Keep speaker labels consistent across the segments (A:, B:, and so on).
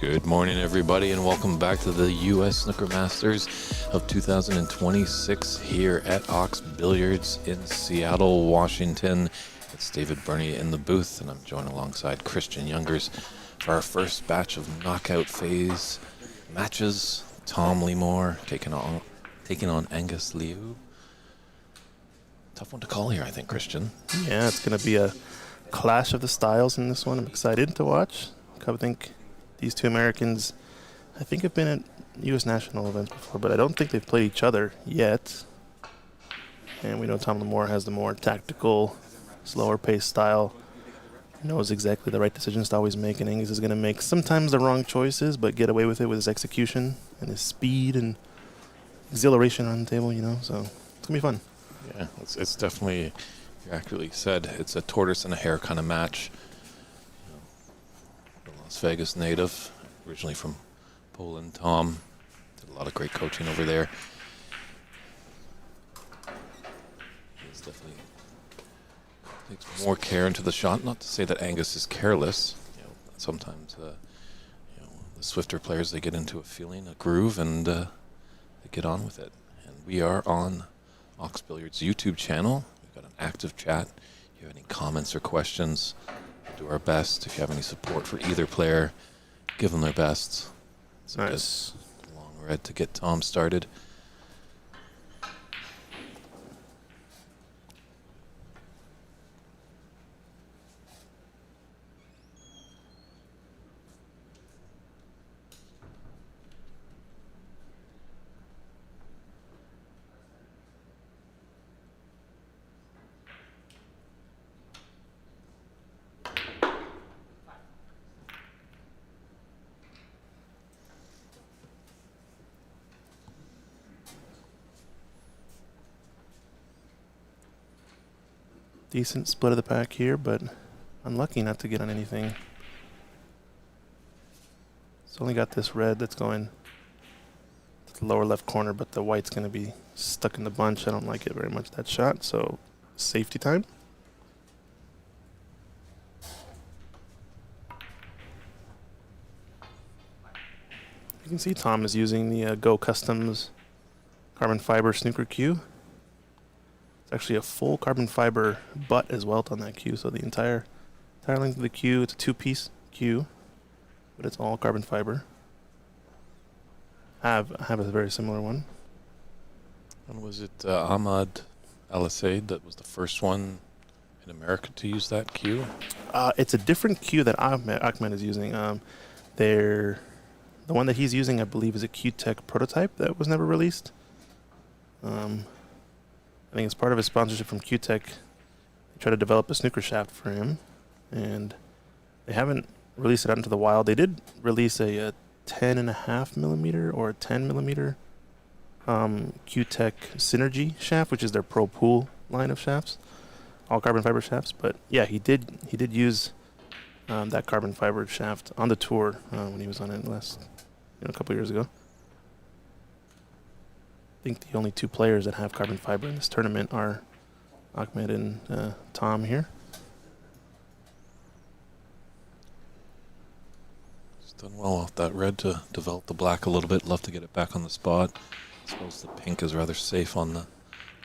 A: Good morning, everybody, and welcome back to the U.S. Snooker Masters of 2026 here at OX Billiards in Seattle, Washington. It's David Burney in the booth, and I'm joined alongside Christian Youngers for our first batch of knockout phase matches. Tom Lemore taking on Angus Liu. Tough one to call here, I think, Christian.
B: Yeah, it's going to be a clash of the styles in this one. I'm excited to watch. I think these two Americans, I think, have been at U.S. national events before, but I don't think they've played each other yet. And we know Tom Lemore has the more tactical, slower-paced style. Knows exactly the right decisions to always make, and Angus is going to make sometimes the wrong choices, but get away with it with his execution and his speed and exhilaration on the table, so it's going to be fun.
A: Yeah, it's definitely, you accurately said, it's a tortoise and a hare kind of match. Las Vegas native, originally from Poland. Tom did a lot of great coaching over there. He's definitely takes more care into the shot. Not to say that Angus is careless. Sometimes the swifter players, they get into a feeling, a groove, and they get on with it. And we are on OX Billiards YouTube channel. We've got an active chat. If you have any comments or questions, do our best. If you have any support for either player, give them their best. It's
B: nice.
A: A long red to get Tom started.
B: Decent split of the pack here, but unlucky not to get on anything. It's only got this red that's going to the lower left corner, but the white's going to be stuck in the bunch. I don't like it very much, that shot, so safety time. You can see Tom is using the Go Customs carbon fiber snooker cue. It's actually a full carbon fiber butt as well on that cue, so the entire length of the cue, it's a two-piece cue, but it's all carbon fiber. I have a very similar one.
A: And was it Ahmad Al-Assaid that was the first one in America to use that cue?
B: It's a different cue that Ahmed is using. The one that he's using, I believe, is a Q-Tech prototype that was never released. I think it's part of his sponsorship from Q-Tech. They tried to develop a snooker shaft for him, and they haven't released it out into the wild. They did release a 10.5 millimeter or a 10 millimeter Q-Tech Synergy shaft, which is their Pro Pool line of shafts, all carbon fiber shafts. But yeah, he did use that carbon fiber shaft on the tour when he was on it a couple years ago. I think the only two players that have carbon fiber in this tournament are Ahmed and Tom here.
A: He's done well off that red to develop the black a little bit. Love to get it back on the spot. I suppose the pink is rather safe on the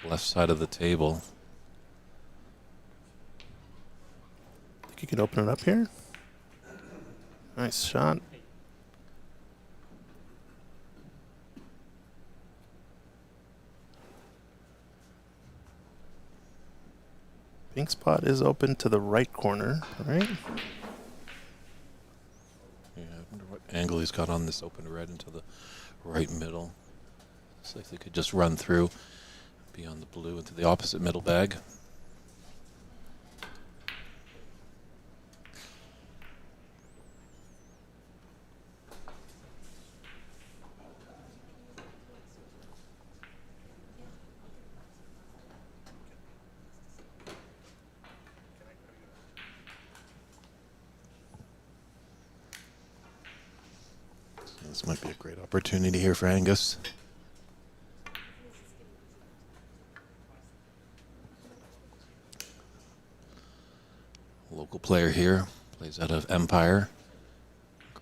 A: left side of the table.
B: I think you can open it up here. Nice shot. Pink spot is open to the right corner, right?
A: Yeah, I wonder what angle he's got on this open red into the right middle. So if they could just run through, be on the blue into the opposite middle bag. This might be a great opportunity here for Angus. Local player here, plays out of Empire.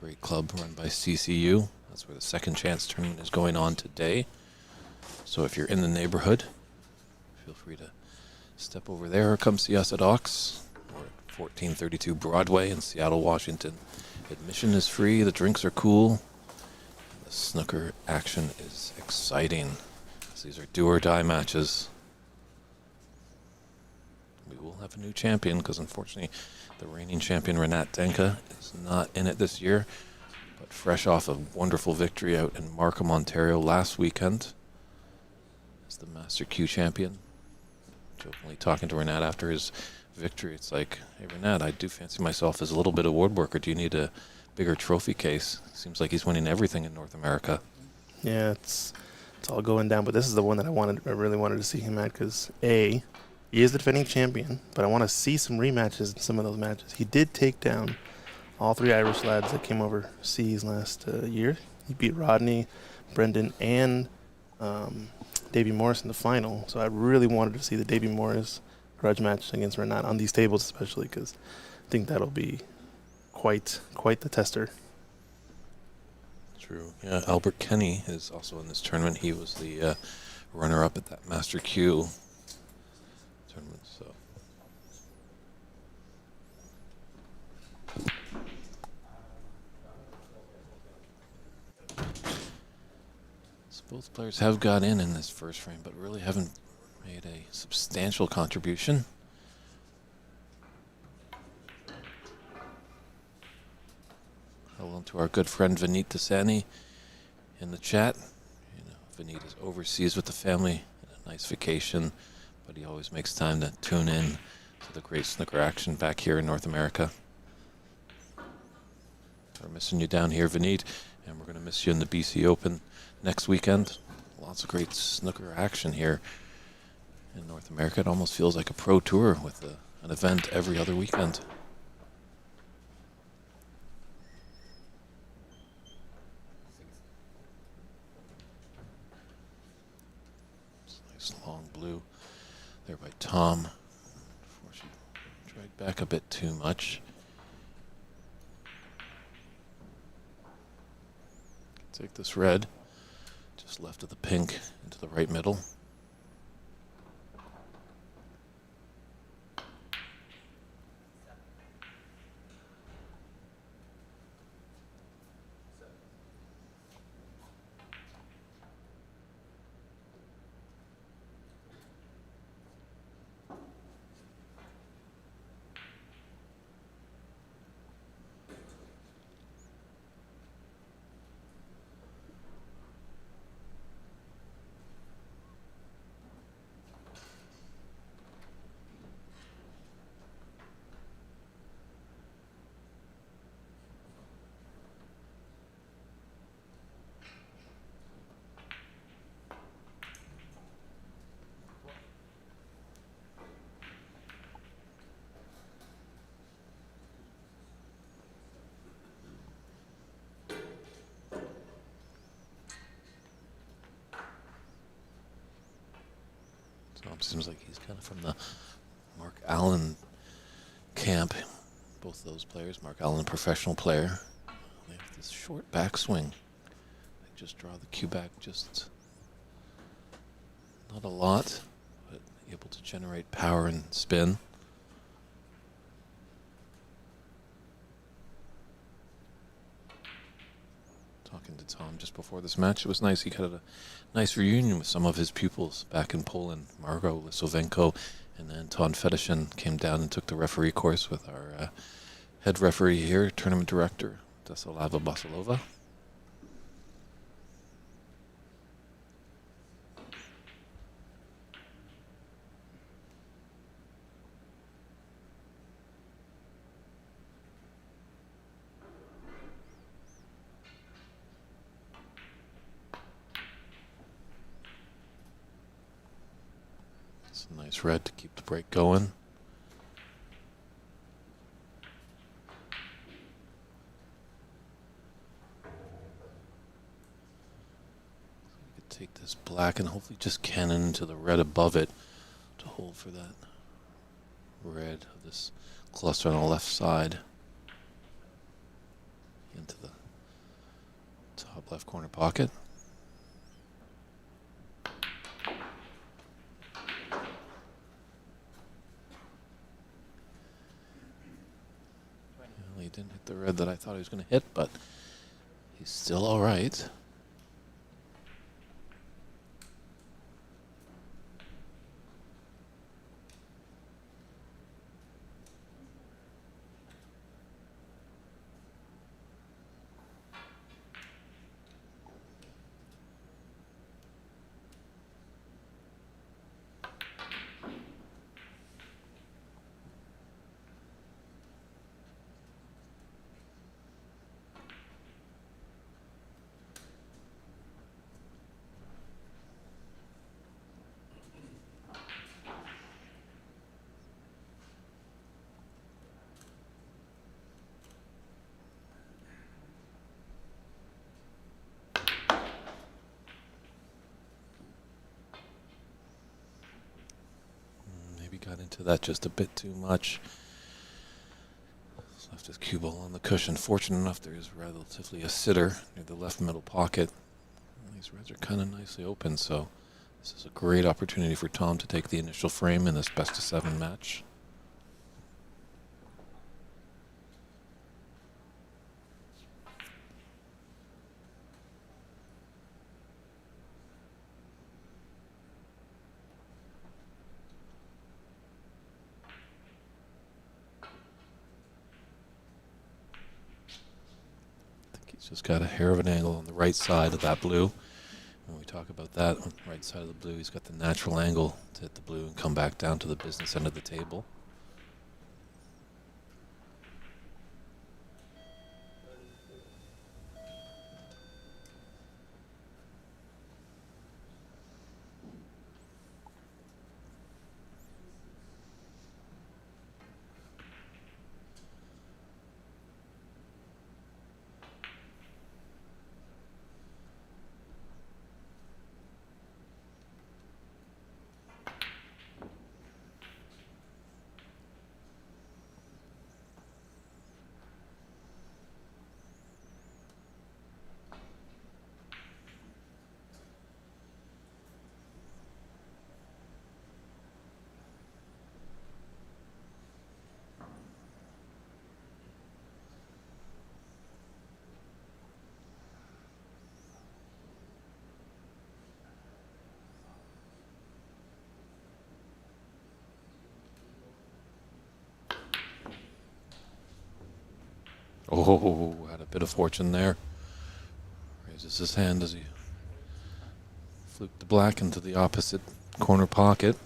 A: Great club run by CCU. That's where the second chance tournament is going on today. So if you're in the neighborhood, feel free to step over there or come see us at OX. We're at 1432 Broadway in Seattle, Washington. Admission is free, the drinks are cool, and the snooker action is exciting. These are do-or-die matches. We will have a new champion because unfortunately the reigning champion Renat Denka is not in it this year, but fresh off a wonderful victory out in Markham, Ontario last weekend as the Master Q champion. Jokingly talking to Renat after his victory, it's like, hey Renat, I do fancy myself as a little bit of woodworker. Do you need a bigger trophy case? Seems like he's winning everything in North America.
B: Yeah, it's all going down, but this is the one that I really wanted to see him at because he is the defending champion, but I want to see some rematches in some of those matches. He did take down all three Irish lads that came overseas last year. He beat Rodney, Brendan, and Davey Morris in the final. So I really wanted to see the Davey Morris grudge match against Renat on these tables, especially because I think that'll be quite the tester.
A: True. Yeah, Albert Kenny is also in this tournament. He was the runner-up at that Master Q tournament. So both players have got in this first frame, but really haven't made a substantial contribution. Hello to our good friend Vineet Dasani in the chat. You know, Vineet is overseas with the family in a nice vacation, but he always makes time to tune in to the great snooker action back here in North America. We're missing you down here, Vineet, and we're going to miss you in the BC Open next weekend. Lots of great snooker action here in North America. It almost feels like a pro tour with an event every other weekend. Long blue there by Tom before she dragged back a bit too much. Take this red just left of the pink into the right middle. Seems like he's kind of from the Mark Allen camp. Both those players, Mark Allen, a professional player. They have this short backswing. They just draw the cue back just not a lot, but able to generate power and spin. Talking to Tom just before this match, it was nice. He had a nice reunion with some of his pupils back in Poland. Margo Lisovenko and Anton Fedoshin came down and took the referee course with our head referee here, tournament director, Desalava Basilova. Nice red to keep the break going. We could take this black and hopefully just cannon into the red above it to hold for that red of this cluster on the left side. into the top left corner pocket. Well, he didn't hit the red that I thought he was going to hit, but he's still all right. Maybe got into that just a bit too much. Left his cue ball on the cushion. Fortunate enough, there is relatively a sitter near the left middle pocket. These reds are kind of nicely open, so this is a great opportunity for Tom to take the initial frame in this best-of-7 match. He's just got a hair of an angle on the right side of that blue. When we talk about that, on the right side of the blue, he's got the natural angle to hit the blue and come back down to the business end of the table. Oh, had a bit of fortune there. Raises his hand as he fluked the black into the opposite corner pocket.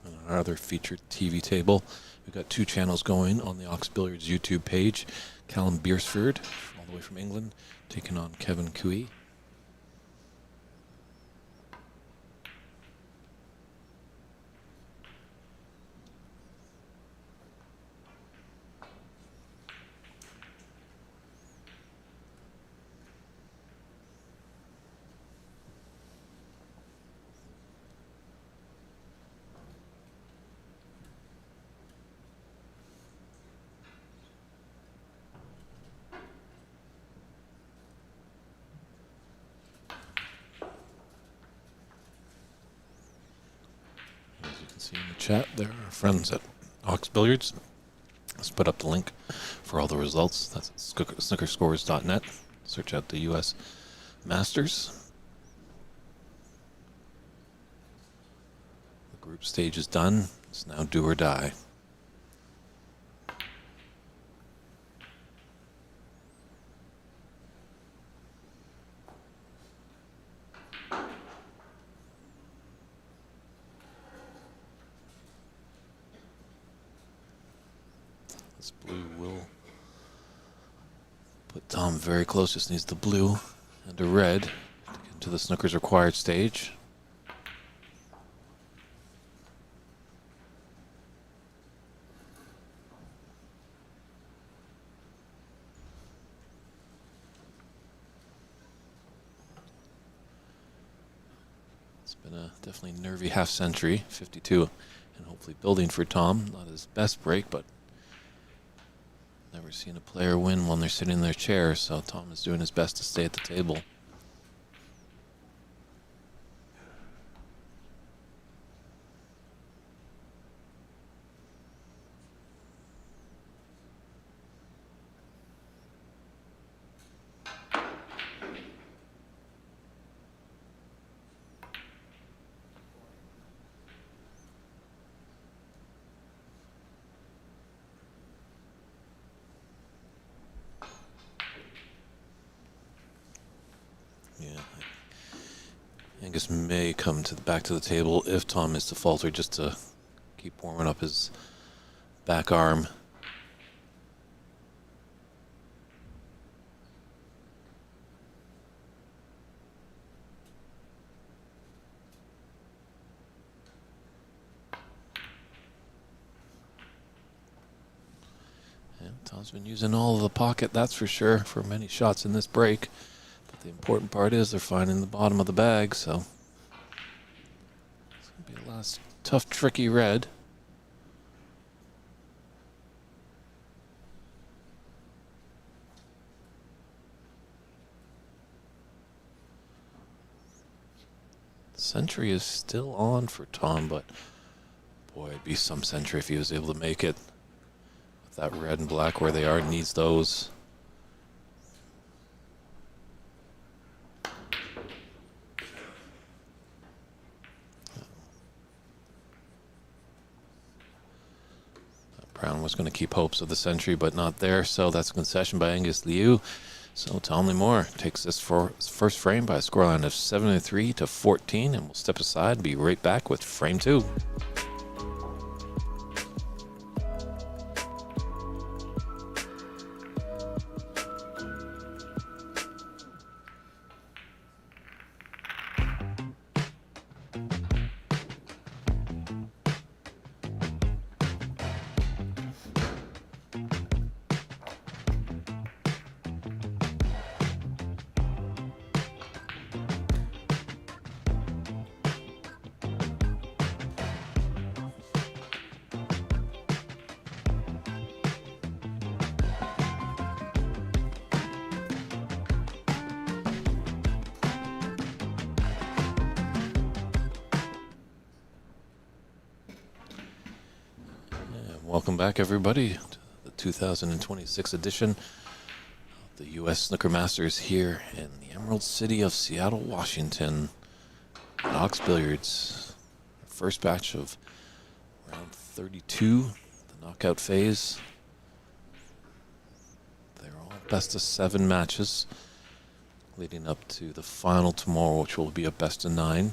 A: And our other featured TV table, we've got 2 channels going on the OX Billiards YouTube page. Callum Beersford, all the way from England, taking on Kevin Cue. See in the chat, there are friends at OX Billiards. Let's put up the link for all the results. That's at snookerscores.net. Search out the U.S. Masters. The group stage is done. It's now do or die. This blue will put Tom very close. Just needs the blue and a red to get into the snooker's required stage. It's been a definitely nervy half century. 52 and hopefully building for Tom. Not his best break, but never seen a player win when they're sitting in their chair, so Tom is doing his best to stay at the table. Yeah, Angus may come back to the table if Tom is to falter, just to keep warming up his back arm. And Tom's been using all of the pocket, that's for sure, for many shots in this break. The important part is they're finding the bottom of the bag, so it's going to be a last tough, tricky red. Century is still on for Tom, but boy, it'd be some century if he was able to make it. With that red and black where they are, needs those. Brown was going to keep hopes of the century, but not there, so that's a concession by Angus Liu. So Tom Limore takes this first frame by a scoreline of 73-14, and we'll step aside and be right back with frame 2. Welcome back, everybody, to the 2026 edition of the U.S. Snooker Masters here in the Emerald City of Seattle, Washington, at OX Billiards. First batch of round 32, the knockout phase. They're all best of 7 matches, leading up to the final tomorrow, which will be a best of 9.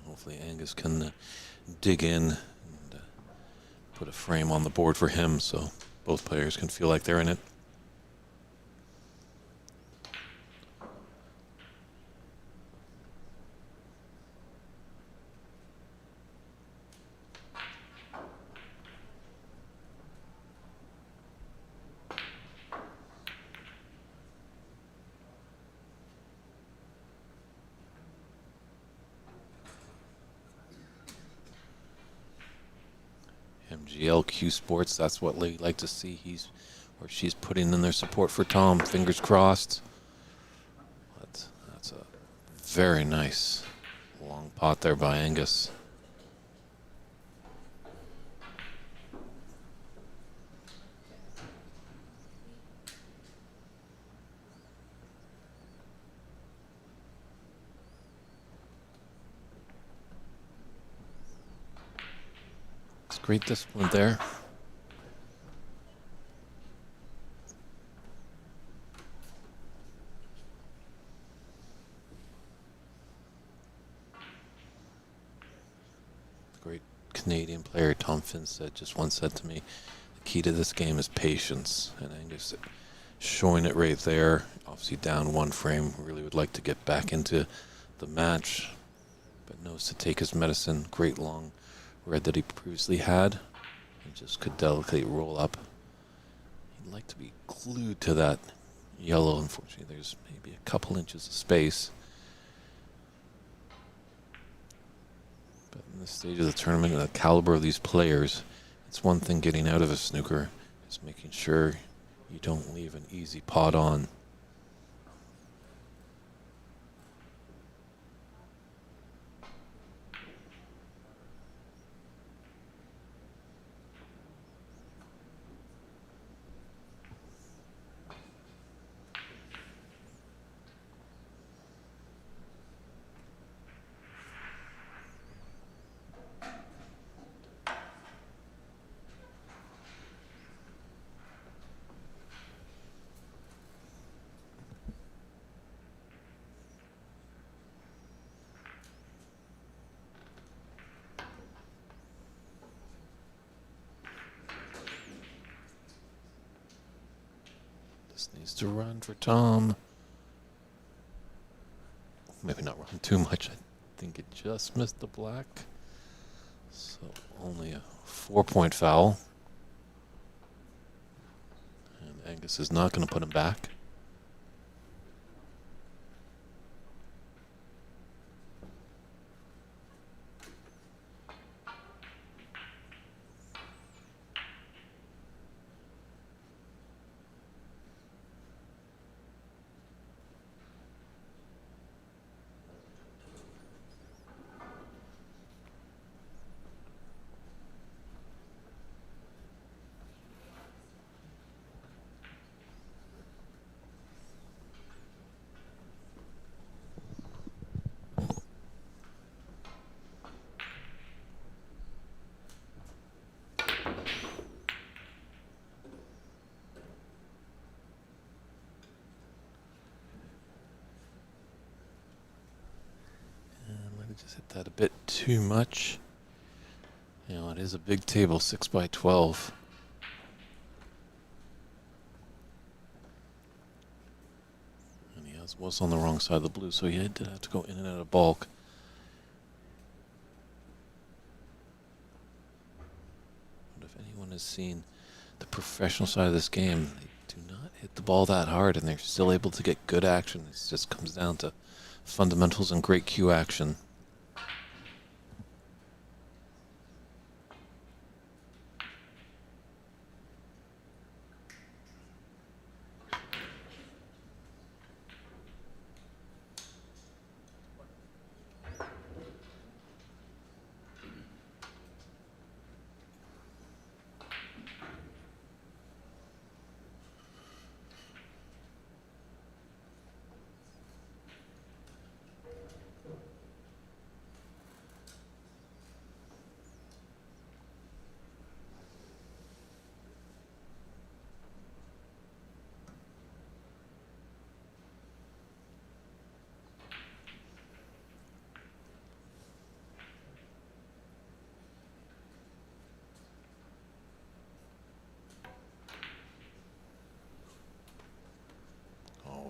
A: Hopefully Angus can dig in and put a frame on the board for him so both players can feel like they're in it. MGL CueSports, that's what they like to see. He's or she's putting in their support for Tom. Fingers crossed. That's a very nice long pot there by Angus. Great discipline there. Great Canadian player Tom Finstead just once said to me, the key to this game is patience, and Angus showing it right there. Obviously down 1 frame, really would like to get back into the match, but knows to take his medicine. Great long red that he previously had, and just could delicately roll up. He'd like to be glued to that yellow. Unfortunately, there's maybe a couple inches of space. But in this stage of the tournament and the caliber of these players, it's one thing getting out of a snooker. It's making sure you don't leave an easy pot on. This needs to run for Tom. Maybe not run too much. I think it just missed the black. So only a 4-point foul. And Angus is not going to put him back. Just hit that a bit too much. You know, it is a big table, 6 by 12. And he was on the wrong side of the blue, so he did have to go in and out of bulk. But if anyone has seen the professional side of this game, they do not hit the ball that hard, and they're still able to get good action. It just comes down to fundamentals and great cue action.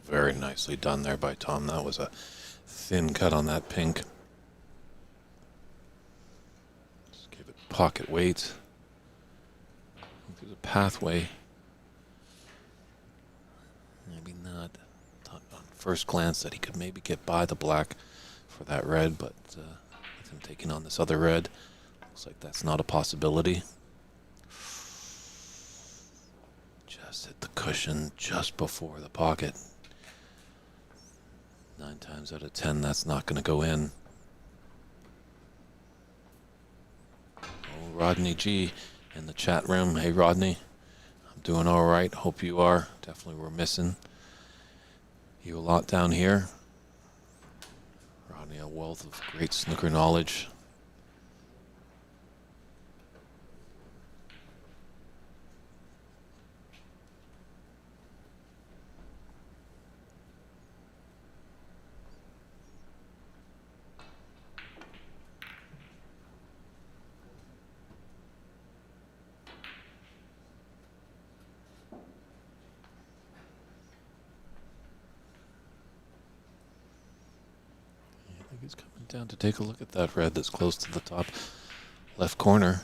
A: Very nicely done there by Tom. That was a thin cut on that pink. Just give it pocket weight. Through the pathway. Maybe not. Thought on first glance that he could maybe get by the black for that red, but with him taking on this other red, looks like that's not a possibility. Just hit the cushion just before the pocket. 9 times out of 10, that's not going to go in. Oh, Rodney G in the chat room. Hey, Rodney. I'm doing all right. Hope you are. Definitely we're missing you a lot down here. Rodney, a wealth of great snooker knowledge. Bent down to take a look at that red that's close to the top left corner.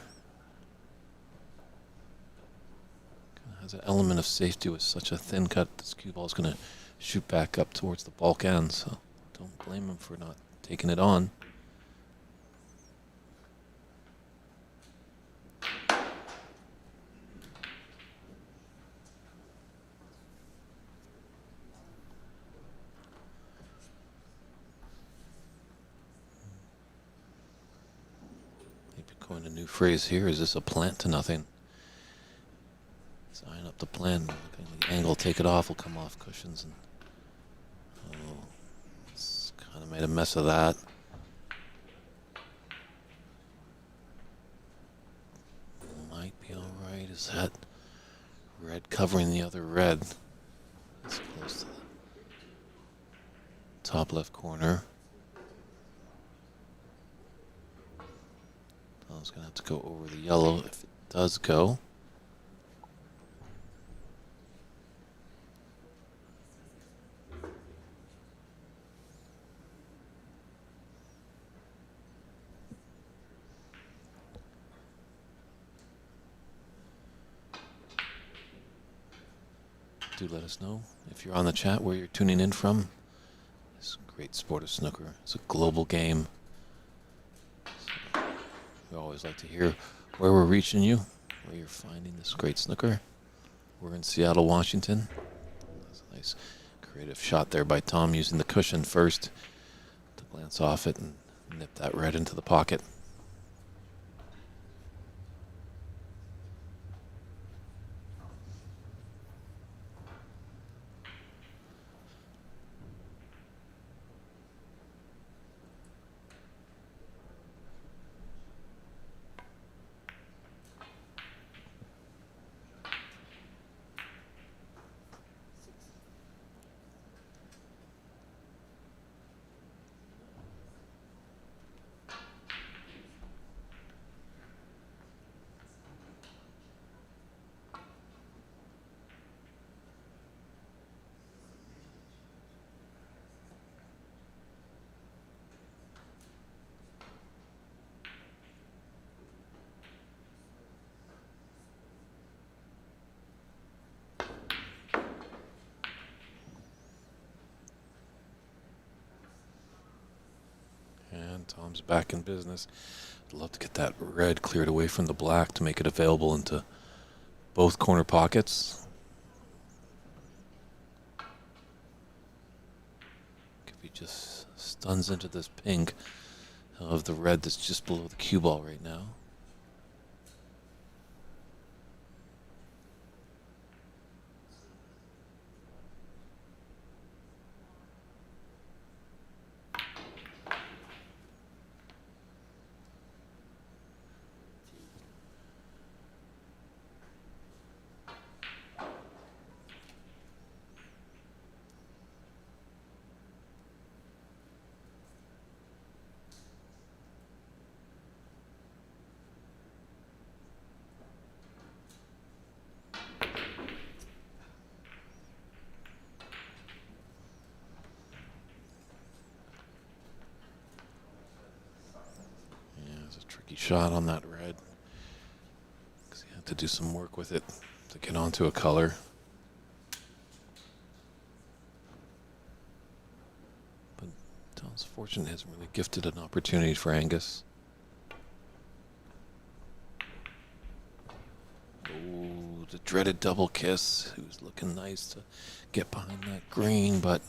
A: Has an element of safety with such a thin cut. This cue ball is going to shoot back up towards the bulk end, so don't blame him for not taking it on. Maybe coin a new phrase here. Is this a plant to nothing? Sign up the plan. The angle, take it off, will come off cushions. And it's kind of made a mess of that. Might be all right. Is that red covering the other red? It's close to the top left corner. I was going to have to go over the yellow if it does go. Do let us know if you're on the chat where you're tuning in from. This great sport of snooker. It's a global game. So we always like to hear where we're reaching you, where you're finding this great snooker. We're in Seattle, Washington. That's a nice creative shot there by Tom using the cushion first to glance off it and nip that red into the pocket. And Tom's back in business. I'd love to get that red cleared away from the black to make it available into both corner pockets. If he just stuns into this pink of the red that's just below the cue ball right now. Shot on that red because he had to do some work with it to get onto a color. But Tom's fortune hasn't really gifted an opportunity for Angus. Oh, the dreaded double kiss. He was looking nice to get behind that green, but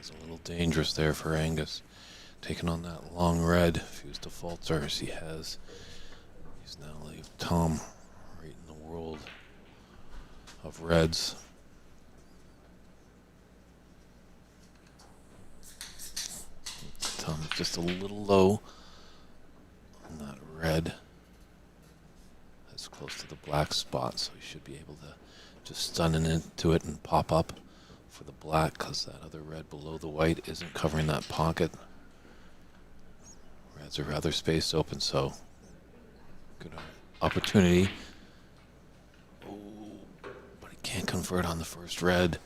A: It's a little dangerous there for Angus. Taking on that long red. If he was to falter as he has, he's now leave Tom right in the world of reds. Tom is just a little low on that red. That's close to the black spot, so he should be able to just stun into it and pop up for the black, because that other red below the white isn't covering that pocket. Reds are rather spaced open, so good opportunity. Oh, but he can't convert on the first red.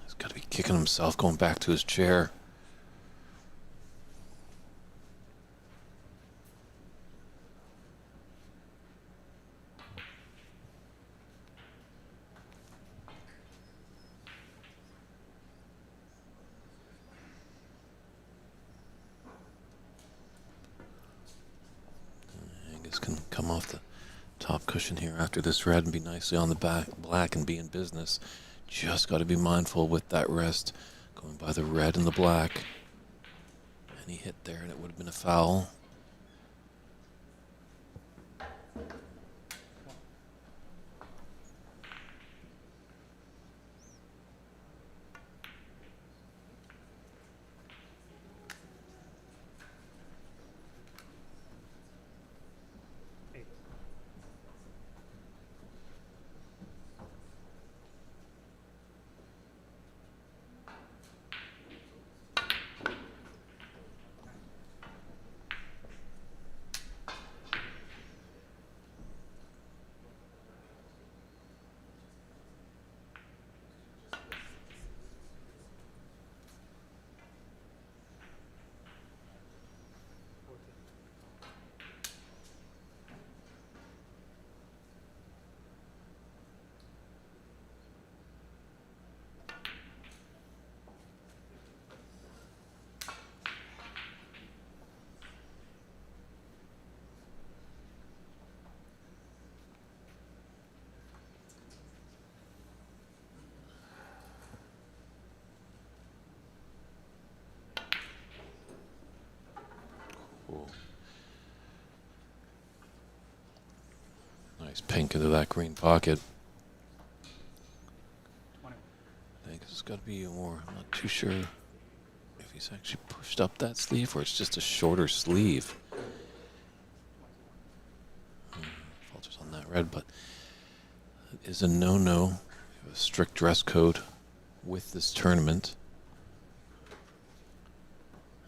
A: He's got to be kicking himself, going back to his chair. Can come off the top cushion here after this red and be nicely on the back black and be in business. Just got to be mindful with that rest going by the red and the black. And he hit there and it would have been a foul. Cool. Nice pink into that green pocket. I think it's got to be more. I'm not too sure if he's actually pushed up that sleeve or it's just a shorter sleeve. Falters on that red, but it is a no-no. We have a strict dress code with this tournament.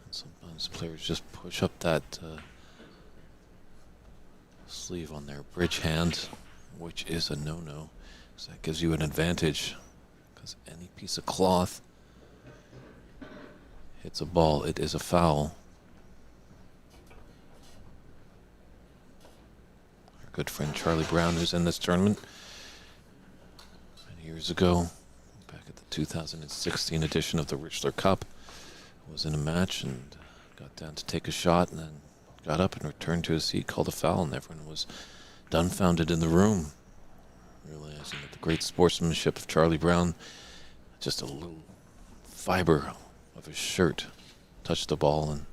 A: And sometimes players just push up that sleeve on their bridge hand, which is a no-no. So that gives you an advantage, because any piece of cloth hits a ball, it is a foul. Our good friend Charlie Brown, who's in this tournament many years ago, back at the 2016 edition of the Richler Cup, was in a match and got down to take a shot and then got up and returned to his seat, called a foul, and everyone was dumbfounded in the room, realizing that the great sportsmanship of Charlie Brown, just a little fiber of his shirt touched the ball and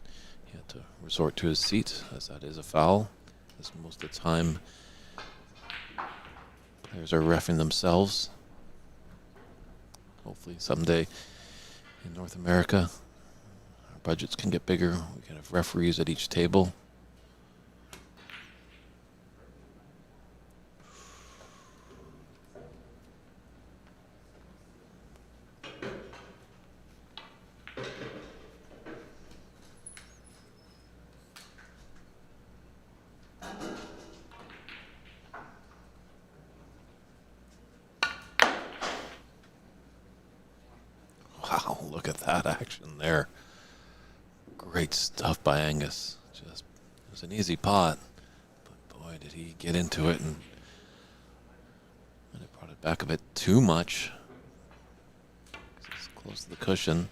A: he had to resort to his seat, as that is a foul, as most of the time players are reffing themselves. Hopefully someday in North America our budgets can get bigger, we can have referees at each table. Wow, look at that action there. Great stuff by Angus. Just, it was an easy pot, but boy, did he get into it, and it brought it back a bit too much. It's close to the cushion.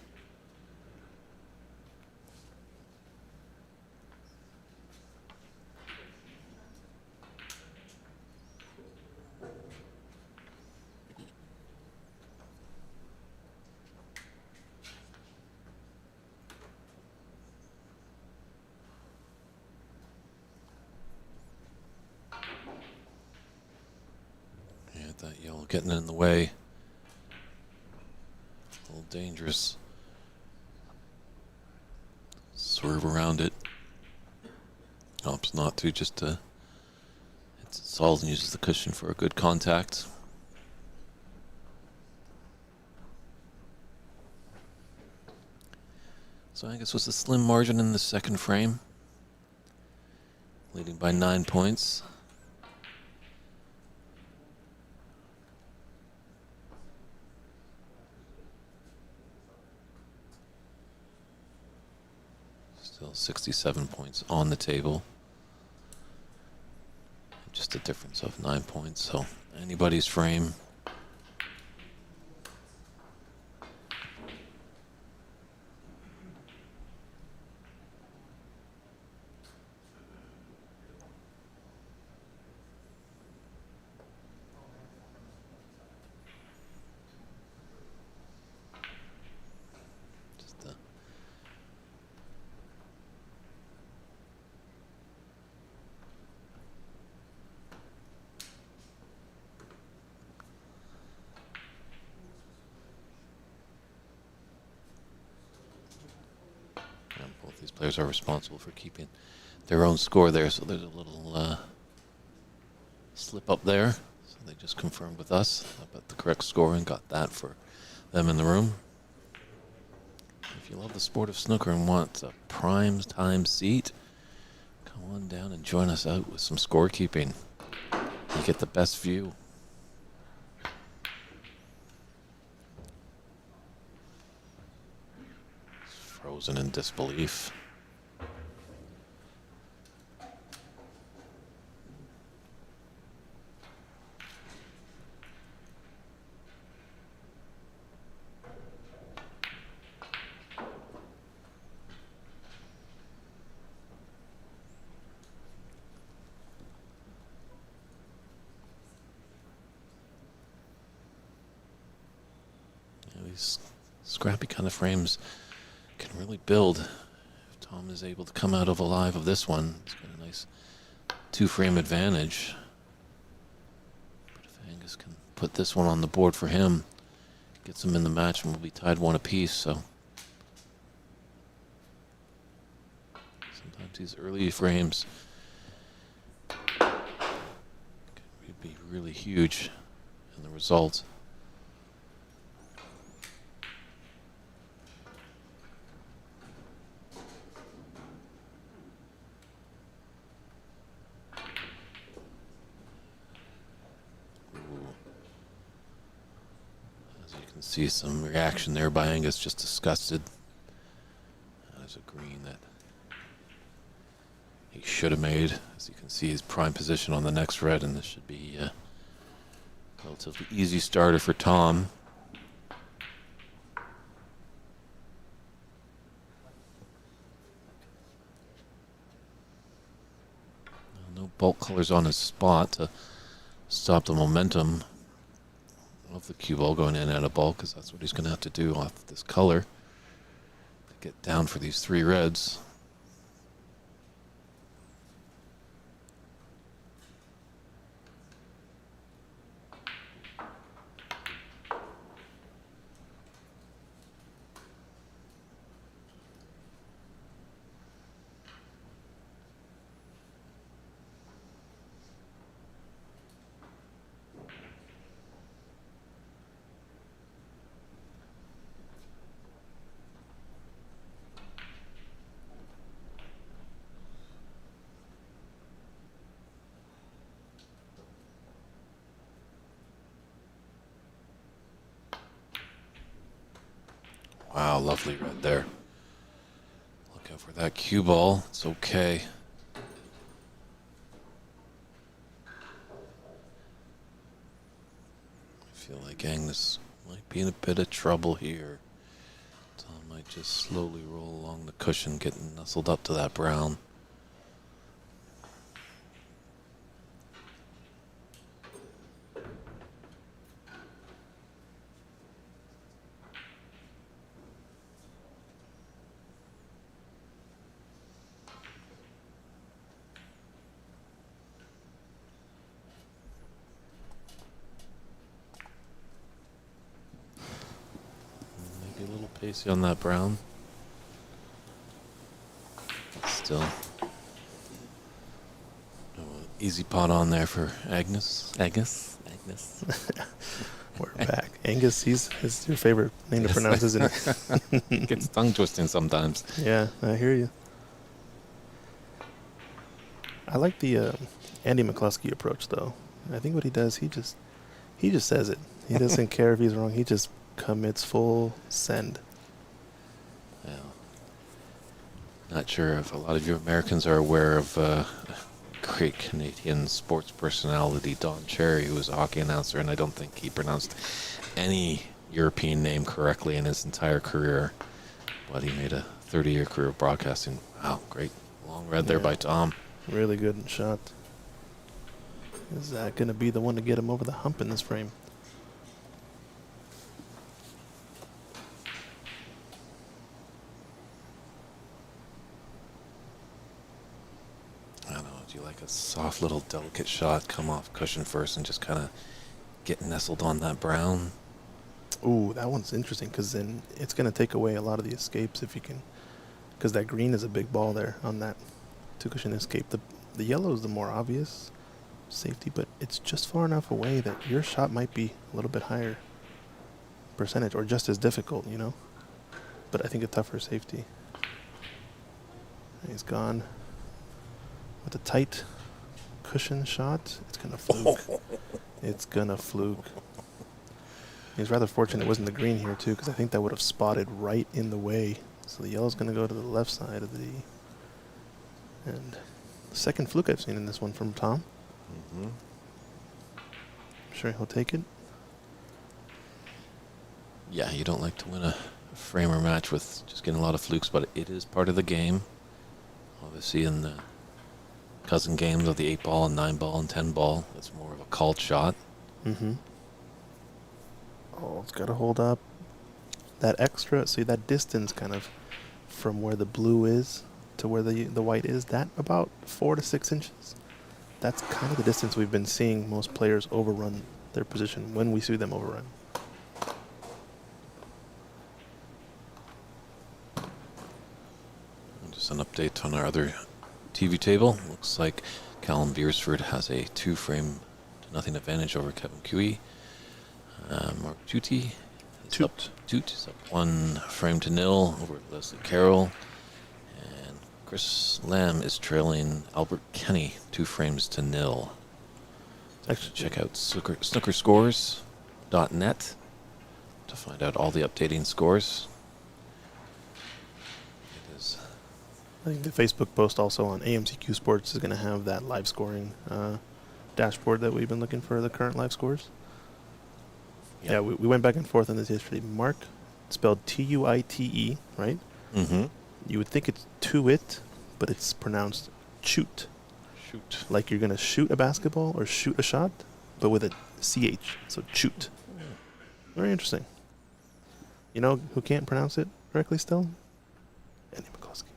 A: that yellow getting in the way. A little dangerous. Swerve around it. Opts not to, just hits it solid and uses the cushion for a good contact. So Angus was a slim margin in the second frame, leading by 9 points. Still 67 points on the table. Just a difference of 9 points, so anybody's frame. Both these players are responsible for keeping their own score there, so there's a little slip up there. So they just confirmed with us about the correct score and got that for them in the room. If you love the sport of snooker and want a prime time seat, come on down and join us out with some scorekeeping. You get the best view. Frozen in disbelief. These scrappy kind of frames can really build. If Tom is able to come out of alive of this one, he's got a nice 2-frame advantage. But if Angus can put this one on the board for him, gets him in the match, and we'll be tied 1 apiece. So sometimes these early frames can be really huge in the result. See some reaction there by Angus, just disgusted. There's a green that he should have made. As you can see, his prime position on the next red, and this should be a relatively easy starter for Tom. No bulk colors on his spot to stop the momentum of the cue ball going in and out of bulk, because that's what he's going to have to do off this color to get down for these 3 reds. Wow, lovely red there. Look out for that cue ball. It's okay. I feel like Angus might be in a bit of trouble here. Tom might just slowly roll along the cushion, getting nestled up to that brown. pacey on that brown. Still. Easy pot on there for Agnes. Agnes.
B: We're back. Angus, it's your favorite name to pronounce, isn't it?
A: It gets tongue twisting sometimes.
B: Yeah, I hear you. I like the Andy McCluskey approach, though. I think what he does, he just says it. He doesn't care if he's wrong. He just commits full send.
A: Yeah. Not sure if a lot of you Americans are aware of great Canadian sports personality Don Cherry, who was a hockey announcer, and I don't think he pronounced any European name correctly in his entire career. But he made a 30-year career of broadcasting. Wow, great. Long read there by Tom.
B: Really good shot. Is that going to be the one to get him over the hump in this frame?
A: I don't know. Do you like a soft little delicate shot, come off cushion first and just kind of get nestled on that brown?
B: Ooh, that one's interesting because then it's going to take away a lot of the escapes if you can, because that green is a big ball there on that two-cushion escape. The yellow is the more obvious safety, but it's just far enough away that your shot might be a little bit higher percentage or just as difficult, you know? But I think a tougher safety. He's gone with a tight cushion shot. It's going to fluke. It's going to fluke. He's rather fortunate it wasn't the green here, too, because I think that would have spotted right in the way. So the yellow's going to go to the left side of the... And the second fluke I've seen in this one from Tom.
A: Mm-hmm.
B: I'm sure he'll take it.
A: Yeah, you don't like to win a framer match with just getting a lot of flukes, but it is part of the game. Obviously, in the cousin games of the 8-ball and 9-ball and 10-ball, it's more of a called shot.
B: Mm-hmm. Oh, it's got to hold up. That extra, see that distance kind of from where the blue is to where the white is, that about 4 to 6 inches. That's kind of the distance we've been seeing most players overrun their position when we see them overrun.
A: And just an update on our other TV table. Looks like Callum Beersford has a 2-frame to nothing advantage over Kevin Cue. Mark Tutti is up 1 frame to 0 over Leslie Carroll. And Chris Lamb is trailing Albert Kenny 2 frames to 0. Actually, check out snookerscores.net to find out all the updating scores. It is.
B: I think the Facebook post also on AMC CueSports is going to have that live scoring dashboard that we've been looking for, the current live scores. Yeah, we went back and forth on this yesterday. Mark, spelled Tuite, right?
A: Mm-hmm.
B: You would think it's to-it, but it's pronounced shoot.
A: Shoot.
B: Like you're going to shoot a basketball or shoot a shot, but with a CH. So shoot. Very interesting. You know who can't pronounce it correctly still? Andy McCluskey.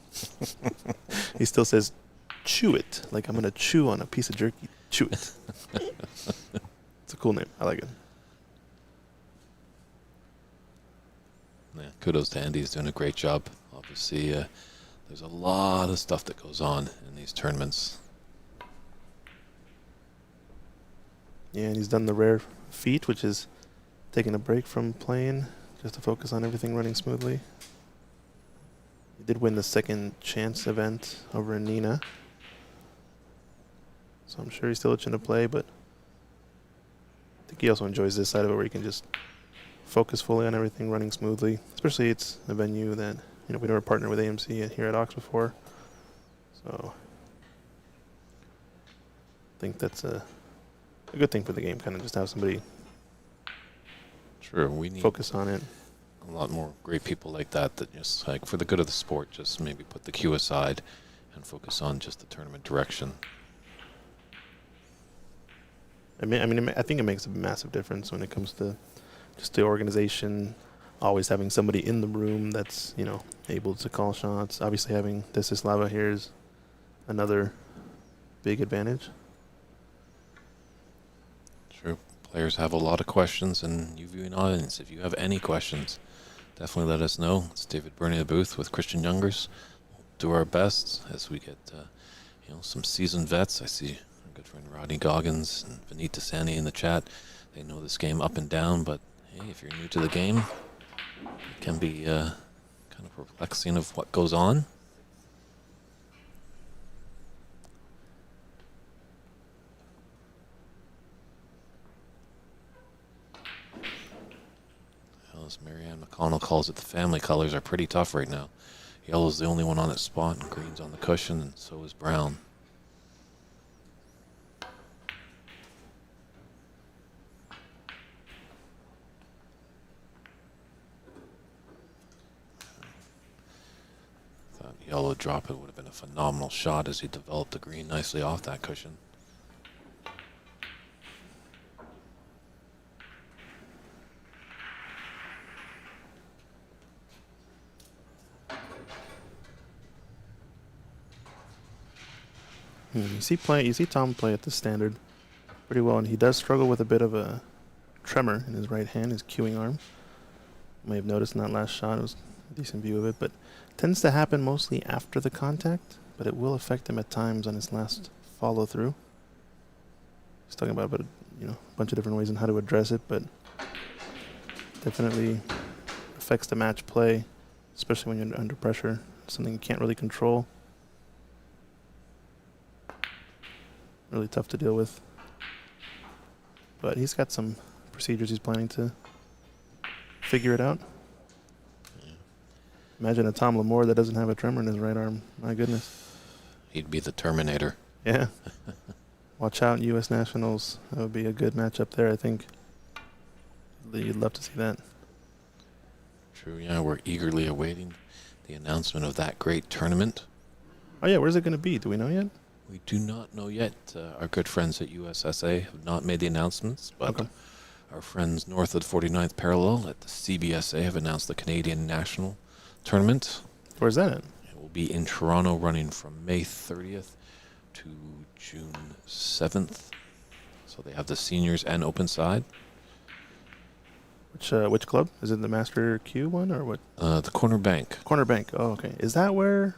B: He still says chew it. Like I'm going to chew on a piece of jerky. Chew it. It's a cool name. I like it.
A: Yeah, kudos to Andy. He's doing a great job. Obviously, there's a lot of stuff that goes on in these tournaments.
B: Yeah, and he's done the rare feat, which is taking a break from playing just to focus on everything running smoothly. He did win the second chance event over in Nina. So I'm sure he's still itching to play, but I think he also enjoys this side of it where he can just focus fully on everything running smoothly. Especially it's a venue that, you know, we never partnered with AMC here at OX before. So I think that's a good thing for the game, kind of just have somebody
A: We need
B: focus on it.
A: a lot more great people like that just, like, for the good of the sport, just maybe put the cue aside and focus on just the tournament direction.
B: I think it makes a massive difference when it comes to just the organization, always having somebody in the room that's, you know, able to call shots. Obviously having Desislava here is another big advantage.
A: True. Players have a lot of questions, and you viewing audience, if you have any questions, definitely let us know. It's David Burney of the booth with Christian Youngers. We'll do our best as we get some seasoned vets. I see our good friend Rodney Goggins and Vineet Desani in the chat. They know this game up and down, but hey, if you're new to the game, it can be kind of perplexing of what goes on. As Marianne McConnell calls it, the family colors are pretty tough right now. Yellow's the only one on its spot, and green's on the cushion, and so is brown. Thought Yellow drop it would have been a phenomenal shot as he developed the green nicely off that cushion.
B: You see Tom play at the standard pretty well, and he does struggle with a bit of a tremor in his right hand, his cueing arm. You may have noticed in that last shot, it was a decent view of it, but tends to happen mostly after the contact, but it will affect him at times on his last follow through. He's talking about a bunch of different ways on how to address it, but definitely affects the match play, especially when you're under pressure. Something you can't really control. Really tough to deal with. But he's got some procedures he's planning to figure it out.
A: Yeah.
B: Imagine a Tom Lamore that doesn't have a tremor in his right arm. My goodness.
A: He'd be the Terminator.
B: Yeah. Watch out, U.S. Nationals. That would be a good matchup there, I think. You'd love to see that.
A: True, yeah. We're eagerly awaiting the announcement of that great tournament.
B: Oh, yeah. Where's it going to be? Do we know yet?
A: We do not know yet. Our good friends at USSA have not made the announcements, but
B: Okay.
A: our friends north of the 49th parallel at the CBSA have announced the Canadian National Tournament.
B: Where's that at?
A: It will be in Toronto, running from May 30th to June 7th. So they have the seniors and open side.
B: Which club? Is it the Master Q one or what?
A: The Corner Bank.
B: Corner Bank. Oh, okay. Is that where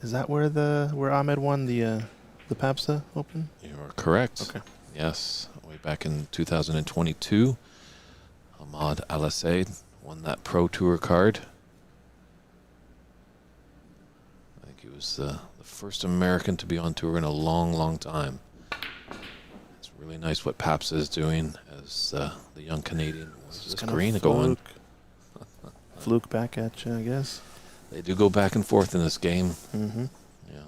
B: Ahmed won the PABSA Open?
A: You are correct.
B: Okay.
A: Yes, way back in 2022, Ahmad Al-Assaid won that Pro Tour card. I think he was the first American to be on tour in a long, long time. It's really nice what PABSA is doing as the young Canadian. Where's this green going?
B: Fluke back at you, I guess.
A: They do go back and forth in this game.
B: Mm-hmm.
A: Yeah.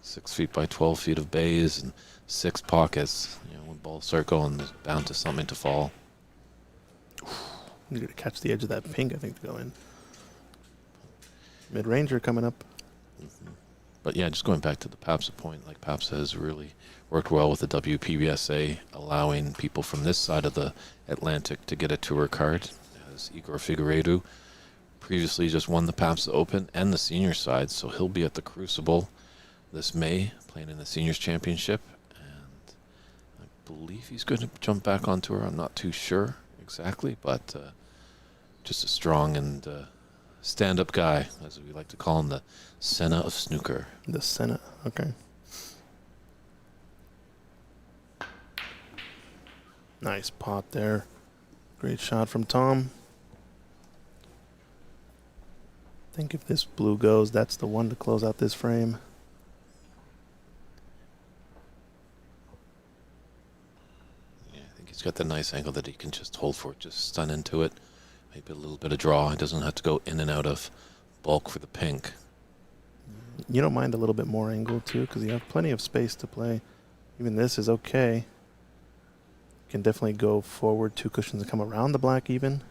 A: 6 feet by 12 feet of bays and 6 pockets. When balls start going, there's bound to something to fall.
B: You got to catch the edge of that pink, I think, to go in. Mid-ranger coming up.
A: Mm-hmm. But yeah, just going back to the PABSA point, like PABSA has really worked well with the WPBSA, allowing people from this side of the Atlantic to get a tour card. As Igor Figueiredo previously just won the PABSA Open and the senior side, so he'll be at the Crucible this May, playing in the Seniors Championship, and I believe he's going to jump back on tour. I'm not too sure exactly, but just a strong and stand-up guy, as we like to call him, the Senna of snooker.
B: The Senna, okay. Nice pot there. Great shot from Tom. I think if this blue goes, that's the one to close out this frame.
A: Yeah, I think he's got the nice angle that he can just hold for it, just stun into it. Maybe a little bit of draw. He doesn't have to go in and out of bulk for the pink.
B: You don't mind a little bit more angle, too, because you have plenty of space to play. Even this is okay. You can definitely go forward 2 cushions and come around the black even.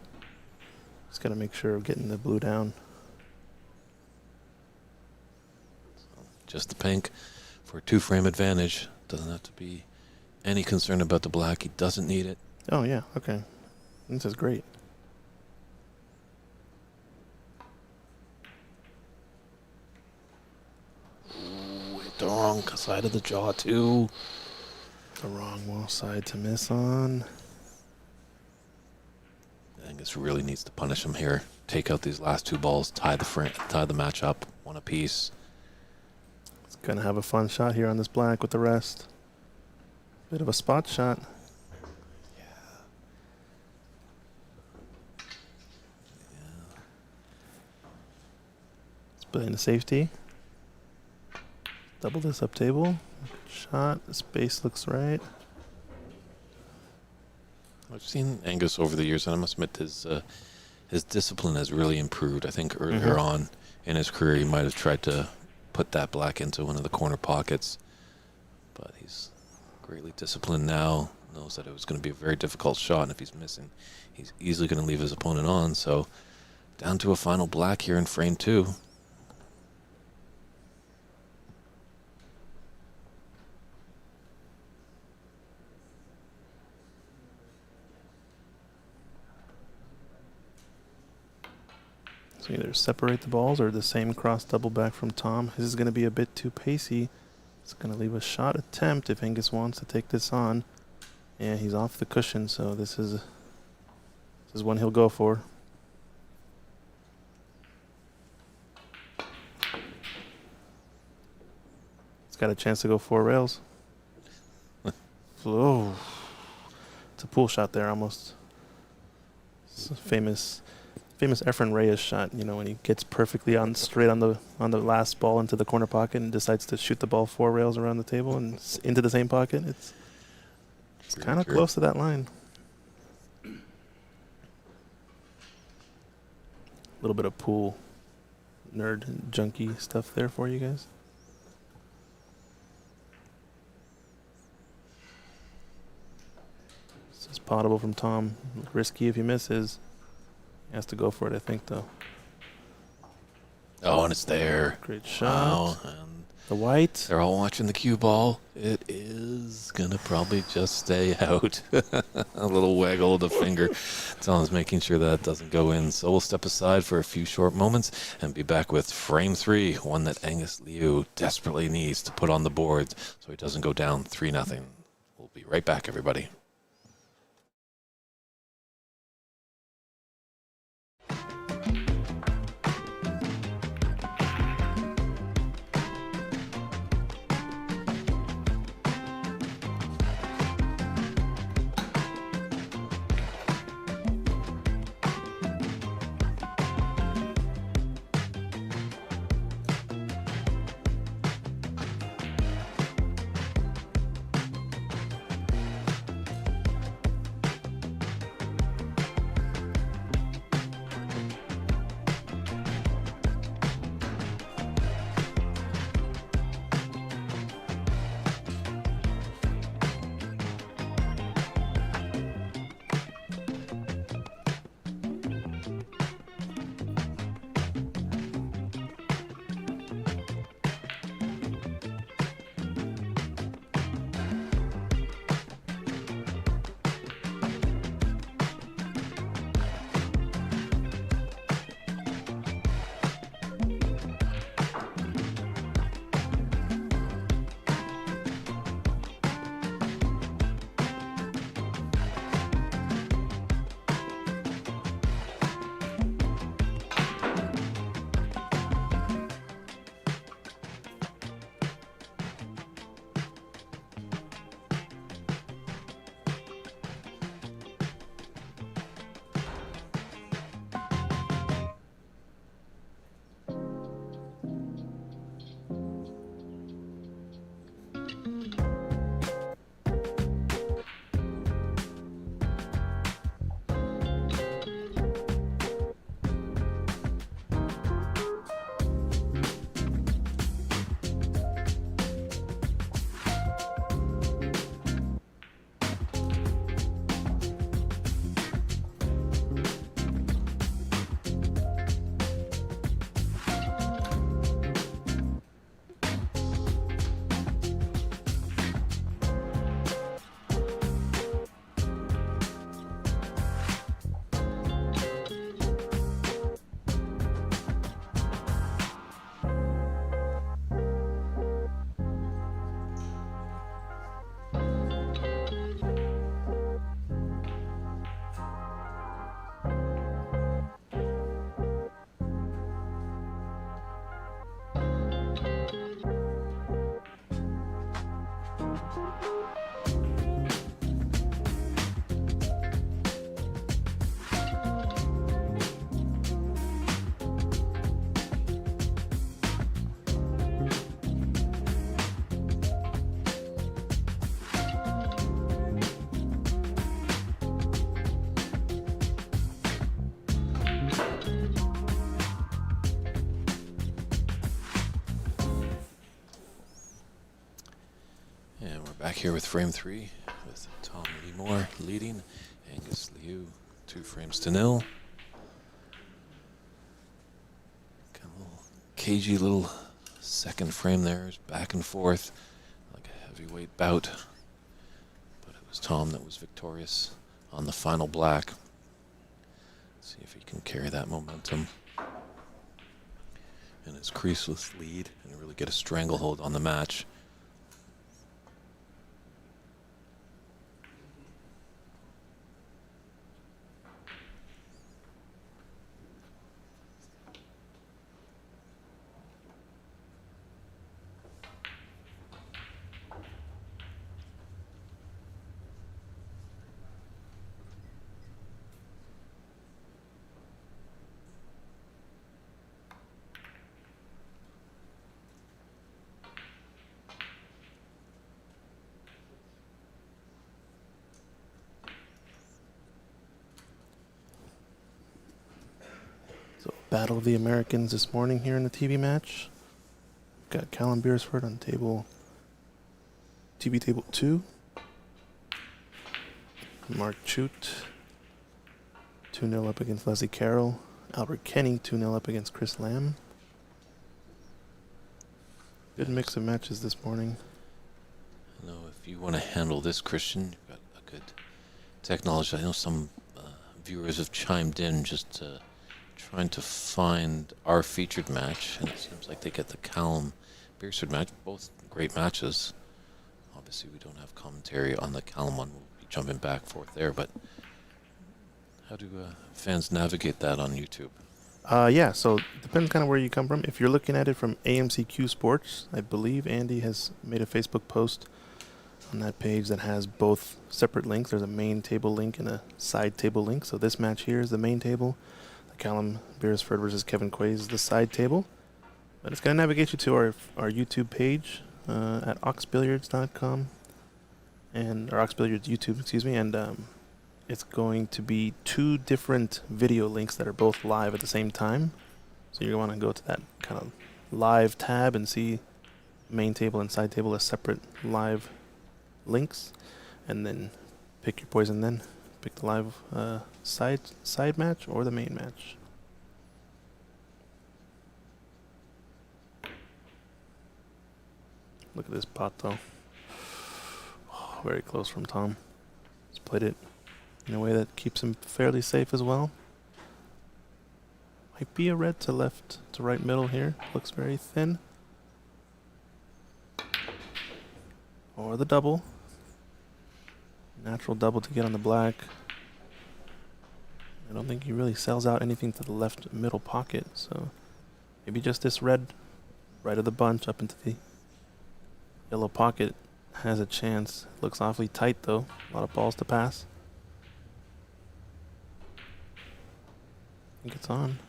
B: Just got to make sure of getting the blue down.
A: Just the pink for a 2-frame advantage. Doesn't have to be any concern about the black. He doesn't need it.
B: Oh, yeah. Okay. This is great.
A: Ooh, hit the wrong side of the jaw, too.
B: The wrong wall side to miss on.
A: Angus really needs to punish him here. Take out these last 2 balls, tie the match up, 1 apiece.
B: He's gonna have a fun shot here on this black with the rest. Bit of a spot shot. He's playing the safety. Double this up table. Shot. The space looks right.
A: I've seen Angus over the years, and I must admit his discipline has really improved. I think earlier on in his career, he might have tried to put that black into one of the corner pockets, but he's greatly disciplined now. Knows that it was going to be a very difficult shot, and if he's missing, he's easily going to leave his opponent on. So down to a final black here in frame 2.
B: So either separate the balls or the same cross double back from Tom. This is going to be a bit too pacey. It's going to leave a shot attempt if Angus wants to take this on. Yeah, he's off the cushion, so this is one he'll go for. It's got a chance to go 4 rails. Oh, it's a pool shot there almost. It's a famous Efren Reyes shot, you know, when he gets perfectly straight on the last ball into the corner pocket and decides to shoot the ball 4 rails around the table and into the same pocket. It's kind of close to that line. A little bit of pool nerd junkie stuff there for you guys. This is potable from Tom. Risky if he misses. He has to go for it, I think, though.
A: Oh, and it's there.
B: Great shot.
A: Wow. And
B: the white.
A: they're all watching the cue ball. It is going to probably just stay out. A little waggle of the finger. Tom's making sure that doesn't go in. So we'll step aside for a few short moments and be back with frame 3, one that Angus Liu desperately needs to put on the board so he doesn't go down 3-0. We'll be right back, everybody. Back here with frame 3 with Tom Leemore leading, Angus Liu 2 frames to 0. Kind of a little cagey little second frame there, back and forth like a heavyweight bout. But it was Tom that was victorious on the final black. See if he can carry that momentum in his creaseless lead and really get a stranglehold on the match.
B: So, Battle of the Americans this morning here in the TV match. We've got Callum Beersford on TV table 2. Mark Chute 2-0 up against Leslie Carroll. Albert Kenny 2-0 up against Chris Lamb. Good mix of matches this morning.
A: I know if you want to handle this, Christian, you've got a good technology. I know some viewers have chimed in just trying to find our featured match, and it seems like they get the Callum Beersford match. Both great matches. Obviously, we don't have commentary on the Callum one. We'll be jumping back forth there, but how do fans navigate that on YouTube?
B: Yeah, so it depends kind of where you come from. If you're looking at it from AMC CueSports, I believe Andy has made a Facebook post on that page that has both separate links. There's a main table link and a side table link. So this match here is the main table. The Callum Beersford versus Kevin Quays is the side table. But it's going to navigate you to our YouTube page at oxbilliards.com and or oxbilliards YouTube, excuse me, and it's going to be 2 different video links that are both live at the same time. So you're going to want to go to that kind of live tab and see main table and side table as separate live links, and then pick your poison. Then pick the live side match or the main match. Look at this pot though. Oh, very close from Tom. He's played it in a way that keeps him fairly safe as well. Might be a red to left to right middle here. Looks very thin. Or the double. Natural double to get on the black. I don't think he really sells out anything to the left middle pocket, so maybe just this red right of the bunch up into the yellow pocket has a chance. Looks awfully tight though. A lot of balls to pass. I think it's on.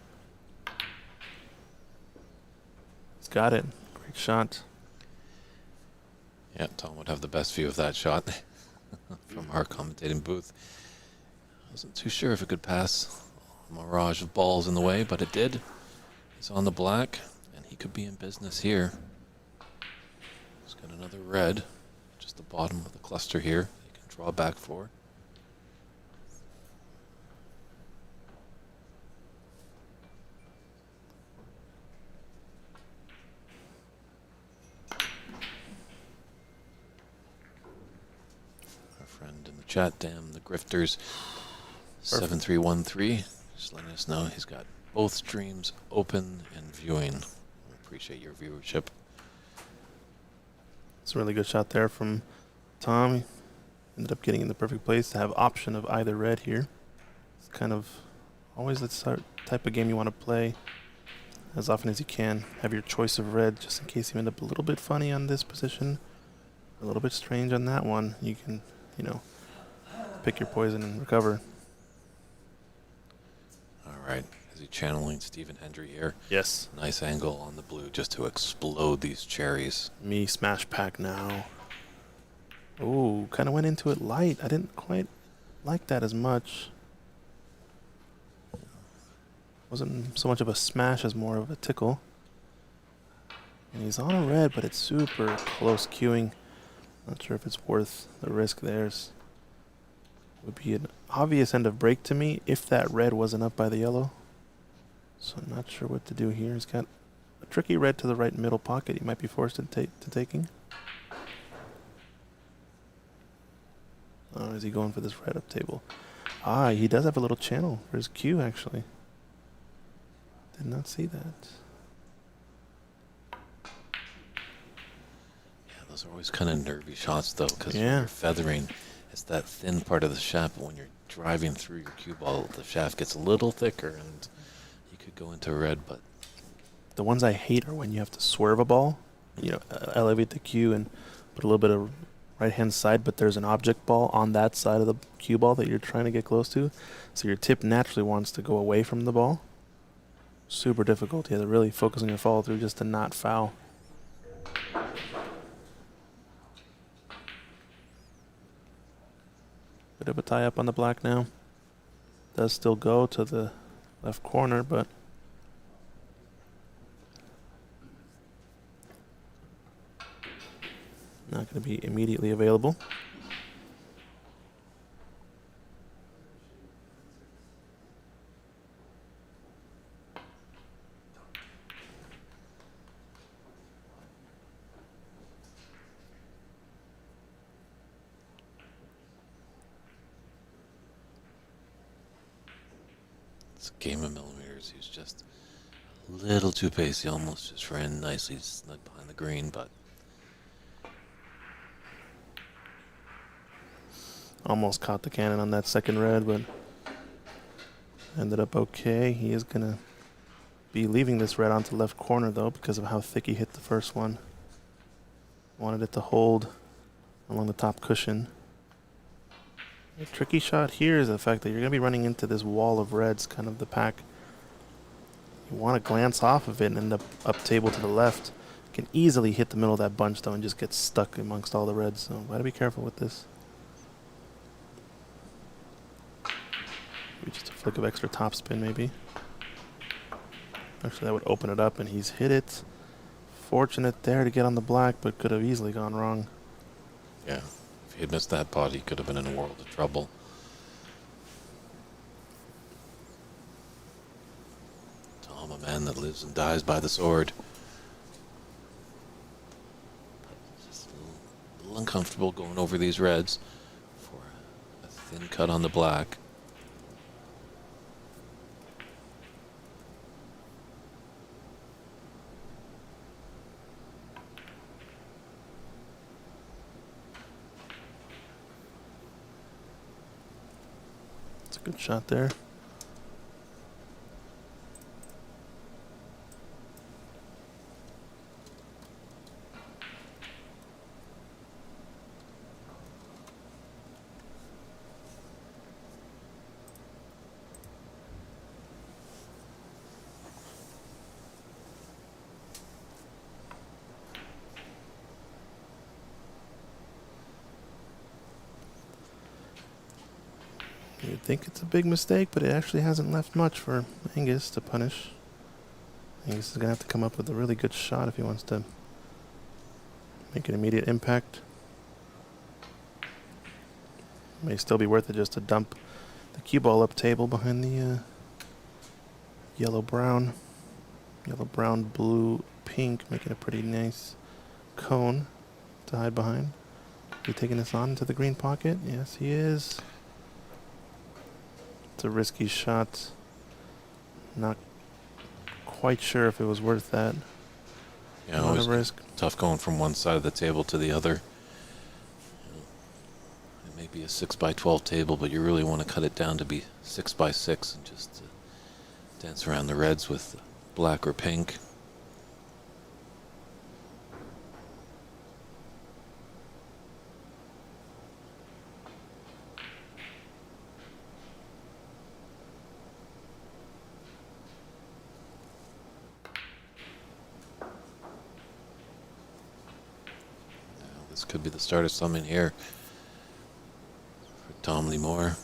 B: He's got it. Great shot.
A: Yeah, Tom would have the best view of that shot from our commentating booth. I wasn't too sure if it could pass a mirage of balls in the way, but it did. He's on the black, and he could be in business here. He's got another red, just the bottom of the cluster here. He can draw back for. Friend in the chat, damn the grifters, 7313, just letting us know he's got both streams open and viewing. We appreciate your viewership.
B: It's a really good shot there from Tom. He ended up getting in the perfect place to have option of either red here. It's kind of always the type of game you want to play as often as you can. Have your choice of red just in case you end up a little bit funny on this position, a little bit strange on that one. You can, you know, pick your poison and recover.
A: All right, is he channeling Stephen Hendry here?
B: Yes.
A: Nice angle on the blue just to explode these cherries.
B: Me smash pack now. Ooh, kind of went into it light. I didn't quite like that as much. Wasn't so much of a smash as more of a tickle. And he's on a red, but it's super close queuing. Not sure if it's worth the risk there. It would be an obvious end of break to me if that red wasn't up by the yellow. So I'm not sure what to do here. He's got a tricky red to the right middle pocket. He might be forced to taking. Oh, is he going for this red up table? Ah, he does have a little channel for his cue, actually. Did not see that.
A: Yeah, those are always kind of nervy shots, though, because when
B: Yeah.
A: you're feathering, it's that thin part of the shaft. But when you're driving through your cue ball, the shaft gets a little thicker, and you could go into red. But
B: The ones I hate are when you have to swerve a ball, you know, elevate the cue and put a little bit of right-hand side, but there's an object ball on that side of the cue ball that you're trying to get close to. So your tip naturally wants to go away from the ball. Super difficult. You have to really focus on your follow through just to not foul. Bit of a tie up on the black now. Does still go to the left corner, but not going to be immediately available.
A: it's a game of millimeters. He was just a little too pacey, almost just ran nicely snug behind the green, but
B: Almost caught the cannon on that second red, but ended up okay. He is going to be leaving this red onto left corner, though, because of how thick he hit the first one. Wanted it to hold along the top cushion. The tricky shot here is the fact that you're going to be running into this wall of reds, kind of the pack. You want to glance off of it and end up table to the left. You can easily hit the middle of that bunch, though, and just get stuck amongst all the reds. So gotta be careful with this. Maybe just a flick of extra topspin, maybe. Actually, that would open it up, and he's hit it. Fortunate there to get on the black, but could have easily gone wrong.
A: yeah, if he had missed that pot, he could have been in a world of trouble. Tom, a man that lives and dies by the sword. Just a little uncomfortable going over these reds for a thin cut on the black.
B: It's a good shot there. You'd think it's a big mistake, but it actually hasn't left much for Angus to punish. Angus is going to have to come up with a really good shot if he wants to make an immediate impact. May still be worth it just to dump the cue ball up table behind the yellow-brown. Yellow-brown, blue, pink, making a pretty nice cone to hide behind. Is he taking this on into the green pocket? Yes, he is. It's a risky shot. Not quite sure if it was worth that.
A: Yeah,
B: A lot
A: always
B: of risk.
A: tough going from one side of the table to the other. It may be a 6x12 table, but you really want to cut it down to be 6x6 and just dance around the reds with black or pink. This could be the start of something here for Tom Limor.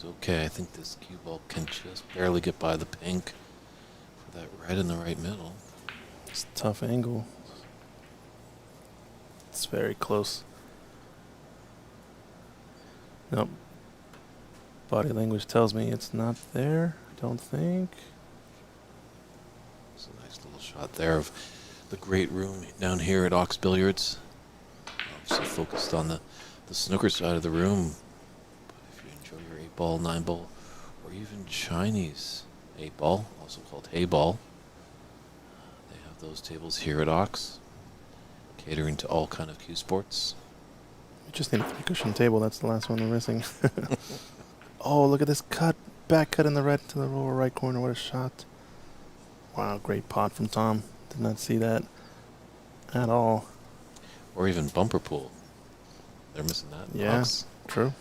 A: He's okay. I think this cue ball can just barely get by the pink for that red in the right middle.
B: It's a tough angle. It's very close. Nope. Body language tells me it's not there. I don't think.
A: It's a nice little shot there of the great room down here at OX Billiards. Obviously focused on the snooker side of the room. But if you enjoy your 8-ball, 9-ball, or even Chinese 8-ball, also called hay ball, they have those tables here at OX, catering to all kind of CueSports.
B: We just need a 3-cushion table. That's the last one we're missing. Oh, look at this cut. Back cut in the red to the lower right corner. What a shot. Wow, great pot from Tom. Did not see that at all.
A: Or even bumper pool. They're missing that.
B: Yeah,
A: Box.
B: true.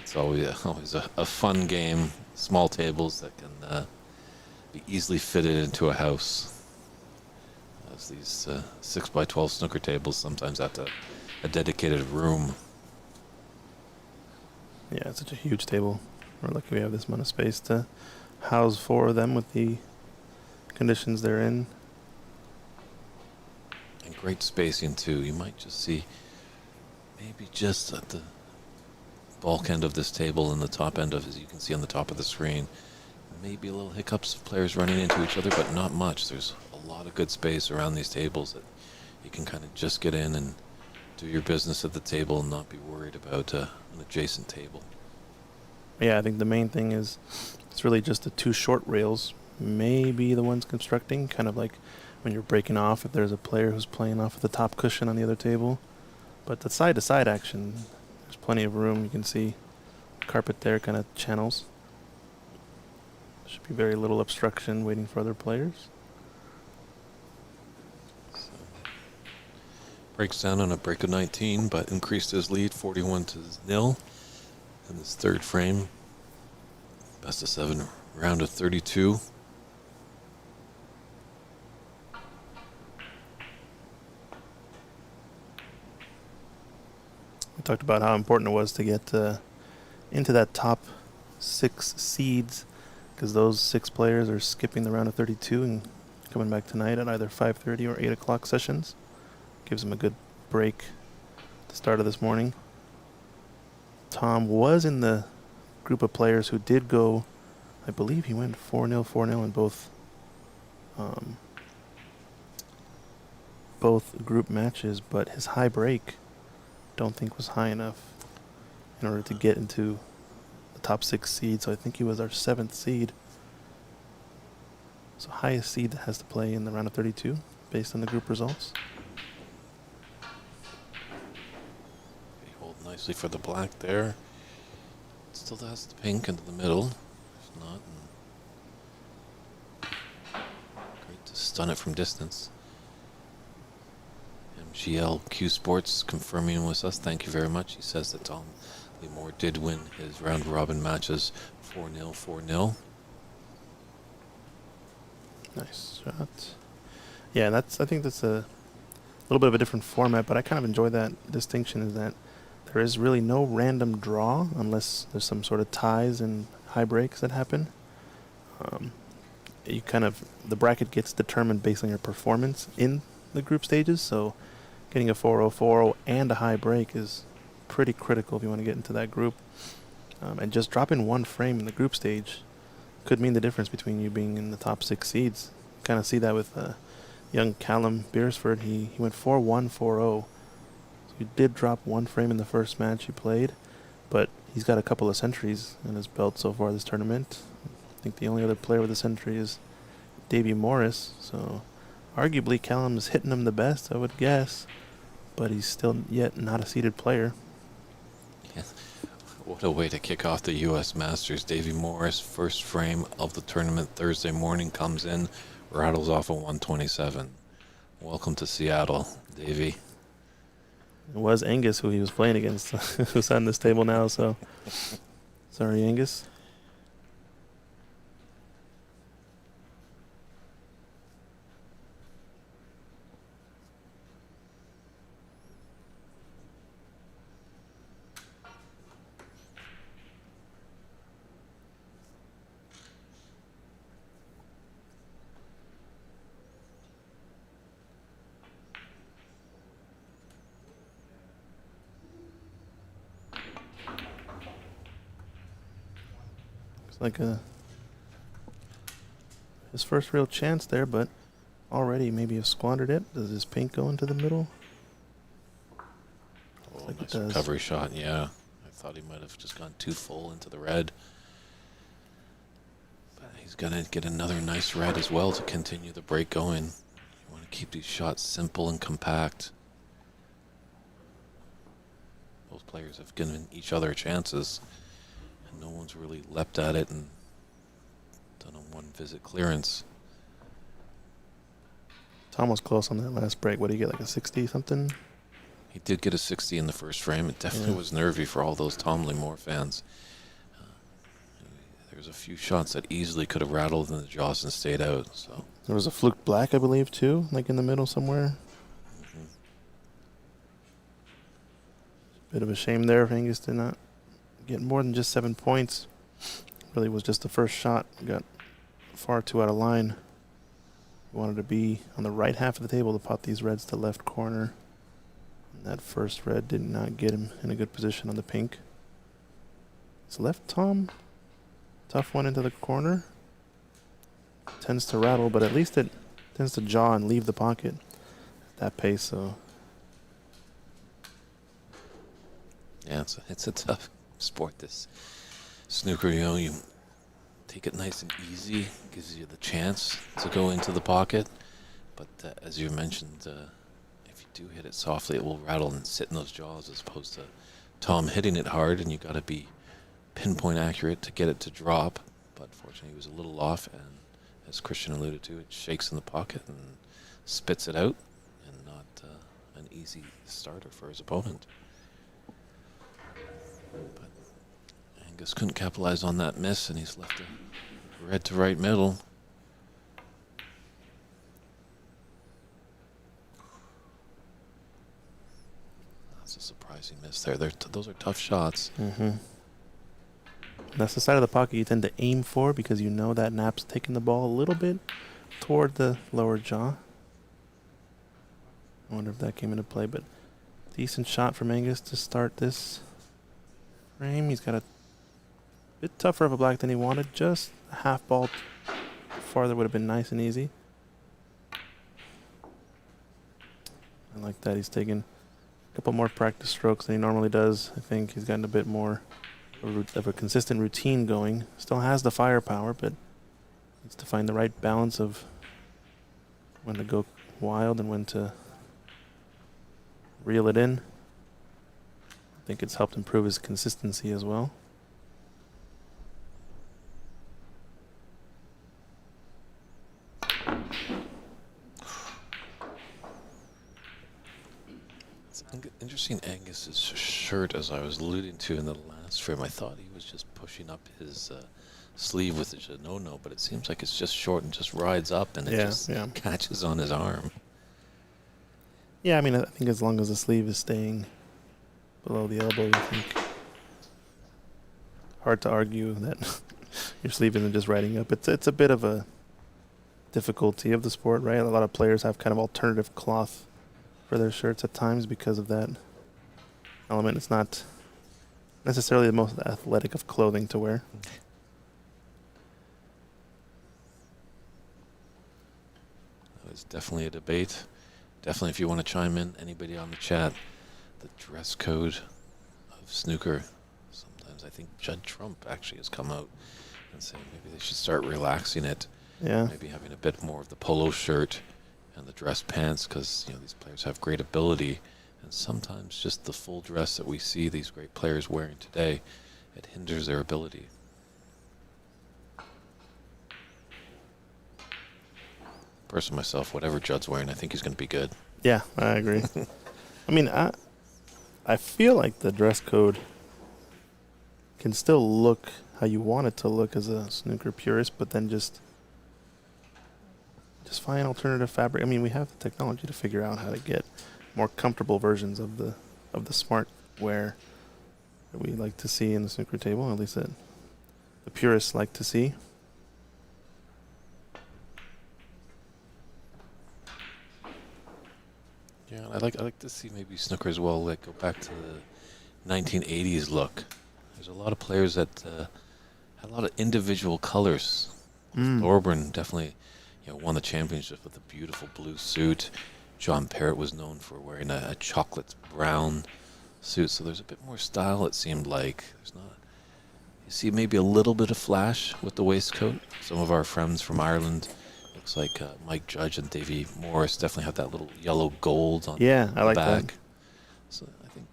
A: It's always a fun game. Small tables that can be easily fitted into a house. As these 6x12 snooker tables sometimes have a dedicated room.
B: Yeah, it's such a huge table. We're lucky we have this amount of space to house 4 of them with the conditions they're in.
A: And great spacing too. You might just see maybe just at the bulk end of this table and the top end of, as you can see on the top of the screen, maybe a little hiccups of players running into each other, but not much. There's a lot of good space around these tables that you can kind of just get in and do your business at the table and not be worried about an adjacent table.
B: Yeah, I think the main thing is it's really just the 2 short rails, maybe the ones constructing, kind of like when you're breaking off if there's a player who's playing off of the top cushion on the other table. But the side-to-side action, there's plenty of room. You can see carpet there kind of channels. Should be very little obstruction waiting for other players.
A: So, breaks down on a break of 19, but increased his lead 41-0 in this third frame. Best of 7 round of 32.
B: We talked about how important it was to get into that top 6 seeds, because those 6 players are skipping the round of 32 and coming back tonight at either 5:30 or 8 o'clock sessions. Gives them a good break at the start of this morning. Tom was in the group of players who did go, I believe he went 4-0, 4-0 in both group matches, but his high break don't think was high enough in order to get into the top 6 seed. So I think he was our 7th seed. So highest seed that has to play in the round of 32 based on the group results.
A: They hold nicely for the black there. Still has the pink into the middle. If not, great to stun it from distance. MGL CueSports confirming with us. Thank you very much. He says that Tom Lemore did win his round robin matches 4-0, 4-0.
B: Nice shot. Yeah, I think that's a little bit of a different format, but I kind of enjoy that distinction, is that there is really no random draw unless there's some sort of ties and high breaks that happen. The bracket gets determined based on your performance in the group stages, so getting a 4-0, 4-0 and a high break is pretty critical if you want to get into that group. And just dropping 1 frame in the group stage could mean the difference between you being in the top 6 seeds. Kind of see that with young Callum Beersford. He went 4-1, 4-0. So he did drop 1 frame in the first match he played, but he's got a couple of centuries in his belt so far this tournament. I think the only other player with a century is Davey Morris, so arguably Callum is hitting him the best, I would guess, but he's still yet not a seeded player.
A: Yeah. What a way to kick off the U.S. Masters. Davey Morris, first frame of the tournament Thursday morning, comes in, rattles off a 127. Welcome to Seattle, Davey.
B: It was Angus who he was playing against, who's on this table now, so sorry, Angus. Looks like his first real chance there, but already maybe have squandered it. Does his pink go into the middle?
A: Oh,
B: like it
A: nice
B: does.
A: recovery shot, yeah. I thought he might have just gone too full into the red. But he's going to get another nice red as well to continue the break going. You want to keep these shots simple and compact. Both players have given each other chances, and no one's really leapt at it and done a one-visit clearance.
B: Tom was close on that last break. What did he get, like a 60 something?
A: He did get a 60 in the first frame. It definitely was nervy for all those Tom Moore fans. There's a few shots that easily could have rattled in the jaws and stayed out. So
B: There was a fluke black, I believe, too, like in the middle somewhere. Bit of a shame there if Angus did not get more than just 7 points. Really was just the first shot. Got far too out of line. He wanted to be on the right half of the table to pot these reds to left corner. And that first red did not get him in a good position on the pink. His left Tom, tough one into the corner. Tends to rattle, but at least it tends to jaw and leave the pocket at that pace, so...
A: yeah, it's a tough sport, this snooker. You know, you take it nice and easy, gives you the chance to go into the pocket. But as you mentioned, if you do hit it softly, it will rattle and sit in those jaws, as opposed to Tom hitting it hard, and you got to be pinpoint accurate to get it to drop. But fortunately, he was a little off, and as Christian alluded to, it shakes in the pocket and spits it out, and not an easy starter for his opponent. But Angus couldn't capitalize on that miss, and he's left a red to right middle. That's a surprising miss there. Those are tough shots.
B: That's the side of the pocket you tend to aim for, because you know that nap's taking the ball a little bit toward the lower jaw. I wonder if that came into play, but decent shot from Angus to start this frame. He's got a bit tougher of a black than he wanted. Just a half ball farther would have been nice and easy. I like that. He's taken a couple more practice strokes than he normally does. I think he's gotten a bit more of a consistent routine going. Still has the firepower, but needs to find the right balance of when to go wild and when to reel it in. I think it's helped improve his consistency as well.
A: It's interesting, Angus's shirt, as I was alluding to in the last frame. I thought he was just pushing up his sleeve with the no, but it seems like it's just short and just rides up, and it catches on his arm.
B: Yeah, I mean, I think as long as the sleeve is staying below the elbow, I think hard to argue that your sleeve isn't just riding up. It's a bit of a difficulty of the sport, right? A lot of players have kind of alternative cloth for their shirts at times because of that element. It's not necessarily the most athletic of clothing to wear.
A: It's definitely a debate. Definitely, if you want to chime in, anybody on the chat, the dress code of snooker. Sometimes I think Judd Trump actually has come out and said maybe they should start relaxing it.
B: Yeah.
A: Maybe having a bit more of the polo shirt and the dress pants, because these players have great ability, and sometimes just the full dress that we see these great players wearing today, it hinders their ability. Personally, myself, whatever Judd's wearing, I think he's going to be good.
B: Yeah, I agree. I mean, I feel like the dress code can still look how you want it to look as a snooker purist, but then just find alternative fabric. I mean, we have the technology to figure out how to get more comfortable versions of the smart wear that we like to see in the snooker table, at least that the purists like to see.
A: Yeah, I like to see maybe snooker as well, go back to the 1980s look. There's a lot of players that had a lot of individual colors. Thorburn definitely, won the championship with a beautiful blue suit. John Parrott was known for wearing a chocolate brown suit, so there's a bit more style. It seemed like there's not. You see maybe a little bit of flash with the waistcoat. Some of our friends from Ireland, looks like Mike Judge and Davey Morris, definitely have that little yellow gold on
B: Yeah, I
A: the
B: like
A: back.
B: that.
A: So I think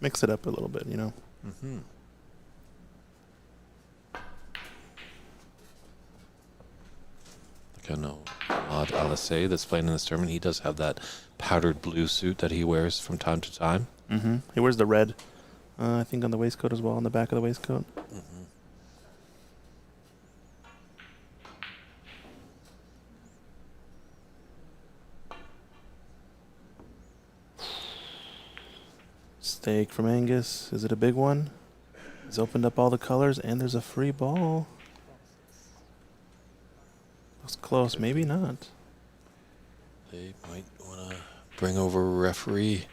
B: Mix it up a little bit,
A: Mm-hmm. Like I know Ahmad Alisay that's playing in this tournament. He does have that powdered blue suit that he wears from time to time.
B: He wears the red, I think, on the waistcoat as well, on the back of the waistcoat.
A: Mm-hmm.
B: Stake from Angus. Is it a big one? He's opened up all the colors, and there's a free ball. Looks close. Maybe not.
A: They might want to bring over referee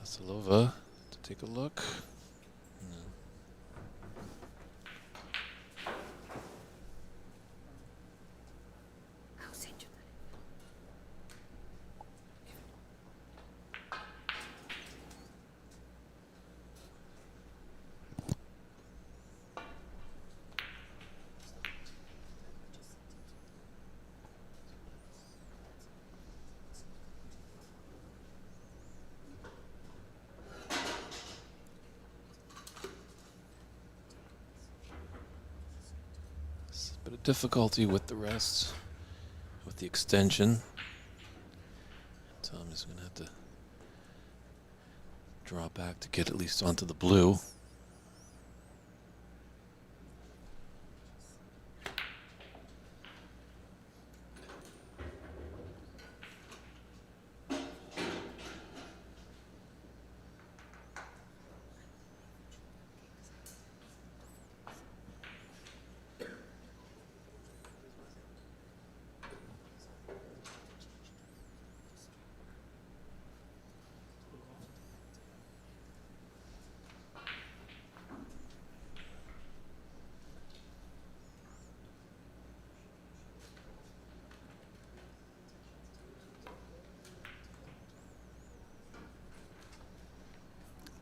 A: Pasilova to take a look. Bit of difficulty with the rest, with the extension. So I'm just going to have to draw back to get at least onto the blue.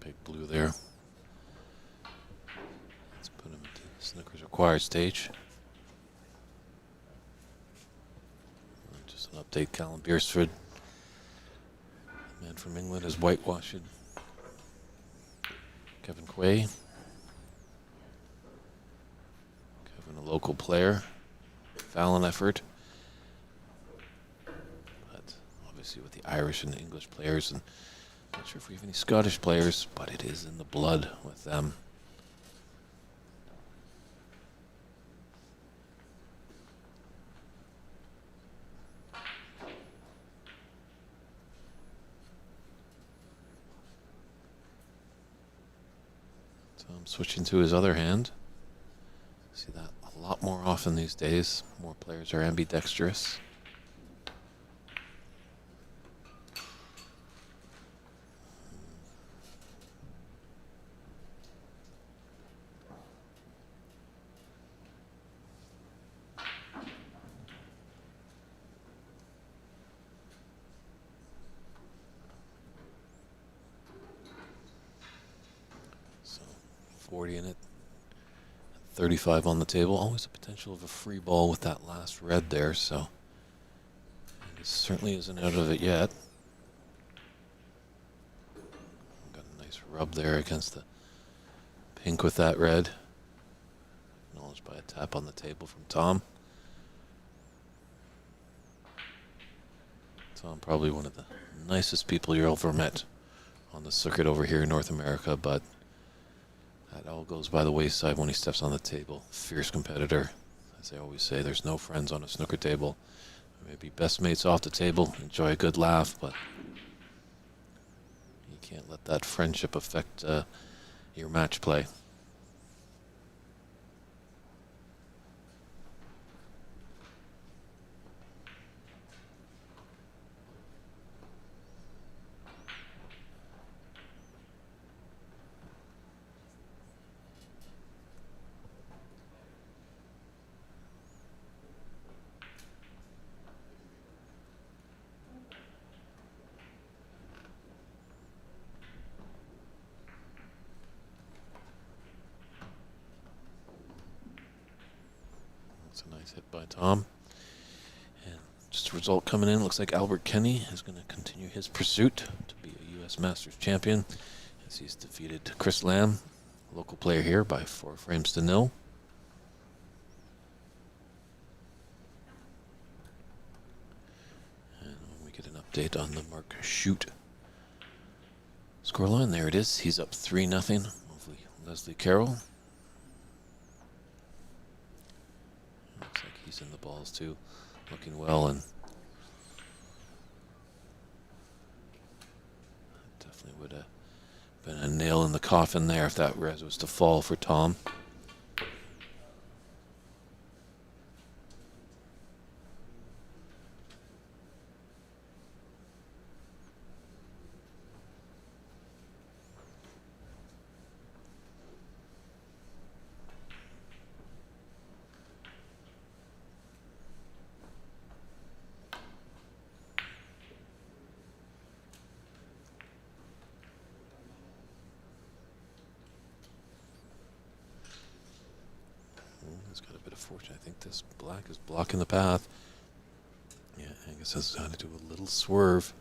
A: Big blue there. Let's put him into Snooker's acquired stage. Just an update, Callum Beersford, the man from England, is whitewashed Kevin Quay. Kevin, a local player. Fallon effort. But obviously with the Irish and English players, and not sure if we have any Scottish players, but it is in the blood with them. So I'm switching to his other hand. See that a lot more often these days. More players are ambidextrous. So 40 in it. 35 on the table. Always a potential of a free ball with that last red there, so it certainly isn't out of it yet. Got a nice rub there against the pink with that red. Acknowledged by a tap on the table from Tom. Tom, probably one of the nicest people you've ever met on the circuit over here in North America, but that all goes by the wayside when he steps on the table. Fierce competitor. As they always say, there's no friends on a snooker table. Maybe best mates off the table, enjoy a good laugh, but you can't let that friendship affect your match play. Nice hit by Tom. And just a result coming in. Looks like Albert Kenny is going to continue his pursuit to be a U.S. Masters champion as he's defeated Chris Lamb, local player here, by 4 frames to 0. And when we get an update on the Mark Shoot scoreline, there it is. He's up 3-0. Hopefully Leslie Carroll. Looks like he's in the balls too, looking well, and definitely would have been a nail in the coffin there if that res was to fall for Tom. He's got a bit of fortune. I think this black is blocking the path. Yeah, Angus has got to do a little swerve.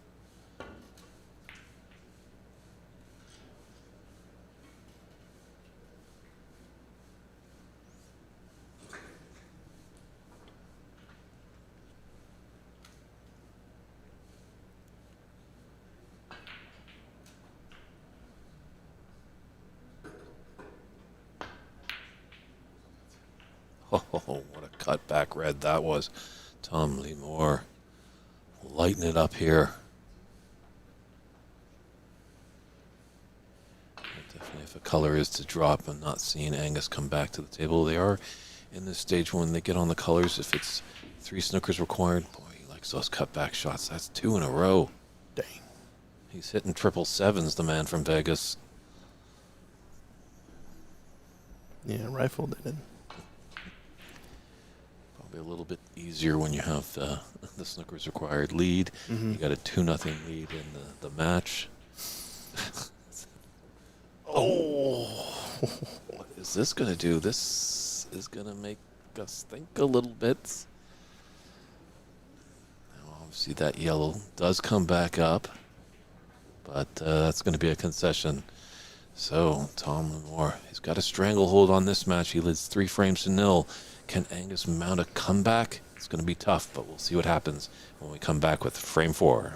A: Oh, what a cutback red that was. Tom Lee Moore lighten it up here. Definitely, if a color is to drop, I'm not seeing Angus come back to the table. They are in this stage when they get on the colors. If it's 3 snookers required, boy, he likes those cutback shots. That's 2 in a row.
B: Dang.
A: He's hitting 777s, the man from Vegas.
B: Yeah, rifled it in.
A: Probably a little bit easier when you have the snookers required lead.
B: Mm-hmm.
A: You got a 2-0 lead in the match. Oh, what is this going to do? This is going to make us think a little bit. Now, obviously, that yellow does come back up, but that's going to be a concession. So, Tom Lemore, he's got a stranglehold on this match. He leads 3 frames to 0. Can Angus mount a comeback? It's going to be tough, but we'll see what happens when we come back with frame 4.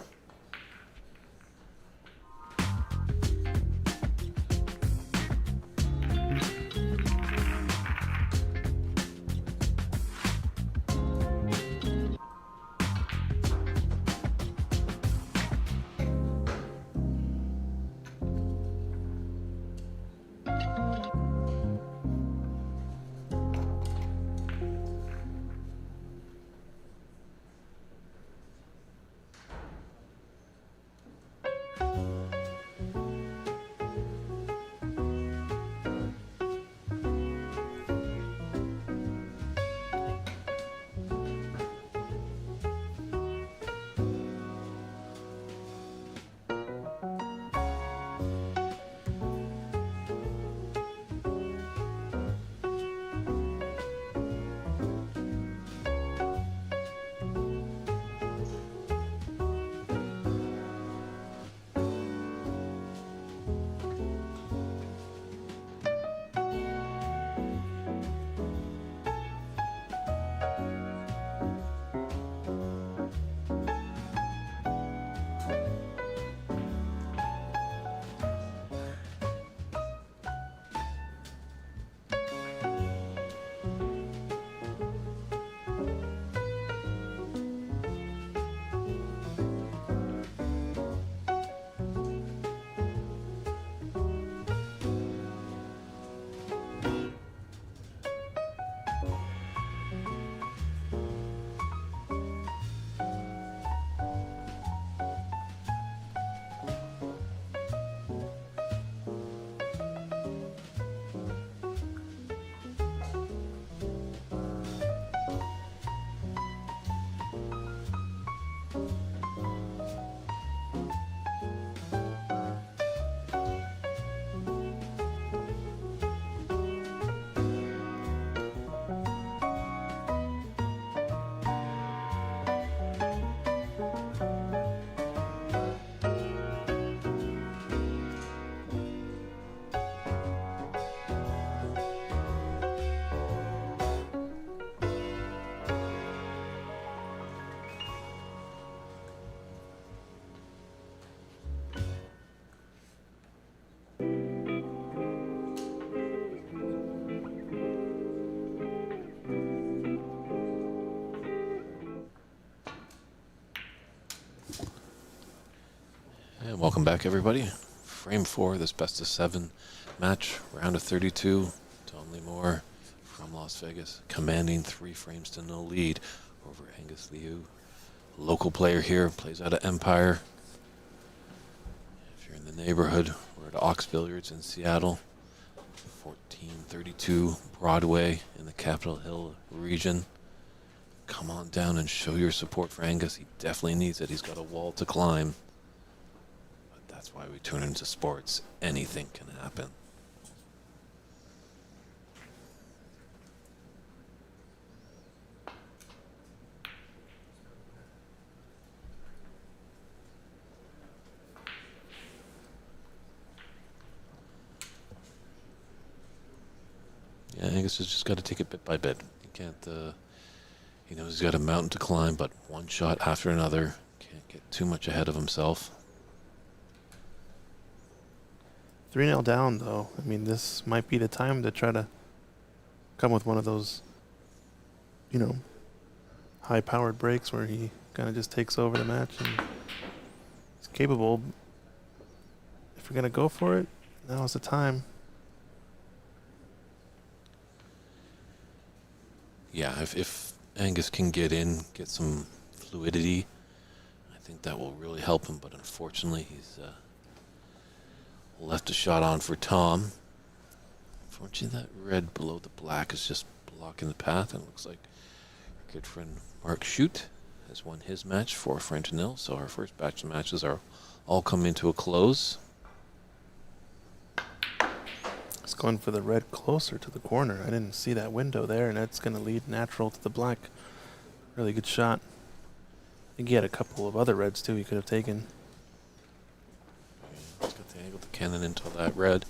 A: And welcome back, everybody. Frame 4, this best of 7 match, round of 32. Tom Moore from Las Vegas, commanding 3 frames to no lead over Angus Liu. Local player here, plays out of Empire. If you're in the neighborhood, we're at OX Billiards in Seattle. 1432 Broadway in the Capitol Hill region. Come on down and show your support for Angus. He definitely needs it. He's got a wall to climb. That's why we tune into sports. Anything can happen. Yeah, Angus has just got to take it bit by bit. He can't, he knows he's got a mountain to climb, but one shot after another. Can't get too much ahead of himself.
B: 3-0 down, though. I mean, this might be the time to try to come with one of those, you know, high-powered breaks where he kind of just takes over the match and he's capable. If you're going to go for it, now's the time.
A: Yeah, if Angus can get in, get some fluidity, I think that will really help him. But unfortunately, he's left a shot on for Tom. Unfortunately, that red below the black is just blocking the path, and it looks like our good friend Mark Shute has won his match 4-0. So our first batch of matches are all coming to a close.
B: It's going for the red closer to the corner. I didn't see that window there, and that's going to lead natural to the black. Really good shot. I think he had a couple of other reds, too, he could have taken.
A: He's got the angle to cannon into that red.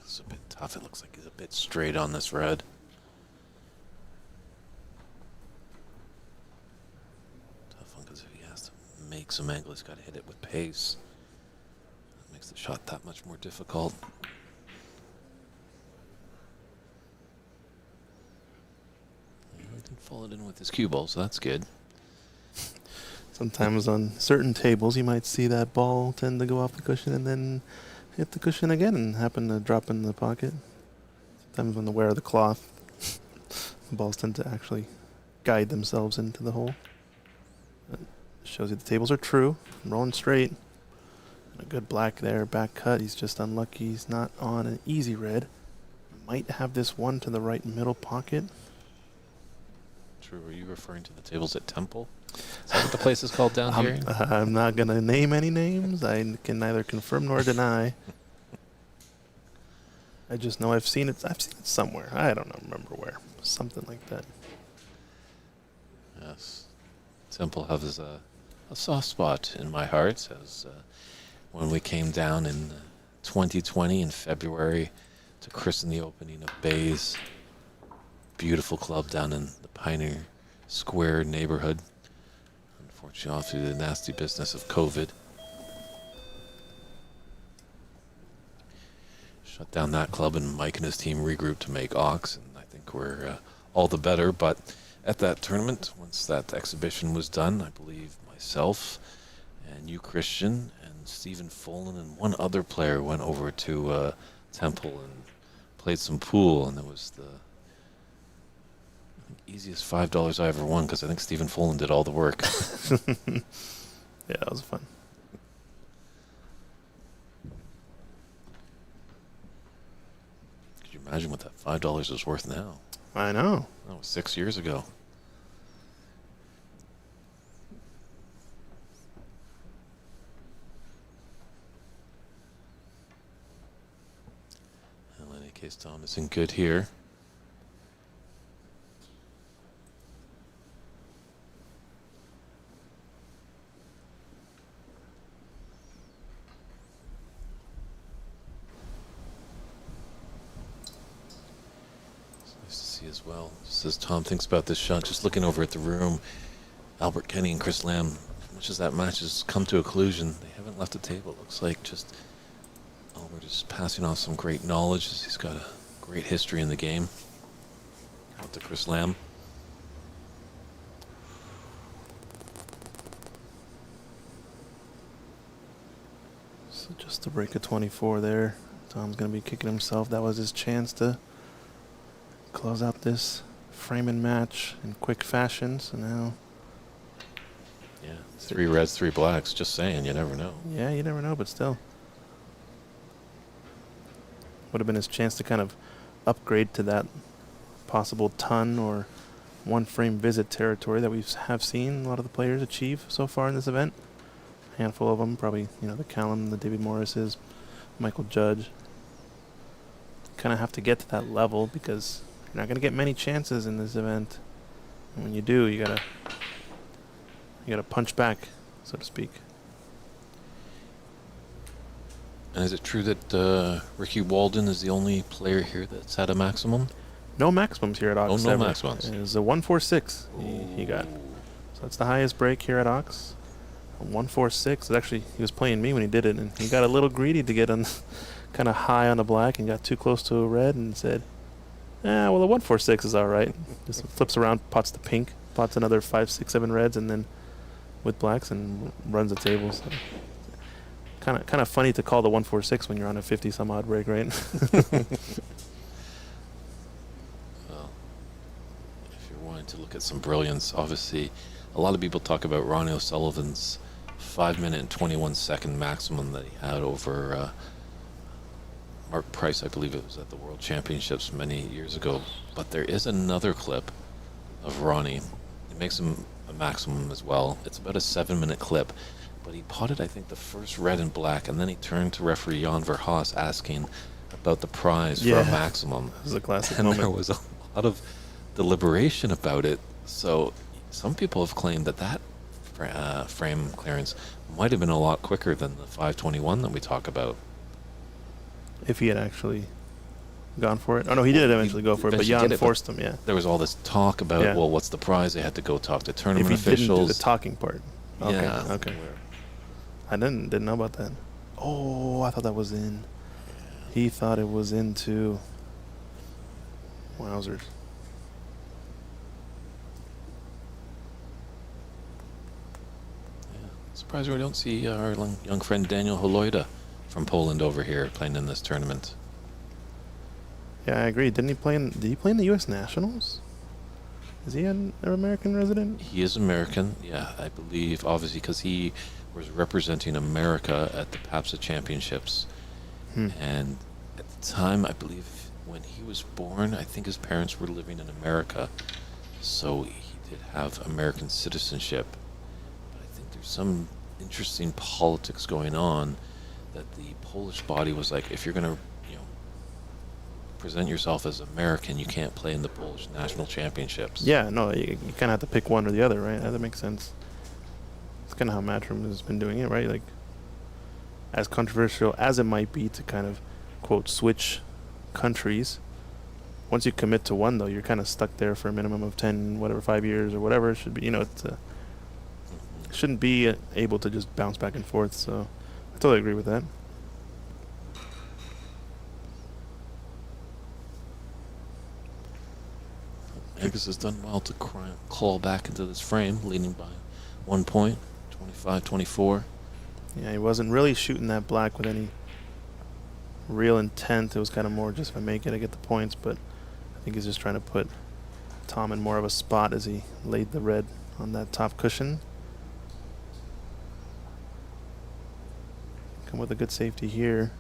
A: It's a bit tough. It looks like he's a bit straight on this red. Tough one, because if he has to make some angle, he's got to hit it with pace. That makes the shot that much more difficult. Yeah, he didn't fall it in with his cue ball, so that's good.
B: Sometimes on certain tables, you might see that ball tend to go off the cushion and then hit the cushion again and happen to drop in the pocket. Sometimes when the wear of the cloth, the balls tend to actually guide themselves into the hole. It shows you the tables are true. I'm rolling straight. And a good black there, back cut. He's just unlucky. He's not on an easy red. Might have this one to the right middle pocket.
A: True. Are you referring to the tables at Temple? Is that what the place is called down here?
B: I'm not going to name any names. I can neither confirm nor deny. I just know I've seen it. I've seen it somewhere. I don't remember where. Something like that.
A: Yes. Temple has a soft spot in my heart, as when we came down in 2020 in February to christen the opening of Bay's beautiful club down in the Pioneer Square neighborhood. Unfortunately, off through the nasty business of COVID. Shut down that club, and Mike and his team regrouped to make Ox, and I think we're all the better. But at that tournament, once that exhibition was done, I believe myself and you, Christian, and Stephen Folan and one other player went over to Temple and played some pool, and it was the easiest $5 I ever won, because I think Stephen Folan did all the work.
B: Yeah, that was fun.
A: Could you imagine what that $5 is worth now?
B: I know.
A: That was 6 years ago. Well, in any case, Tom isn't good here. see as well. Just as Tom thinks about this shot, just looking over at the room, Albert Kenny and Chris Lamb, as much as that match has come to a conclusion, they haven't left the table. It looks like just Albert is passing on some great knowledge. He's got a great history in the game. Out to Chris Lamb.
B: So just to break a 24 there. Tom's going to be kicking himself. That was his chance to close out this framing match in quick fashion. So now...
A: Yeah, 3 reds, 3 blacks. Just saying, you never know.
B: Yeah, you never know, but still. Would have been his chance to kind of upgrade to that possible ton or one frame visit territory that we have seen a lot of the players achieve so far in this event. A handful of them, probably, the Callum, the David Morrises, Michael Judge. Kind of have to get to that level because you're not going to get many chances in this event. And when you do, you gotta punch back, so to speak.
A: And is it true that Ricky Walden is the only player here that's had a maximum?
B: No maximums here at Ox.
A: No maximums.
B: It was a 146 he got. So that's the highest break here at Ox. A 146. Actually, he was playing me when he did it, and he got a little greedy to get on kind of high on the black and got too close to a red and said, well, a 146 is all right. Just flips around, pots the pink, pots another 5, 6, 7 reds, and then with blacks and runs the table. So kind of funny to call the 146 when you're on a 50 some odd break, right?
A: Well, if you're wanting to look at some brilliance, obviously a lot of people talk about Ronnie O'Sullivan's 5-minute and 21-second maximum that he had over Mark Price. I believe it was at the World Championships many years ago. But there is another clip of Ronnie. It makes him a maximum as well. It's about a 7-minute clip. But he potted, I think, the first red and black, and then he turned to referee Jan Verhaas asking about the prize for a maximum.
B: This is a classic
A: and
B: moment.
A: there was a lot of deliberation about it. So some people have claimed that frame clearance might have been a lot quicker than the 521 that we talk about.
B: If he had actually gone for it. Oh, no, he did eventually go for it, but Jan forced him, yeah.
A: There was all this talk about, well, what's the prize? They had to go talk to tournament officials.
B: If he didn't do the talking part. Okay,
A: yeah.
B: Okay. I didn't know about that. Oh, I thought that was in. He thought it was in too. Wowzers.
A: Yeah. Surprised we don't see our young friend Daniel Holojda from Poland over here playing in this tournament.
B: Yeah, I agree. Did he play in the U.S. Nationals? Is he an American resident?
A: He is American, yeah, I believe, obviously, because he was representing America at the PAPSA Championships. And at the time, I believe, when he was born, I think his parents were living in America, so he did have American citizenship. But I think there's some interesting politics going on that the Polish body was like, if you're going to present yourself as American, you can't play in the Polish national championships.
B: Yeah, no, you kind of have to pick one or the other, right? That makes sense. It's kind of how Matchroom has been doing it, right? Like, as controversial as it might be to kind of, quote, switch countries, once you commit to one, though, you're kind of stuck there for a minimum of 5 years or whatever it should be. It's shouldn't be able to just bounce back and forth, so I totally agree with that.
A: Angus has done well to claw back into this frame, leading by 1 point, 25-24.
B: Yeah, he wasn't really shooting that black with any real intent. It was kind of more just if I make it, I get the points, but I think he's just trying to put Tom in more of a spot as he laid the red on that top cushion. Come with a good safety here.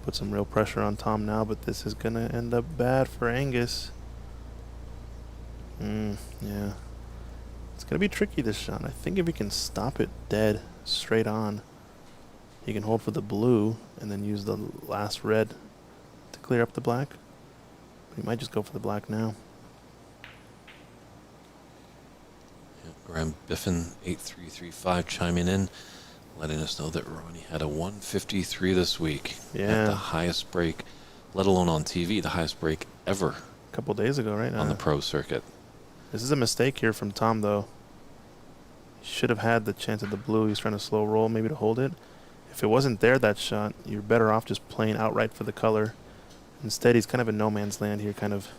B: Put some real pressure on Tom now, but this is going to end up bad for Angus. Yeah. It's going to be tricky, this shot. I think if he can stop it dead, straight on, he can hold for the blue and then use the last red to clear up the black. But he might just go for the black now.
A: Yeah, Graham Biffin, 8335, chiming in, letting us know that Ronnie had a 153 this week.
B: Yeah.
A: At the highest break let alone on TV, the highest break ever
B: A couple days ago, right?
A: on the pro circuit.
B: This is a mistake here from Tom, though. He should have had the chance at the blue. He's trying to slow roll, maybe to hold it. If it wasn't there, that shot, you're better off just playing outright for the color. Instead, he's kind of in no man's land here, kind of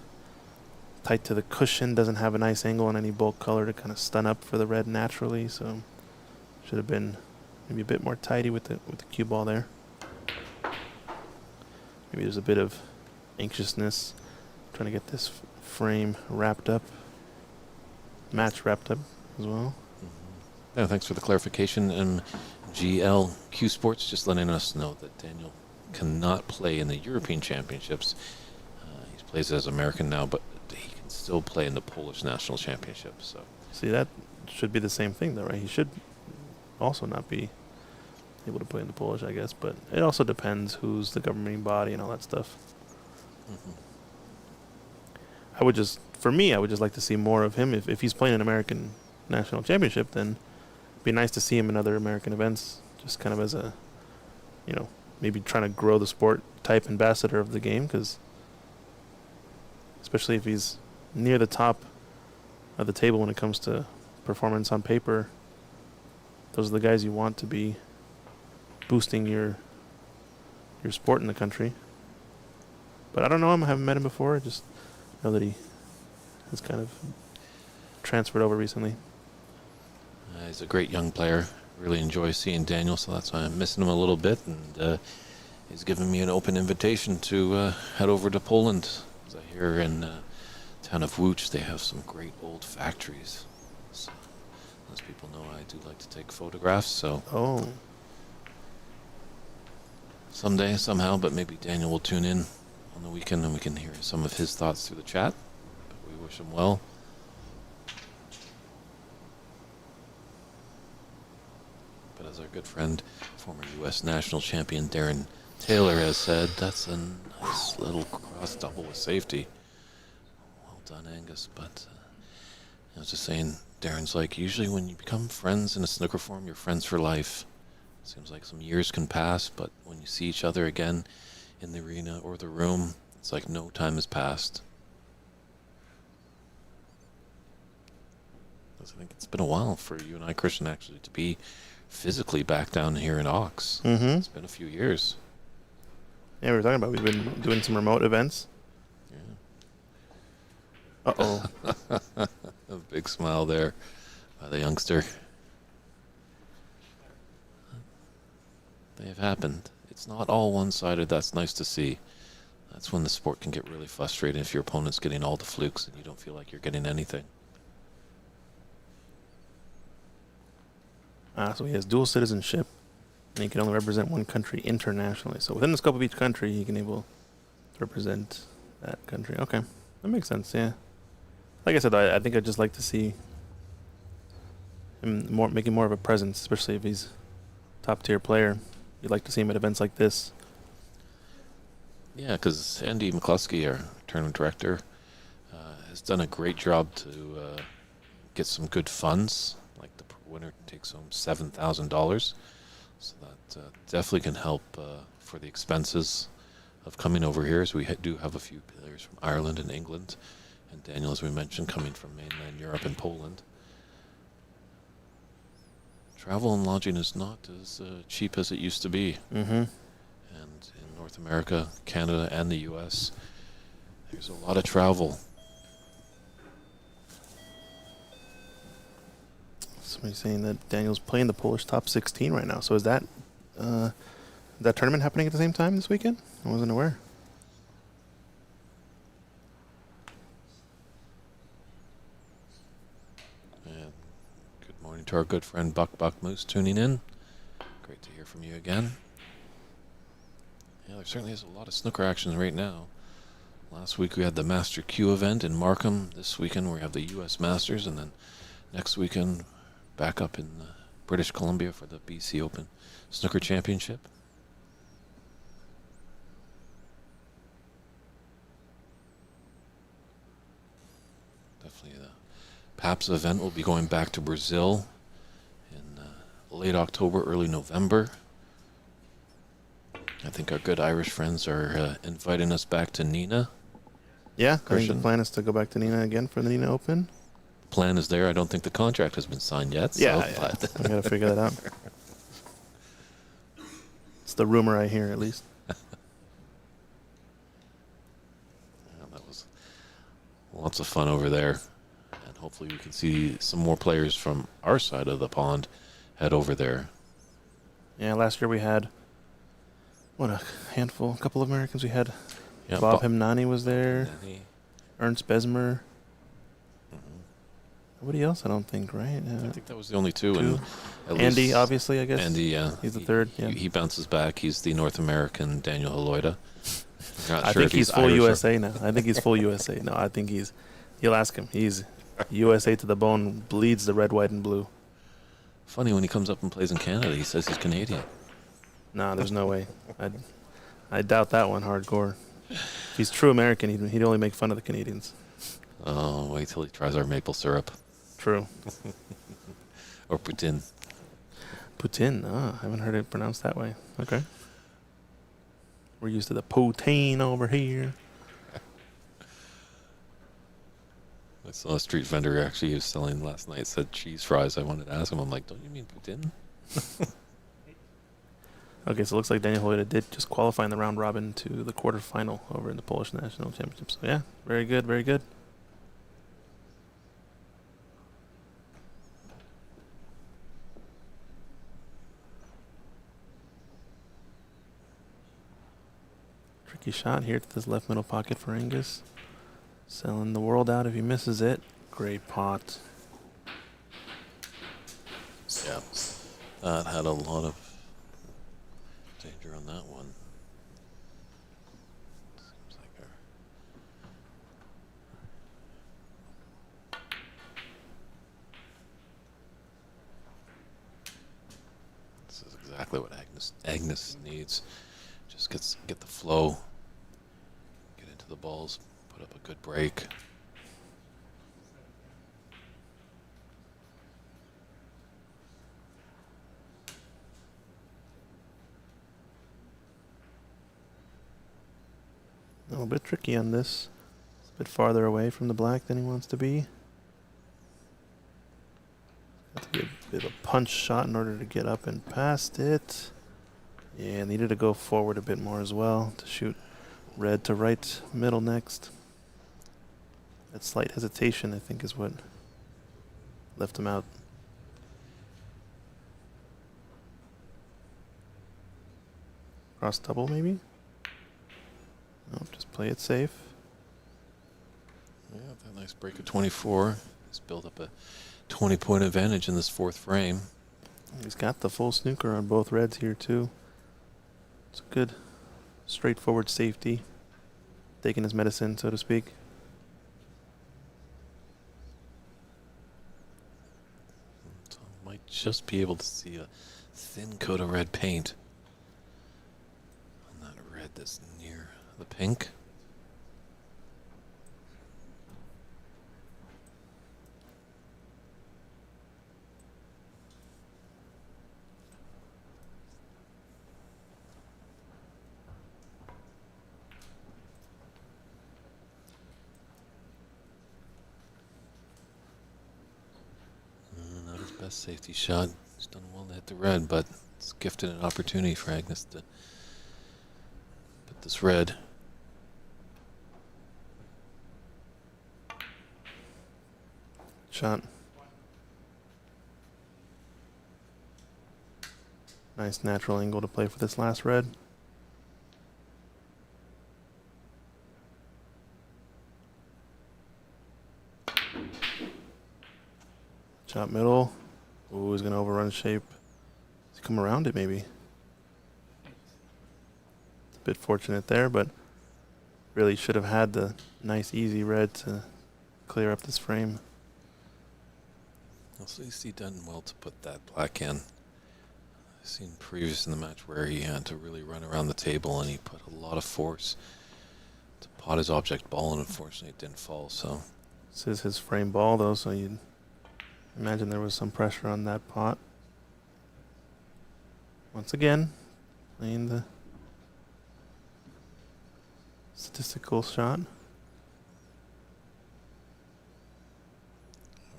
B: tight to the cushion, doesn't have a nice angle on any bulk color to kind of stun up for the red naturally, so should have been maybe a bit more tidy with the cue ball there. Maybe there's a bit of anxiousness trying to get this frame wrapped up, match wrapped up as well.
A: Yeah, thanks for the clarification. GL CueSports just letting us know that Daniel cannot play in the European Championships. He plays as American now, but he can still play in the Polish National Championship. So,
B: see, that should be the same thing, though, right? He should also not be able to play in the Polish, I guess, but it also depends who's the governing body and all that stuff. I would just like to see more of him. If he's playing an American National Championship, then it'd be nice to see him in other American events, just kind of as a, maybe trying to grow the sport type ambassador of the game, because especially if he's near the top of the table when it comes to performance on paper, those are the guys you want to be boosting your sport in the country. But I don't know him. I haven't met him before. I just know that he has kind of transferred over recently.
A: he's a great young player. Really enjoy seeing Daniel, so that's why I'm missing him a little bit. And he's given me an open invitation to head over to Poland. As I hear in town of Łódź, they have some great old factories. So, as people know, I do like to take photographs. So someday, somehow, but maybe Daniel will tune in on the weekend and we can hear some of his thoughts through the chat. But we wish him well. But as our good friend, former U.S. national champion Darren Taylor has said, that's a nice little cross double with safety. Well done, Angus. But I was just saying, Darren's like, usually when you become friends in a snooker form, you're friends for life. Seems like some years can pass, but when you see each other again in the arena or the room, it's like no time has passed. I think it's been a while for you and I, Christian, actually, to be physically back down here in OX.
B: Mm-hmm.
A: It's been a few years.
B: Yeah, we were talking about we've been doing some remote events.
A: Yeah.
B: Uh-oh.
A: A big smile there by the youngster. They have happened. It's not all one-sided. That's nice to see. That's when the sport can get really frustrating if your opponent's getting all the flukes and you don't feel like you're getting anything.
B: So he has dual citizenship, and he can only represent one country internationally. So within the scope of each country, he can able to represent that country. Okay, that makes sense. Yeah, like I said, I think I'd just like to see him making more of a presence, especially if he's top tier player. You'd like to see him at events like this.
A: Yeah, because Andy McCluskey, our tournament director, has done a great job to get some good funds. Like the winner takes home $7,000, so that definitely can help for the expenses of coming over here. As we do have a few players from Ireland and England, and Daniel, as we mentioned, coming from mainland Europe and Poland. Travel and lodging is not as cheap as it used to be.
B: Mm-hmm.
A: And in North America, Canada, and the U.S., there's a lot of travel.
B: Somebody's saying that Daniel's playing the Polish top 16 right now. So is that tournament happening at the same time this weekend? I wasn't aware.
A: And good morning to our good friend Buck Moose tuning in. Great to hear from you again. Yeah, there certainly is a lot of snooker action right now. Last week we had the Master Q event in Markham. This weekend we have the U.S. Masters, and then next weekend back up in British Columbia for the BC Open Snooker Championship. Definitely the PAPS event will be going back to Brazil in late October, early November. I think our good Irish friends are inviting us back to Nina.
B: Yeah, I think
A: Christian?
B: the plan is to go back to Nina again for the Nina Open.
A: Plan is there. I don't think the contract has been signed yet.
B: Yeah,
A: So,
B: yeah.
A: but
B: I got to figure that out. It's the rumor I hear, at least.
A: yeah, that was lots of fun over there. And hopefully we can see some more players from our side of the pond head over there.
B: Yeah, last year we had, a couple of Americans. We had
A: Yeah,
B: Bob Himnani was there,
A: Himnani.
B: Ernst Besmer.
A: Mhm.
B: Nobody else, I don't think, right?
A: I think that was the only two.
B: two.
A: And at
B: Andy,
A: least
B: obviously, I guess.
A: Andy, yeah.
B: He's the third, yeah.
A: He bounces back. He's the North American Daniel Haloida.
B: I think he's full USA now. I think he's full USA. No, I think you'll ask him. He's USA to the bone, bleeds the red, white, and blue.
A: Funny, when he comes up and plays in Canada, he says he's Canadian.
B: No, there's no way. I doubt that one hardcore. If he's true American, he'd only make fun of the Canadians.
A: Oh, wait till he tries our maple syrup.
B: True.
A: Or poutine.
B: Poutine. I haven't heard it pronounced that way. Okay. We're used to the poutine over here.
A: I saw a street vendor actually he was selling last night, said cheese fries. I wanted to ask him, I'm like, don't you mean poutine?
B: Okay, so it looks like Daniel Haloida did just qualify in the round robin to the quarterfinal over in the Polish National Championship. So yeah, very good, very good. Tricky shot here to this left middle pocket for Angus. Selling the world out if he misses it. Great pot.
A: Yeah. That had a lot of danger on that one. Seems like this is exactly what Agnes needs. Just get the flow, get into the balls, put up a good break.
B: A little bit tricky on this. It's a bit farther away from the black than he wants to be. Have to get a bit of a punch shot in order to get up and past it. Yeah, needed to go forward a bit more as well to shoot red to right middle next. That slight hesitation, I think, is what left him out. Cross double, maybe? No, just play it safe.
A: Yeah, that nice break of 24. He's built up a 20-point advantage in this fourth frame.
B: He's got the full snooker on both reds here, too. It's a good, straightforward safety. Taking his medicine, so to speak.
A: So might just be able to see a thin coat of red paint on that red that's near the pink. Not his best safety shot. He's done well to hit the red, but it's gifted an opportunity for Agnes to put this red.
B: Shot. Nice natural angle to play for this last red. Shot middle. Ooh, he's going to overrun shape. He's come around it, maybe. It's a bit fortunate there, but really should have had the nice, easy red to clear up this frame.
A: Also, he done well to put that black in. I've seen previous in the match where he had to really run around the table and he put a lot of force to pot his object ball, and unfortunately it didn't fall. So
B: This is his frame ball, though, so you'd imagine there was some pressure on that pot. Once again, playing the statistical shot.
A: I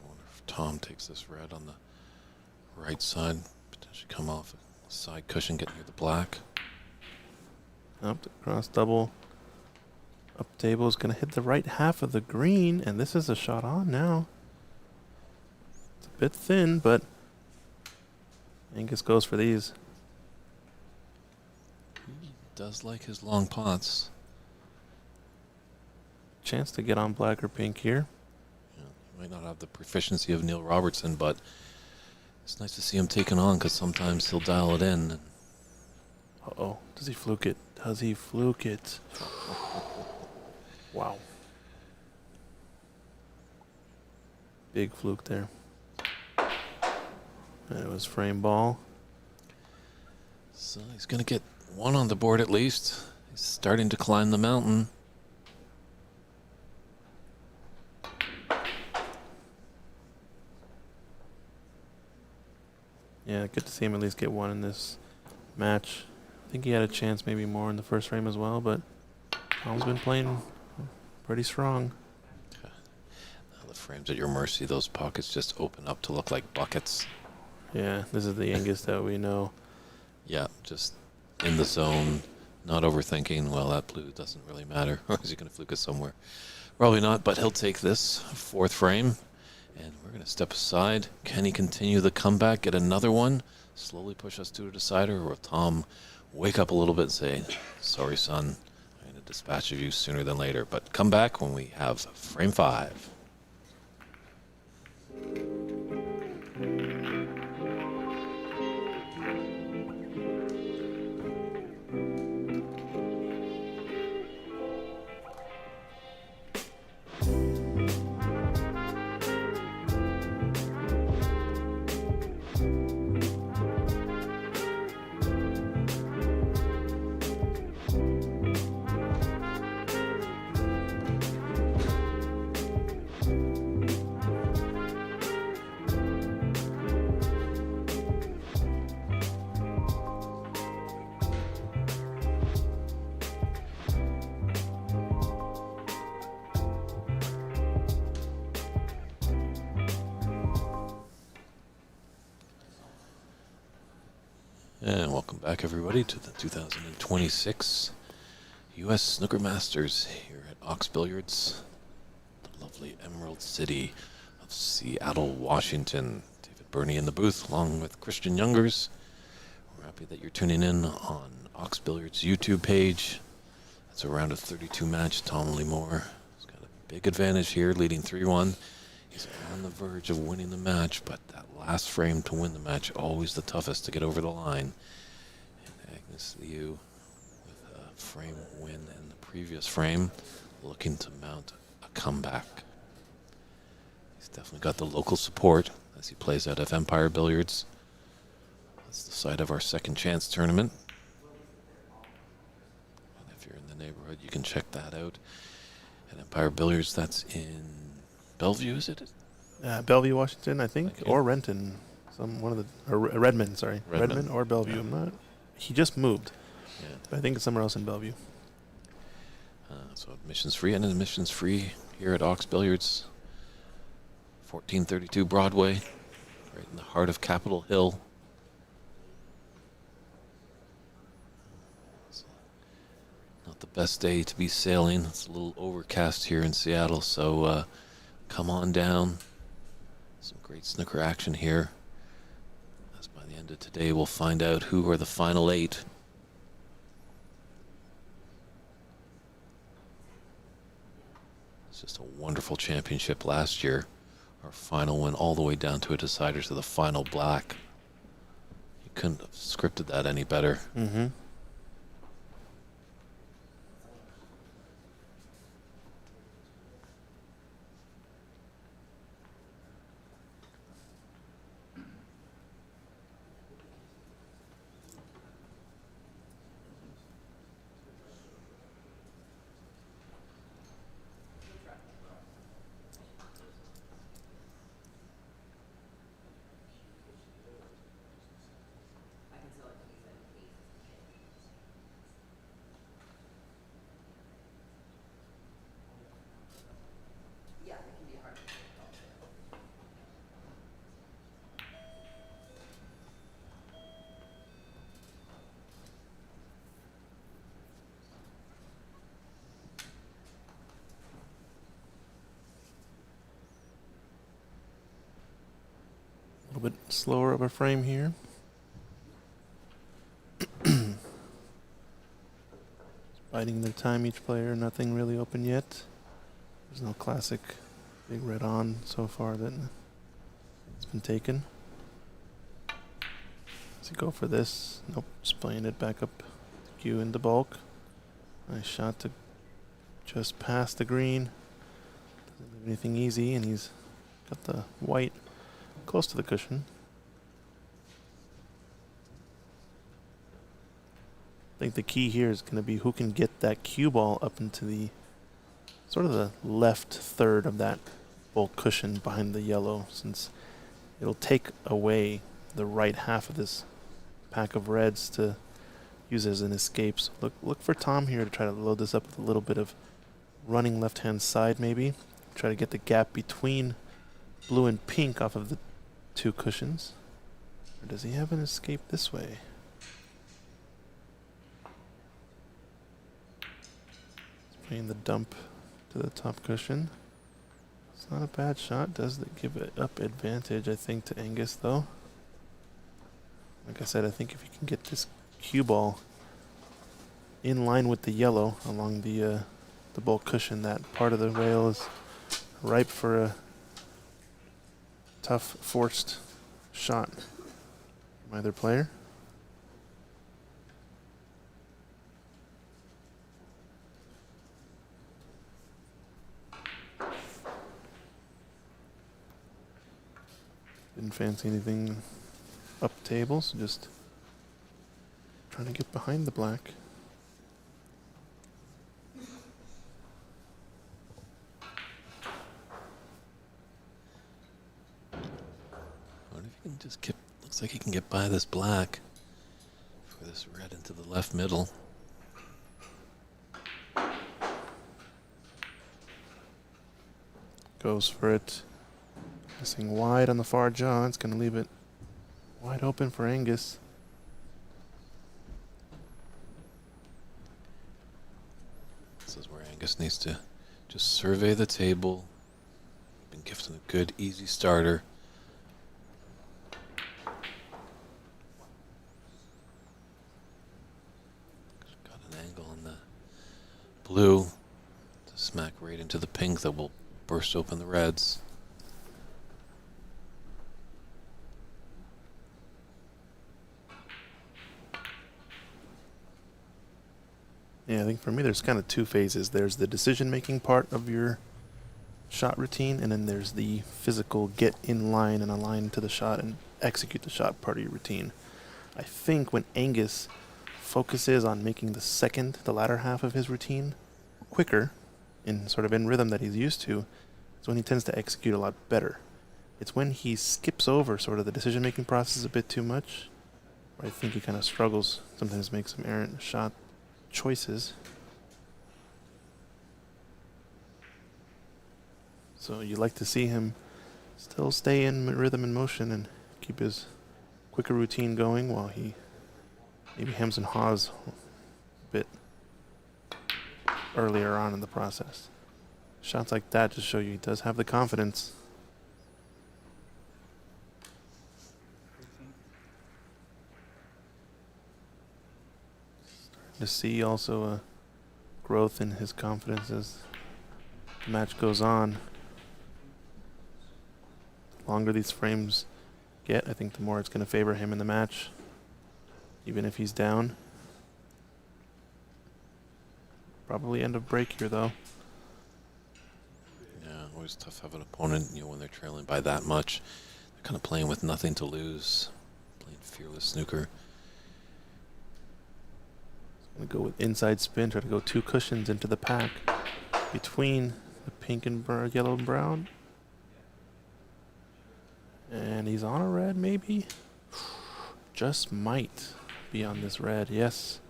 A: wonder if Tom takes this red on the right side, potentially come off a side cushion, get near the black.
B: Up the cross double. Up table is going to hit the right half of the green, and this is a shot on now. It's a bit thin, but Angus goes for these.
A: He does like his long pots.
B: Chance to get on black or pink here.
A: Yeah, he might not have the proficiency of Neil Robertson, but it's nice to see him taking on because sometimes he'll dial it in.
B: Uh-oh. Does he fluke it? Does he fluke it? Wow. Big fluke there. And it was frame ball.
A: So he's going to get one on the board at least. He's starting to climb the mountain.
B: Yeah, good to see him at least get one in this match. I think he had a chance maybe more in the first frame as well, but Tom's been playing pretty strong.
A: Now the frame's at your mercy. Those pockets just open up to look like buckets.
B: Yeah, this is the Angus that we know.
A: Yeah, just in the zone, not overthinking. Well, that blue doesn't really matter. Is he going to fluke it somewhere? Probably not, but he'll take this fourth frame. And we're going to step aside. Can he continue the comeback, get another one, slowly push us to a decider, or will Tom wake up a little bit and say, sorry, son, I'm going to dispatch of you sooner than later. But come back when we have frame 5. And welcome back, everybody, to the 2026 U.S. Snooker Masters here at OX Billiards, the lovely Emerald City of Seattle, Washington. David Burney in the booth, along with Christian Youngers. We're happy that you're tuning in on OX Billiards' YouTube page. It's a round of 32 match. Tom Limor has got a big advantage here, leading 3-1. He's on the verge of winning the match, but that last frame to win the match, always the toughest to get over the line. And Agnes Liu with a frame win in the previous frame, looking to mount a comeback. He's definitely got the local support as he plays out of Empire Billiards. That's the site of our second chance tournament. And if you're in the neighborhood, you can check that out. At Empire Billiards, that's in Bellevue, is it?
B: Bellevue, Washington, I think,
A: Okay.
B: or Renton, one of the Redmond. Sorry, Redmond or Bellevue.
A: Yeah.
B: I'm not. He just moved.
A: Yeah.
B: But I think it's somewhere else in Bellevue.
A: So admissions free, and admissions free here at OX Billiards, 1432 Broadway, right in the heart of Capitol Hill. It's not the best day to be sailing. It's a little overcast here in Seattle, so come on down. Some great snooker action here. As by the end of today, we'll find out who are the final 8. It's just a wonderful championship last year. Our final went all the way down to a decider to the final black. You couldn't have scripted that any better.
B: Mm-hmm. little bit slower of a frame here. Biding their time, each player. Nothing really open yet. There's no classic big red on so far that it's been taken. Does he go for this? Nope, just playing it back up to Cue into bulk. Nice shot to just past the green. Doesn't leave anything easy, and he's got the white close to the cushion. I think the key here is going to be who can get that cue ball up into the sort of the left third of that bulk cushion behind the yellow, since it'll take away the right half of this pack of reds to use as an escape. So look for Tom here to try to load this up with a little bit of running left-hand side maybe. Try to get the gap between blue and pink off of the two cushions. Or does he have an escape this way? Playing the dump to the top cushion. It's not a bad shot. Does give it up advantage, I think, to Angus, though. Like I said, I think if you can get this cue ball in line with the yellow along the bulk cushion, that part of the rail is ripe for a tough, forced shot from either player. Didn't fancy anything up table, so just trying to get behind the black.
A: What if he can just get, looks like he can get by this black for this red into the left middle.
B: Goes for it. Missing wide on the far jaw. It's going to leave it wide open for Angus.
A: This is where Angus needs to just survey the table. Been gifted a good, easy starter. Got an angle on the blue to smack right into the pink that will burst open the reds.
B: Yeah, I think for me there's kind of two phases. There's the decision-making part of your shot routine, and then there's the physical get in line and align to the shot and execute the shot part of your routine. I think when Angus focuses on making the latter half of his routine quicker, in sort of in rhythm that he's used to, is when he tends to execute a lot better. It's when he skips over sort of the decision-making process a bit too much, where I think he kind of struggles, sometimes makes some errant shot choices. So you like to see him still stay in rhythm and motion and keep his quicker routine going while he maybe hems and haws a bit earlier on in the process. Shots like that just show you he does have the confidence. To see also a growth in his confidence as the match goes on. The longer these frames get, I think the more it's going to favor him in the match, even if he's down. Probably end of break here, though.
A: Yeah, always tough to have an opponent, when they're trailing by that much. They're kind of playing with nothing to lose, playing fearless snooker.
B: Gonna go with inside spin, try to go two cushions into the pack between the pink and yellow and brown. And he's on a red, maybe? Just might be on this red, yes.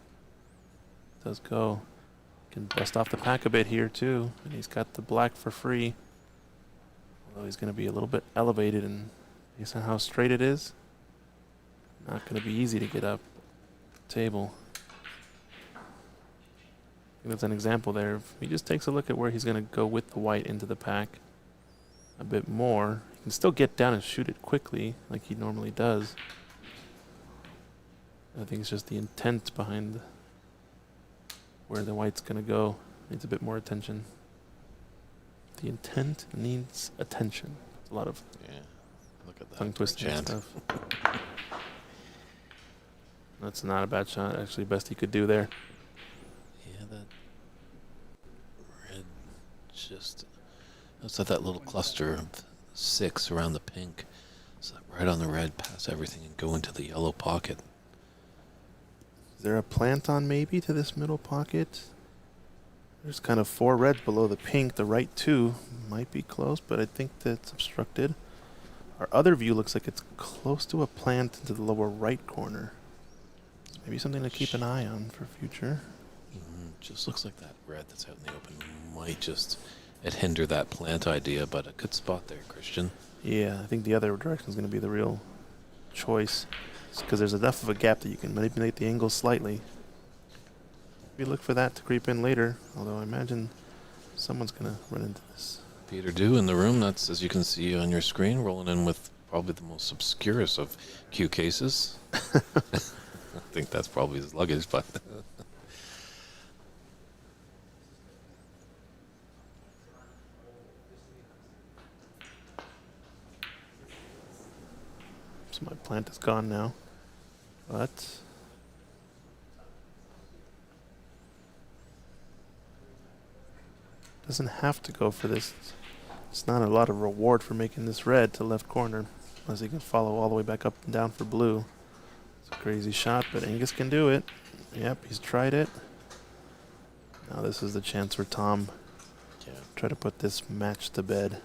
B: Does go. Can bust off the pack a bit here, too. And he's got the black for free. Although he's going to be a little bit elevated, and based on how straight it is, not going to be easy to get up the table. I think that's an example there. If he just takes a look at where he's going to go with the white into the pack a bit more, he can still get down and shoot it quickly like he normally does. I think it's just the intent behind where the white's going to go needs a bit more attention. The intent needs attention. It's a lot of
A: Look at that
B: tongue twisting
A: chant.
B: stuff. That's not a bad shot. Actually, best he could do there.
A: Yeah, that red just... Looks like that little cluster of 6 around the pink. So right on the red, pass everything and go into the yellow pocket.
B: Is there a plant on maybe to this middle pocket? There's kind of 4 reds below the pink. The right 2 might be close, but I think that's obstructed. Our other view looks like it's close to a plant into the lower right corner. So maybe something to keep an eye on for future.
A: Just looks like that red that's out in the open might just hinder that plant idea, but a good spot there, Christian.
B: Yeah, I think the other direction is going to be the real choice, because there's enough of a gap that you can manipulate the angle slightly. We look for that to creep in later, although I imagine someone's going to run into this.
A: Peter Dew in the room, that's, as you can see on your screen, rolling in with probably the most obscurest of cue cases. I think that's probably his luggage, but...
B: So my plant is gone now, but... doesn't have to go for this. It's not a lot of reward for making this red to left corner, unless he can follow all the way back up and down for blue. It's a crazy shot, but Angus can do it. Yep, he's tried it. Now this is the chance for Tom to try to put this match to bed.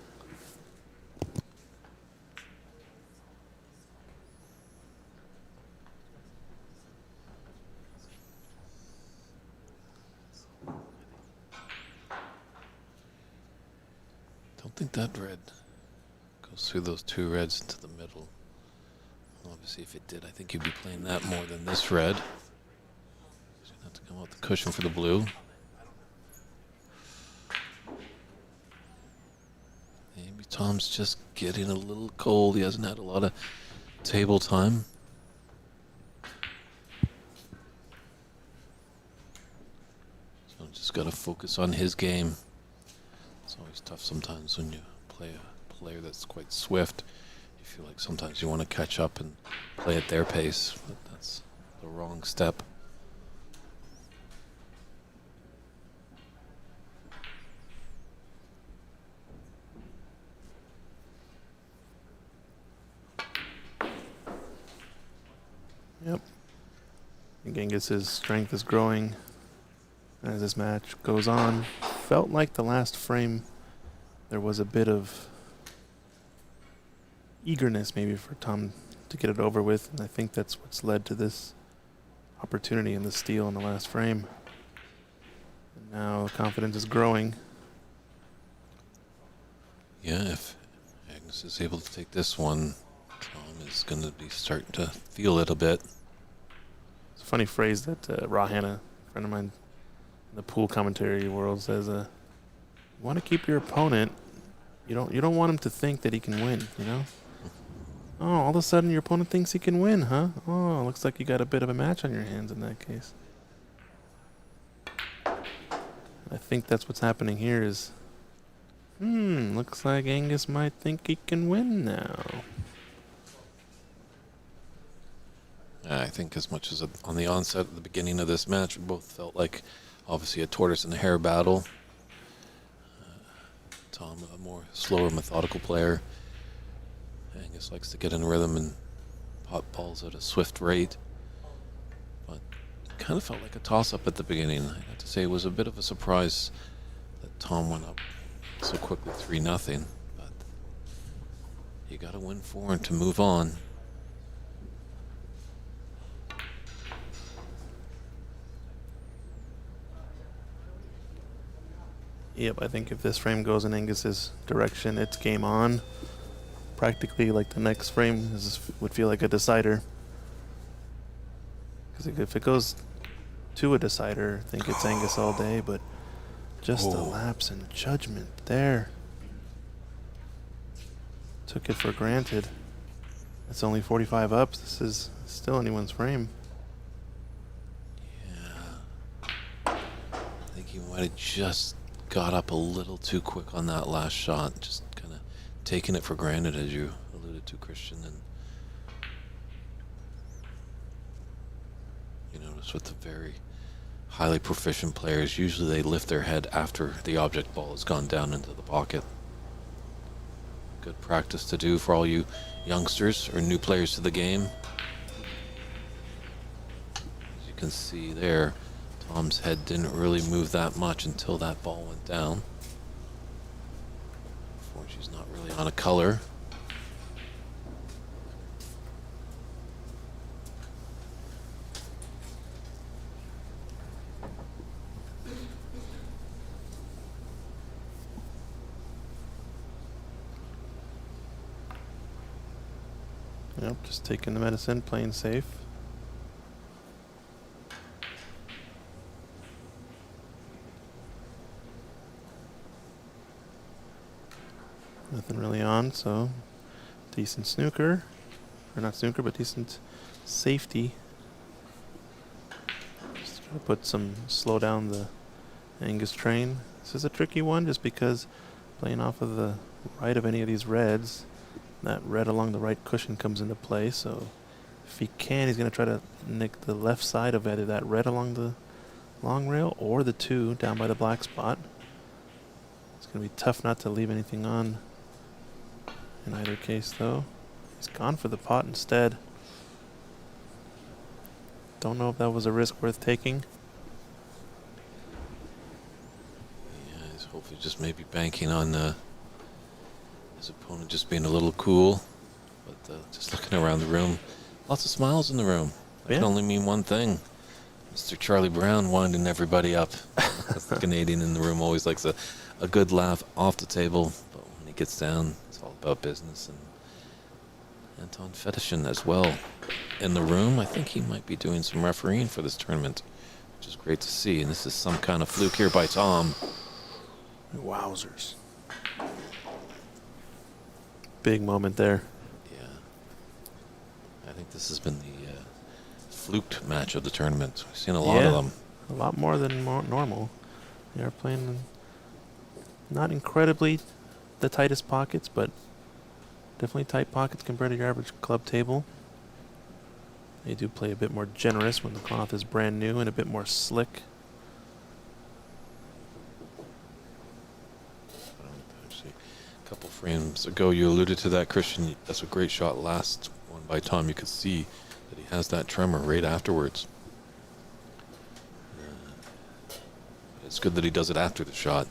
A: I think that red goes through those 2 reds into the middle. Obviously, if it did, I think you'd be playing that more than this red. So you'd have to come out the cushion for the blue. Maybe Tom's just getting a little cold. He hasn't had a lot of table time. So just got to focus on his game. It's always tough sometimes when you play a player that's quite swift. You feel like sometimes you want to catch up and play at their pace, but that's the wrong step.
B: Yep. I think Angus's strength is growing as this match goes on. Felt like the last frame there was a bit of eagerness maybe for Tom to get it over with, and I think that's what's led to this opportunity in the steal in the last frame. And now confidence is growing.
A: Yeah, if Agnes is able to take this one, Tom is going to be starting to feel it a bit.
B: It's a funny phrase that Rahana, a friend of mine in the pool commentary world, says, you want to keep your opponent, you don't want him to think that he can win, you know? Oh, all of a sudden your opponent thinks he can win, huh? Oh, looks like you got a bit of a match on your hands in that case. I think that's what's happening here is, looks like Angus might think he can win now.
A: I think as much as on the onset at the beginning of this match, we both felt like obviously a tortoise and hare battle. Tom, a more slower, methodical player. Angus likes to get in rhythm and pop balls at a swift rate. But it kind of felt like a toss-up at the beginning. I have to say it was a bit of a surprise that Tom went up so quickly 3-0. But you got to win 4 to move on.
B: Yep, I think if this frame goes in Angus's direction, it's game on. Practically, like the next frame would feel like a decider. Because if it goes to a decider, I think it's Angus all day, but just a lapse in judgment there. took it for granted. It's only 45 ups. This is still anyone's frame.
A: Yeah. I think he might have just got up a little too quick on that last shot. Just kind of taking it for granted, as you alluded to, Christian. And you notice with the very highly proficient players, usually they lift their head after the object ball has gone down into the pocket. Good practice to do for all you youngsters or new players to the game. As you can see there, Tom's head didn't really move that much until that ball went down. Unfortunately, she's not really on a color.
B: Yep, just taking the medicine, playing safe. Nothing really on, so decent snooker. Or not snooker, but decent safety. Just try to slow down the Angus train. This is a tricky one just because playing off of the right of any of these reds, that red along the right cushion comes into play. So if he can, he's going to try to nick the left side of either that red along the long rail or the 2 down by the black spot. It's going to be tough not to leave anything on in either case, though. He's gone for the pot instead. Don't know if that was a risk worth taking.
A: Yeah, he's hopefully just maybe banking on his opponent just being a little cool. But just looking around the room, lots of smiles in the room. That can only mean one thing. Mr. Charlie Brown winding everybody up. That's the Canadian in the room, always likes a good laugh off the table. But when he gets down, it's all about business. And Anton Fetishin as well in the room. I think he might be doing some refereeing for this tournament, which is great to see. And this is some kind of fluke here by Tom.
B: Wowzers. Big moment there.
A: Yeah. I think this has been the fluked match of the tournament. We've seen a lot of them.
B: A lot more than normal. They are playing not incredibly the tightest pockets, but definitely tight pockets compared to your average club table. They do play a bit more generous when the cloth is brand new and a bit more slick.
A: Actually, a couple frames ago, you alluded to that, Christian. That's a great shot. Last one by Tom. You could see that he has that tremor right afterwards. It's good that he does it after the shot.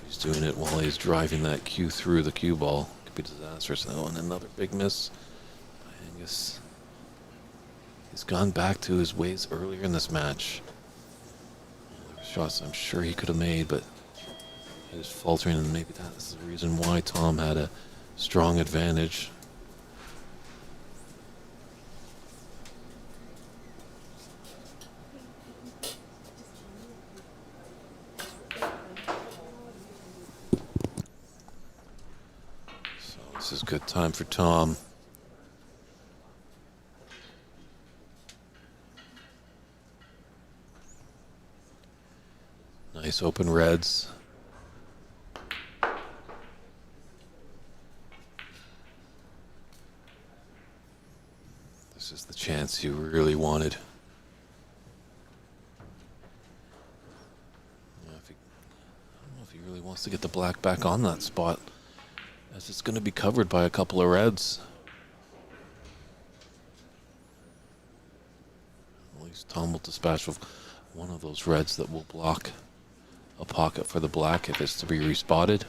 A: He's doing it while he's driving that cue through the cue ball. Could be disastrous. Oh, and another big miss by Angus. He's gone back to his ways earlier in this match. There were shots I'm sure he could have made, but he was faltering, and maybe that's the reason why Tom had a strong advantage. This is good time for Tom. Nice open reds. This is the chance you really wanted. I don't know if he really wants to get the black back on that spot, as it's going to be covered by a couple of reds. At least Tom will dispatch with one of those reds that will block a pocket for the black if it's to be respotted.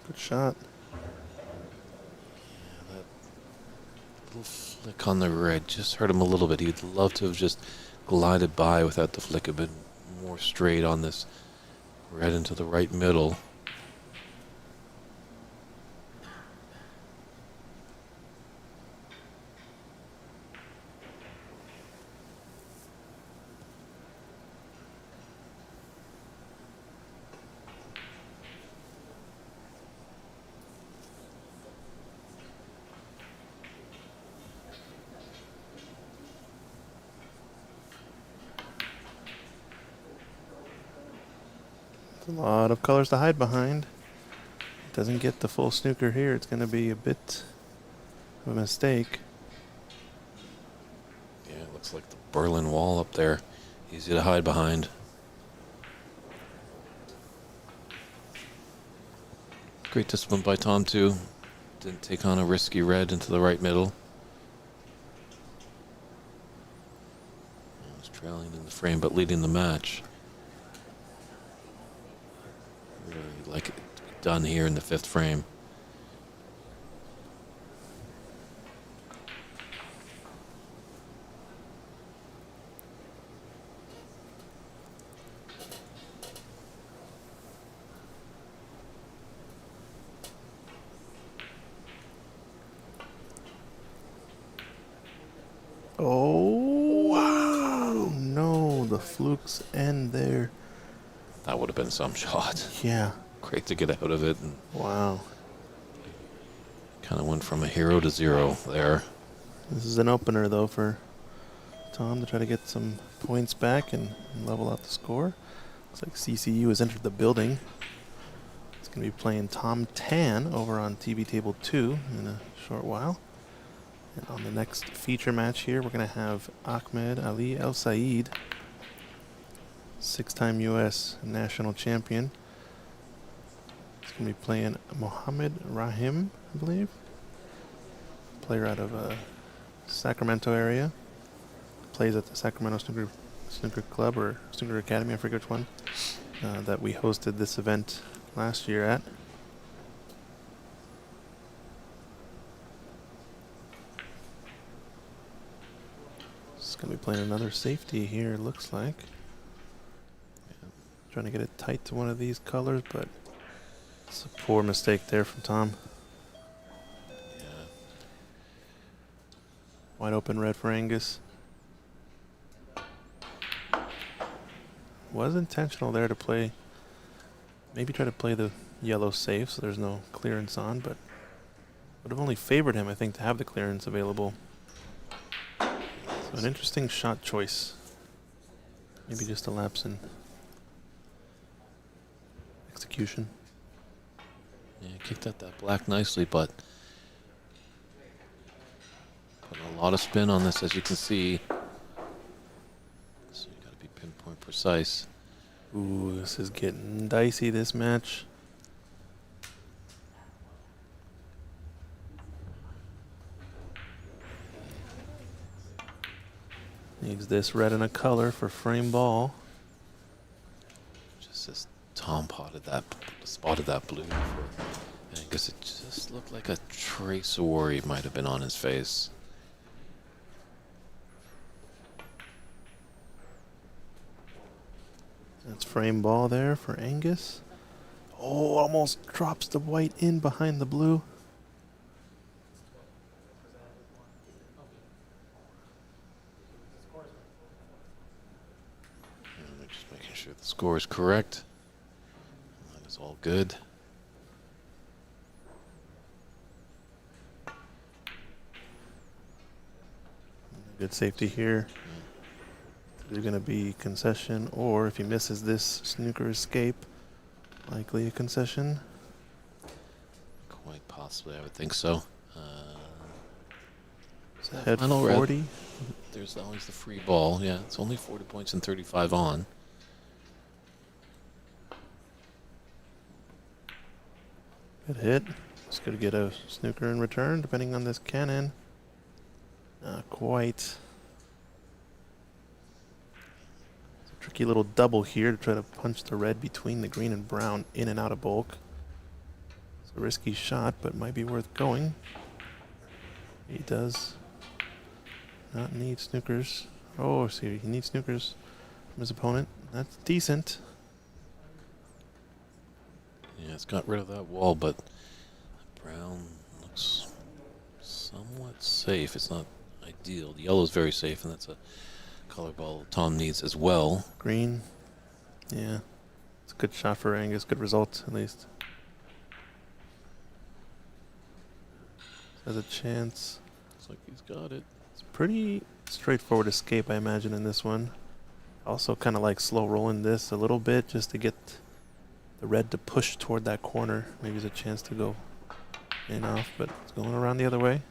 B: Good shot.
A: That little flick on the red just hurt him a little bit. He'd love to have just glided by without the flick, a bit more straight on this red into the right middle.
B: A lot of colors to hide behind. Doesn't get the full snooker here. It's going to be a bit of a mistake.
A: Yeah, it looks like the Berlin Wall up there. Easy to hide behind. Great discipline by Tom, too. Didn't take on a risky red into the right middle. He was trailing in the frame, but leading the match. Really like it to be done here in the 5th frame.
B: Oh, wow. No, the flukes end there.
A: That would have been some shot.
B: Yeah.
A: Great to get out of it. And
B: Wow.
A: kind of went from a hero to 0 there.
B: This is an opener, though, for Tom to try to get some points back and level out the score. Looks like CCU has entered the building. It's going to be playing Tom Tan over on TV Table 2 in a short while. And on the next feature match here, we're going to have Ahmed Ali El Said, 6-time U.S. national champion. He's going to be playing Mohammed Rahim, I believe. Player out of Sacramento area. Plays at the Sacramento Snooker Club or Snooker Academy, I forget which one, that we hosted this event last year at. Going to be playing another safety here, it looks like. Yeah. Trying to get it tight to one of these colors, but it's a poor mistake there from Tom.
A: Yeah.
B: Wide open red for Angus. Was intentional there to play, maybe try to play the yellow safe so there's no clearance on, but would have only favored him, I think, to have the clearance available. So an interesting shot choice. Maybe just a lapse in execution.
A: Yeah, kicked at that black nicely, but putting a lot of spin on this, as you can see. So you got to be pinpoint precise.
B: Ooh, this is getting dicey, this match. Needs this red and a color for frame ball.
A: Just as Tom spotted that blue before, and I guess it just looked like a trace of worry might have been on his face.
B: That's frame ball there for Angus. Oh, almost drops the white in behind the blue.
A: Just making sure the score is correct. That is all good.
B: Good safety here. Either going to be concession, or if he misses this snooker escape, likely a concession.
A: Quite possibly, I would think so.
B: Head
A: final
B: 40.
A: red. There's always the free ball. Yeah, it's only 40 points and 35 on.
B: Good hit. Just going to get a snooker in return, depending on this cannon. Not quite. It's a tricky little double here to try to punch the red between the green and brown in and out of bulk. So a risky shot, but might be worth going. He does not need snookers. Oh, see, he needs snookers from his opponent. That's decent.
A: Yeah, it's got rid of that wall, but brown looks somewhat safe. It's not ideal. The yellow's very safe, and that's a color ball Tom needs as well.
B: Green. Yeah. It's a good shot for Angus. Good result, at least. Has a chance.
A: Looks like he's got it.
B: It's pretty straightforward escape, I imagine, in this one. Also kind of like slow rolling this a little bit just to get the red to push toward that corner. Maybe there's a chance to go in off, but it's going around the other way.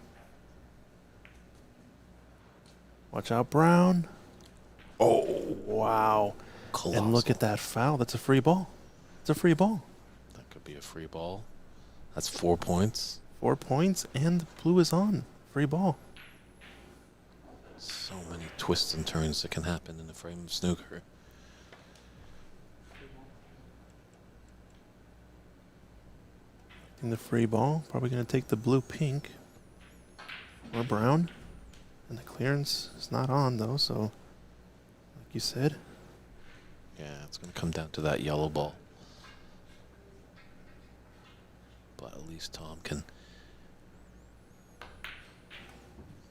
B: Watch out, brown. Oh, wow.
A: Colossal.
B: And look at that foul. That's a free ball. It's a free ball.
A: That could be a free ball. That's 4 points.
B: 4 points, and the blue is on. Free ball.
A: So many twists and turns that can happen in the frame of snooker.
B: In the free ball, probably going to take the blue pink or brown. And the clearance is not on, though, so like you said.
A: Yeah, it's going to come down to that yellow ball. But at least Tom can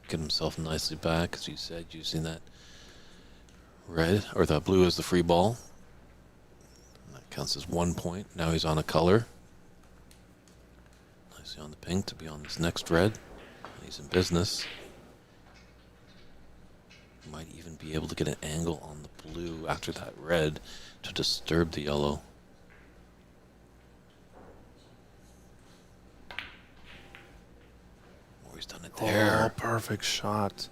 A: get himself nicely back, as you said, using that red, or that blue as the free ball. And that counts as 1 point. Now he's on a color. Nicely on the pink to be on this next red. He's in business. Might even be able to get an angle on the blue after that red to disturb the yellow. Oh, he's done it there.
B: Oh, perfect shot.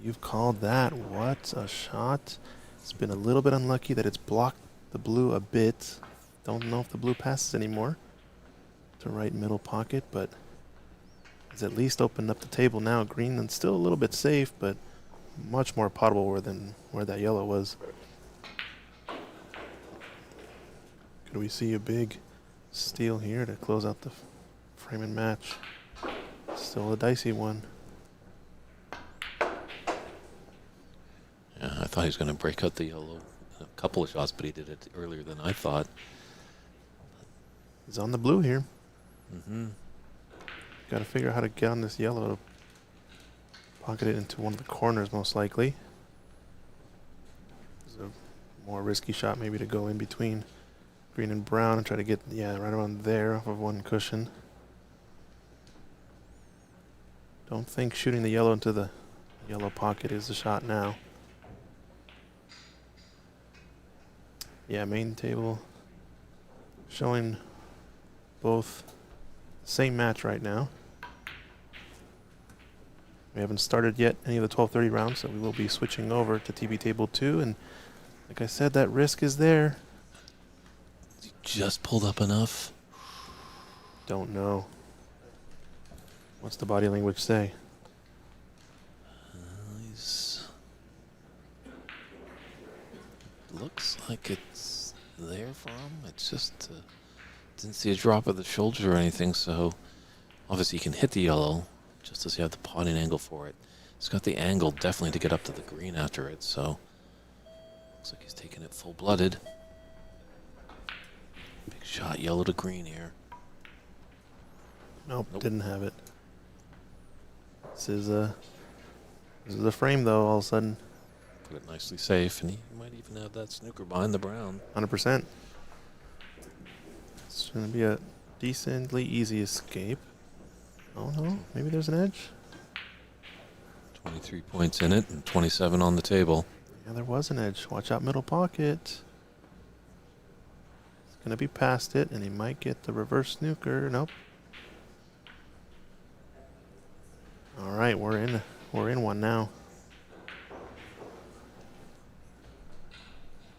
B: You've called that. What a shot. It's been a little bit unlucky that it's blocked the blue a bit. Don't know if the blue passes anymore to right middle pocket, but it's at least opened up the table now. Green and still a little bit safe, but much more potable than where that yellow was. Could we see a big steal here to close out the frame and match? Still a dicey one.
A: Yeah, I thought he was going to break out the yellow in a couple of shots, but he did it earlier than I thought.
B: He's on the blue here.
A: Mm-hmm.
B: Got to figure out how to get on this yellow to pocket it into one of the corners, most likely. It's a more risky shot, maybe, to go in between green and brown and try to get, yeah, right around there off of one cushion. Don't think shooting the yellow into the yellow pocket is the shot now. Yeah, main table showing both same match right now. We haven't started yet any of the 12:30 rounds, so we will be switching over to TV table 2. And like I said, that risk is there.
A: He just pulled up enough.
B: Don't know. What's the body language say?
A: He's looks like it's there for him. It's just didn't see a drop of the shoulder or anything, so obviously he can hit the yellow. Just does he have the potting angle for it? He's got the angle definitely to get up to the green after it, so looks like he's taking it full-blooded. Big shot, yellow to green here.
B: Nope,
A: Nope.
B: Didn't have it. This is a frame, though, all of a sudden.
A: Put it nicely safe, and he might even have that snooker behind the brown.
B: 100%. It's going to be a decently easy escape. Oh, no. Maybe there's an edge.
A: 23 points in it and 27 on the table.
B: Yeah, there was an edge. Watch out, middle pocket. It's going to be past it, and he might get the reverse snooker. Nope. All right, we're in one now.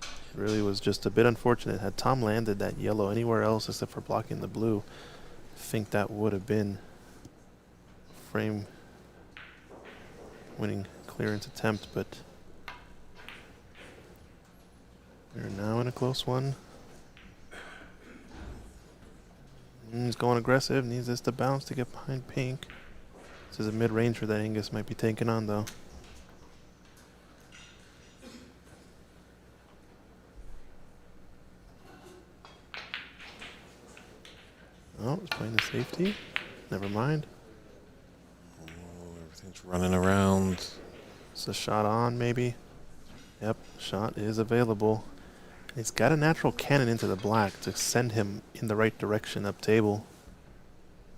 B: It really was just a bit unfortunate. Had Tom landed that yellow anywhere else except for blocking the blue, I think that would have been a frame winning clearance attempt, but we're now in a close one. He's going aggressive. Needs this to bounce to get behind pink. This is a mid-ranger that Angus might be taking on, though. Oh, he's playing the safety. Never mind.
A: Oh, everything's running around.
B: It's a shot on, maybe. Yep, shot is available. He's got a natural cannon into the black to send him in the right direction up table.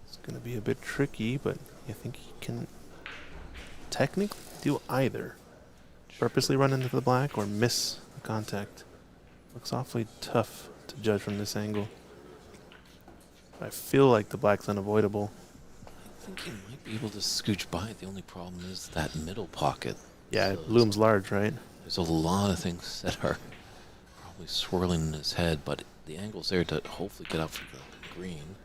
B: It's going to be a bit tricky, but I think he can technically do either. Purposely run into the black or miss the contact. Looks awfully tough to judge from this angle. I feel like the black's unavoidable.
A: I think he might be able to scooch by it. The only problem is that middle pocket.
B: Yeah,
A: So
B: it looms large, right?
A: There's a lot of things that are probably swirling in his head, but the angle's there to hopefully get out for the green.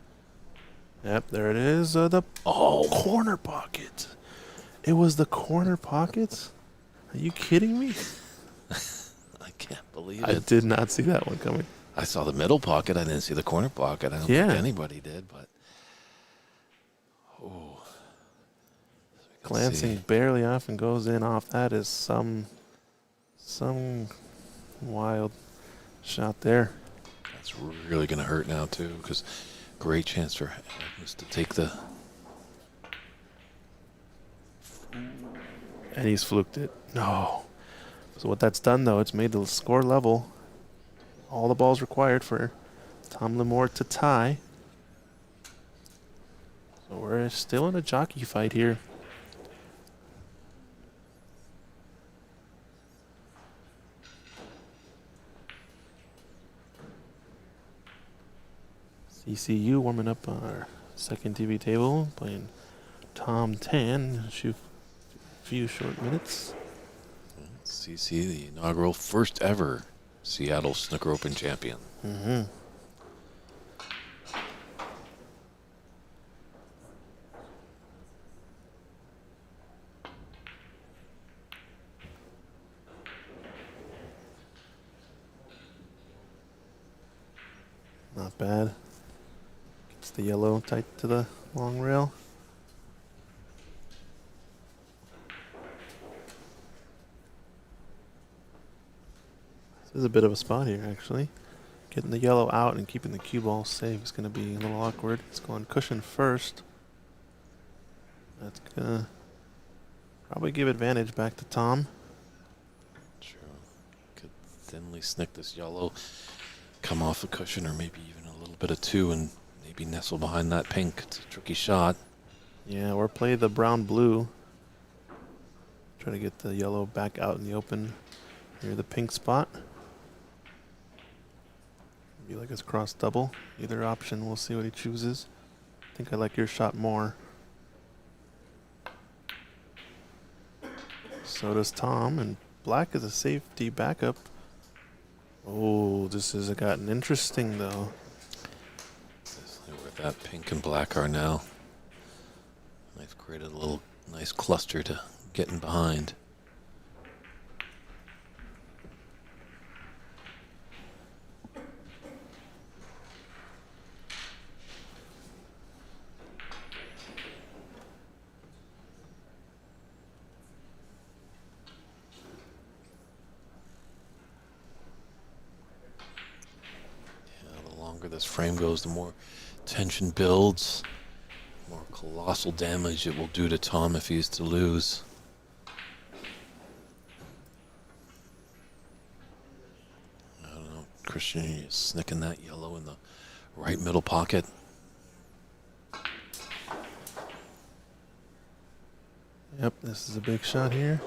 B: Yep, there it is. The corner pocket. It was the corner pocket? Are you kidding me?
A: I can't believe it.
B: I did not see that one coming.
A: I saw the middle pocket. I didn't see the corner pocket. I don't
B: Yeah.
A: think anybody did, but
B: Glancing barely off and goes in off. That is some wild shot there.
A: That's really going to hurt now, too, because great chance for Agnes to take the...
B: And he's fluked it. No. So what that's done, though, it's made the score level. All the balls required for Tom Lemore to tie. So we're still in a jockey fight here. CCU warming up on our second TV table, playing Tom Tan. Shoot a few short minutes.
A: CC, the inaugural first ever Seattle Snooker Open champion.
B: Mm-hmm. Not bad. Gets the yellow tight to the long rail. This is a bit of a spot here, actually. Getting the yellow out and keeping the cue ball safe is going to be a little awkward. It's going cushion first. That's going to probably give advantage back to Tom.
A: True. Could thinly snick this yellow, come off a cushion, or maybe even a little bit of two and maybe nestle behind that pink. It's a tricky shot.
B: Yeah, or play the brown-blue. Try to get the yellow back out in the open near the pink spot. Be like his cross double. Either option, we'll see what he chooses. I think I like your shot more. So does Tom, and black is a safety backup. Oh, this has gotten interesting, though.
A: Where that pink and black are now. They've created a little nice cluster to get in behind. This frame goes, the more tension builds, the more colossal damage it will do to Tom if he's to lose. I don't know, Christian is snicking that yellow in the right middle pocket.
B: Yep, this is a big shot here.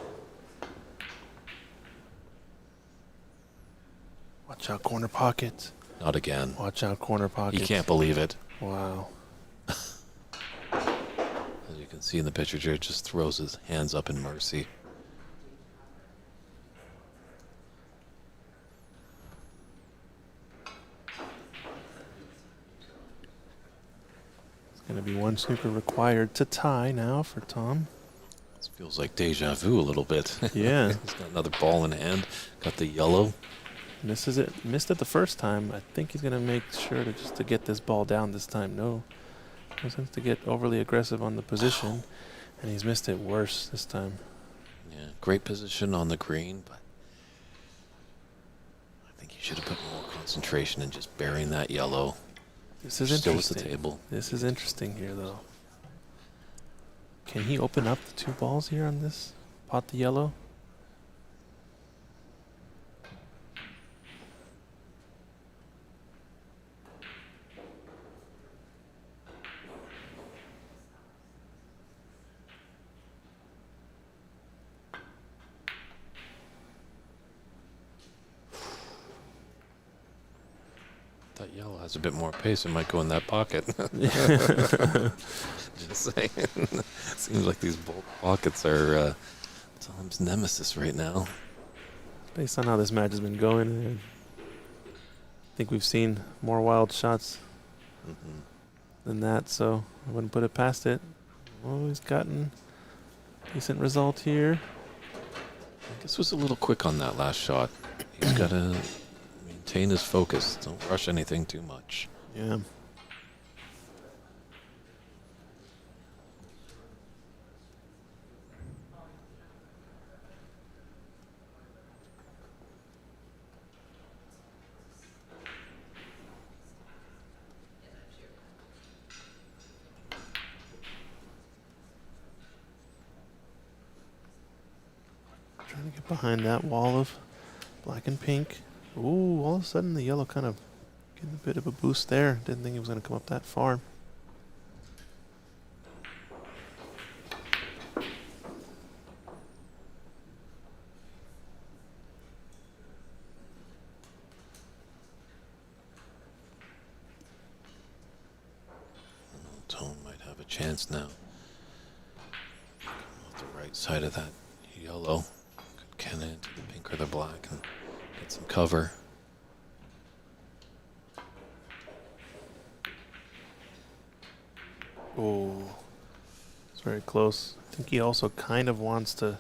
B: Watch out, corner pocket.
A: Not again.
B: Watch out, corner pocket.
A: He can't believe it.
B: Wow.
A: As you can see in the picture, Jared just throws his hands up in mercy.
B: It's going to be one snooker required to tie now for Tom.
A: This feels like deja vu a little bit.
B: Yeah.
A: He's got another ball in hand. Got the yellow.
B: Misses it. Missed it the first time. I think he's going to make sure to get this ball down this time. No sense to get overly aggressive on the position. And he's missed it worse this time.
A: Yeah, great position on the green, but I think he should have put more concentration in just burying that yellow.
B: This is
A: Still
B: interesting.
A: at the table.
B: This is interesting here, though. Can he open up the 2 balls here on this pot the yellow?
A: That yellow has a bit more pace. It might go in that pocket. Just saying. Seems like these pockets are Tom's nemesis right now.
B: Based on how this match has been going, I think we've seen more wild shots than that, so I wouldn't put it past it. Oh, he's gotten a decent result here.
A: I guess was a little quick on that last shot. He's got to maintain his focus. Don't rush anything too much.
B: Yeah. Trying to get behind that wall of black and pink. Ooh, all of a sudden the yellow kind of getting a bit of a boost there. Didn't think it was going to come up that far.
A: Tom might have a chance now. Come off the right side of that yellow. Could can it into the pink or the black and get some cover.
B: Oh, it's very close. I think he also kind of wants to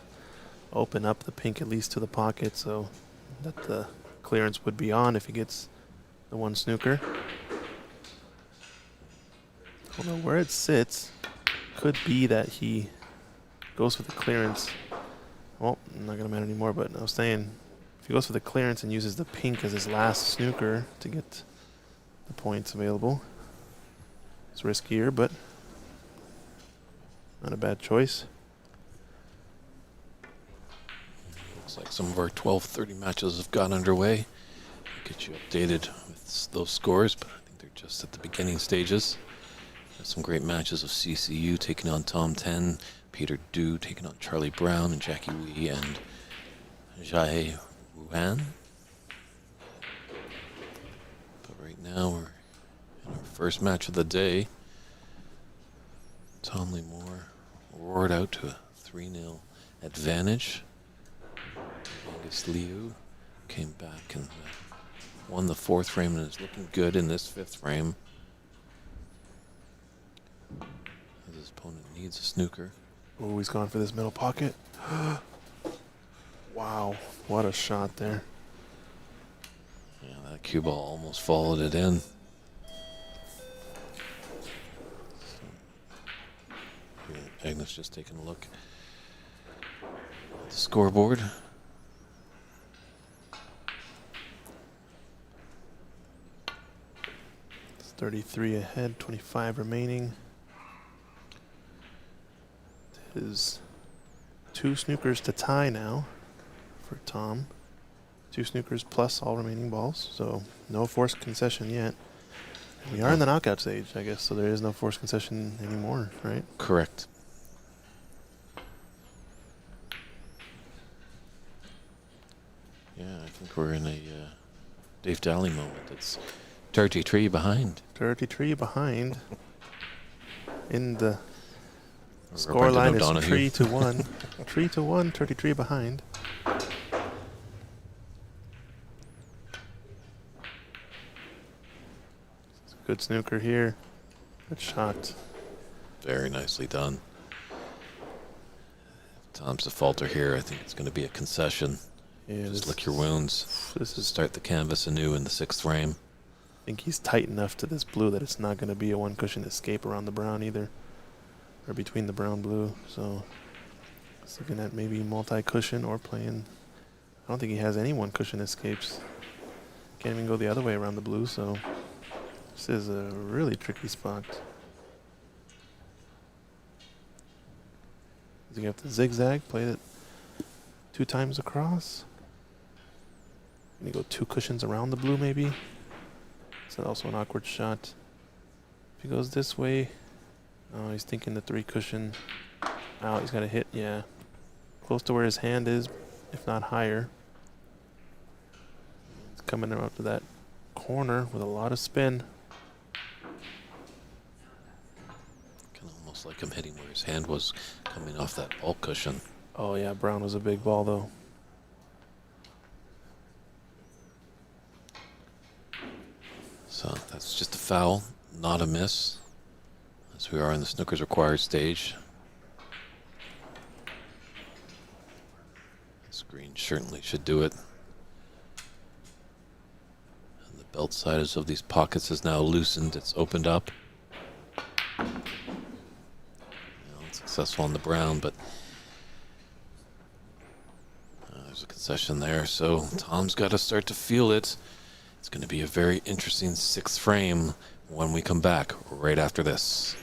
B: open up the pink at least to the pocket so that the clearance would be on if he gets the 1 snooker. Although where it sits could be that he goes for the clearance. Well, not going to matter anymore, but I was saying if he goes for the clearance and uses the pink as his last snooker to get the points available, it's riskier, but not a bad choice.
A: Looks like some of our 12:30 matches have got underway. I'll get you updated with those scores, but I think they're just at the beginning stages. Got some great matches of CCU taking on Tom 10, Peter Du taking on Charlie Brown, and Jackie Wee and Jai Wuhan. But right now we're in our first match of the day. Tom Lee-Moore roared out to a 3-0 advantage. Angus Liu came back and won the 4th frame and is looking good in this 5th frame. As his opponent needs a snooker.
B: Oh, he's gone for this middle pocket. Wow, what a shot there.
A: Yeah, that cue ball almost followed it in. Agnes just taking a look at the scoreboard.
B: It's 33 ahead, 25 remaining. It is 2 snookers to tie now for Tom. 2 snookers plus all remaining balls, so no forced concession yet. We are in the knockout stage, I guess, so there is no forced concession anymore, right?
A: Correct. Yeah, I think we're in a Dave Daly moment. It's 33 behind.
B: 33 behind. In the
A: Or
B: score
A: Brendan
B: line is
A: O'Donoghue.
B: 3-1. 3-1, 33 behind. Good snooker here. Good shot.
A: Very nicely done. If Tom's the falter here, I think it's going to be a concession.
B: Yeah,
A: Just lick your wounds.
B: This is.
A: Start the canvas anew in the 6th frame.
B: I think he's tight enough to this blue that it's not going to be a one cushion escape around the brown either, or between the brown blue. So he's looking at maybe multi cushion or playing. I don't think he has any one cushion escapes. Can't even go the other way around the blue. So this is a really tricky spot. Does he have to zigzag, play it 2 times across? Can he go 2 cushions around the blue maybe? Is that also an awkward shot? If he goes this way, oh, he's thinking the 3 cushion. Oh, he's got a hit, yeah. Close to where his hand is, if not higher. He's coming up to that corner with a lot of spin.
A: Kind of almost like him hitting where his hand was coming off that ball cushion.
B: Oh yeah, brown was a big ball though.
A: So that's just a foul, not a miss, as we are in the snooker's required stage. This green certainly should do it. And the belt side of these pockets is now loosened. It's opened up. It's successful on the brown, but there's a concession there. So Tom's got to start to feel it. It's going to be a very interesting 6th frame when we come back right after this.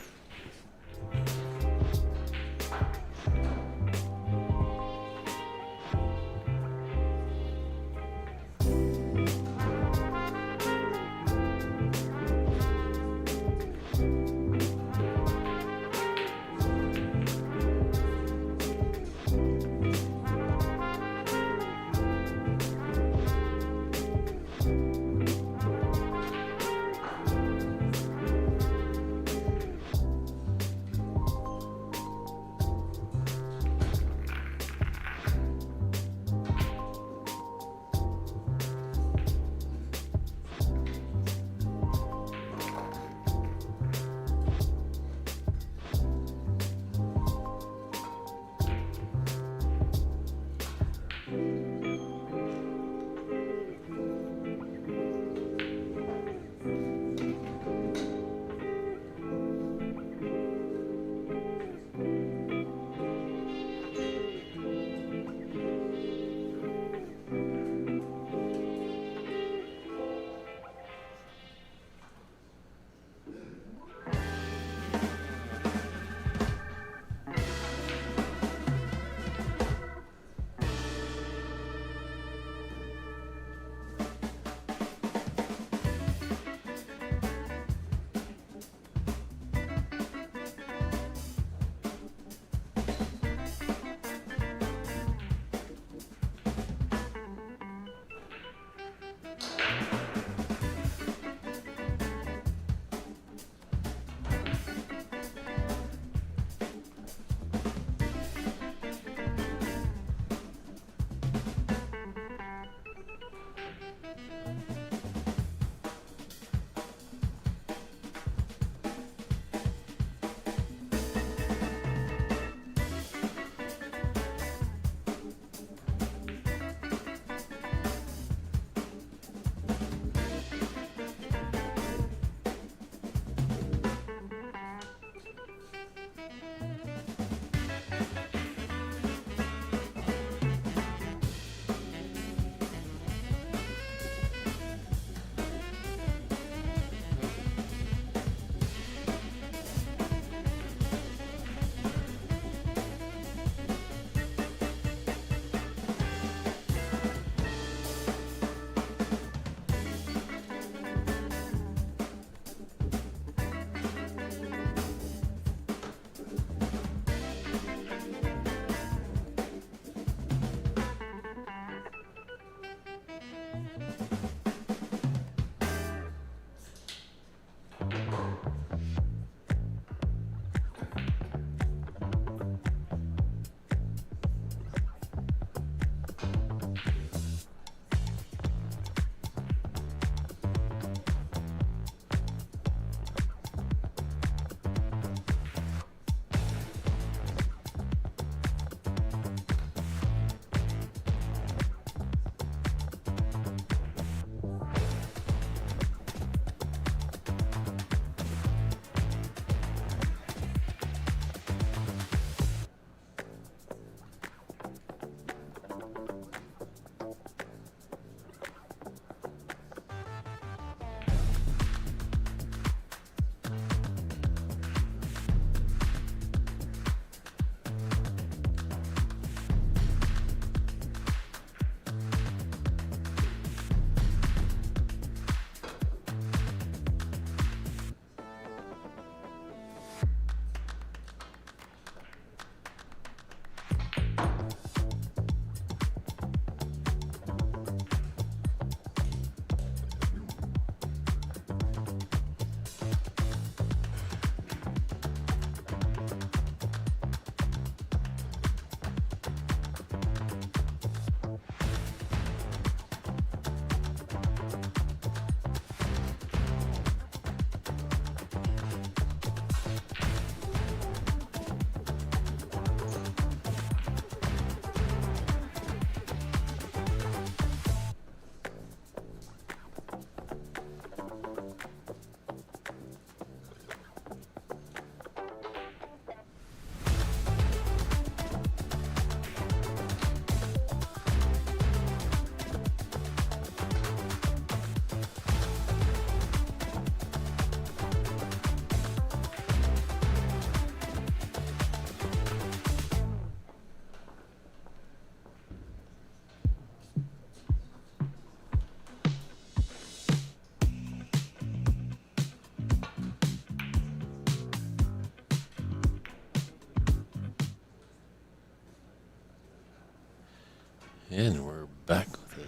A: And we're back with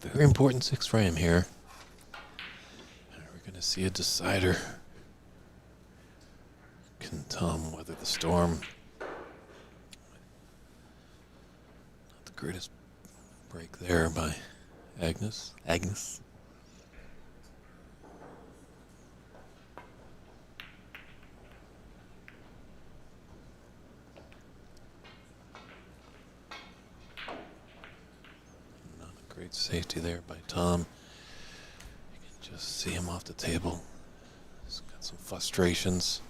A: a very important sixth frame here. And we're going to see a decider. Can Tom weather the storm? Not the greatest break there by Agnes. Not a great safety there by Tom. You can just see him off the table. He's got some frustrations.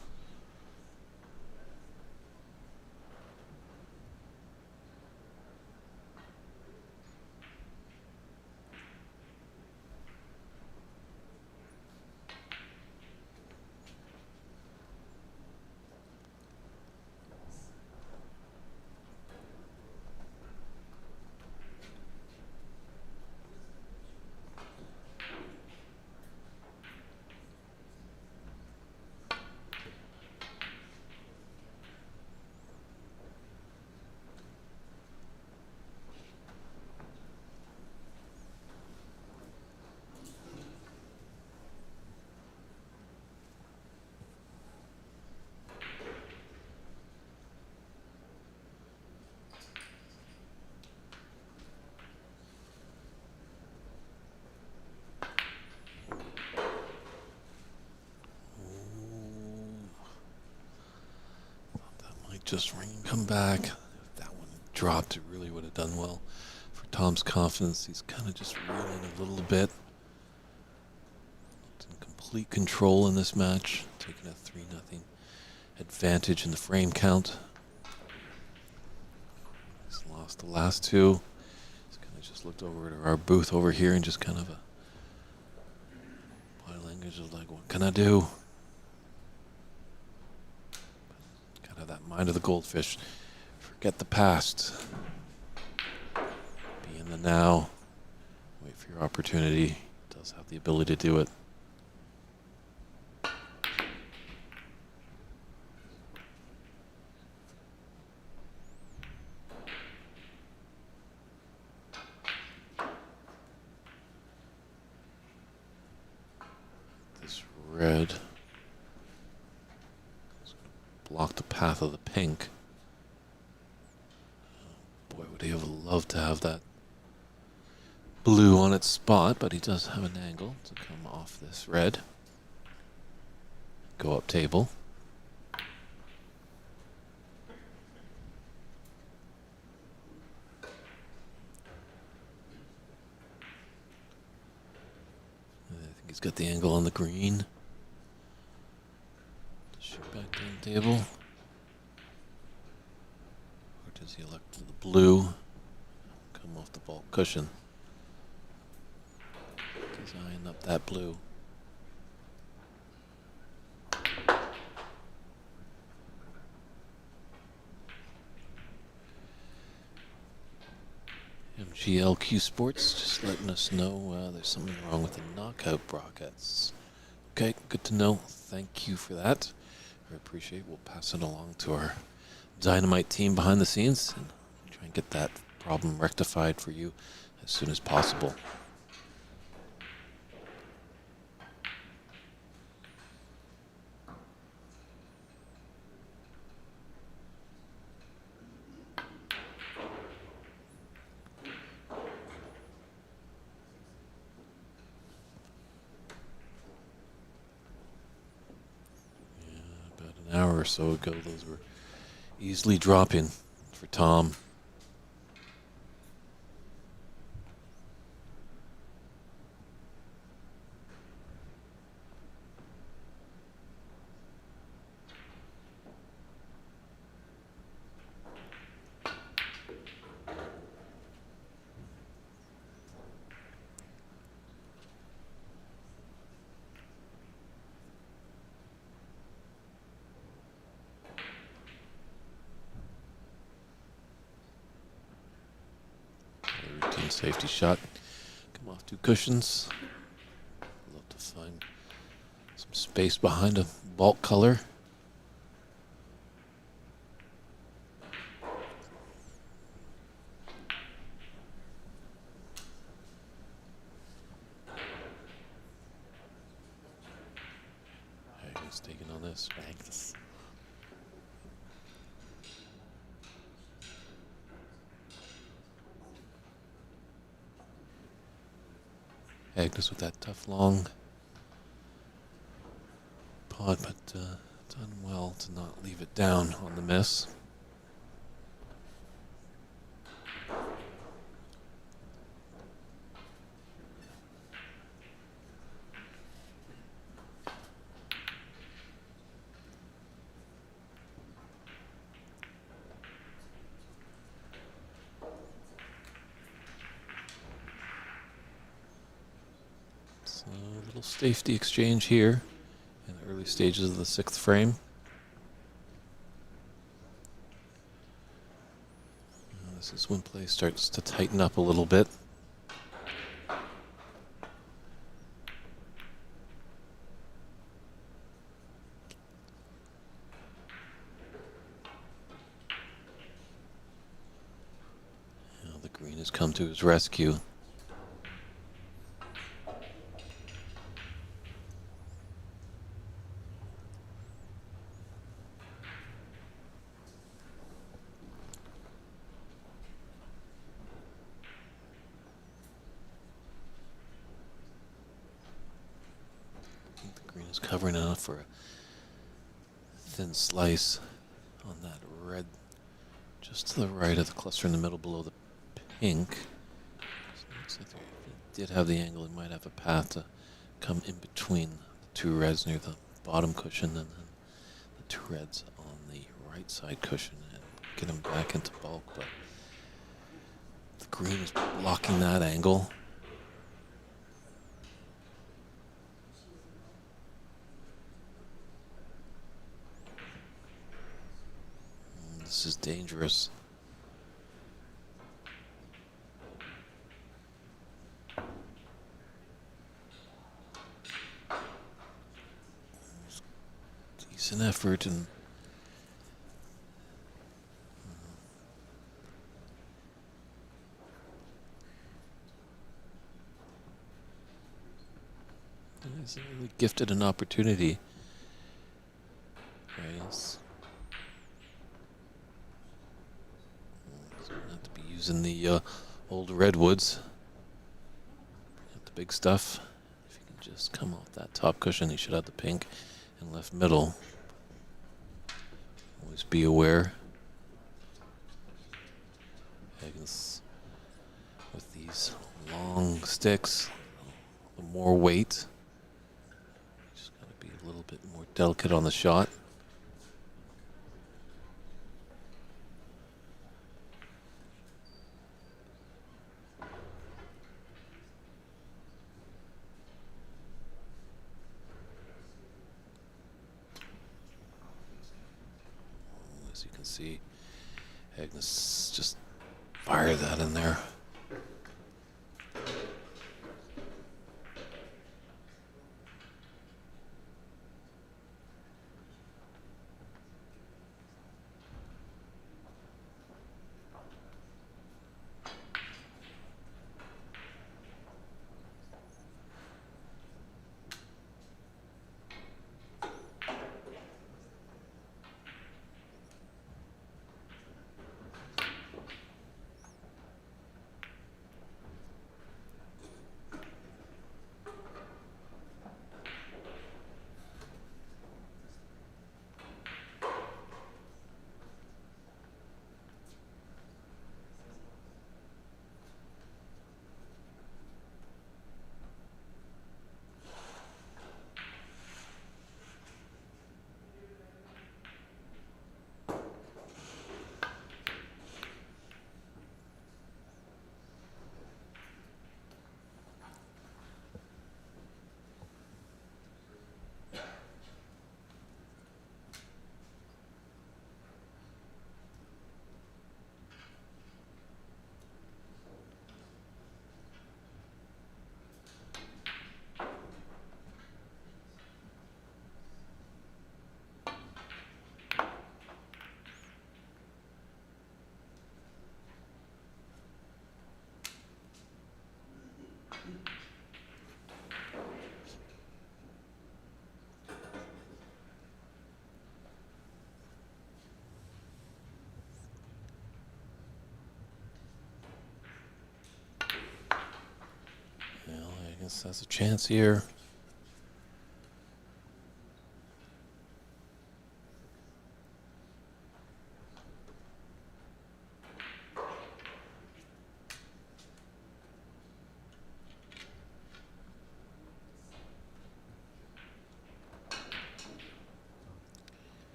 A: Just ring and come back. If that one dropped, it really would have done well for Tom's confidence. He's kind of just reeling a little bit. He's in complete control in this match, taking a 3-0 advantage in the frame count. He's lost the last two. He's kind of just looked over at our booth over here and just kind of a body language of like, what can I do? That mind of the goldfish. Forget the past. Be in the now. Wait for your opportunity. He does have the ability to do it. This red block the path of the pink. Boy, would he have loved to have that blue on its spot, but he does have an angle to come off this red. Go up table. I think he's got the angle on the green. Shoot back down the table. Or does he elect the blue? Come off the vault cushion. He's eyeing up that blue. MGL CueSports just letting us know there's something wrong with the knockout broadcasts. Okay, good to know. Thank you for that. I appreciate it. We'll pass it along to our Dynamite team behind the scenes and try and get that problem rectified for you as soon as possible. Hour or so ago, those were easily dropping for Tom. Safety shot. Come off two cushions. Love to find some space behind a vault color. on this. Agnes. Agnes with that tough long pod, but done well to not leave it down on the miss. So a little safety exchange here in the early stages of the 6th frame. This is when play starts to tighten up a little bit. Now the green has come to his rescue. Green is covering enough for a thin slice on that red, just to the right of the cluster in the middle below the pink. So it looks like if he did have the angle, he might have a path to come in between the two reds near the bottom cushion and then the two reds on the right side cushion and get him back into bulk. But the green is blocking that angle. This is dangerous. Decent effort and he's really gifted an opportunity. Yes. He's going to have to be using the old redwoods. Got the big stuff. If he can just come off that top cushion, he should have the pink and left middle. Always be aware. Agnes with these long sticks, the more weight. Just got to be a little bit more delicate on the shot. As you can see, Agnes just fired that in there. Angus has a chance here.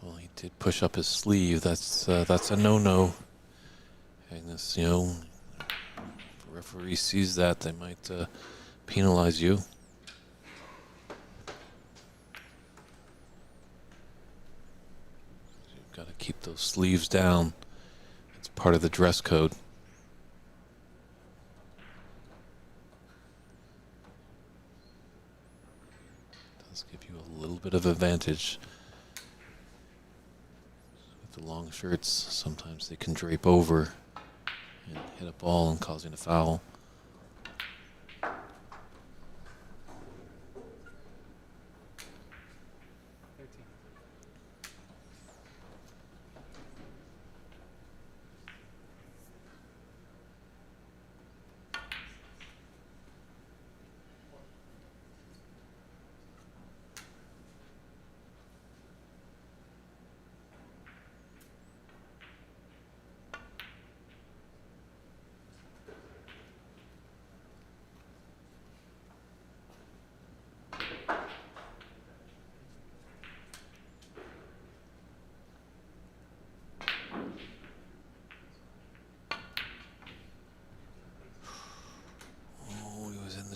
A: Well, he did push up his sleeve. That's a no-no. Angus, you know, if the referee sees that, they might penalize you. You've got to keep those sleeves down. It's part of the dress code. Does give you a little bit of advantage. With the long shirts, sometimes they can drape over and hit a ball and causing a foul.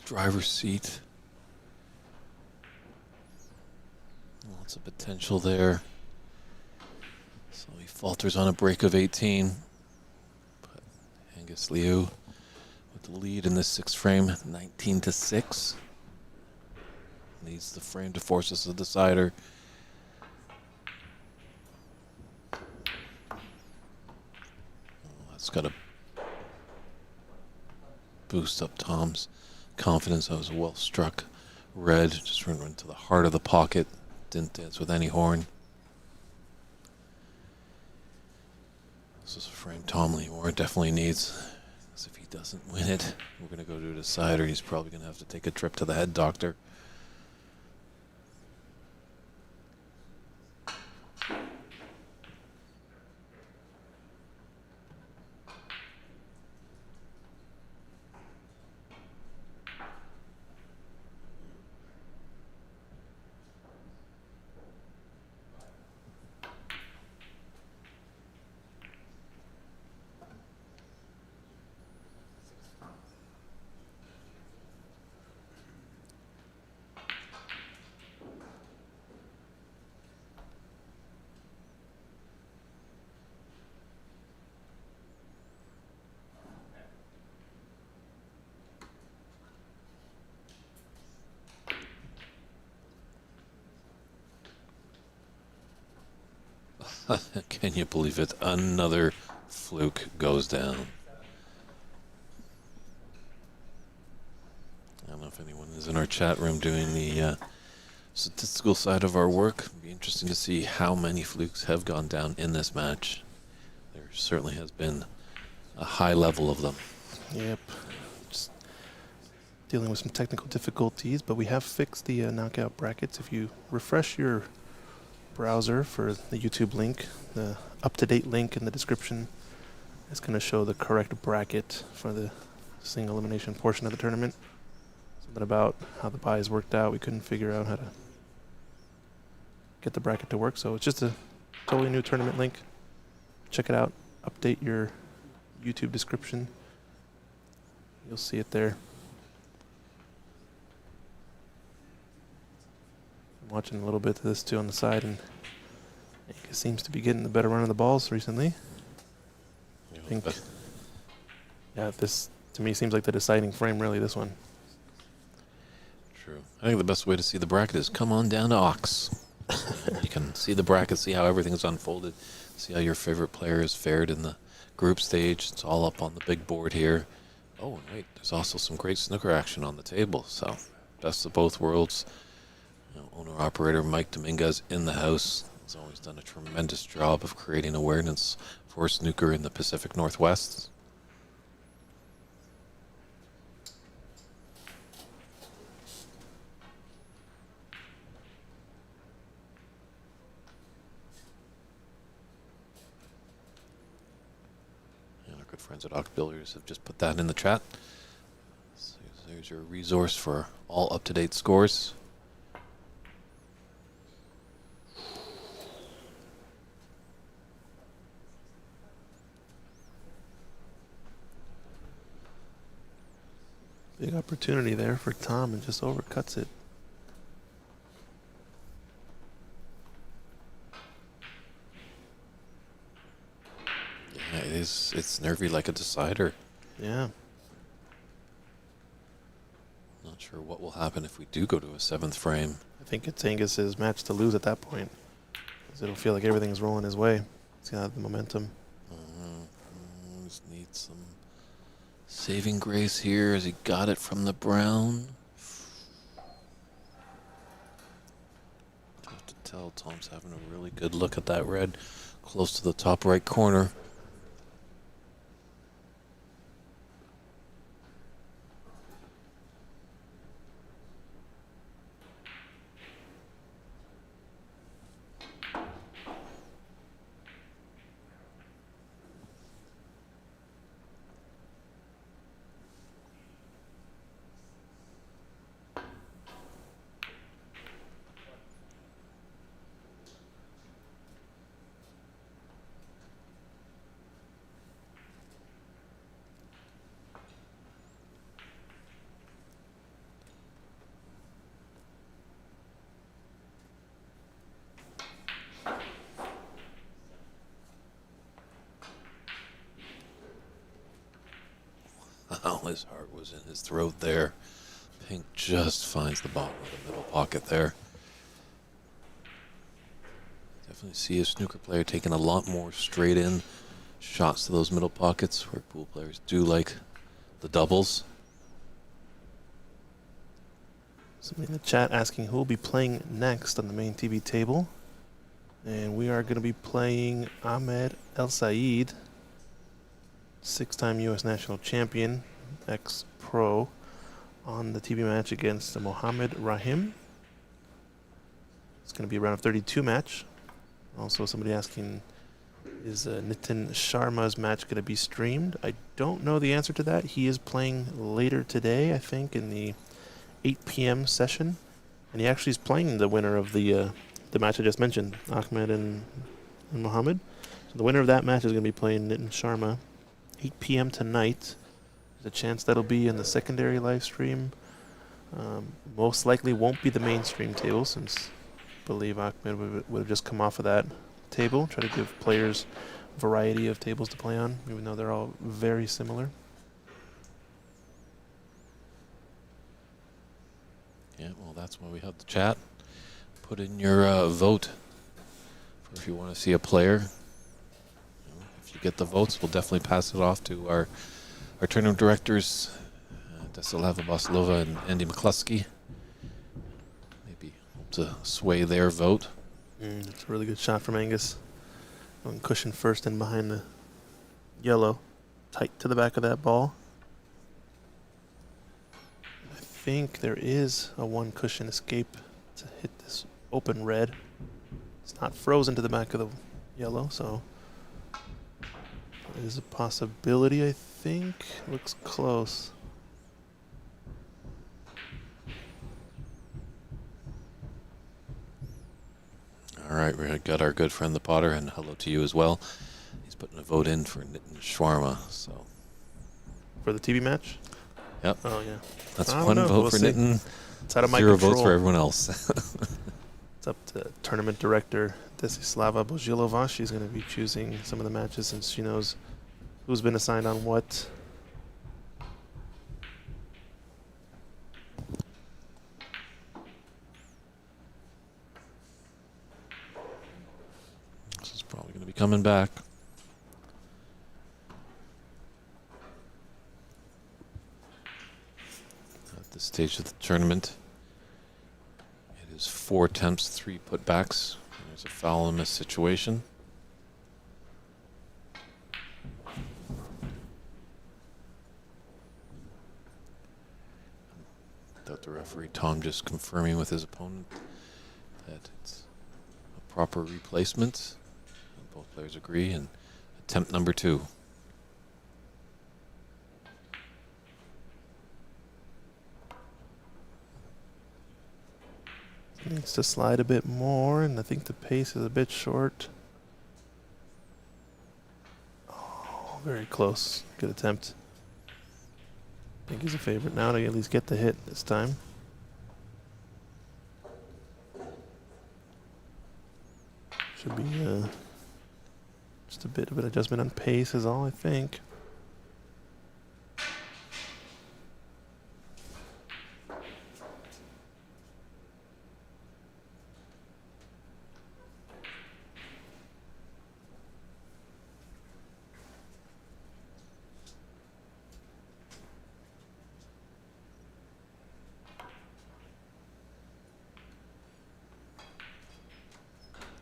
A: Driver's seat. Lots of potential there. So he falters on a break of 18. But Angus Liu with the lead in this sixth frame, 19-6. Needs the frame to force us a decider. That's got to boost up Tom's confidence. That was a well struck red, just ran into the heart of the pocket, didn't dance with any horn. This is a frame Tom Leemore definitely needs, because if he doesn't win it, we're going to go to a decider. He's probably going to have to take a trip to the head doctor. Can you believe it? Another fluke goes down. I don't know if anyone is in our chat room doing the statistical side of our work. It'd be interesting to see how many flukes have gone down in this match. There certainly has been a high level of them.
B: Yep. Just dealing with some technical difficulties, but we have fixed the knockout brackets. If you refresh your browser for the YouTube link, the up-to-date link in the description is going to show the correct bracket for the single elimination portion of the tournament. Something about how the buys worked out. We couldn't figure out how to get the bracket to work, so it's just a totally new tournament link. Check it out. Update your YouTube description. You'll see it there. Watching a little bit of this too on the side, and it seems to be getting the better run of the balls recently. I think, yeah, this to me seems like the deciding frame, really, this one.
A: True. I think the best way to see the bracket is come on down to OX. You can see the bracket, see how everything's unfolded, see how your favorite player has fared in the group stage. It's all up on the big board here. Oh, and wait, there's also some great snooker action on the table. So, best of both worlds. Owner-operator Mike Dominguez in the house has always done a tremendous job of creating awareness for snooker in the Pacific Northwest. good friends at OX Billiards have just put that in the chat. So there's your resource for all up-to-date scores.
B: Big opportunity there for Tom and just overcuts it.
A: Yeah, it's nervy like a decider.
B: Yeah.
A: Not sure what will happen if we do go to a 7th frame.
B: I think it's Angus's match to lose at that point. 'Cause it'll feel like everything's rolling his way. He's gonna have the momentum.
A: Just needs some saving grace here as he got it from the brown. Tough to tell. Tom's having a really good look at that red close to the top right corner. Oh, his heart was in his throat there. Pink just finds the bottom of the middle pocket there. Definitely see a snooker player taking a lot more straight in shots to those middle pockets, where pool players do like the doubles.
B: Somebody in the chat asking who will be playing next on the main TV table. And we are going to be playing Ahmed El Said, 6-time U.S. national champion, ex-pro, on the TV match against Mohammed Rahim. It's going to be a round of 32 match. Also, somebody asking, is Nitin Sharma's match going to be streamed? I don't know the answer to that. He is playing later today, I think, in the 8 p.m. session. And he actually is playing the winner of the match I just mentioned, Ahmed and Mohammed. So the winner of that match is going to be playing Nitin Sharma, 8 p.m. tonight. There's a chance that'll be in the secondary live stream. Most likely won't be the mainstream table, since I believe Ahmed would have just come off of that table. Try to give players a variety of tables to play on, even though they're all very similar.
A: Yeah, well, that's why we have the chat. Put in your vote for if you want to see a player. If you get the votes, we'll definitely pass it off to our tournament directors, Desalava Baslova and Andy McCluskey. Maybe hope to sway their vote.
B: It's a really good shot from Angus. Going cushion first and behind the yellow. Tight to the back of that ball. I think there is a one cushion escape to hit this open red. It's not frozen to the back of the yellow, so it is a possibility, I think. Looks close.
A: All right, we got our good friend the Potter, and hello to you as well. He's putting a vote in for Nitin Sharma. So
B: For the TV match?
A: Yep.
B: Oh, yeah.
A: That's
B: I don't
A: one
B: know.
A: vote
B: We'll
A: for
B: see.
A: Nitin.
B: It's out of my
A: 0
B: control.
A: votes for everyone else.
B: It's up to tournament director Desislava Bojilova. She's going to be choosing some of the matches since she knows who's been assigned on what.
A: This is probably going to be coming back. At this stage of the tournament, it is 4 attempts, 3 putbacks. There's a foul and miss situation. Without the referee Tom just confirming with his opponent that it's a proper replacement. And both players agree, and attempt number 2.
B: Needs to slide a bit more, and I think the pace is a bit short. Oh, very close. Good attempt. I think he's a favorite now to at least get the hit this time. Should be just a bit of an adjustment on pace is all, I think.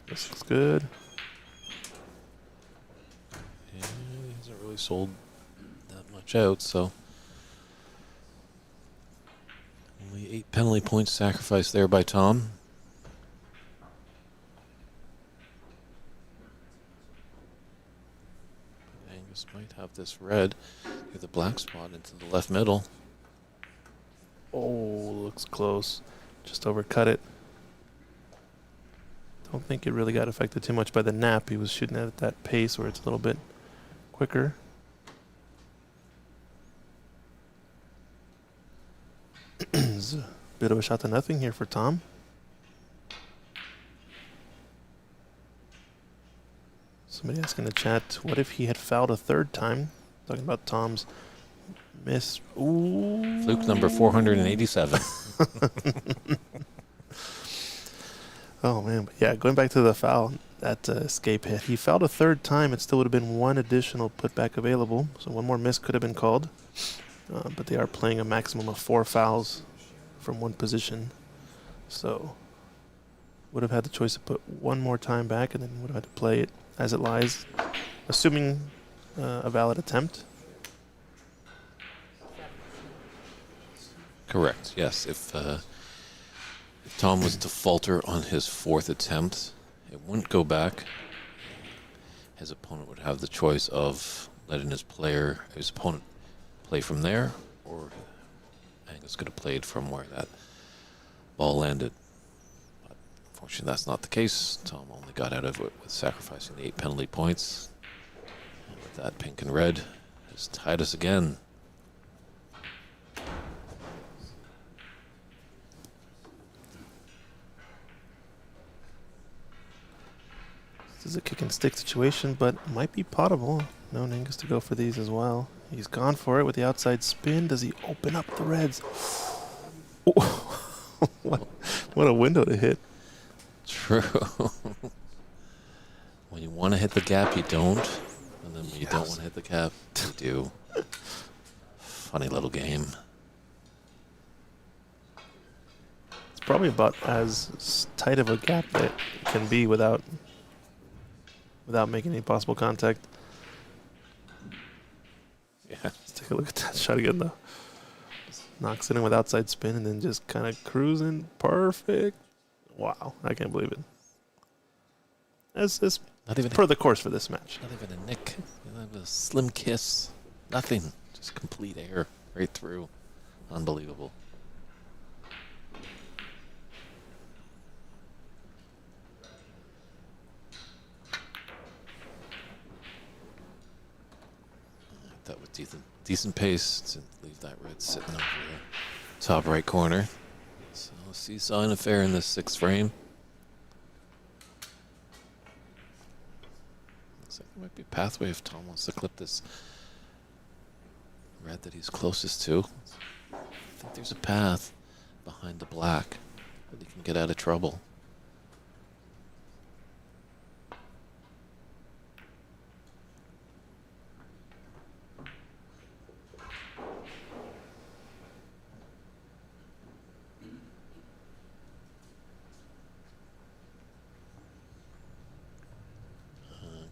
B: This looks good.
A: Yeah, he hasn't really sold that much out, so only 8 penalty points sacrificed there by Tom. Angus might have this red. Get the black spot into the left middle.
B: Oh, looks close. Just overcut it. Don't think it really got affected too much by the nap. He was shooting at that pace where it's a little bit quicker. It's a bit of a shot to nothing here for Tom. Somebody asking in the chat, what if he had fouled a third time? Talking about Tom's miss. Ooh.
A: Fluke number 487.
B: Oh, man. But yeah, going back to the foul, that escape hit. He fouled a third time. It still would have been one additional putback available. So one more miss could have been called. But they are playing a maximum of 4 fouls from one position. So would have had the choice to put one more time back and then would have had to play it as it lies, assuming a valid attempt.
A: Correct, yes. If Tom was to falter on his 4th attempt, it wouldn't go back. His opponent would have the choice of letting his opponent play from there, or Angus could have played from where that ball landed. But unfortunately, that's not the case. Tom only got out of it with sacrificing the 8 penalty points. And with that, pink and red has tied us again.
B: This is a kick and stick situation, but might be potable. Known Angus to go for these as well. He's gone for it with the outside spin. Does he open up the reds? What a window to hit.
A: True. When you want to hit the gap, you don't. And then when you don't want to hit the gap, you do. Funny little game.
B: It's probably about as tight of a gap that it can be without making any possible contact.
A: Yeah.
B: Let's take a look at that shot again, though. Just knocks it in with outside spin and then just kind of cruising. Perfect. Wow, I can't believe it. That's
A: Not even
B: per the course for this match.
A: Not even a nick. Not even a slim kiss. Nothing. Just complete air right through. Unbelievable. That was decent pace to leave that red sitting over the top right corner. So seesaw and affair in this 6th frame. Looks like there might be a pathway if Tom wants to clip this red that he's closest to. I think there's a path behind the black that he can get out of trouble.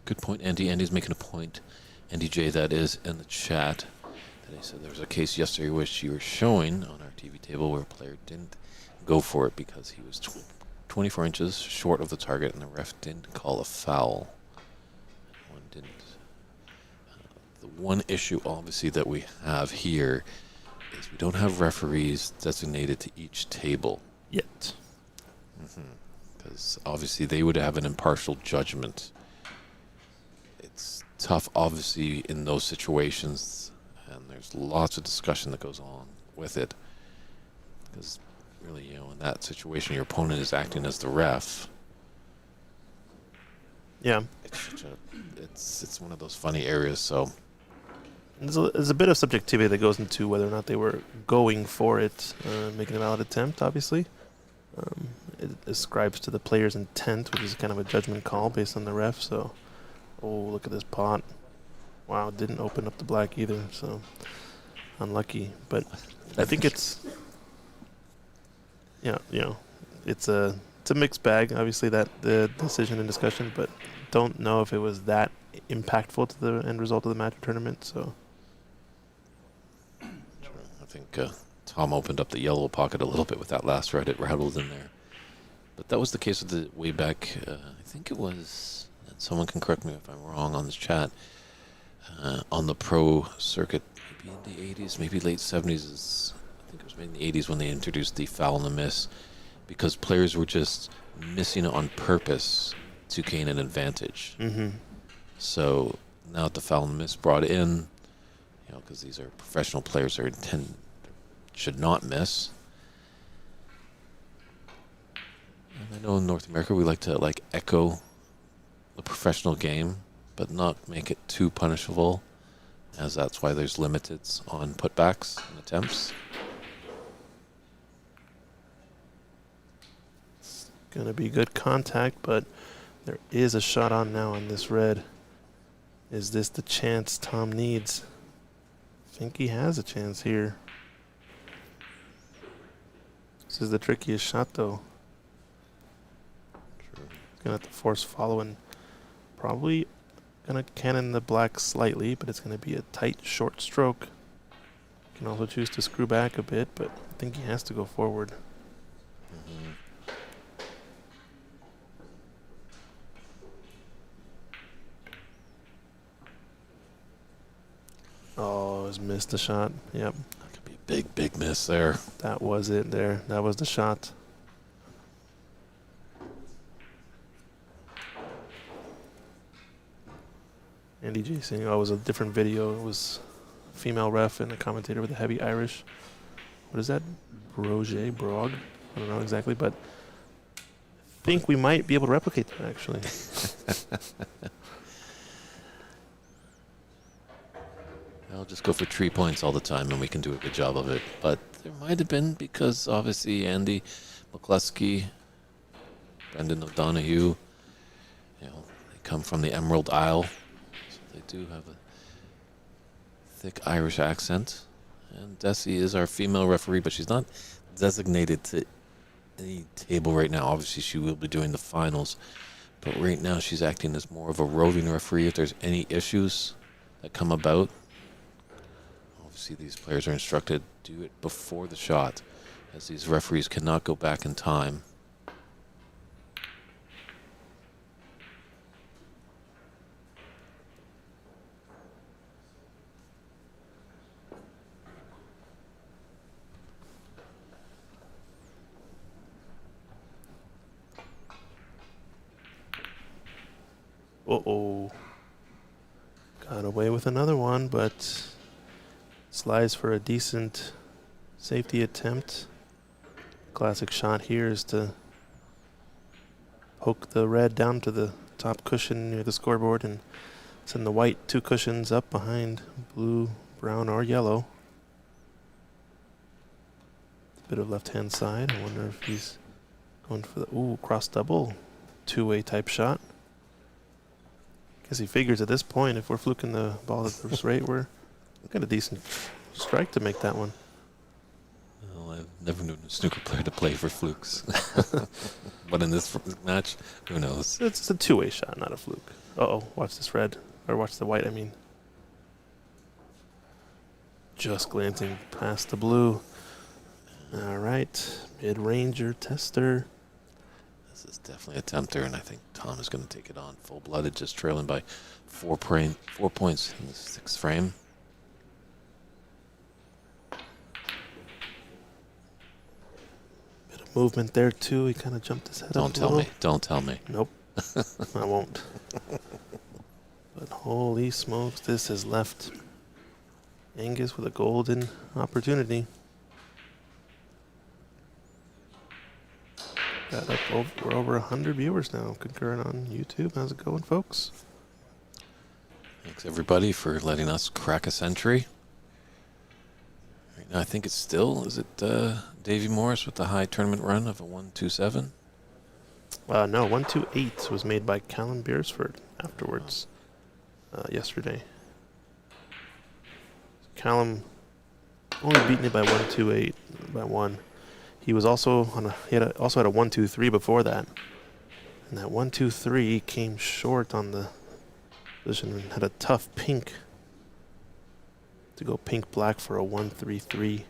A: Good point, Andy. Andy's making a point. Andy J, that is, in the chat. That he said there was a case yesterday which you were showing on our TV table where a player didn't go for it because he was 24 inches short of the target and the ref didn't call a foul. One didn't. The one issue, obviously, that we have here is we don't have referees designated to each table.
B: Yet.
A: Because obviously they would have an impartial judgment. It's tough, obviously, in those situations, and there's lots of discussion that goes on with it. Because really, in that situation, your opponent is acting as the ref.
B: Yeah.
A: It's one of those funny areas. So
B: There's a bit of subjectivity that goes into whether or not they were going for it, making a valid attempt, obviously. It ascribes to the player's intent, which is kind of a judgment call based on the ref. So, oh, look at this pot. Wow, didn't open up the black either, so unlucky. But I think it's, it's a mixed bag, obviously, that the decision and discussion, but don't know if it was that impactful to the end result of the match or tournament. So
A: I think Tom opened up the yellow pocket a little bit with that last right. It rattled in there. But that was the case with the way back, I think it was, and someone can correct me if I'm wrong on this chat, on the pro circuit, maybe in the 80s, maybe late 70s. I think it was maybe in the 80s when they introduced the foul and the miss, because players were just missing it on purpose to gain an advantage.
B: Mm-hmm.
A: So now that the foul and miss brought in, because these are professional players, their intent should not miss. And I know in North America we like to echo the professional game, but not make it too punishable, as that's why there's limiteds on putbacks and attempts.
B: It's going to be good contact, but there is a shot on now on this red. Is this the chance Tom needs? I think he has a chance here. This is the trickiest shot, though.
A: Sure.
B: He's going to have to force follow and probably going to cannon the black slightly, but it's going to be a tight, short stroke. Can also choose to screw back a bit, but I think he has to go forward.
A: Mm-hmm.
B: Oh, he's missed the shot. Yep.
A: That could be a big, big miss there.
B: That was it there. That was the shot. Andy J saying, oh, it was a different video. It was a female ref and a commentator with a heavy Irish. What is that? Brog? I don't know exactly, but I think we might be able to replicate that, actually.
A: I'll just go for 3 points all the time and we can do a good job of it. But there might have been, because obviously Andy McCluskey, Brendan O'Donoghue, they come from the Emerald Isle. So they do have a thick Irish accent. And Desi is our female referee, but she's not designated to any table right now. Obviously she will be doing the finals. But right now she's acting as more of a roving referee if there's any issues that come about. Obviously, these players are instructed to do it before the shot, as these referees cannot go back in time.
B: Uh-oh. Got away with another one, but slides for a decent safety attempt. Classic shot here is to poke the red down to the top cushion near the scoreboard and send the white 2 cushions up behind blue, brown, or yellow. Bit of left-hand side. I wonder if he's going for the cross double, 2-way type shot. Guess he figures at this point, if we're fluking the ball at the rate, we're got a decent strike to make that one.
A: Well, I've never known a snooker player to play for flukes. But in this match, who knows?
B: It's a 2-way shot, not a fluke. Uh-oh, watch this red. Or watch the white, I mean. Just glancing past the blue. All right, mid-ranger tester.
A: This is definitely a tempter, and I think Tom is going to take it on full-blooded, just trailing by 4 points in the 6th frame.
B: Bit of movement there too. He kind of jumped his head up.
A: Don't tell me. Don't tell me.
B: Nope, I won't. But holy smokes, this has left Angus with a golden opportunity. Got up we're over 100 viewers now concurrent on YouTube. How's it going, folks?
A: Thanks everybody for letting us crack a century. Right now, I think it's still, is it Davey Morris with the high tournament run of a 127?
B: No, 128 was made by Callum Beersford afterwards yesterday. Callum only beaten it by 128 by one. He was also on also had a 123 before that, and that 123 came short on the position and had a tough pink to go pink black for a 133.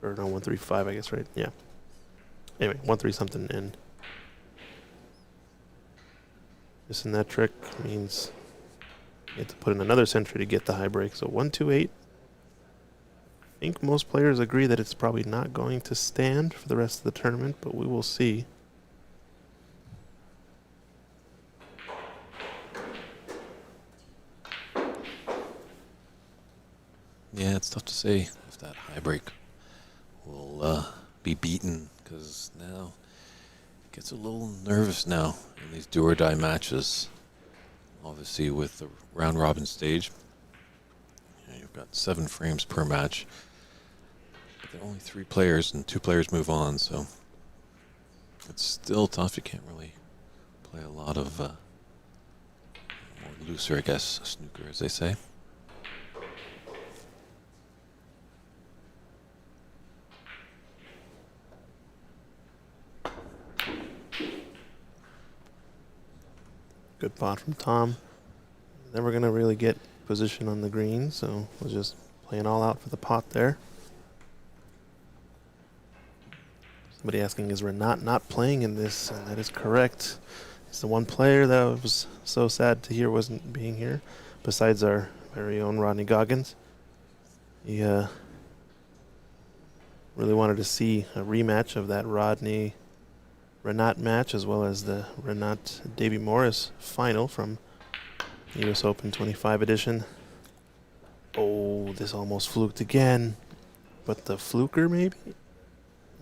B: Or no, 135, I guess, right? Yeah. Anyway, 1-3 something, and missing that trick means you have to put in another century to get the high break. So 128. I think most players agree that it's probably not going to stand for the rest of the tournament, but we will see.
A: Yeah, it's tough to say if that high break will be beaten, because now it gets a little nervous now in these do-or-die matches. Obviously, with the round-robin stage, you've got 7 frames per match. But there are only 3 players, and 2 players move on, so it's still tough. You can't really play a lot of more looser, I guess, snooker, as they say.
B: Good pot from Tom. Never going to really get position on the green, so we're just playing all out for the pot there. Somebody asking, is Renat not playing in this? And that is correct. He's the one player that was so sad to hear wasn't being here, besides our very own Rodney Goggins. He really wanted to see a rematch of that Rodney Renat match, as well as the Renat Davey Morris final from US Open 25 edition. Oh, this almost fluked again. But the fluker, maybe?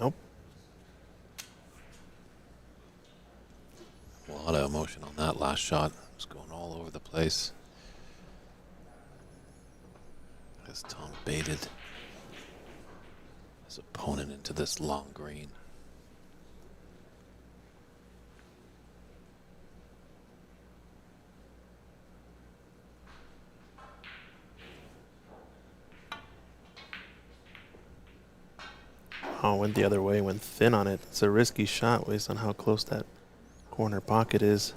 B: Nope.
A: A lot of emotion on that last shot. It was going all over the place. As Tom baited his opponent into this long green.
B: Oh, went the other way, went thin on it. It's a risky shot based on how close that corner pocket is.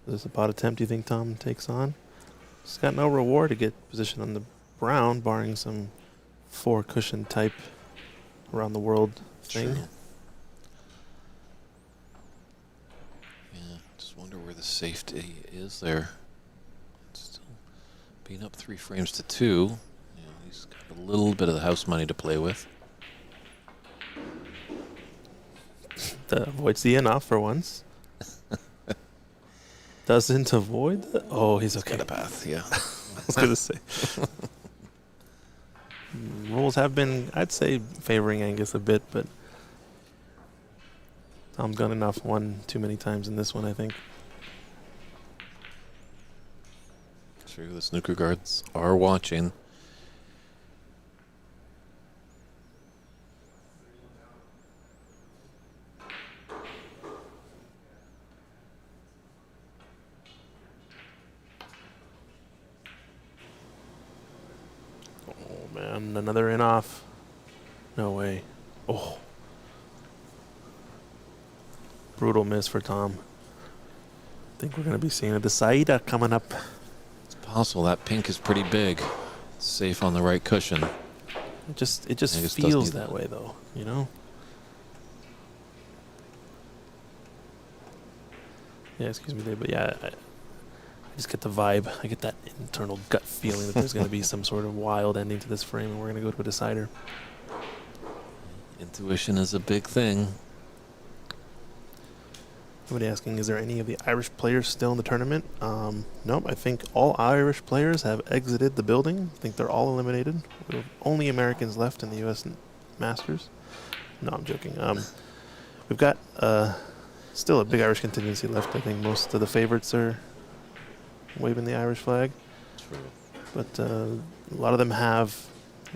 B: Is this a pot attempt you think Tom takes on? He's got no reward to get position on the brown, barring some 4-cushion type around the world thing.
A: True. Wonder where the safety is there. Still being up 3 frames to 2. He's got a little bit of the house money to play with.
B: Avoids the in-off for once. Doesn't avoid the... Oh, he's okay.
A: Got a path, yeah.
B: I was going to say. Rules have been, I'd say, favoring Angus a bit, but Tom's gone enough one too many times in this one, I think.
A: True, the snooker guards are watching.
B: Oh, man, another in-off. No way. Oh. Brutal miss for Tom. I think we're going to be seeing a Desaida coming up.
A: It's possible. That pink is pretty big. It's safe on the right cushion.
B: It just feels that way, though, you know? Yeah, excuse me, Dave. But yeah, I just get the vibe. I get that internal gut feeling that there's going to be some sort of wild ending to this frame, and we're going to go to a decider.
A: Intuition is a big thing.
B: Somebody asking, is there any of the Irish players still in the tournament? Nope. I think all Irish players have exited the building. I think they're all eliminated. There are only Americans left in the U.S. Masters. No, I'm joking. We've got still a big Irish contingency left. I think most of the favorites are waving the Irish flag.
A: True.
B: But a lot of them have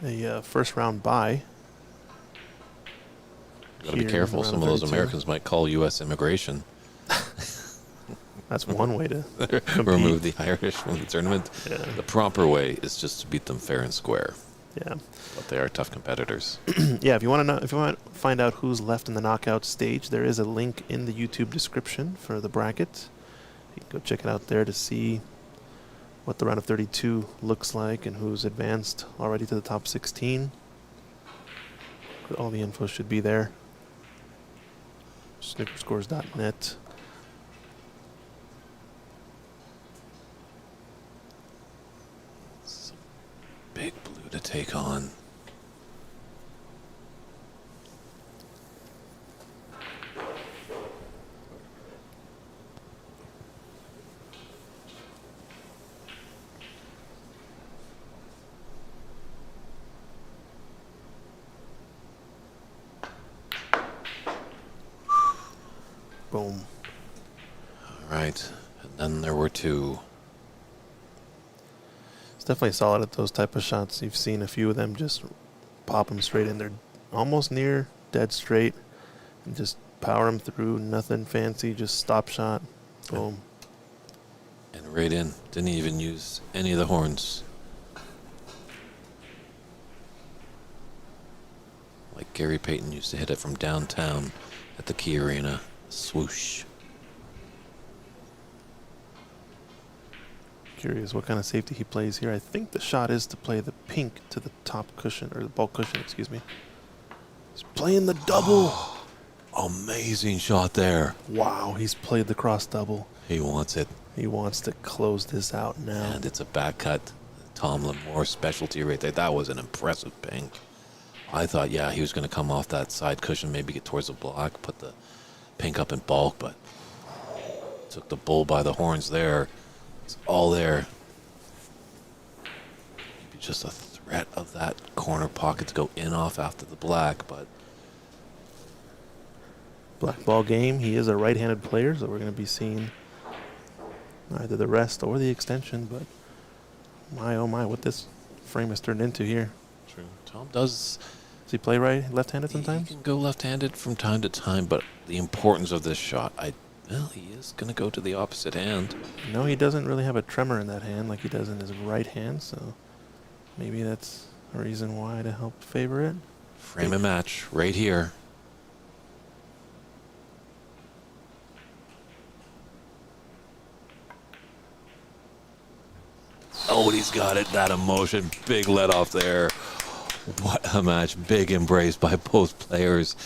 B: a first round bye.
A: Got to be careful. Some of those Americans might call U.S. immigration.
B: That's one way to
A: remove the Irish from the tournament.
B: Yeah.
A: The proper way is just to beat them fair and square.
B: Yeah.
A: But they are tough competitors.
B: Yeah, if you want to find out who's left in the knockout stage, there is a link in the YouTube description for the bracket. You can go check it out there to see what the round of 32 looks like and who's advanced already to the top 16. All the info should be there. Snookerscores.net.
A: Big blue to take on.
B: Boom.
A: All right. And then there were two.
B: It's definitely solid at those type of shots. You've seen a few of them just pop them straight in. They're almost near dead straight and just power them through. Nothing fancy, just stop shot. Boom.
A: And right in. Didn't even use any of the horns. Like Gary Payton used to hit it from downtown at the Key Arena. Swoosh.
B: Curious what kind of safety he plays here. I think the shot is to play the pink to the top cushion, or the bulk cushion, excuse me. He's playing the double.
A: Oh, amazing shot there.
B: Wow, he's played the cross double.
A: He wants it.
B: He wants to close this out now.
A: And it's a back cut. Tomlin Moore specialty right there. That was an impressive pink. I thought, yeah, he was going to come off that side cushion, maybe get towards the block, put the pink up in bulk, but took the bull by the horns there. It's all there. Maybe just a threat of that corner pocket to go in off after the black, but
B: Black ball game. He is a right-handed player, so we're going to be seeing either the rest or the extension, but my, oh my, what this frame has turned into here.
A: true. Tom does
B: Does he play right, left-handed sometimes?
A: He can go left-handed from time to time, but the importance of this shot, he is going to go to the opposite hand.
B: No, he doesn't really have a tremor in that hand like he does in his right hand, so maybe that's a reason why to help favor it.
A: Frame a match right here. Oh, and he's got it. That emotion. Big let off there. What a match. Big embrace by both players.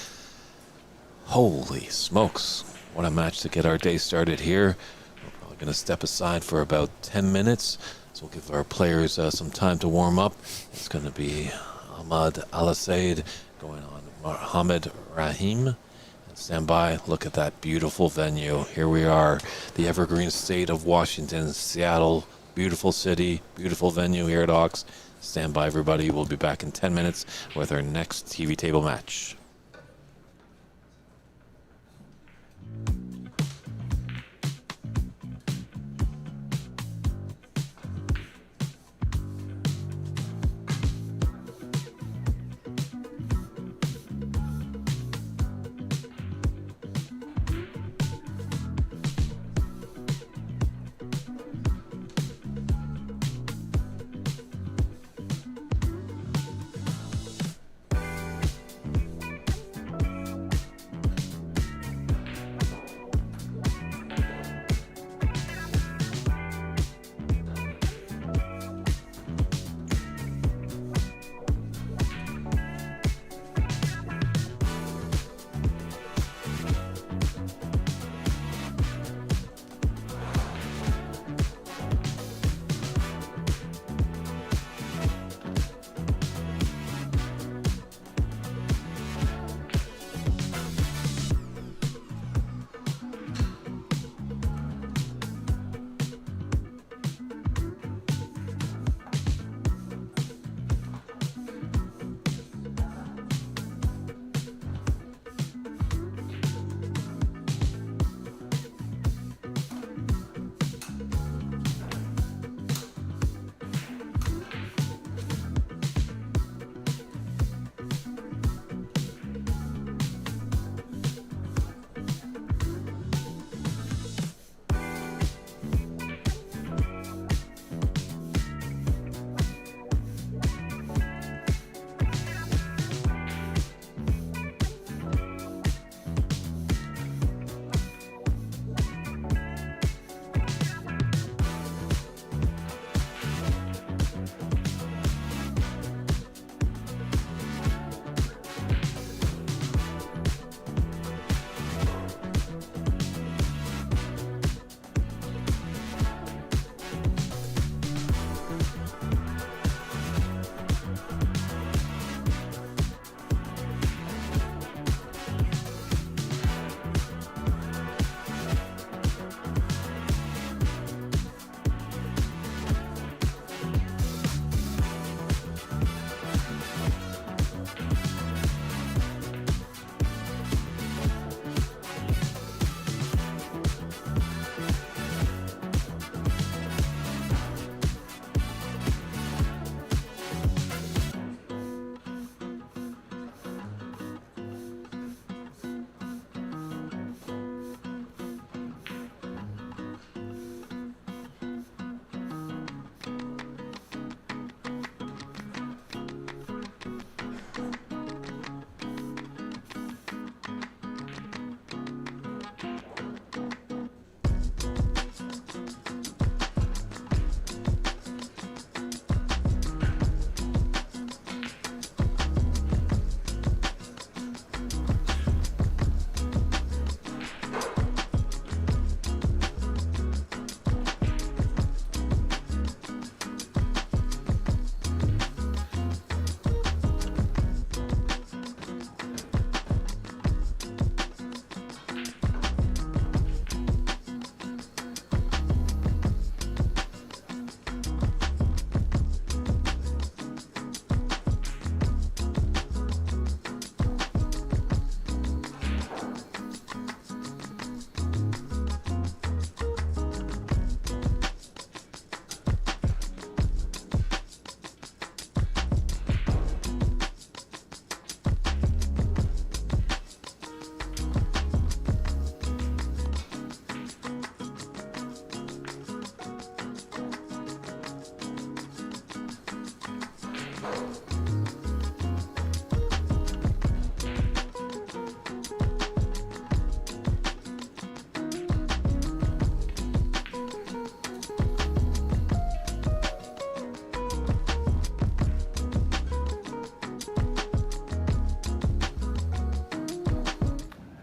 A: Holy smokes. What a match to get our day started here. We're probably going to step aside for about 10 minutes. So we'll give our players some time to warm up. It's going to be Ahmad Al-Said going on Mohammed Rahim. Stand by. Look at that beautiful venue. Here we are, the evergreen state of Washington, Seattle. Beautiful city, beautiful venue here at OX. Stand by, everybody. We'll be back in 10 minutes with our next TV table match.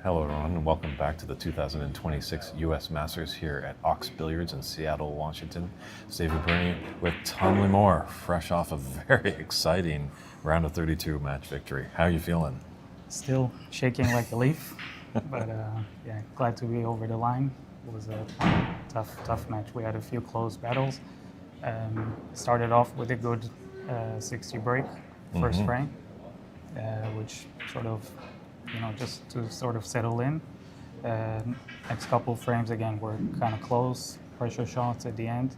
A: Hello everyone, and welcome back to the 2026 U.S. Masters here at OX Billiards in Seattle, Washington. It's David Burney with Tom Limore, fresh off a very exciting round of 32 match victory. How are you feeling?
C: Still shaking like a leaf, but yeah, glad to be over the line. It was a tough match. We had a few close battles. Started off with a good 60 break, first frame, which sort of, just to sort of settle in. Next couple frames again were kind of close, pressure shots at the end.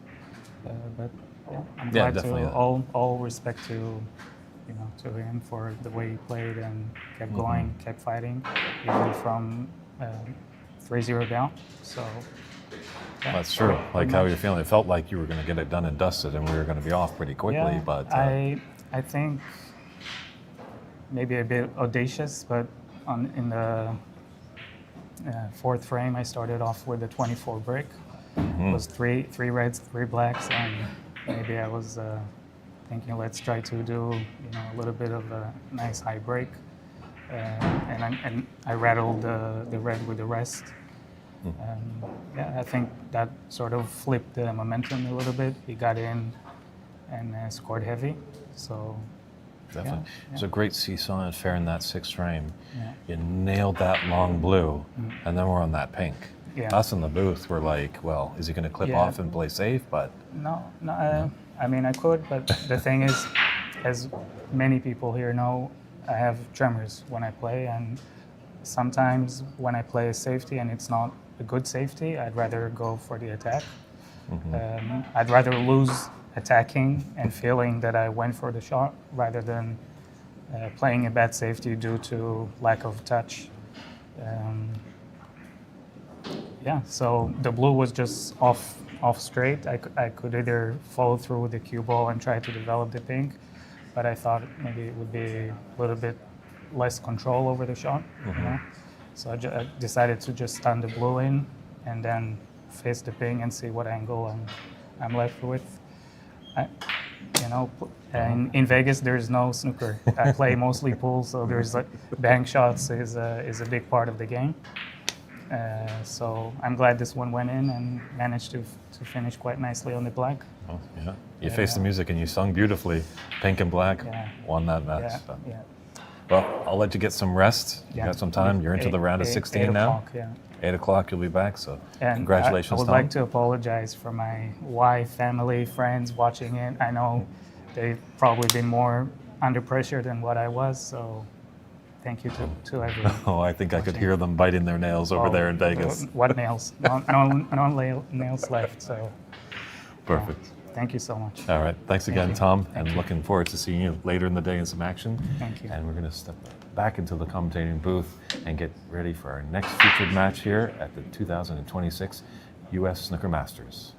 C: But yeah, I'm glad to all respect to to him for the way he played and kept going, kept fighting, even from 3-0 down. So yeah,
A: that's true. Like how you're feeling. It felt like you were going to get it done and dusted, and we were going to be off pretty quickly.
C: Yeah,
A: but
C: I think maybe a bit audacious, but in the fourth frame, I started off with a 24 break. It was three reds, 3 blacks, and maybe I was thinking, let's try to do a little bit of a nice high break, and I rattled the red with the rest. Yeah, I think that sort of flipped the momentum a little bit. He got in and scored heavy, so.
A: Definitely.
C: Yeah.
A: It was a great seesaw and fair in that 6th frame.
C: Yeah.
A: You nailed that long blue, and then we're on that pink.
C: Yeah.
A: Us in the booth were like, well, is he going to clip off and play safe? But
C: No. I mean, I could, but the thing is, as many people here know, I have tremors when I play, and sometimes when I play a safety and it's not a good safety, I'd rather go for the attack. I'd rather lose attacking and feeling that I went for the shot rather than playing a bad safety due to lack of touch. Yeah, so the blue was just off straight. I could either follow through with the cue ball and try to develop the pink, but I thought maybe it would be a little bit less control over the shot. So I decided to just stun the blue in and then face the ping and see what angle I'm left with. In Vegas there's no snooker. I play mostly pool, so there's bank shots is a big part of the game. So I'm glad this one went in and managed to finish quite nicely on the black.
A: oh, yeah, you faced the music and you sung beautifully. Pink and black won that match.
C: Yeah,
A: So.
C: yeah.
A: Well, I'll let you get some rest. You got some time. You're into the round of 16 now. 8 o'clock, you'll be back. So
C: And
A: congratulations,
C: I would
A: Tom.
C: like to apologize for my wife, family, friends watching it. I know they've probably been more under pressure than what I was, so thank you to everyone.
A: Oh, I think I could hear them biting their nails over there in Vegas.
C: What nails? No nails left, so.
A: Perfect.
C: Thank you so much.
A: All right. Thanks again,
C: you.
A: Tom. And looking forward to seeing you later in the day in some action.
C: Thank you.
A: And we're going to step back into the commentating booth and get ready for our next featured match here at the 2026 U.S. Snooker Masters.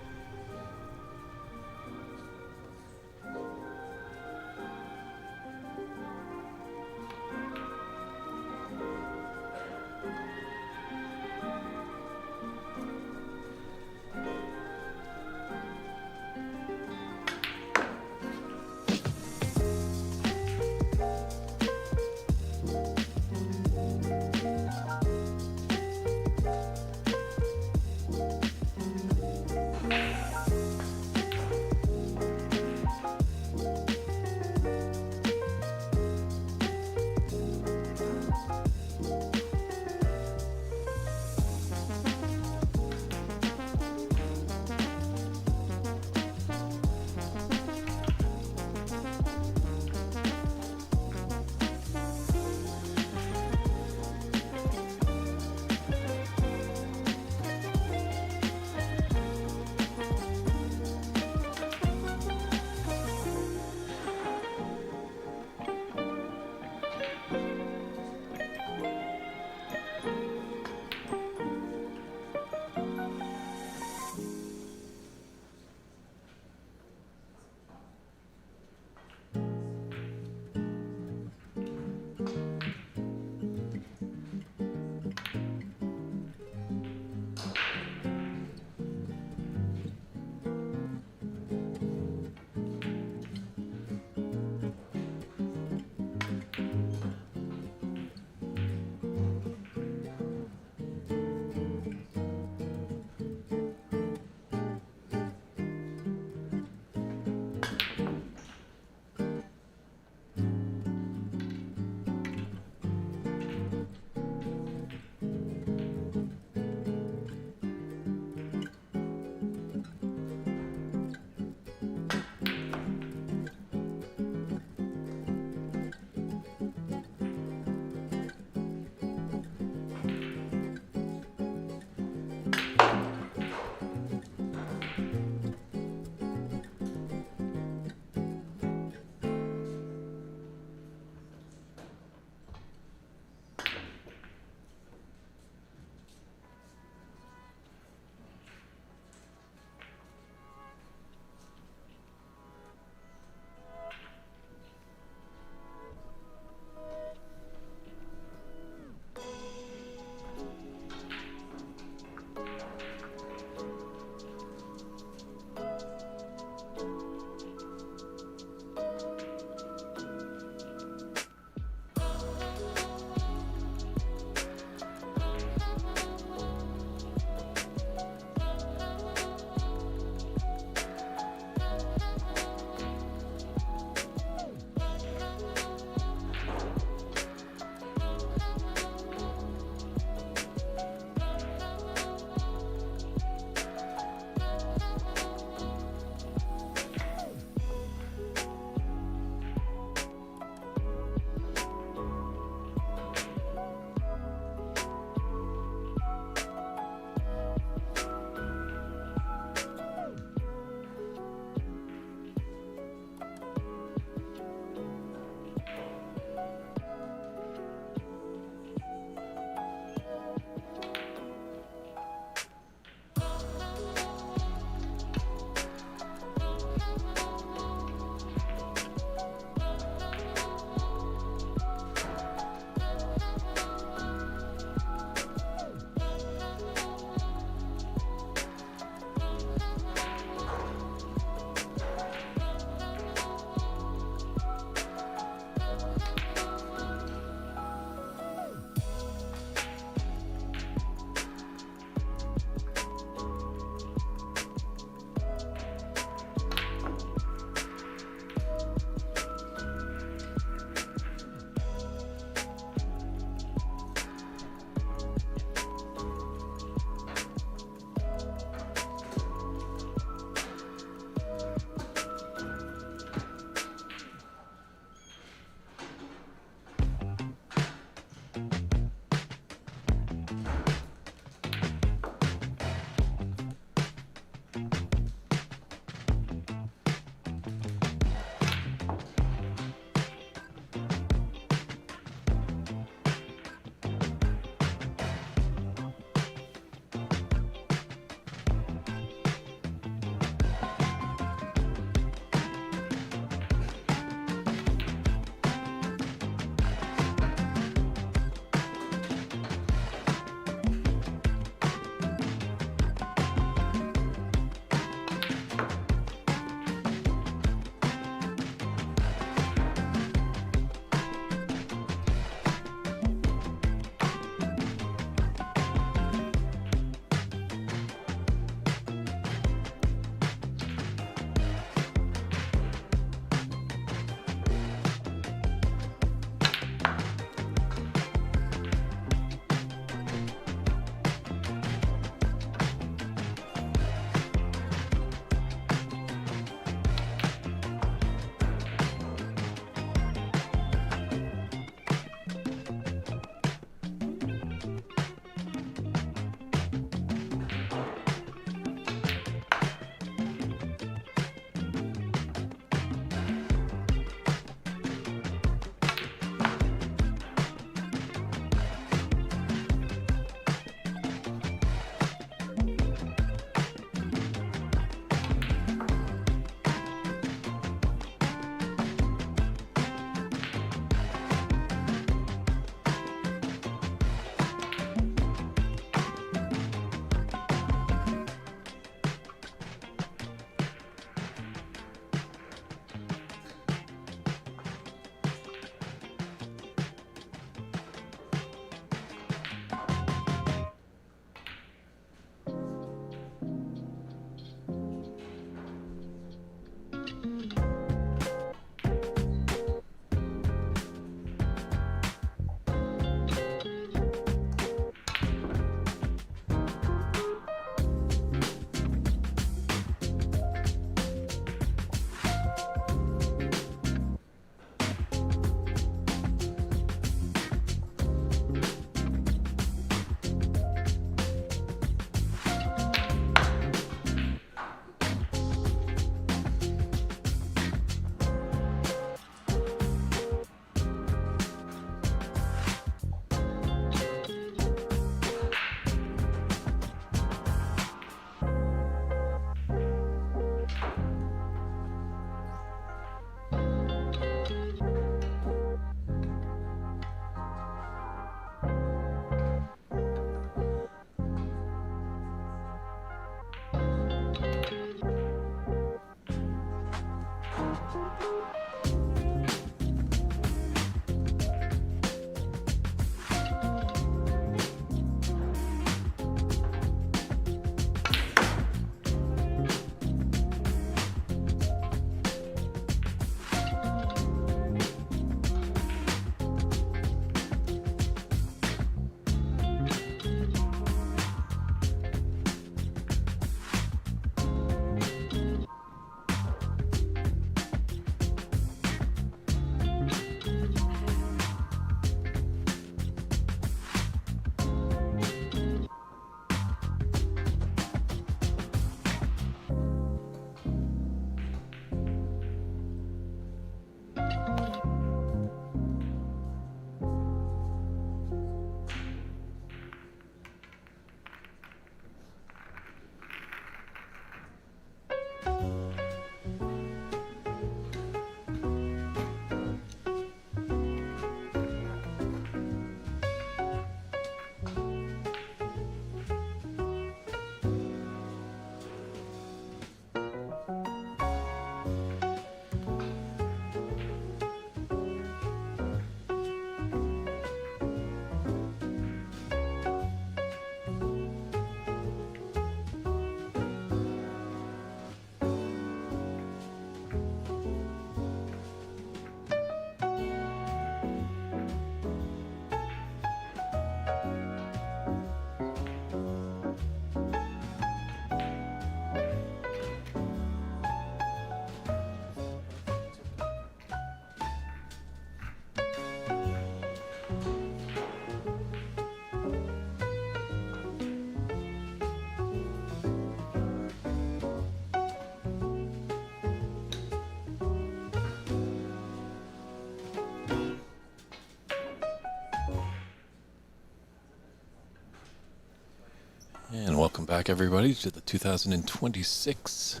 A: And welcome back, everybody, to the 2026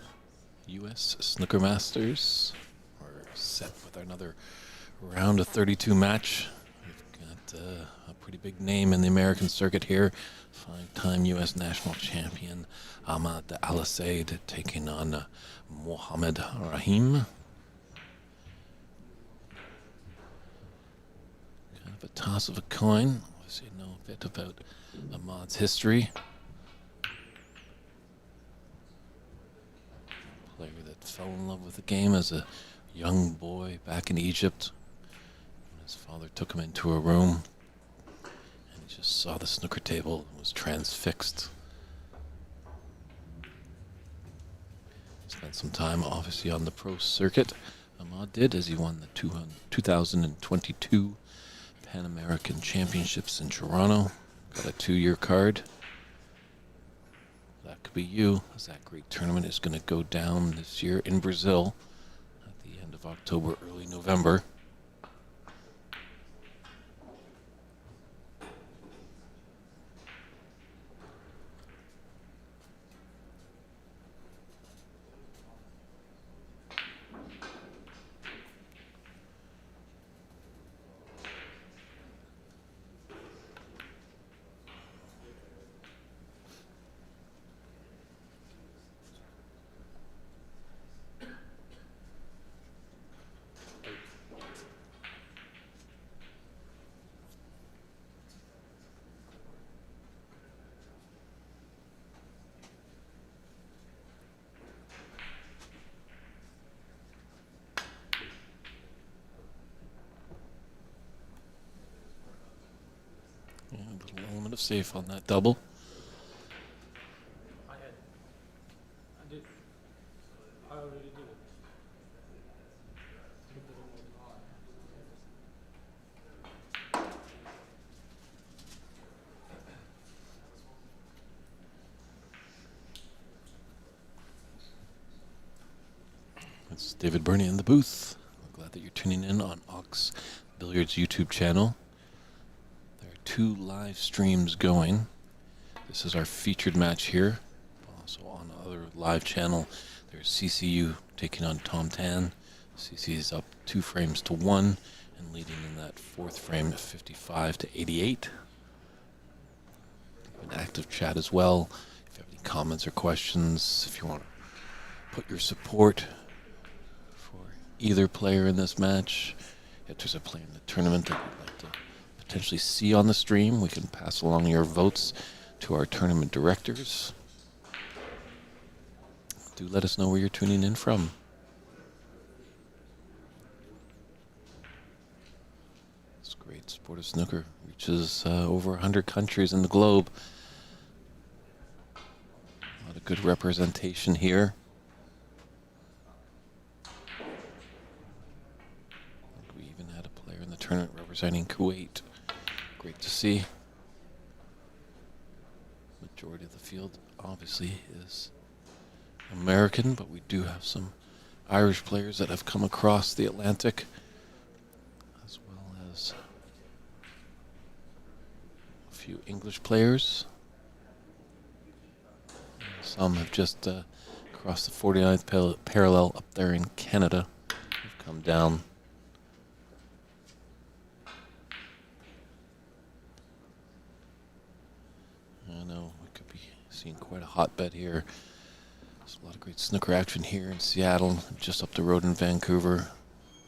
A: U.S. Snooker Masters. We're set with another round of 32 match. We've got a pretty big name in the American circuit here. 5-time U.S. national champion Ahmad Al-Said taking on Mohamed Rahim. Kind of a toss of a coin. Obviously know a bit about Ahmad's history. Player that fell in love with the game as a young boy back in Egypt. His father took him into a room and he just saw the snooker table and was transfixed. Spent some time obviously on the pro circuit. Ahmad did, as he won the 2022 Pan American Championships in Toronto. Got a 2-year card. That could be you, as that great tournament is going to go down this year in Brazil at the end of October, early November. Yeah, a little element of safe on that double.
D: I did. I already did it.
A: It's David Burney in the booth. We're glad that you're tuning in on OX Billiards YouTube channel. There are 2 live streams going. This is our featured match here. Also on the other live channel, there's CCU taking on Tom Tan. CC is up 2 frames to 1 and leading in that 4th frame at 55 to 88. An active chat as well. If you have any comments or questions, if you want to put your support for either player in this match, if there's a player in the tournament that you'd like to potentially see on the stream, we can pass along your votes to our tournament directors. Do let us know where you're tuning in from. This great sport of snooker reaches over 100 countries in the globe. A lot of good representation here. We even had a player in the tournament representing Kuwait. Great to see. Majority of the field obviously is American, but we do have some Irish players that have come across the Atlantic, as well as a few English players. Some have just crossed the 49th parallel up there in Canada. They've come down. I know we could be seeing quite a hotbed here. There's a lot of great snooker action here in Seattle, just up the road in Vancouver,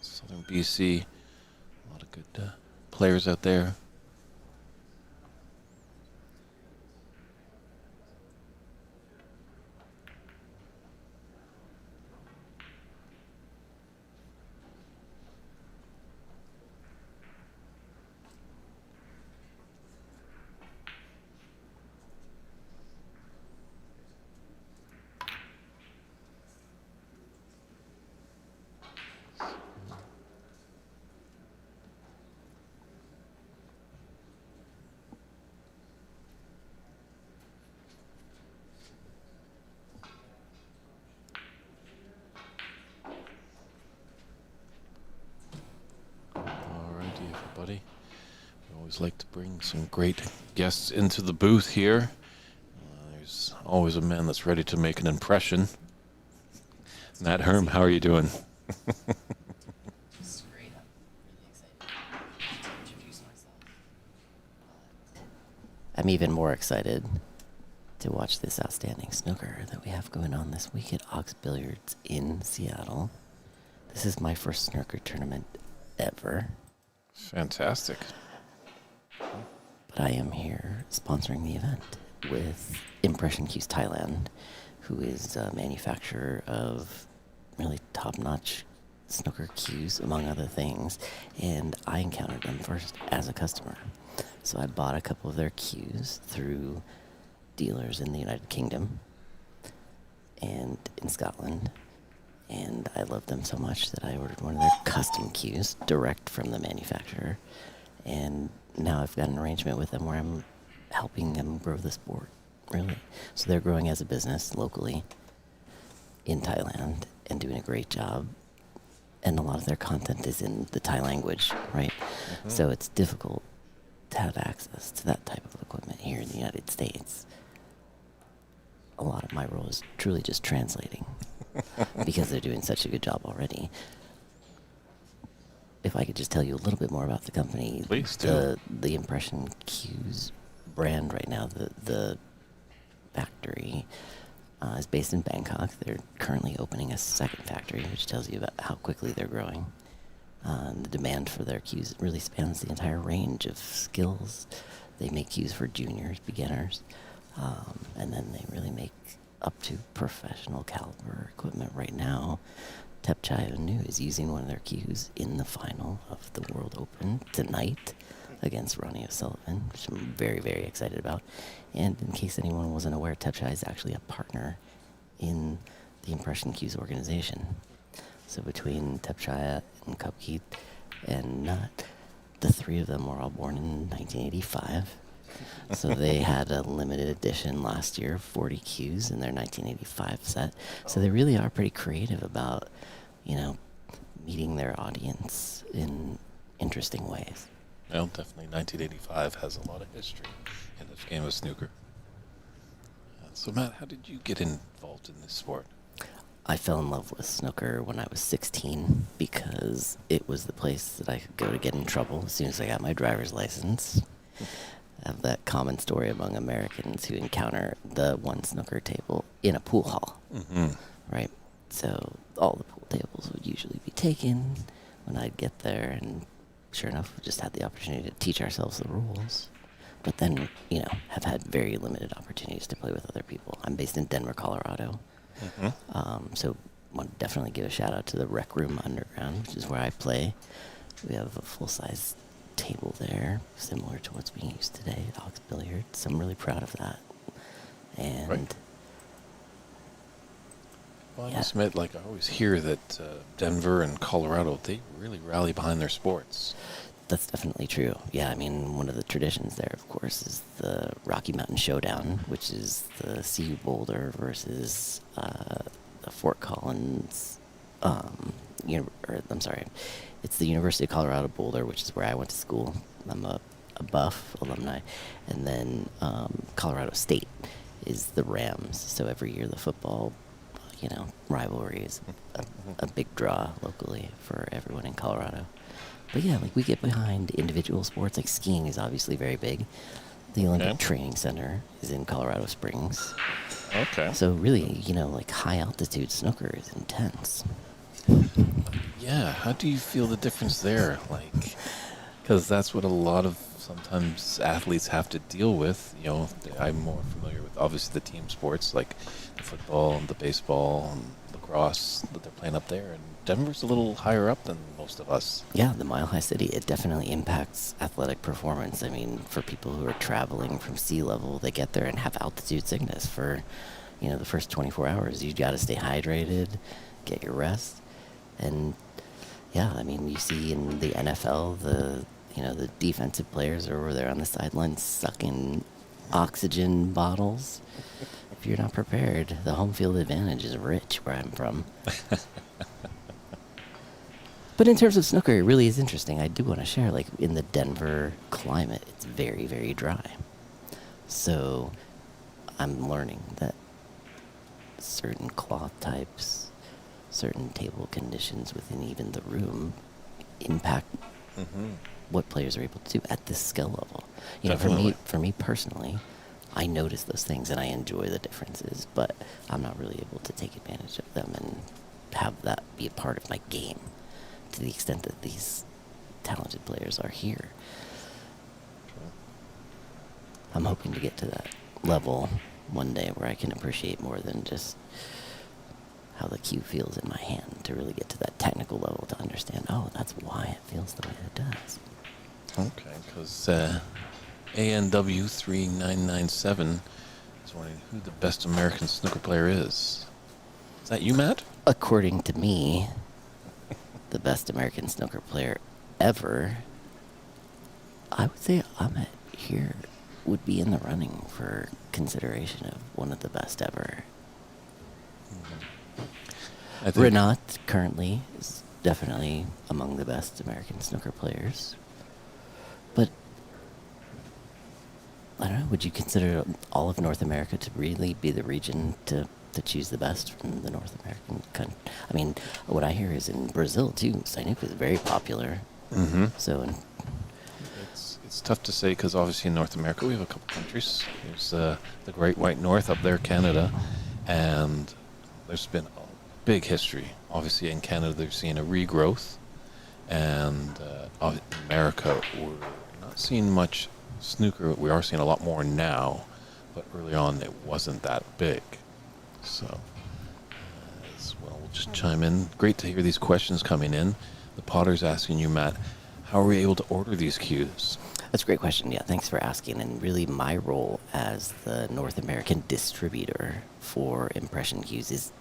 A: southern BC. A lot of good players out there. Everybody. We always like to bring some great guests into the booth here. Always a man that's ready to make an impression. Matt Herm, how are you doing?
E: Just great. I'm really excited to introduce myself. I'm even more excited to watch this outstanding snooker that we have going on this week at OX Billiards in Seattle. This is my first snooker tournament ever.
A: Fantastic.
E: But I am here sponsoring the event with Impression Cues Thailand, who is a manufacturer of really top-notch snooker cues, among other things. And I encountered them first as a customer. So I bought a couple of their cues through dealers in the United Kingdom and in Scotland. And I loved them so much that I ordered one of their custom cues direct from the manufacturer. And now I've got an arrangement with them where I'm helping them grow the sport, really. So they're growing as a business locally in Thailand and doing a great job. And a lot of their content is in the Thai language, right? Mm-hmm. So it's difficult to have access to that type of equipment here in the United States. A lot of my role is truly just translating because they're doing such a good job already. If I could just tell you a little bit more about the company.
A: Please do.
E: The Impression Cues brand right now, the factory is based in Bangkok. They're currently opening a second factory, which tells you about how quickly they're growing. The demand for their cues really spans the entire range of skills. They make cues for juniors, beginners, and then they really make up to professional caliber equipment. Right now, Thepchai Unu is using one of their cues in the final of the World Open tonight against Ronnie O'Sullivan, which I'm very, very excited about. And in case anyone wasn't aware, Thepchai is actually a partner in the Impression Cues organization. So between Thepchai and Cupkeep and Nut, the three of them were all born in 1985. So they had a limited edition last year, 40 cues in their 1985 set. So they really are pretty creative about, meeting their audience in interesting ways.
A: Well, definitely 1985 has a lot of history in this game of snooker. So, Matt, how did you get involved in this sport?
E: I fell in love with snooker when I was 16 because it was the place that I could go to get in trouble as soon as I got my driver's license. I have that common story among Americans who encounter the one snooker table in a pool hall, right? So all the pool tables would usually be taken when I'd get there, and sure enough, we just had the opportunity to teach ourselves the rules. But then, have had very limited opportunities to play with other people. I'm based in Denver, Colorado. So I want to definitely give a shout out to the Rec Room Underground, which is where I play. We have a full-size table there, similar to what's being used today at OX Billiards. So I'm really proud of that. And
A: right. Well, I must admit, I always hear that Denver and Colorado, they really rally behind their sports.
E: That's definitely true. Yeah, one of the traditions there, of course, is the Rocky Mountain Showdown, which is the CU Boulder versus the Fort Collins, it's the University of Colorado Boulder, which is where I went to school. I'm a Buff alumni. And then Colorado State is the Rams. So every year the football, rivalry is a big draw locally for everyone in Colorado. But yeah, we get behind individual sports. Like skiing is obviously very big. The Olympic Training Center is in Colorado Springs.
A: Okay.
E: So really, high altitude snooker is intense.
A: Yeah, how do you feel the difference there? Because that's what a lot of sometimes athletes have to deal with. I'm more familiar with obviously the team sports like the football and the baseball and lacrosse that they're playing up there. And Denver's a little higher up than most of us.
E: Yeah, the Mile High City, it definitely impacts athletic performance. For people who are traveling from sea level, they get there and have altitude sickness for, the first 24 hours. You got to stay hydrated, get your rest. And yeah, you see in the NFL, the defensive players are over there on the sidelines sucking oxygen bottles. If you're not prepared, the home field advantage is rich where I'm from. But in terms of snooker, it really is interesting. I do want to share, in the Denver climate, it's very, very dry. So I'm learning that certain cloth types, certain table conditions within even the room impact what players are able to do at this skill level. You know,
A: Definitely.
E: for me personally, I notice those things and I enjoy the differences, but I'm not really able to take advantage of them and have that be a part of my game to the extent that these talented players are here. I'm hoping to get to that level one day where I can appreciate more than just how the cue feels in my hand, to really get to that technical level to understand, oh, that's why it feels the way it does.
A: Okay, because ANW3997 is wondering who the best American snooker player is. Is that you, Matt?
E: According to me, the best American snooker player ever, I would say Ahmet here would be in the running for consideration of one of the best ever.
A: I think
E: Renat currently is definitely among the best American snooker players. But I don't know, would you consider all of North America to really be the region to choose the best from the North American country? I mean, what I hear is in Brazil too, Sinuca is very popular. So
A: it's tough to say because obviously in North America we have a couple countries. There's the Great White North up there, Canada, and there's been a big history. Obviously in Canada they're seeing a regrowth, and America we're not seeing much snooker. We are seeing a lot more now, but early on it wasn't that big. So as well, we'll just chime in. Great to hear these questions coming in. The Potter's asking you, Matt, how are we able to order these cues?
E: that's a great question. Yeah, thanks for asking. And really my role as the North American distributor for Impression Cues is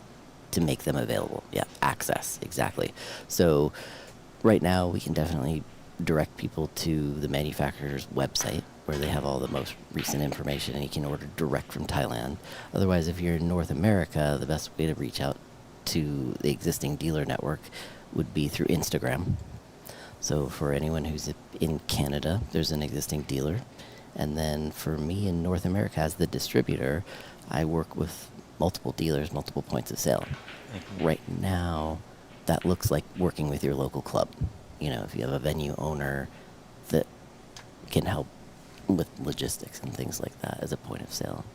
E: to make them available. Yeah, access, exactly. So right now we can definitely direct people to the manufacturer's website where they have all the most recent information and you can order direct from Thailand. Otherwise, if you're in North America, the best way to reach out to the existing dealer network would be through Instagram. So for anyone who's in Canada, there's an existing dealer. And then for me in North America as the distributor, I work with multiple dealers, multiple points of sale. Right now, that looks like working with your local club. You know, if you have a venue owner that can help with logistics and things like that as a point of sale.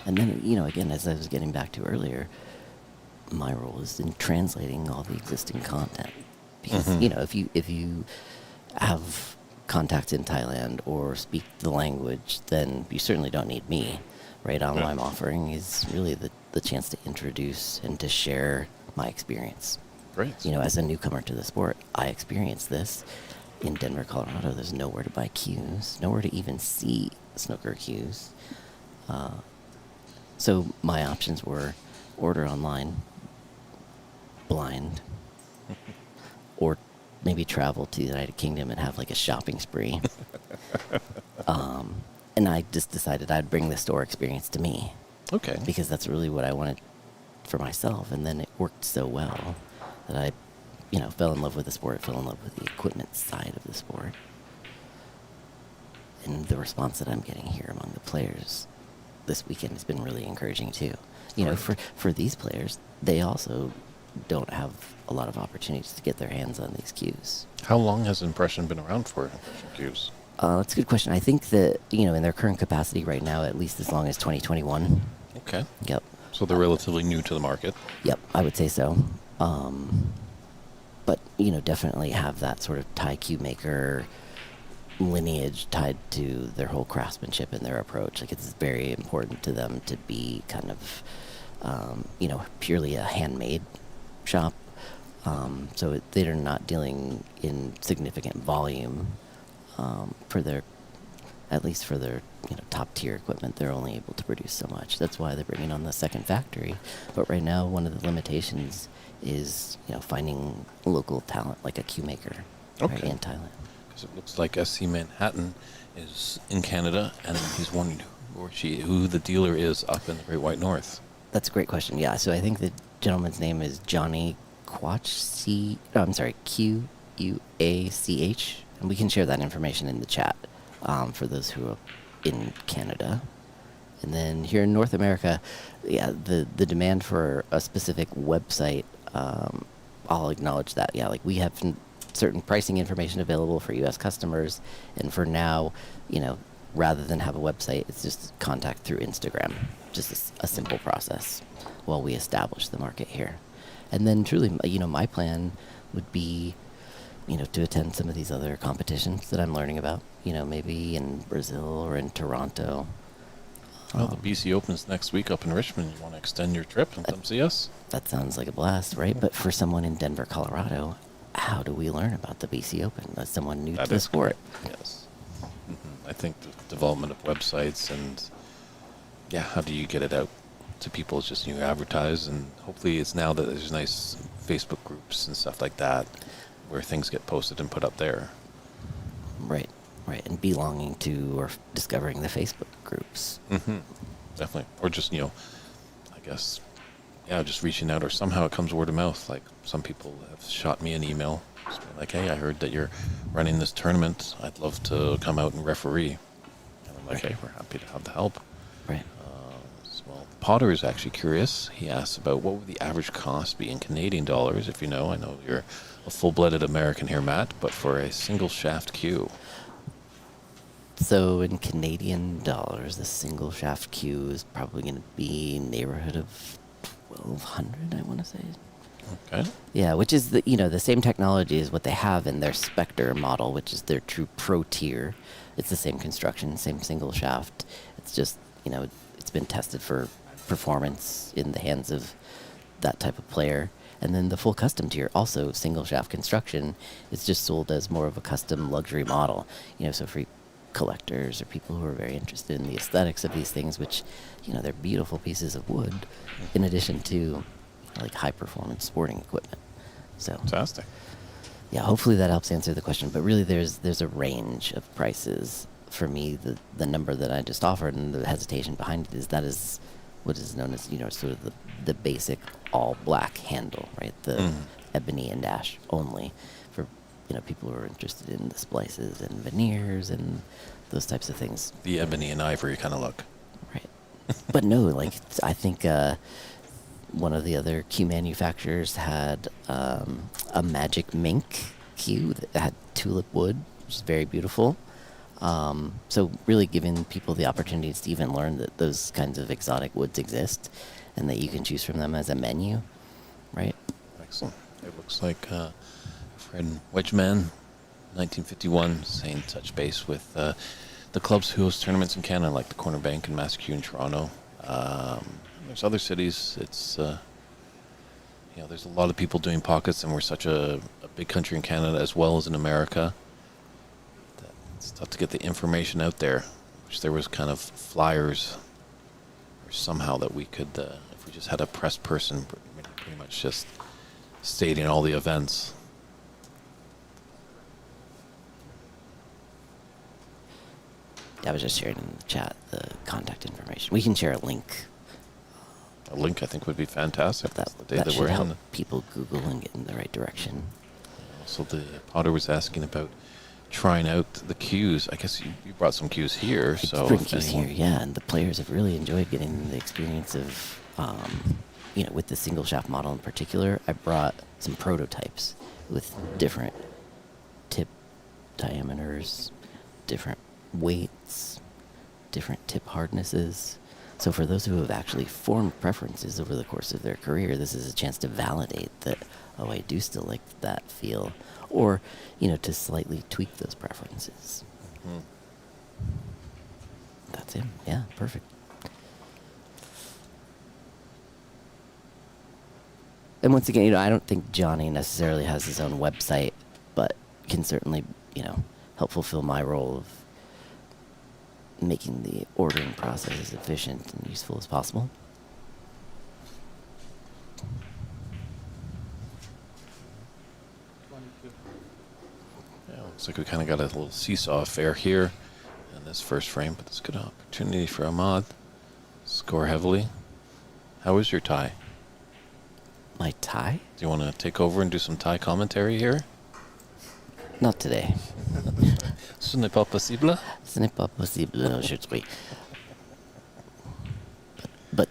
E: And then, you know, again, as I was getting back to earlier, my role is in translating all the existing content. Because, you know, if you have contacts in Thailand or speak the language, then you certainly don't need me, right? All I'm offering is really the chance to introduce and to share my experience.
A: Great.
E: You know, as a newcomer to the sport, I experienced this in Denver, Colorado. There's nowhere to buy cues, nowhere to even see snooker cues. So my options were order online, blind, or maybe travel to the United Kingdom and have like a shopping spree. And I just decided I'd bring the store experience to me.
A: Okay.
E: Because that's really what I wanted for myself. And then it worked so well that I, you know, fell in love with the sport, fell in love with the equipment side of the sport. And the response that I'm getting here among the players this weekend has been really encouraging too. You know, for these players, they also don't have a lot of opportunities to get their hands on these cues.
A: How long has Impression been around for, Impression Cues?
E: That's a good question. I think that, you know, in their current capacity right now, at least as long as 2021.
A: Okay.
E: Yep.
A: So they're relatively new to the market.
E: Yep, I would say so. But, you know, definitely have that sort of Thai cue maker lineage tied to their whole craftsmanship and their approach. Like, it's very important to them to be kind of, you know, purely a handmade shop. So they're not dealing in significant volume for their, at least for their, you know, top tier equipment. They're only able to produce so much. That's why they're bringing on the second factory. But right now, one of the limitations is, you know, finding local talent like a cue maker right, in Thailand.
A: Because it looks like SC Manhattan is in Canada, and he's wondering who the dealer is up in the Great White North.
E: That's a great question. Yeah, so I think the gentleman's name is Johnny Quach, Quachh, and we can share that information in the chat for those who are in Canada. And then here in North America, yeah, the demand for a specific website, I'll acknowledge that. Yeah, like we have certain pricing information available for U.S. customers, and for now, rather than have a website, it's just contact through Instagram. Just a simple process while we establish the market here. And then truly, my plan would be, to attend some of these other competitions that I'm learning about, maybe in Brazil or in Toronto.
A: Well, the BC Open's next week up in Richmond. You want to extend your trip and come see us?
E: That sounds like a blast, right? But for someone in Denver, Colorado, how do we learn about the BC Open? As someone new to the sport.
A: Yes. I think the development of websites and, how do you get it out to people? It's just you advertise, and hopefully it's now that there's nice Facebook groups and stuff like that where things get posted and put up there.
E: Right. And belonging to or discovering the Facebook groups.
A: Definitely. Or just, I guess, just reaching out, or somehow it comes word of mouth. Like some people have shot me an email just being like, hey, I heard that you're running this tournament. I'd love to come out and referee. And I'm like, hey, we're happy to have the help.
E: Right.
A: Well, Potter is actually curious. He asks about what would the average cost be in Canadian dollars, if you know. I know you're a full-blooded American here, Matt, but for a single shaft cue.
E: So in Canadian dollars, the single shaft cue is probably going to be neighborhood of 1,200, I want to say.
A: Okay.
E: Yeah, which is the same technology as what they have in their Spectre model, which is their true pro tier. It's the same construction, same single shaft. It's just it's been tested for performance in the hands of that type of player. And then the full custom tier, also single shaft construction, is just sold as more of a custom luxury model. So for collectors or people who are very interested in the aesthetics of these things, which they're beautiful pieces of wood, in addition to like high performance sporting equipment. So
A: Fantastic.
E: yeah, hopefully that helps answer the question. But really, there's a range of prices. For me, the number that I just offered and the hesitation behind it is what is known as sort of the basic all black handle, right? The ebony and ash only for people who are interested in the splices and veneers and those types of things.
A: The ebony and ivory kind of look.
E: Right. But no, I think one of the other cue manufacturers had a magic mink cue that had tulip wood, which is very beautiful. So really giving people the opportunities to even learn that those kinds of exotic woods exist and that you can choose from them as a menu, right?
A: Excellent. It looks like Fred Wedgman, 1951, saying touch base with the clubs who host tournaments in Canada, like the Corner Bank in Massachusetts and Toronto. There's other cities. It's there's a lot of people doing pockets, and we're such a big country in Canada as well as in America. It's tough to get the information out there. Wish there was kind of flyers or somehow that we could, if we just had a press person pretty much just stating all the events.
E: I was just sharing in the chat the contact information. We can share a link.
A: A link, I think, would be fantastic.
E: That,
A: the day
E: that
A: that
E: should
A: we're
E: help
A: in.
E: people Google and get in the right direction.
A: So the Potter was asking about trying out the cues. I guess you brought some cues here. So
E: bring cues here, yeah, and the players have really enjoyed getting the experience of, with the single shaft model in particular. I brought some prototypes with different tip diameters, different weights, different tip hardnesses. So for those who have actually formed preferences over the course of their career, this is a chance to validate that, oh, I do still like that feel, or, to slightly tweak those preferences.
A: Mm-hmm.
E: That's it. Yeah, perfect. And once again, I don't think Johnny necessarily has his own website, but can certainly, help fulfill my role of making the ordering process as efficient and useful as possible.
A: Yeah, looks like we kind of got a little seesaw affair here in this first frame, but it's a good opportunity for Ahmad. Score heavily. How was your tie?
E: My tie?
A: Do you want to take over and do some tie commentary here?
E: Not today.
A: Ce n'est pas possible.
E: Ce n'est pas possible aujourd'hui.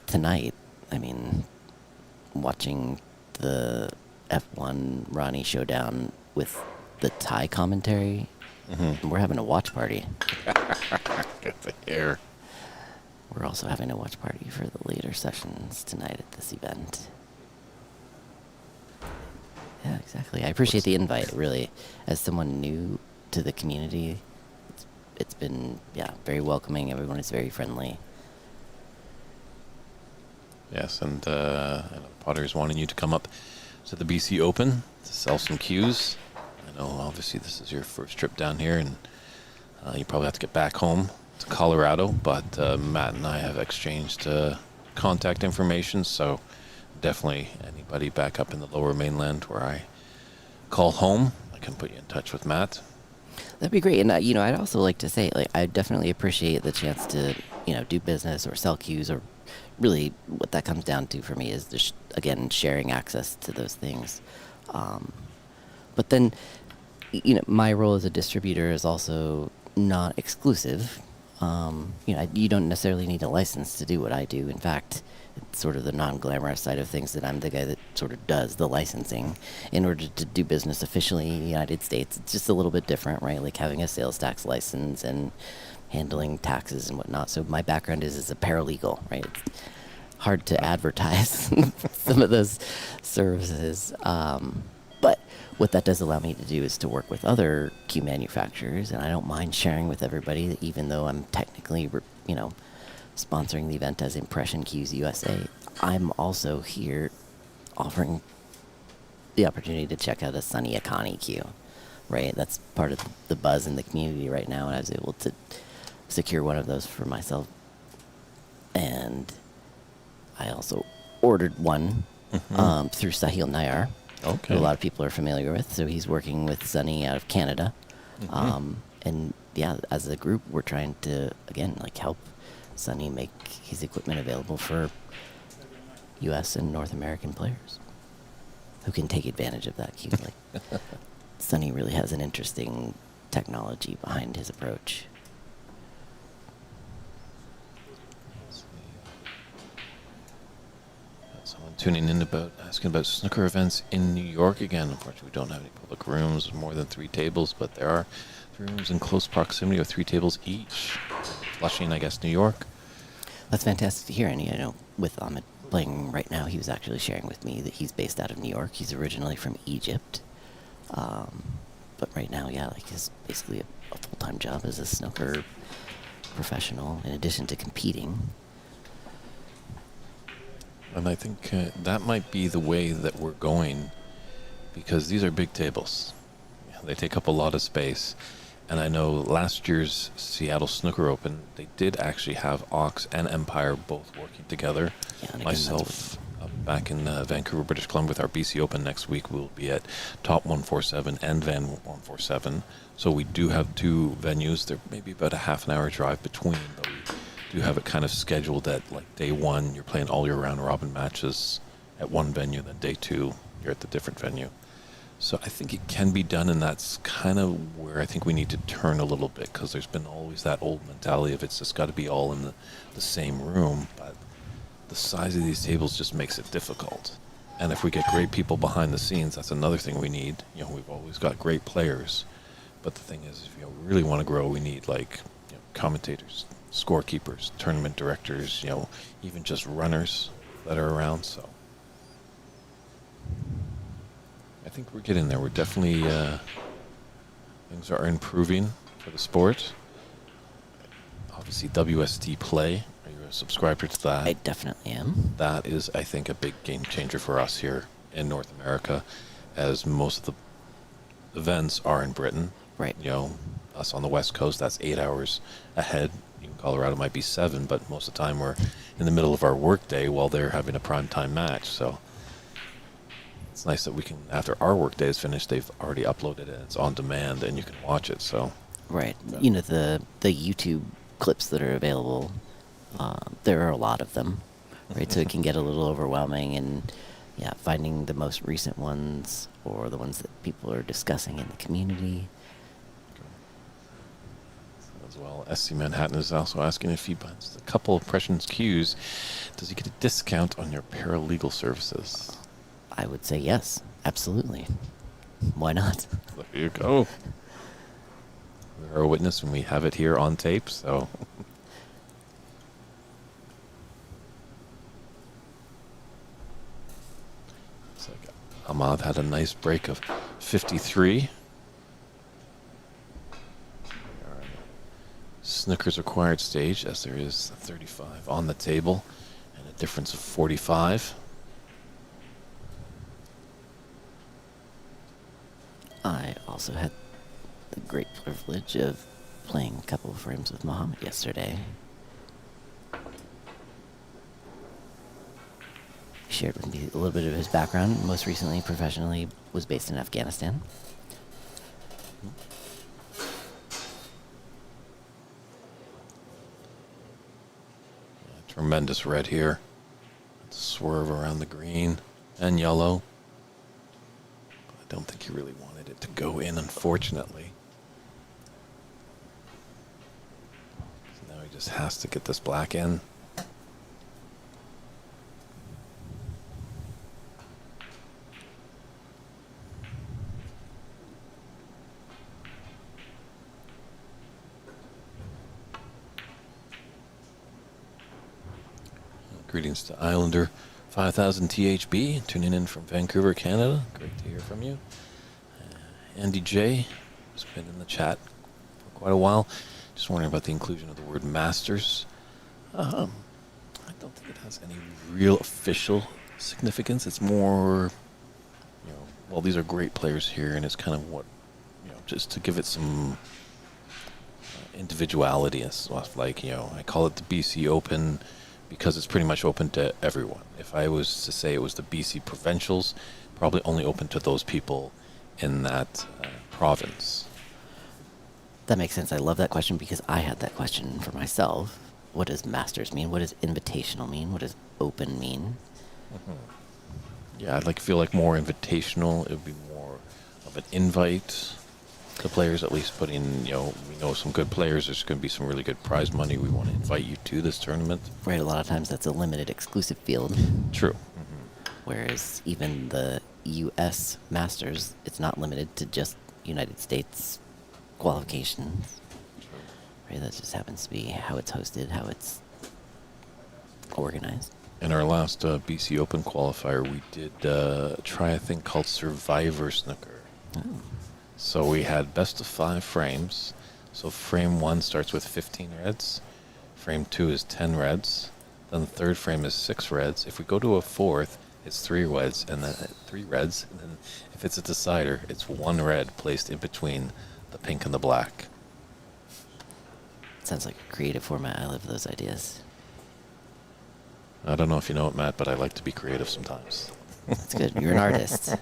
E: tonight, I mean, watching the F1 Ronnie showdown with the Thai commentary, we're having a watch party.
A: Get the hair.
E: We're also having a watch party for the later sessions tonight at this event. Yeah, exactly. I appreciate the invite, really. As someone new to the community, it's been, very welcoming. Everyone is very friendly.
A: Yes, and I know Potter's wanting you to come up to the BC Open to sell some cues. I know, obviously, this is your first trip down here, and you probably have to get back home to Colorado, but Matt and I have exchanged contact information, so definitely anybody back up in the lower mainland where I call home, I can put you in touch with Matt.
E: That'd be great. And, I'd also like to say, like, I definitely appreciate the chance to, do business or sell cues, or really what that comes down to for me is just, again, sharing access to those things. But then, my role as a distributor is also not exclusive. You don't necessarily need a license to do what I do. In fact, it's sort of the non-glamorous side of things that I'm the guy that sort of does the licensing. In order to do business officially in the United States, it's just a little bit different, right? Like having a sales tax license and handling taxes and whatnot. So my background is as a paralegal, right? It's hard to advertise some of those services. But what that does allow me to do is to work with other cue manufacturers, and I don't mind sharing with everybody, even though I'm technically, sponsoring the event as Impression Cues USA. I'm also here offering the opportunity to check out a Sunny Akani cue, right? That's part of the buzz in the community right now, and I was able to secure one of those for myself. And I also ordered one through Sahil Nayar,
A: Okay.
E: who a lot of people are familiar with. So he's working with Sunny out of Canada. And as a group, we're trying to, again, help Sunny make his equipment available for U.S. and North American players who can take advantage of that cue. Sunny really has an interesting technology behind his approach.
A: Someone tuning in asking about snooker events in New York again. Unfortunately, we don't have any public rooms, more than 3 tables, but there are 3 rooms in close proximity with 3 tables each. Flushing, I guess, New York.
E: That's fantastic to hear. And, with Ahmed playing right now, he was actually sharing with me that he's based out of New York. He's originally from Egypt. But right now, he's basically a full-time job as a snooker professional in addition to competing.
A: And I think that might be the way that we're going, because these are big tables. They take up a lot of space. And I know last year's Seattle Snooker Open, they did actually have OX and Empire both working together.
E: Yeah, and again,
A: Myself, back in Vancouver, British Columbia with our BC Open next week, we'll be at Top 147 and Van 147. So we do have 2 venues. There may be about a half an hour drive between, but we do have it kind of scheduled that, day 1, you're playing all your round robin matches at one venue, then day 2, you're at the different venue. So I think it can be done, and that's kind of where I think we need to turn a little bit, because there's been always that old mentality of it's just got to be all in the same room, but the size of these tables just makes it difficult. And if we get great people behind the scenes, that's another thing we need. We've always got great players, but the thing is, if we really want to grow, we need commentators, scorekeepers, tournament directors, even just runners that are around. So I think we're getting there. We're definitely, things are improving for the sport. Obviously, WST Play, are you a subscriber to that?
E: I definitely am.
A: That is, I think, a big game changer for us here in North America, as most of the events are in Britain.
E: Right.
A: Us on the West Coast, that's 8 hours ahead. Even Colorado might be 7, but most of the time we're in the middle of our workday while they're having a primetime match. So it's nice that we can, after our workday is finished, they've already uploaded it. It's on demand, and you can watch it. So
E: Right. The YouTube clips that are available, there are a lot of them, right? So it can get a little overwhelming, and finding the most recent ones or the ones that people are discussing in the community.
A: as well. SC Manhattan is also asking if he buys a couple of Impressions cues, does he get a discount on your paralegal services?
E: I would say yes, absolutely. Why not?
A: There you go. We're a witness when we have it here on tape, so. Looks like Ahmad had a nice break of 53. Snooker's acquired stage, as there is 35 on the table and a difference of 45.
E: I also had the great privilege of playing a couple of frames with Muhammad yesterday. He shared with me a little bit of his background. Most recently, professionally, was based in Afghanistan.
A: Tremendous red here. Swerve around the green and yellow. I don't think he really wanted it to go in, unfortunately. So now he just has to get this black in. Greetings to Islander 5000 THB, tuning in from Vancouver, Canada. Great to hear from you. Andy J has been in the chat for quite a while. Just wondering about the inclusion of the word Masters. I don't think it has any real official significance. It's more, well, these are great players here, and it's kind of what, just to give it some individuality and stuff. Like, I call it the BC Open because it's pretty much open to everyone. If I was to say it was the BC Provincials, probably only open to those people in that province.
E: That makes sense. I love that question because I had that question for myself. What does Masters mean? What does invitational mean? What does open mean?
A: Mm-hmm. Yeah, I'd feel like more invitational. It would be more of an invite to players, at least putting, we know some good players. There's going to be some really good prize money. We want to invite you to this tournament.
E: Right, a lot of times that's a limited exclusive field.
A: True. Mm-hmm.
E: Whereas even the U.S. Masters, it's not limited to just United States qualifications. Right, that just happens to be how it's hosted, how it's organized.
A: In our last BC Open qualifier, we did try a thing called Survivor Snooker.
E: Oh.
A: So we had best of 5 frames. So frame 1 starts with 15 reds. Frame 2 is 10 reds. Then the third frame is 6 reds. If we go to a fourth, it's 3 reds, and then 3 reds. And then if it's a decider, it's 1 red placed in between the pink and the black.
E: Sounds like a creative format. I love those ideas.
A: I don't know if you know it, Matt, but I like to be creative sometimes.
E: That's good. You're an artist.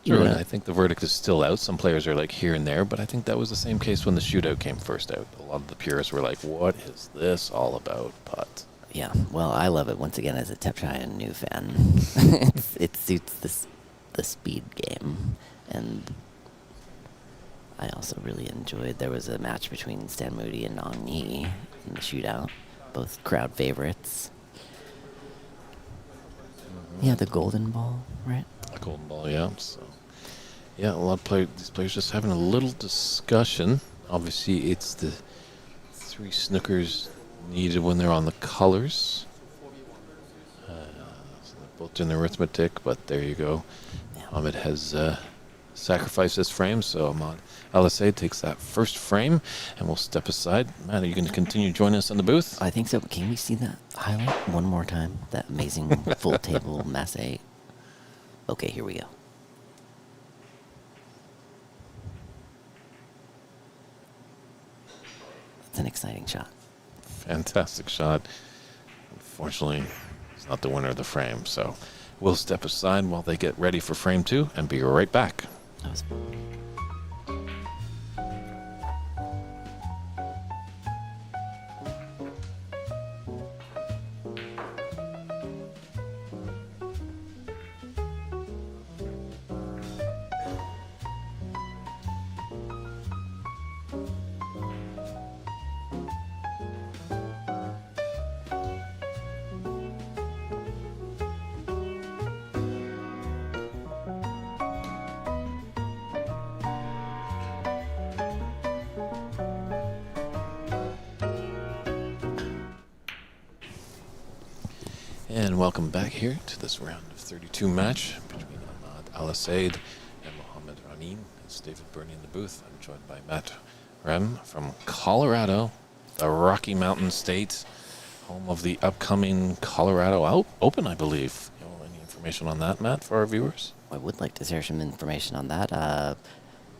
A: True,
E: Yeah.
A: and I think the verdict is still out. Some players are here and there, but I think that was the same case when the shootout came first out. A lot of the purists were like, what is this all about? But
E: Yeah, well, I love it once again as a Tepchai new fan. It suits the speed game, and I also really enjoyed. There was a match between Stan Moody and Nong Yi in the shootout, both crowd favorites. Yeah, the golden ball, right?
A: a golden ball, yeah. So yeah, a lot of these players just having a little discussion. Obviously, it's the 3 snookers needed when they're on the colors. So they're both doing the arithmetic, but there you go.
E: Yeah.
A: Ahmed has sacrificed his frame, so Ahmad Al-Assaid takes that first frame, and we'll step aside. Matt, are you going to continue joining us in the booth?
E: I think so. Can we see that highlight one more time? That amazing full table masse. Okay, here we go. That's an exciting shot.
A: Fantastic shot. Unfortunately, it's not the winner of the frame, so we'll step aside while they get ready for frame 2 and be right back.
E: That was
A: And welcome back here to this round of 32 match between Ahmad Al-Assaid and Mohammed Ramin. It's David Burney in the booth. I'm joined by Matt Rem from Colorado, the Rocky Mountain State, home of the upcoming Colorado Open, I believe. Any information on that, Matt, for our viewers?
E: I would like to share some information on that. A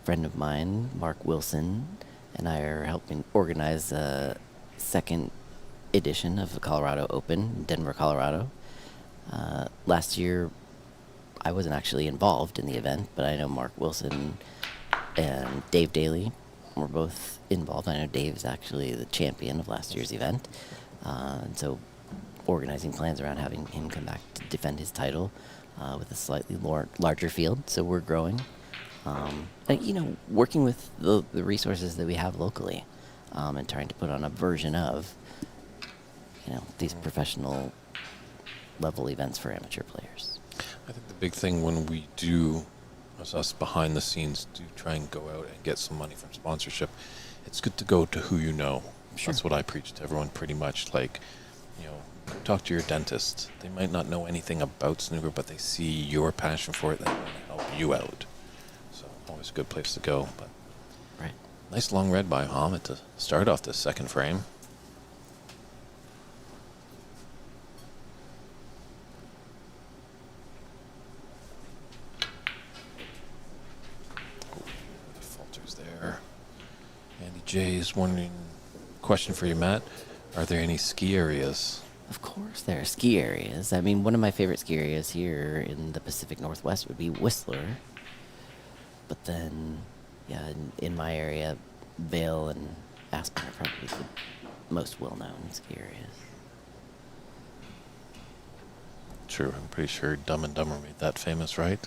E: friend of mine, Mark Wilson, and I are helping organize a second edition of the Colorado Open in Denver, Colorado. Last year, I wasn't actually involved in the event, but I know Mark Wilson and Dave Daly were both involved. I know Dave is actually the champion of last year's event. And so organizing plans around having him come back to defend his title with a slightly larger field. So we're growing. And, working with the resources that we have locally and trying to put on a version of these professional level events for amateur players.
A: I think the big thing when we do, as us behind the scenes, do try and go out and get some money from sponsorship, it's good to go to who you know.
E: Sure.
A: That's what I preach to everyone pretty much. Like, talk to your dentist. They might not know anything about snooker, but they see your passion for it and they want to help you out. So always a good place to go. But
E: Right.
A: nice long red by Mohammed to start off this second frame. Falters there. Andy J is wondering, question for you, Matt. Are there any ski areas?
E: Of course, there are ski areas. I mean, one of my favorite ski areas here in the Pacific Northwest would be Whistler. But then, in my area, Vail and Aspen are probably the most well-known ski areas.
A: True, I'm pretty sure Dumb and Dumber made that famous, right?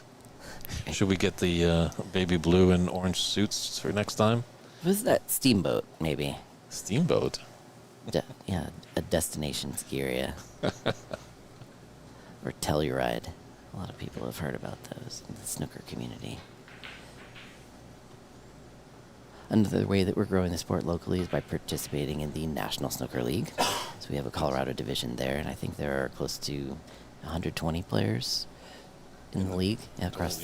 A: Should we get the baby blue and orange suits for next time?
E: Was that Steamboat, maybe?
A: Steamboat.
E: A destination ski area. Or Telluride. A lot of people have heard about those in the snooker community. Another way that we're growing the sport locally is by participating in the National Snooker League. So we have a Colorado division there, and I think there are close to 120 players in the league across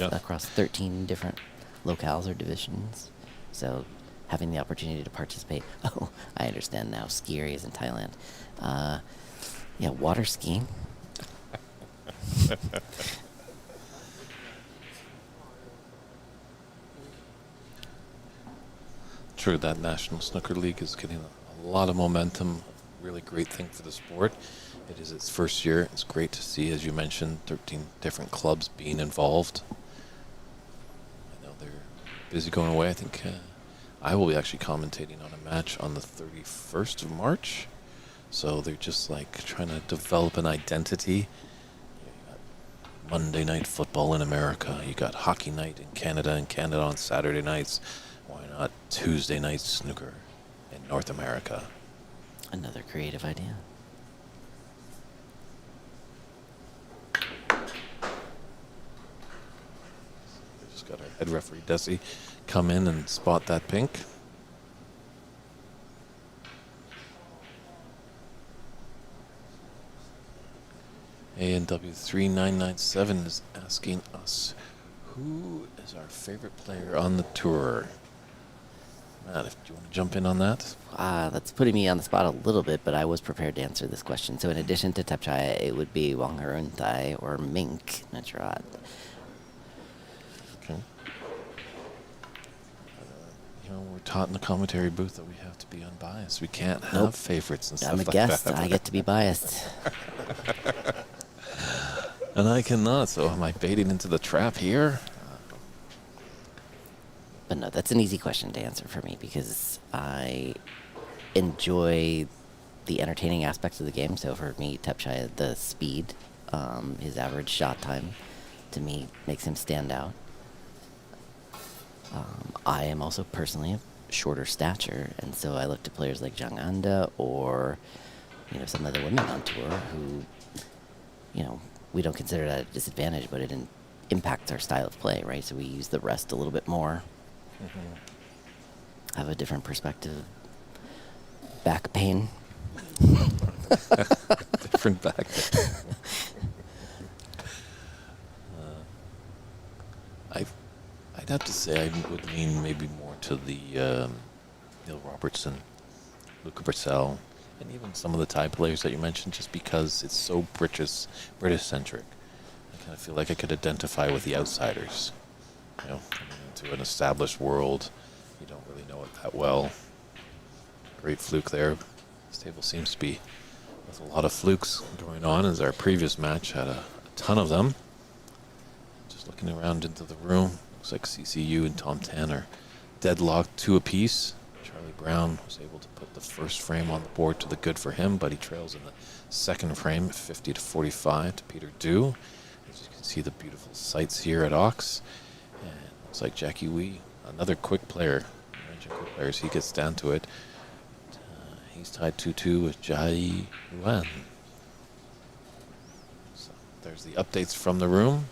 E: 13 different locales or divisions. So having the opportunity to participate. Oh, I understand now. Ski areas in Thailand. Water skiing.
A: True, that National Snooker League is getting a lot of momentum. Really great thing for the sport. It is its first year. It's great to see, as you mentioned, 13 different clubs being involved. I know they're busy going away. I think I will be actually commentating on a match on the 31st of March. So they're just like trying to develop an identity. You got Monday night football in America. You got hockey night in Canada on Saturday nights. Why not Tuesday night snooker in North America?
E: Another creative idea.
A: We just got our head referee Desi come in and spot that pink. A&W 3997 is asking us, who is our favorite player on the tour? Matt, do you want to jump in on that?
E: That's putting me on the spot a little bit, but I was prepared to answer this question. So in addition to Tapchaya, it would be Wangharunthai or Mink Natcharat.
A: Okay. We're taught in the commentary booth that we have to be unbiased. We can't have favorites and stuff
E: I'm a
A: like
E: guest.
A: that.
E: I get to be biased.
A: And I cannot, so am I baiting into the trap here?
E: But no, that's an easy question to answer for me because I enjoy the entertaining aspects of the game. So for me, Tapchaya, the speed, his average shot time, to me, makes him stand out. I am also personally of shorter stature, and so I look to players like Zhang Anda or, some of the women on tour who, we don't consider that a disadvantage, but it impacts our style of play, right? So we use the rest a little bit more. Mm-hmm. Have a different perspective. Back pain.
A: Different back pain. I'd have to say I would lean maybe more to the Neil Robertson, Luca Brissell, and even some of the Thai players that you mentioned, just because it's so British-centric. I kind of feel like I could identify with the outsiders. You know, coming into an established world, you don't really know it that well. Great fluke there. This table seems to be with a lot of flukes going on, as our previous match had a ton of them. Just looking around into the room, looks like CCU and Tom Tan are deadlocked 2 apiece. Charlie Brown was able to put the first frame on the board to the good for him, but he trails in the second frame, 50-45 to Peter Dew. As you can see, the beautiful sights here at Ox. And it looks like Jackie Wee, another quick player. I mentioned quick players, he gets down to it. He's tied 2-2 with Jai Yuan. So there's the updates from the room.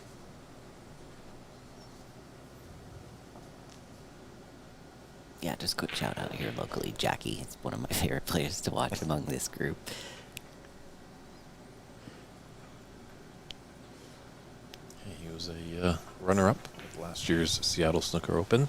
E: Yeah, just quick shout out here locally. Jackie is one of my favorite players to watch among this group.
A: He was a runner-up at last year's Seattle Snooker Open.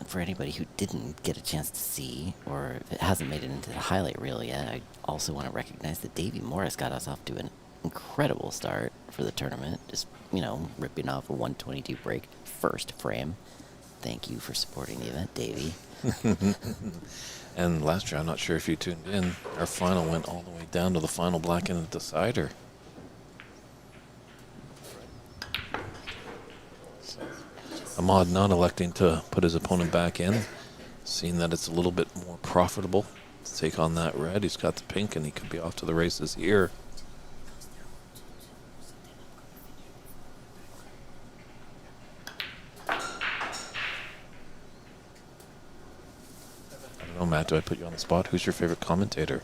E: For anybody who didn't get a chance to see, or if it hasn't made it into the highlight reel yet, I also want to recognize that Davey Morris got us off to an incredible start for the tournament. Just, you know, ripping off a 122 break first frame. Thank you for supporting the event, Davey.
A: And last year, I'm not sure if you tuned in, our final went all the way down to the final black-ended decider. Ahmad not electing to put his opponent back in, seeing that it's a little bit more profitable to take on that red. He's got the pink, and he could be off to the races here. I don't know, Matt, do I put you on the spot? Who's your favorite commentator?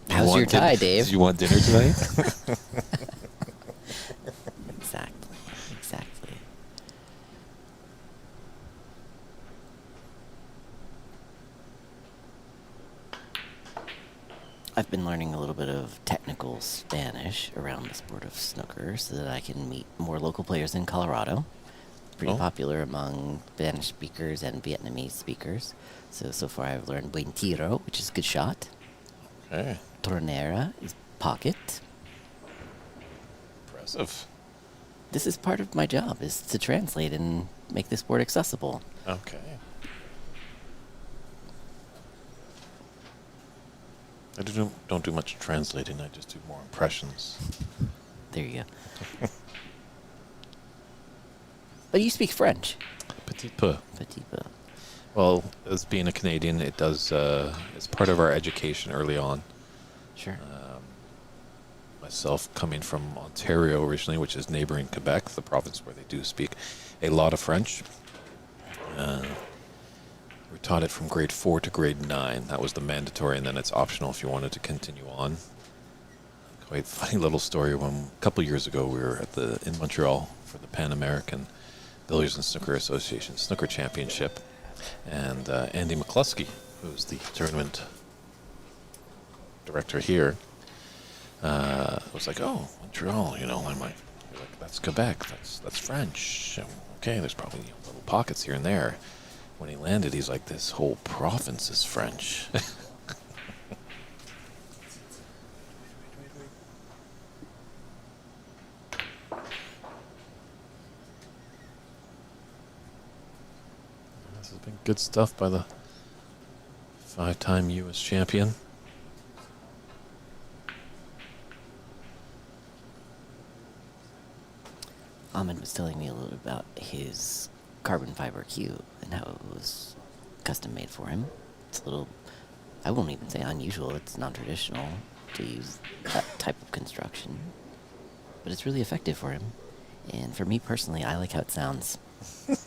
E: How's your tie, Dave?
A: Do you want dinner tonight?
E: Exactly. I've been learning a little bit of technical Spanish around the sport of snooker so that I can meet more local players in Colorado. Pretty popular among Spanish speakers and Vietnamese speakers. So far I've learned buen tiro, which is good shot.
A: Okay.
E: Tornera is pocket.
A: Impressive.
E: This is part of my job, is to translate and make this sport accessible.
A: Okay. I don't do much translating. I just do more impressions.
E: There you go. But you speak French.
A: Petit peu.
E: Petit peu.
A: Well, as being a Canadian, it does. It's part of our education early on.
E: Sure.
A: Myself coming from Ontario originally, which is neighboring Quebec, the province where they do speak a lot of French. We're taught it from grade 4 to grade 9. That was the mandatory, and then it's optional if you wanted to continue on. Quite funny little story. When a couple years ago, we were in Montreal for the Pan American Billiards and Snooker Association Snooker Championship, and Andy McCluskey, who's the tournament director here, was like, "Oh, Montreal, you know." I'm like, "That's Quebec. That's French. Okay, there's probably little pockets here and there." When he landed, he's like, "This whole province is French." This has been good stuff by the 5-time U.S. champion.
E: Ahmed was telling me a little about his carbon fiber cue and how it was custom made for him. It's a little, I won't even say unusual, it's non-traditional to use that type of construction, but it's really effective for him. And for me personally, I like how it sounds. It's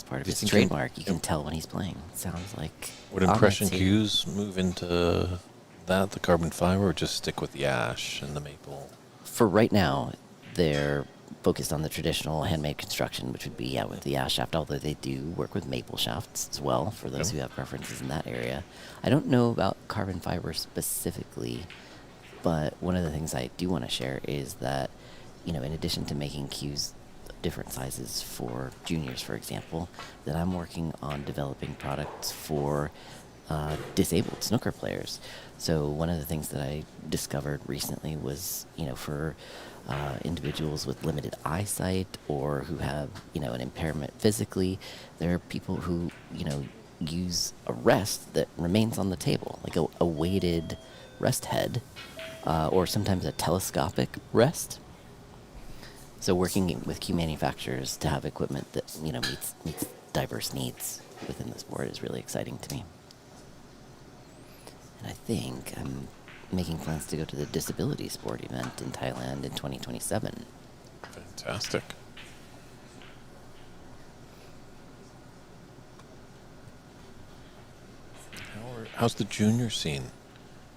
E: part of his trademark. You can tell when he's playing. It sounds like...
A: Would impression cues move into that, the carbon fiber, or just stick with the ash and the maple?
E: For right now, they're focused on the traditional handmade construction, which would be with the ash shaft, although they do work with maple shafts as well for those
A: Okay.
E: who have preferences in that area. I don't know about carbon fiber specifically, but one of the things I do want to share is that, in addition to making cues different sizes for juniors, for example, that I'm working on developing products for disabled snooker players. So one of the things that I discovered recently was, for individuals with limited eyesight or who have, an impairment physically, there are people who, use a rest that remains on the table, like a weighted rest head, or sometimes a telescopic rest. So working with cue manufacturers to have equipment that, meets diverse needs within the sport is really exciting to me. And I think I'm making plans to go to the disability sport event in Thailand in 2027.
A: Fantastic. How's the junior scene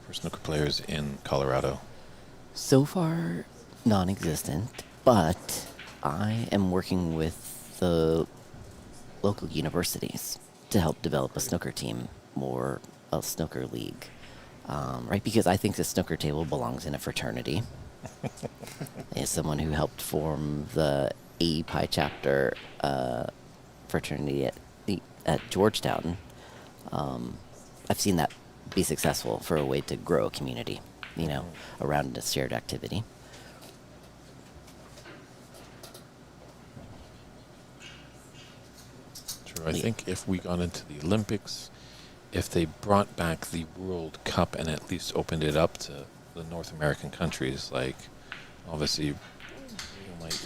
A: for snooker players in Colorado?
E: So far, non-existent, but I am working with the local universities to help develop a snooker team or a snooker league, right? Because I think the snooker table belongs in a fraternity. As someone who helped form the AEPi chapter fraternity at Georgetown, I've seen that be successful for a way to grow a community, around a shared activity.
A: True. I think if we got into the Olympics, if they brought back the World Cup and at least opened it up to the North American countries, like obviously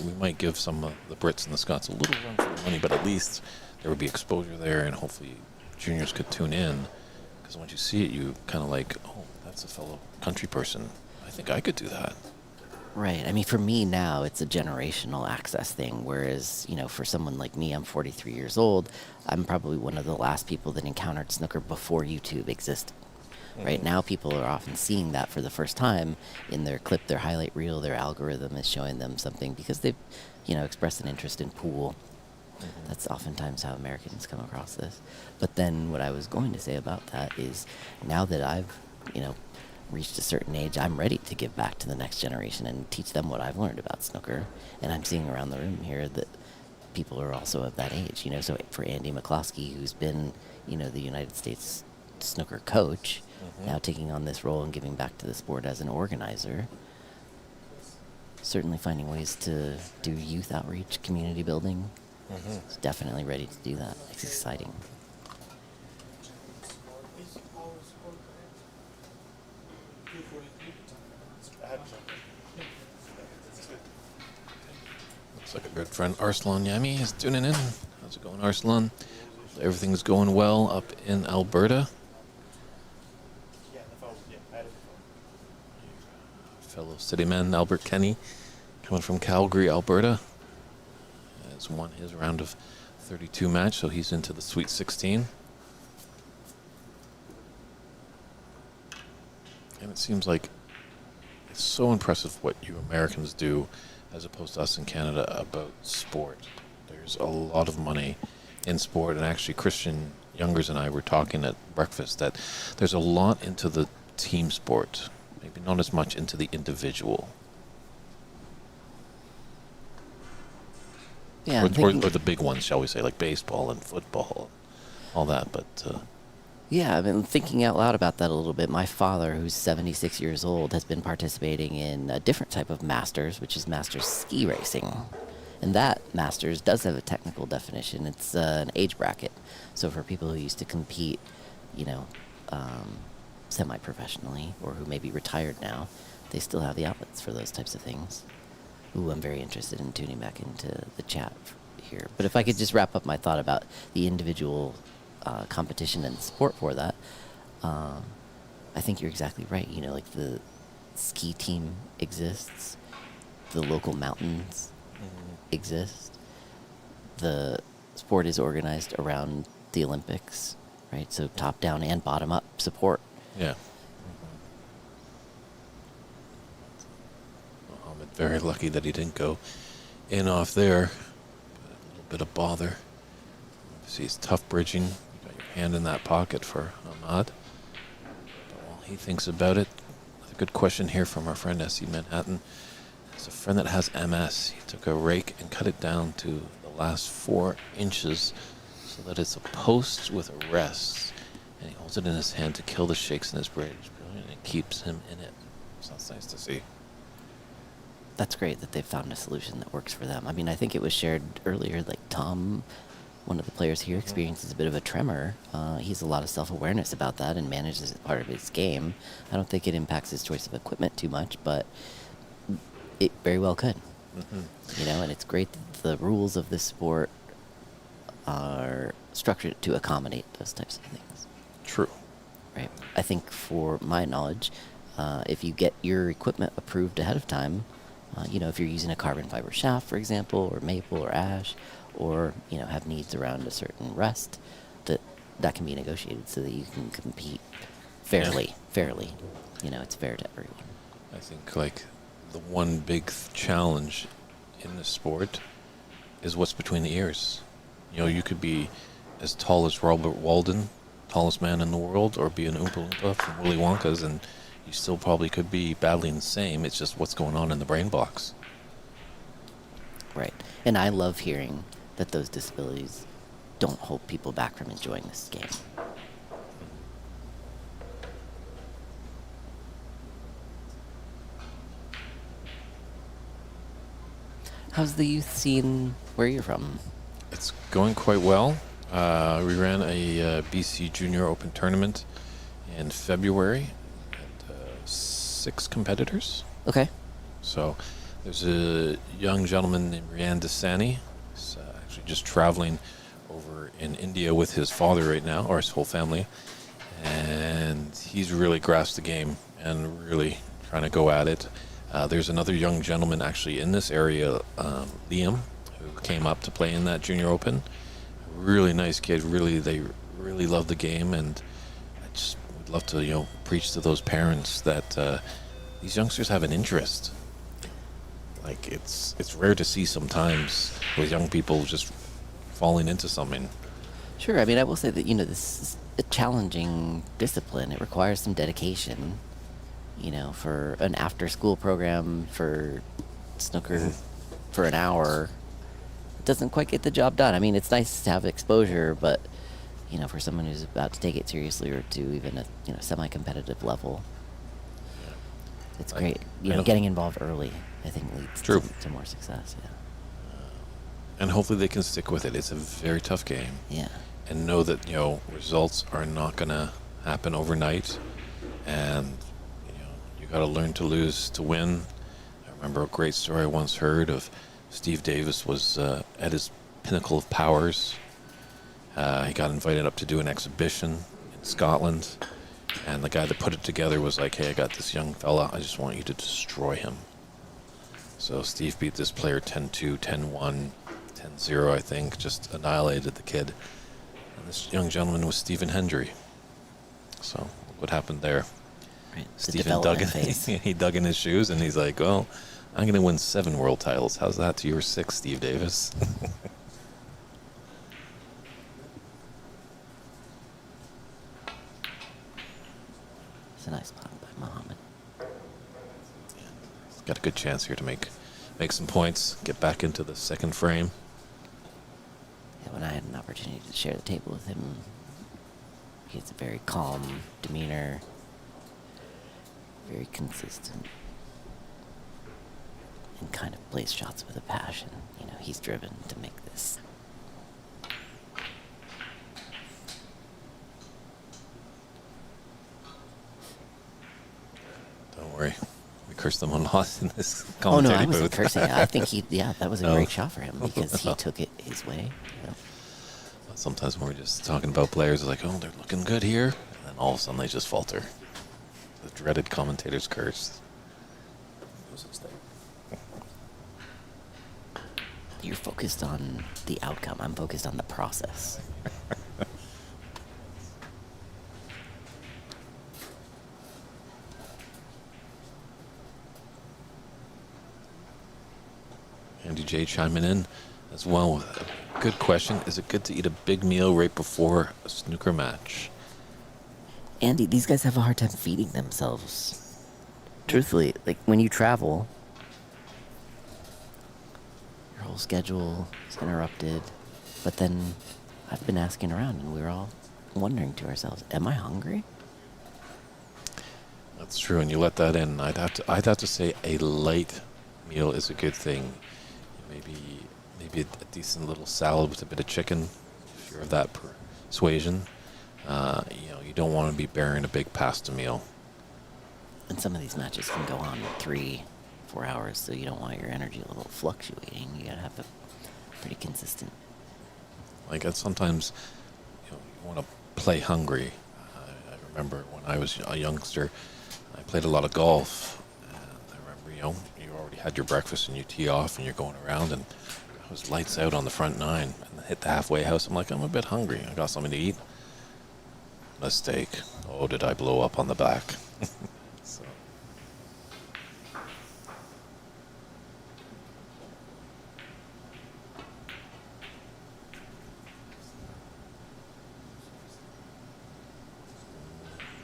A: we might give some of the Brits and the Scots a little run for their money, but at least there would be exposure there, and hopefully juniors could tune in. Because once you see it, you kind of like, oh, that's a fellow country person. I think I could do that.
E: Right. I mean, for me now, it's a generational access thing. Whereas, for someone like me, I'm 43 years old. I'm probably one of the last people that encountered snooker before YouTube existed. Right now, people are often seeing that for the first time in their clip, their highlight reel, their algorithm is showing them something because they've, expressed an interest in pool. That's oftentimes how Americans come across this. But then what I was going to say about that is now that I've, reached a certain age, I'm ready to give back to the next generation and teach them what I've learned about snooker. And I'm seeing around the room here that people are also of that age. So for Andy McCloskey, who's been, the United States snooker coach, now taking on this role and giving back to the sport as an organizer, certainly finding ways to do youth outreach, community building. It's definitely ready to do that. It's exciting.
A: Looks like a good friend Arslan Yami is tuning in. How's it going, Arslan? Everything's going well up in Alberta. Fellow cityman Albert Kenny, coming from Calgary, Alberta, has won his round of 32 match, so he's into the Sweet 16. And it seems like it's so impressive what you Americans do as opposed to us in Canada about sport. There's a lot of money in sport, and actually Christian Youngers and I were talking at breakfast that there's a lot into the team sport, maybe not as much into the individual.
E: Yeah,
A: or the big ones, shall we say, like baseball and football, all that. But
E: yeah, I've been thinking out loud about that a little bit. My father, who's 76 years old, has been participating in a different type of Masters, which is Masters ski racing. And that Masters does have a technical definition. It's an age bracket. So for people who used to compete, semi-professionally, or who may be retired now, they still have the outlets for those types of things. Ooh, I'm very interested in tuning back into the chat here. But if I could just wrap up my thought about the individual competition and sport for that, I think you're exactly right. Like the ski team exists, the local mountains exist, the sport is organized around the Olympics, right? So top down and bottom up support.
A: yeah. I'm very lucky that he didn't go in off there. A little bit of bother. See, it's tough bridging. You got your hand in that pocket for Ahmad. But while he thinks about it, a good question here from our friend S.E. Manhattan. It's a friend that has MS. He took a rake and cut it down to the last 4 inches so that it's a post with a rest. And he holds it in his hand to kill the shakes in his bridge. Brilliant. It keeps him in it. So that's nice to see.
E: That's great that they've found a solution that works for them. I mean, I think it was shared earlier, like Tom, one of the players here, experiences a bit of a tremor. He has a lot of self-awareness about that and manages it part of his game. I don't think it impacts his choice of equipment too much, but it very well could. You know, and it's great that the rules of this sport are structured to accommodate those types of things.
A: True.
E: Right. I think, for my knowledge, if you get your equipment approved ahead of time, you know, if you're using a carbon fiber shaft, for example, or maple or ash, or, you know, have needs around a certain rest, that can be negotiated so that you can compete fairly. You know, it's fair to everyone.
A: I think, like, the one big challenge in this sport is what's between the ears. You know, you could be as tall as Robert Walden, tallest man in the world, or be an Oompa Loompa from Willy Wonka's, and you still probably could be battling the same. It's just what's going on in the brain box.
E: Right. And I love hearing that those disabilities don't hold people back from enjoying this game. How's the youth scene where you're from?
A: It's going quite well. We ran a BC Junior Open tournament in February. Had 6 competitors.
E: Okay.
A: So there's a young gentleman named Rian Desani. He's actually just traveling over in India with his father right now, or his whole family. And he's really grasped the game and really trying to go at it. There's another young gentleman actually in this area, Liam, who came up to play in that Junior Open. Really nice kid. They really love the game, and I just would love to, you know, preach to those parents that these youngsters have an interest. Like, it's rare to see sometimes with young people just falling into something.
E: Sure. I mean, I will say that, you know, this is a challenging discipline. It requires some dedication, you know, for an after-school program for snooker for an hour. It doesn't quite get the job done. I mean, it's nice to have exposure, but, you know, for someone who's about to take it seriously or to even a, you know, semi-competitive level, it's great. You know, getting involved early, I think, leads to more success. Yeah.
A: And hopefully they can stick with it. It's a very tough game.
E: Yeah.
A: And know that, you know, results are not going to happen overnight. And, you know, you got to learn to lose to win. I remember a great story I once heard of Steve Davis was at his pinnacle of powers. He got invited up to do an exhibition in Scotland. And the guy that put it together was like, hey, I got this young fella. I just want you to destroy him. So Steve beat this player 10-2, 10-1, 10-0, I think. Just annihilated the kid. And this young gentleman was Stephen Hendry. So what happened there?
E: Right.
A: Stephen dug he dug in his shoes, and he's like, well, I'm going to win 7 world titles. How's that to your 6, Steve Davis?
E: It's a nice pot by Muhammad.
A: He's got a good chance here to make some points, get back into the second frame.
E: Yeah, when I had an opportunity to share the table with him, he has a very calm demeanor, very consistent, and kind of plays shots with a passion. You know, he's driven to make this.
A: Don't worry. We cursed them a lot in this
E: Oh no,
A: commentating
E: I wasn't
A: booth.
E: cursing. I think that was a great shot for him because he took it his way. You know.
A: Sometimes when we're just talking about players, it's like, oh, they're looking good here. And then all of a sudden they just falter. The dreaded commentator's curse. No such thing.
E: You're focused on the outcome. I'm focused on the process.
A: Andy J chiming in as well with a good question. Is it good to eat a big meal right before a snooker match?
E: Andy, these guys have a hard time feeding themselves. Truthfully, like when you travel, your whole schedule is interrupted. But then I've been asking around and we're all wondering to ourselves, am I hungry?
A: That's true, and you let that in. I'd have to say a light meal is a good thing. Maybe a decent little salad with a bit of chicken, if you're of that persuasion. You don't want to be bearing a big pasta meal.
E: And some of these matches can go on 3-4 hours, so you don't want your energy a little fluctuating. You gotta have it pretty consistent.
A: Like sometimes, you want to play hungry. I remember when I was a youngster, I played a lot of golf. And I remember, you already had your breakfast and you tee off and you're going around, and I was lights out on the front nine and hit the halfway house. I'm like, I'm a bit hungry. I got something to eat. Mistake. Oh, did I blow up on the back? So.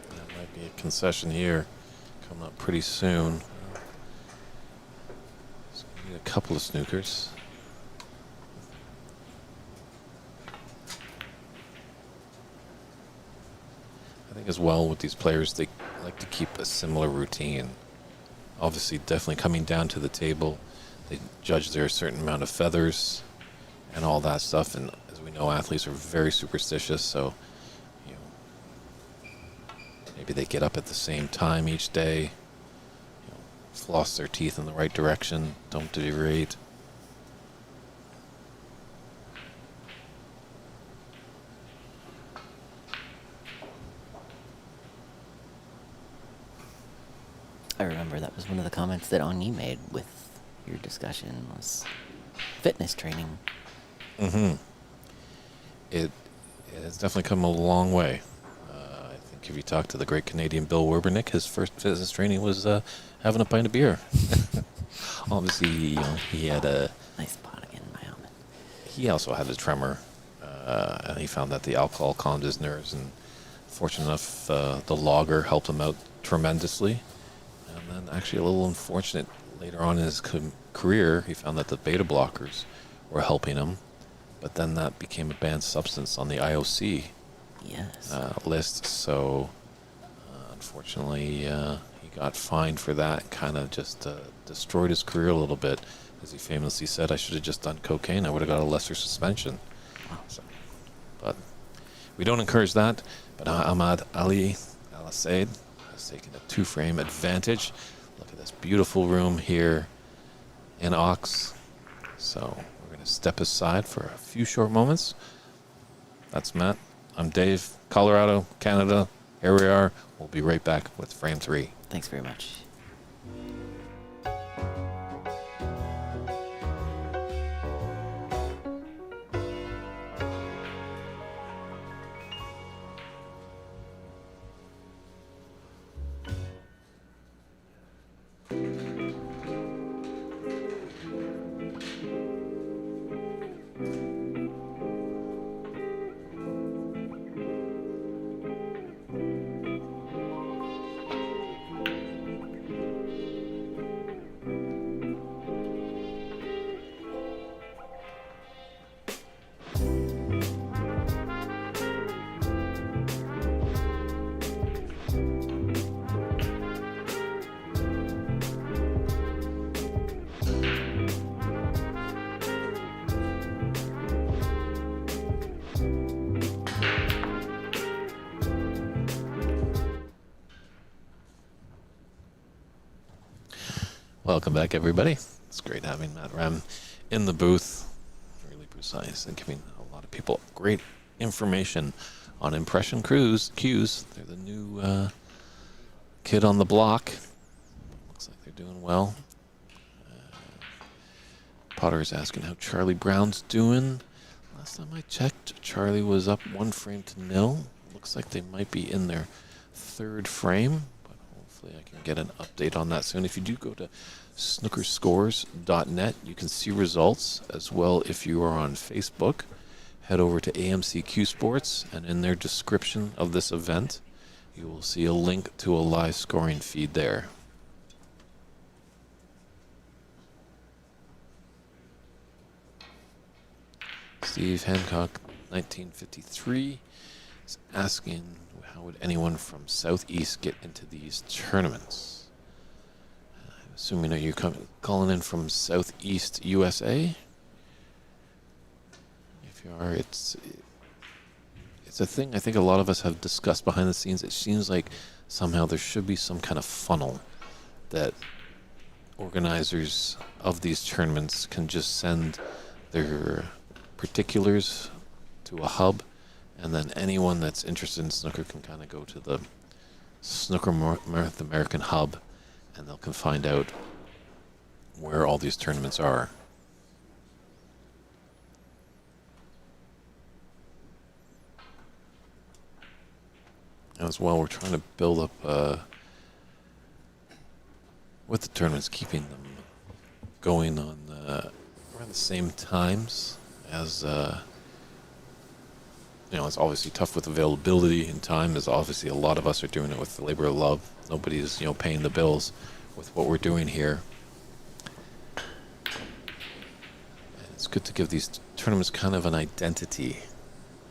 A: That might be a concession here coming up pretty soon. So we need a couple of snookers. I think as well with these players, they like to keep a similar routine. Obviously, definitely coming down to the table, they judge their certain amount of feathers and all that stuff. And as we know, athletes are very superstitious, so maybe they get up at the same time each day, floss their teeth in the right direction, don't deviate.
E: I remember that was one of the comments that Onni made with your discussion was fitness training.
A: Mm-hmm. It has definitely come a long way. I think if you talk to the great Canadian Bill Werbernick, his first fitness training was having a pint of beer. Obviously, he had a
E: Nice pot again, my helmet.
A: He also had a tremor, and he found that the alcohol calmed his nerves. And fortunate enough, the lager helped him out tremendously. And then actually a little unfortunate later on in his career, he found that the beta blockers were helping him, but then that became a banned substance on the IOC list. So unfortunately, he got fined for that, kind of just destroyed his career a little bit. As he famously said, I should have just done cocaine. I would have got a lesser suspension. So, but we don't encourage that. But Ahmad Ali Al-Said has taken a 2-frame advantage. Look at this beautiful room here in OX. So we're going to step aside for a few short moments. That's Matt. I'm Dave, Colorado, Canada. Here we are. We'll be right back with frame 3.
E: Thanks very much.
A: Welcome back, everybody. It's great having Matt Rem in the booth. Really precise and giving a lot of people great information on impression cues. They're the new kid on the block. Looks like they're doing well. Potter is asking how Charlie Brown's doing. Last time I checked, Charlie was up 1-0. Looks like they might be in their 3rd frame, but hopefully I can get an update on that soon. If you do go to snookerscores.net, you can see results as well. If you are on Facebook, head over to AMC CueSports, and in their description of this event, you will see a link to a live scoring feed there. Steve Hancock, 1953, is asking, how would anyone from Southeast get into these tournaments? I'm assuming you're calling in from Southeast USA. If you are, it's a thing I think a lot of us have discussed behind the scenes. It seems like somehow there should be some kind of funnel that organizers of these tournaments can just send their particulars to a hub, and then anyone that's interested in snooker can kind of go to the Snooker North American hub, and they can find out where all these tournaments are. As well, we're trying to build up with the tournaments, keeping them going on around the same times as it's obviously tough with availability and time, as obviously a lot of us are doing it with the labor of love. Nobody's paying the bills with what we're doing here. And it's good to give these tournaments kind of an identity.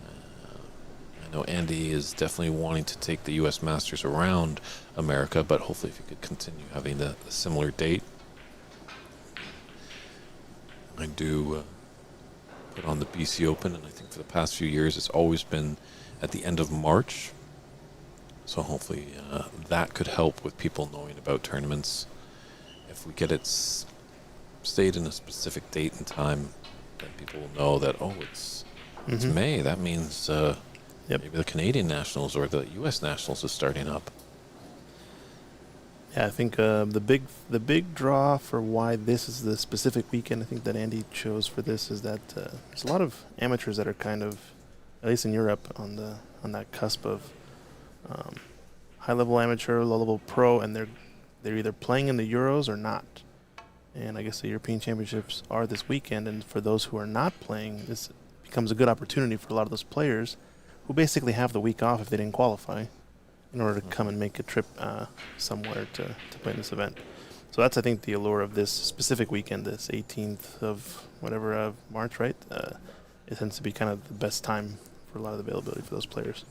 A: I know Andy is definitely wanting to take the U.S. Masters around America, but hopefully if you could continue having a similar date. I do put on the BC Open, and I think for the past few years it's always been at the end of March. So hopefully that could help with people knowing about tournaments. If we get it stayed in a specific date and time, then people will know that, it's May. That means maybe the Canadian Nationals or the U.S. Nationals is starting up.
B: Yeah, I think the big draw for why this is the specific weekend I think that Andy chose for this is that there's a lot of amateurs that are kind of, at least in Europe, on that cusp of high-level amateur, low-level pro, and they're either playing in the Euros or not. And I guess the European Championships are this weekend, and for those who are not playing, this becomes a good opportunity for a lot of those players who basically have the week off if they didn't qualify, in order to come and make a trip somewhere to play in this event. So that's, I think, the allure of this specific weekend, this 18th of March, right? It tends to be kind of the best time for a lot of the availability for those players.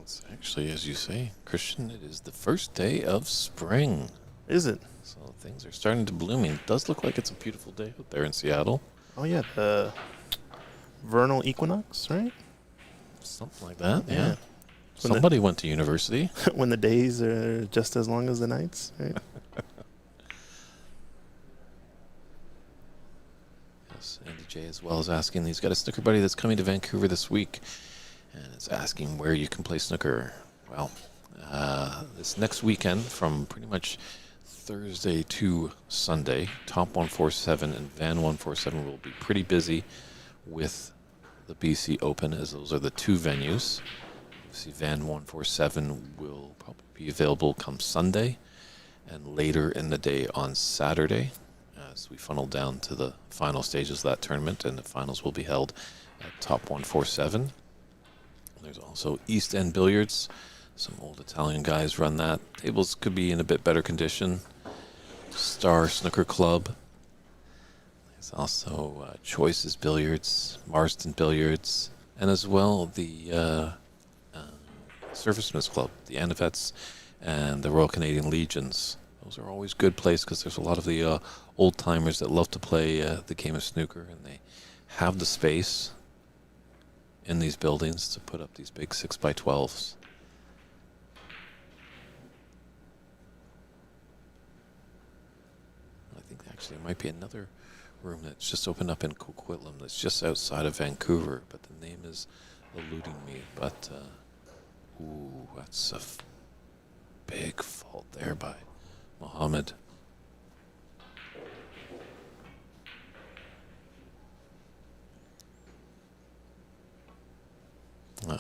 A: It's actually, as you say, Christian, it is the first day of spring.
B: Is it?
A: So things are starting to bloom. It does look like it's a beautiful day out there in Seattle.
B: Oh, yeah, the vernal equinox, right?
A: Something like that, yeah.
B: Yeah.
A: Somebody went to university.
B: When the days are just as long as the nights, right?
A: Yes, Andy J as well is asking. He's got a snooker buddy that's coming to Vancouver this week, and it's asking where you can play snooker. Well, this next weekend, from pretty much Thursday to Sunday, Top 147 and Van 147 will be pretty busy with the BC Open, as those are the two venues. See, Van 147 will probably be available come Sunday and later in the day on Saturday as we funnel down to the final stages of that tournament, and the finals will be held at Top 147. There's also East End Billiards. Some old Italian guys run that. Tables could be in a bit better condition. Star Snooker Club. There's also Choices Billiards, Marsden Billiards, and as well the Surface Club, the Anavets, and the Royal Canadian Legions. Those are always good places because there's a lot of the old timers that love to play the game of snooker, and they have the space in these buildings to put up these big 6x12s. I think actually there might be another room that's just opened up in Coquitlam that's just outside of Vancouver, but the name is eluding me. But ooh, that's a big fault there by Mohammed.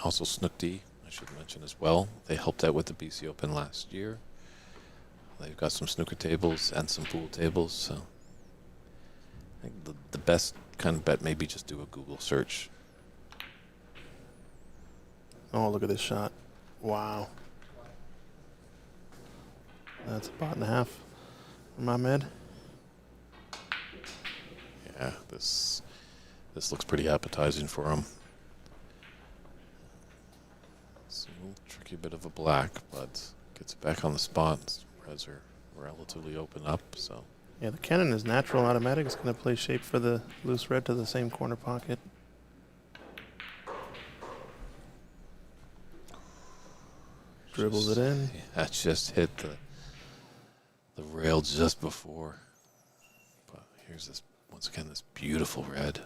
A: Also Snook D. I should mention as well. They helped out with the BC Open last year. They've got some snooker tables and some pool tables. So I think the best kind of bet maybe just do a Google search.
B: Oh, look at this shot. Wow. That's a pot and a half from Ahmed.
A: Yeah, this looks pretty appetizing for him. It's a little tricky bit of a black, but gets it back on the spot. Reds are relatively open up, so.
B: Yeah, the cannon is natural automatic. It's going to play shape for the loose red to the same corner pocket. Dribbles it in.
A: That just hit the rail just before. But here's this, once again, this beautiful red.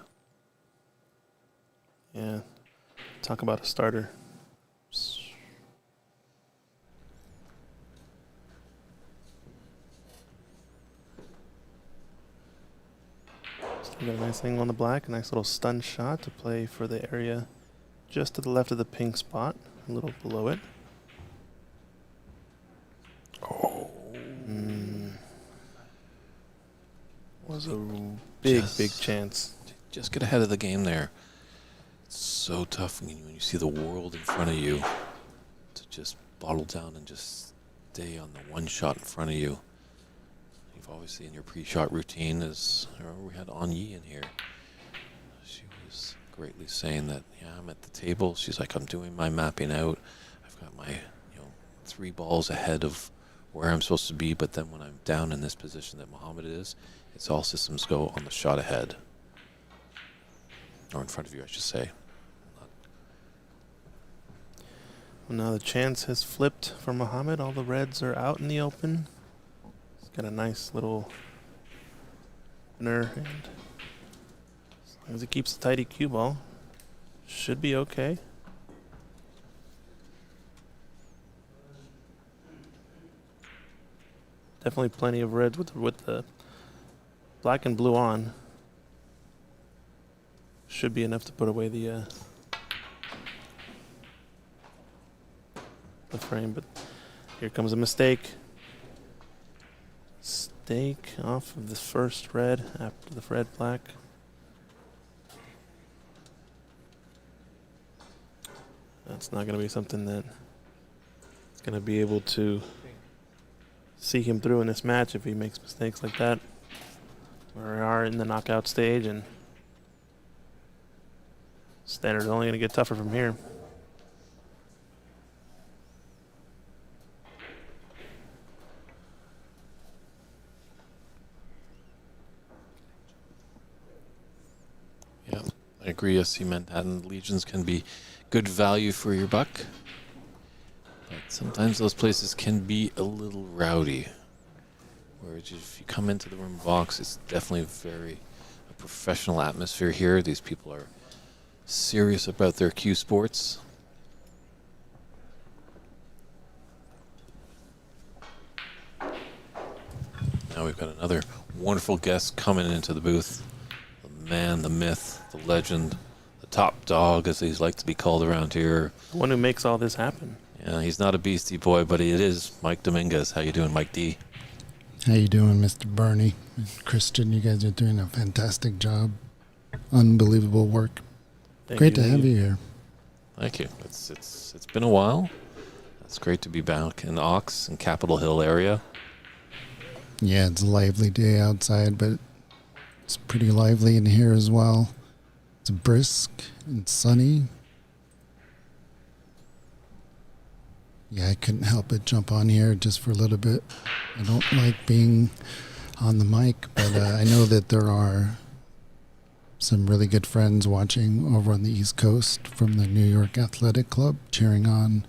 B: Yeah. Talk about a starter. Got a nice angle on the black, a nice little stun shot to play for the area just to the left of the pink spot, a little below it.
A: Oh.
B: Was a big
A: Just-
B: chance.
A: Just get ahead of the game there. It's so tough when you see the world in front of you to just bottle down and just stay on the one shot in front of you. You've obviously in your pre-shot routine we had Anyi in here. She was greatly saying that, yeah, I'm at the table. She's like, I'm doing my mapping out. I've got my, 3 balls ahead of where I'm supposed to be, but then when I'm down in this position that Muhammad is, it's all systems go on the shot ahead. Or in front of you, I should say.
B: Well, now the chance has flipped for Muhammad. All the reds are out in the open. He's got a nice little opener, and as long as he keeps the tidy cue ball, should be okay. Definitely plenty of reds with the black and blue on. Should be enough to put away the frame, but here comes a mistake. Stake off of the first red after the red black. That's not going to be something that is going to be able to see him through in this match if he makes mistakes like that. We are in the knockout stage, and standard's only going to get tougher from here.
A: Yeah, I agree. SC Manhattan Legions can be good value for your buck. But sometimes those places can be a little rowdy. Whereas if you come into the room box, it's definitely a professional atmosphere here. These people are serious about their CueSports. Now we've got another wonderful guest coming into the booth. The man, the myth, the legend, the top dog, as he's like to be called around here.
B: The one who makes all this happen.
A: Yeah, he's not a beastie boy, but it is Mike Dominguez. How you doing, Mike D?
F: How you doing, Mr. Burney? Christian, you guys are doing a fantastic job. Unbelievable work. Great to have you here.
A: Thank you. It's been a while. It's great to be back in Ox and Capitol Hill area.
F: Yeah, it's a lively day outside, but it's pretty lively in here as well. It's brisk and sunny. Yeah, I couldn't help but jump on here just for a little bit. I don't like being on the mic, but I know that there are some really good friends watching over on the East Coast from the New York Athletic Club cheering on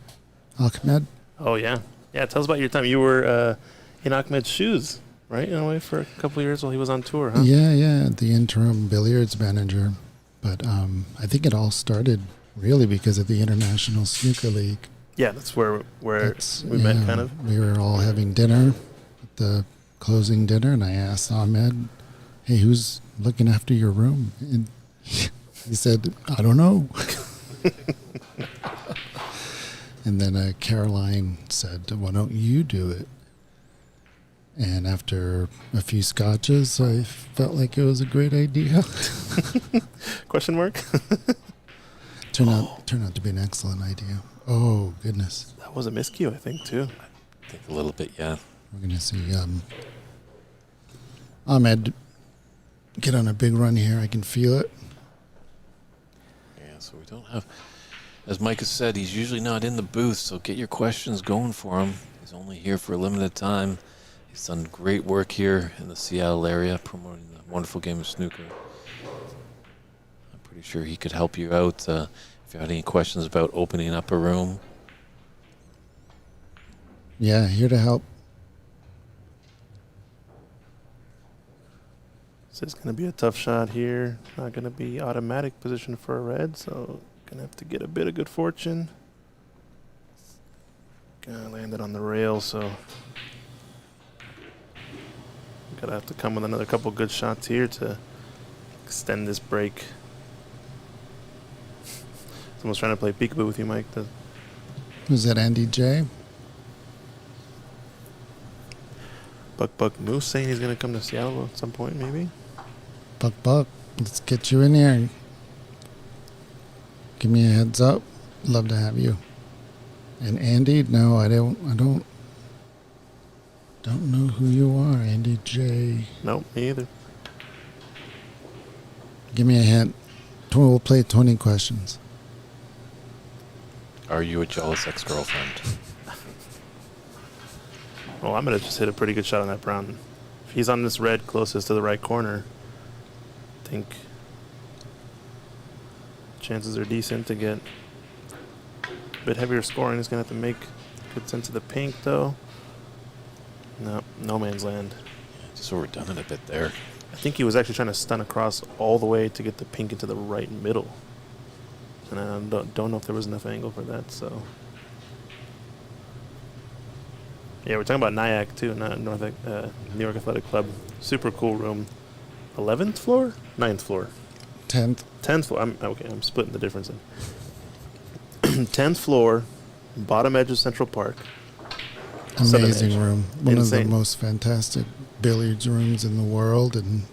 F: Ahmed.
B: Oh, yeah. Yeah, tell us about your time. You were in Ahmed's shoes, right, in a way, for a couple of years while he was on tour, huh?
F: Yeah, the interim billiards manager. But I think it all started really because of the International Snooker League.
B: Yeah, that's where we met, kind of.
F: We were all having dinner at the closing dinner, and I asked Ahmed, hey, who's looking after your room? And he said, I don't know. And then Caroline said, "Why don't you do it?" And after a few scotches, I felt like it was a great idea.
B: Question mark?
F: Turned out to be an excellent idea. Oh, goodness.
B: That was a miscue, I think, too.
A: I think a little bit, yeah.
F: We're going to see Ahmed get on a big run here. I can feel it.
A: Yeah, so we don't have, as Mike has said, he's usually not in the booth, so get your questions going for him. He's only here for a limited time. He's done great work here in the Seattle area, promoting the wonderful game of snooker. I'm pretty sure he could help you out if you had any questions about opening up a room.
F: Yeah, here to help.
B: So it's going to be a tough shot here. Not going to be automatic position for a red, so going to have to get a bit of good fortune. Gonna land it on the rail, so gotta have to come with another couple good shots here to extend this break. Someone's trying to play peekaboo with you, Mike.
F: Was that Andy J?
B: Buck Moose saying he's gonna come to Seattle at some point, maybe.
F: Buck, let's get you in here. Give me a heads up. Love to have you. And Andy, no, I don't know who you are, Andy J.
B: Nope, me either.
F: Give me a hint. We'll play 20 questions.
A: Are you a jealous ex-girlfriend?
B: Well, I'm gonna just hit a pretty good shot on that brown. If he's on this red closest to the right corner, I think chances are decent to get a bit heavier scoring. He's gonna have to make good sense of the pink, though. No man's land.
A: Yeah, just overdone it a bit there.
B: I think he was actually trying to stun across all the way to get the pink into the right middle. And I don't know if there was enough angle for that, so. Yeah, we're talking about Nyack, too, not New York Athletic Club. Super cool room. 11th floor? 9th floor?
F: 10th.
B: 10th floor. I'm splitting the difference in. 10th floor, bottom edge of Central Park.
F: Amazing room. One
B: Insane.
F: of the most fantastic billiards rooms in the world, and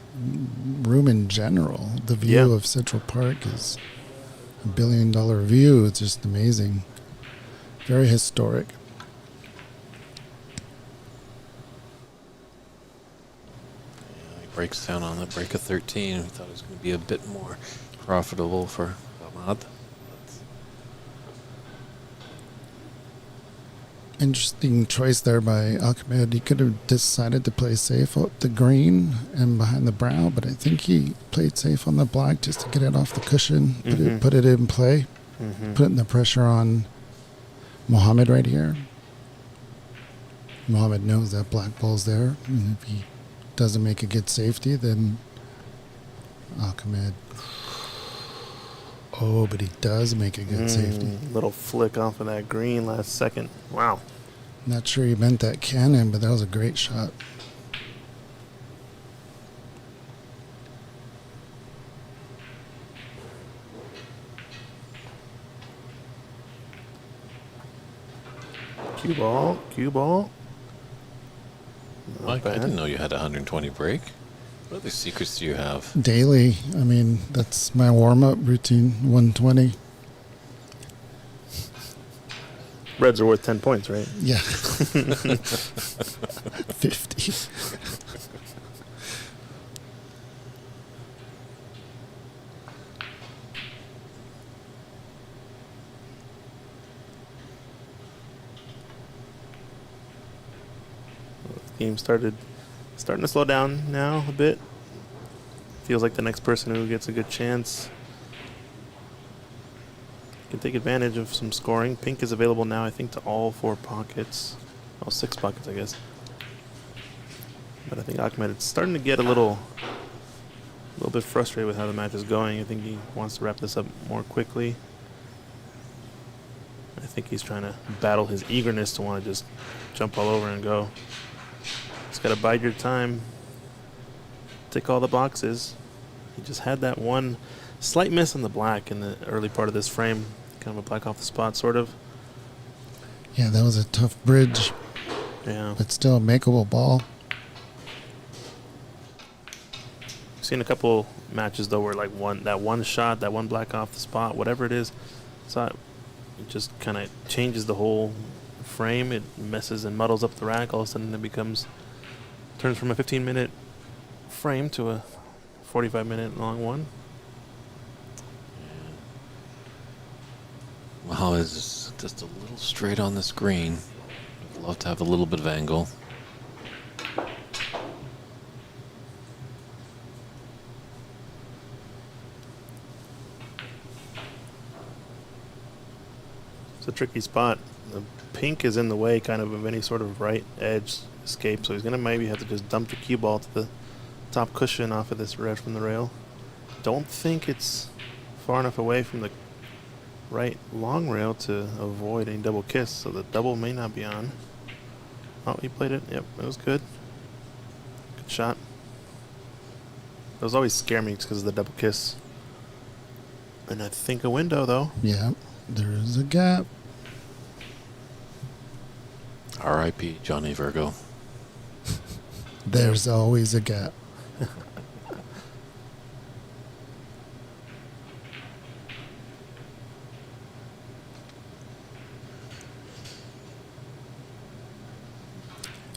F: room in general. The view of Central Park is a $1 billion view. It's just amazing. Very historic.
A: Yeah, he breaks down on the break of 13. We thought it was going to be a bit more profitable for Ahmad.
F: Interesting choice there by Ahmed. He could have decided to play safe up the green and behind the brown, but I think he played safe on the black just to get it off the cushion, put it in play, putting the pressure on Mohammed right here. Mohammed knows that black ball's there, and if he doesn't make a good safety, then Ahmed. Oh, but he does make a good safety.
B: Little flick off of that green last second. Wow.
F: Not sure he meant that cannon, but that was a great shot.
B: Cue ball. Not
A: Mike, I
B: bad.
A: didn't know you had a 120 break. What other secrets do you have?
F: Daily. I mean, that's my warm-up routine, 120.
B: Reds are worth 10 points, right?
F: Yeah. 50.
B: Game starting to slow down now a bit. Feels like the next person who gets a good chance can take advantage of some scoring. Pink is available now, I think, to all 4 pockets. All 6 pockets, I guess. But I think Ahmed is starting to get a little bit frustrated with how the match is going. I think he wants to wrap this up more quickly. I think he's trying to battle his eagerness to want to just jump all over and go. Just got to bide your time. Tick all the boxes. He just had that one slight miss on the black in the early part of this frame. Kind of a black off the spot, sort of.
F: Yeah, that was a tough bridge,
B: Yeah.
F: but still a makeable ball.
B: Seen a couple matches though where like that one shot, that one black off the spot, whatever it is, it just kind of changes the whole frame. It messes and muddles up the rack. All of a sudden, it turns from a 15-minute frame to a 45-minute long one.
A: Wow, it's just a little straight on the screen. I'd love to have a little bit of angle.
B: It's a tricky spot. The pink is in the way kind of any sort of right edge escape, so he's going to maybe have to just dump the cue ball to the top cushion off of this red from the rail. Don't think it's far enough away from the right long rail to avoid any double kiss, so the double may not be on. Oh, he played it. Yep, it was good. Good shot. Those always scare me because of the double kiss. And I think a window, though.
F: Yeah, there is a gap.
A: R.I.P. Johnny Virgo.
F: There's always a gap.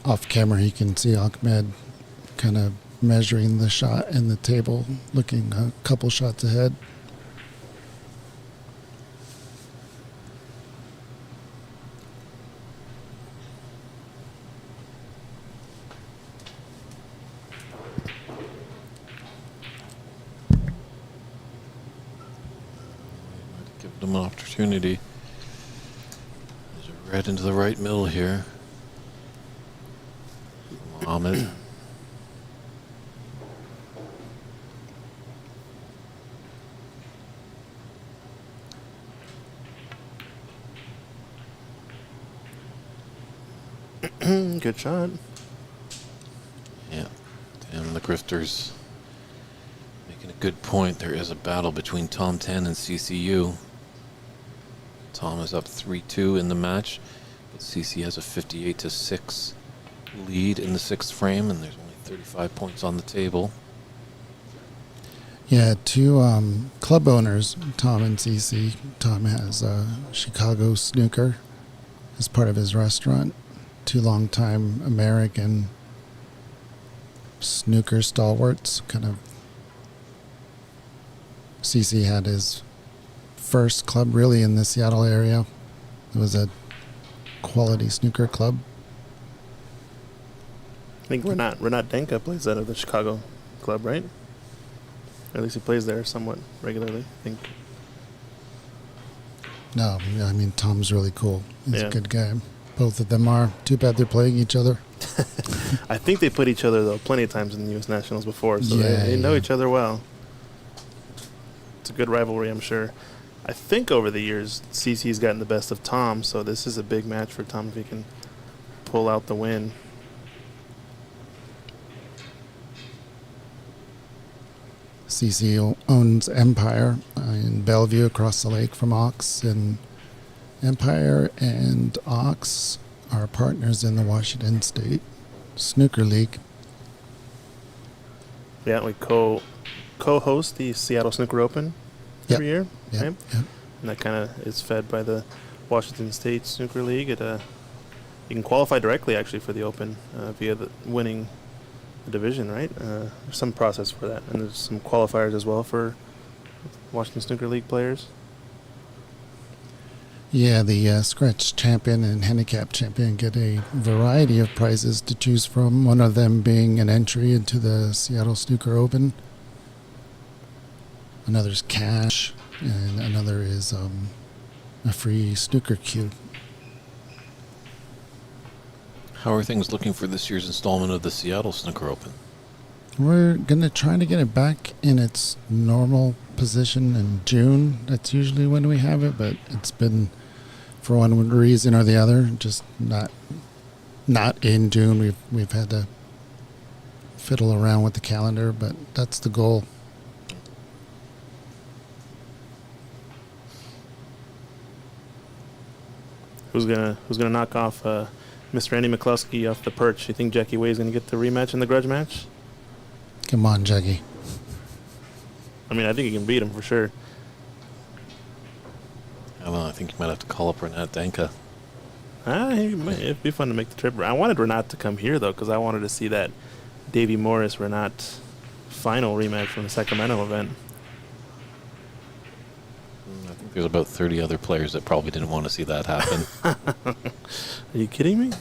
F: Off camera, you can see Ahmed kind of measuring the shot in the table, looking a couple shots ahead.
A: Give them an opportunity. There's a red into the right middle here. Ahmed.
B: Good shot.
A: Yeah. Damn, the grifters making a good point. There is a battle between Tom 10 and CCU. Tom is up 3-2 in the match, but CC has a 58-6 lead in the sixth frame, and there's only 35 points on the table.
F: Yeah, two club owners, Tom and CC. Tom has Chicago Snooker as part of his restaurant. Two longtime American snooker stalwarts. Kind of. CC had his first club really in the Seattle area. It was a quality snooker club.
B: I think Renat Denka plays out of the Chicago club, right? Or at least he plays there somewhat regularly, I think.
F: No, I mean, Tom's really cool. He's
B: Yeah.
F: a good guy. Both of them are. Too bad they're playing each other.
B: I think they put each other, though, plenty of times in the U.S. Nationals before, so
F: Yeah,
B: they know
F: yeah.
B: each other well. It's a good rivalry, I'm sure. I think over the years, CC's gotten the best of Tom, so this is a big match for Tom if he can pull out the win.
F: CC owns Empire in Bellevue across the lake from Ox, and Empire and Ox are partners in the Washington State Snooker League.
B: Yeah, we co-host the Seattle Snooker Open every year,
F: Yep,
B: right?
F: yep.
B: And that kind of is fed by the Washington State Snooker League. You can qualify directly, actually, for the Open via winning the division, right? There's some process for that, and there's some qualifiers as well for Washington Snooker League players.
F: Yeah, the scratch champion and handicap champion get a variety of prizes to choose from, one of them being an entry into the Seattle Snooker Open. Another's cash, and another is a free snooker cue.
A: How are things looking for this year's installment of the Seattle Snooker Open?
F: We're going to try to get it back in its normal position in June. That's usually when we have it, but it's been, for one reason or the other, just not in June. We've had to fiddle around with the calendar, but that's the goal.
B: Who's gonna knock off Mr. Andy McCluskey off the perch? You think Jackie Way's gonna get the rematch in the grudge match?
F: Come on, Juggy.
B: I mean, I think he can beat him for sure.
A: I don't know. I think you might have to call up Renat Danka.
B: It'd be fun to make the trip. I wanted Renat to come here though, because I wanted to see that Davey Morris Renat final rematch from the Sacramento event.
A: I think there's about 30 other players that probably didn't want to see that happen.
B: Are you kidding me?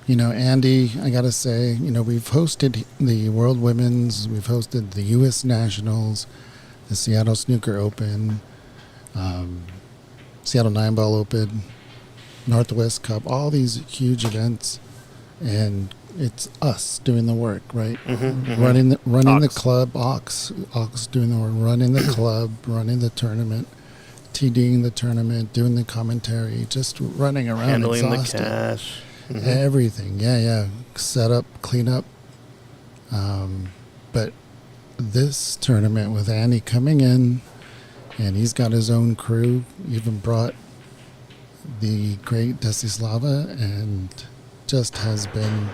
F: You know, Andy, I got to say, you know, we've hosted the World Women's, we've hosted the U.S. Nationals, the Seattle Snooker Open, Seattle 9-Ball Open, Northwest Cup, all these huge events, and it's us doing the work, right? Running the club, Ox doing the work, running the club, running the tournament, TDing the tournament, doing the commentary, just running around,
B: Handling
F: exhausted.
B: the cash.
F: Everything, yeah. Set up, clean up. But this tournament with Andy coming in, and he's got his own crew, even brought the great Desislava, and just has been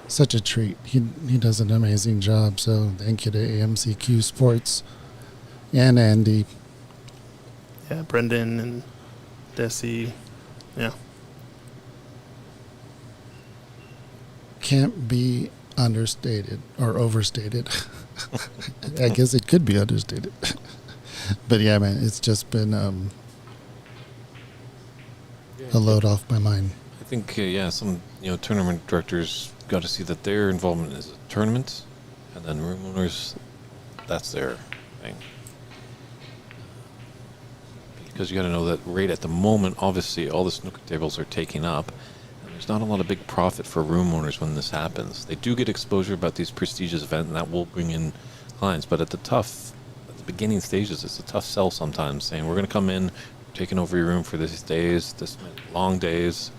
F: such a treat. He does an amazing job, so thank you to AMC CueSports and Andy.
B: Yeah, Brendan and Desi. Yeah.
F: Can't be understated or overstated. I guess it could be understated. But yeah, man, it's just been a load off my mind.
A: I think, some tournament directors got to see that their involvement is a tournament, and then room owners, that's their thing. Because you got to know that right at the moment, obviously, all the snooker tables are taking up, and there's not a lot of big profit for room owners when this happens. They do get exposure about these prestigious events, and that will bring in clients. But at the beginning stages, it's a tough sell sometimes, saying we're going to come in, taking over your room for these days, this long days.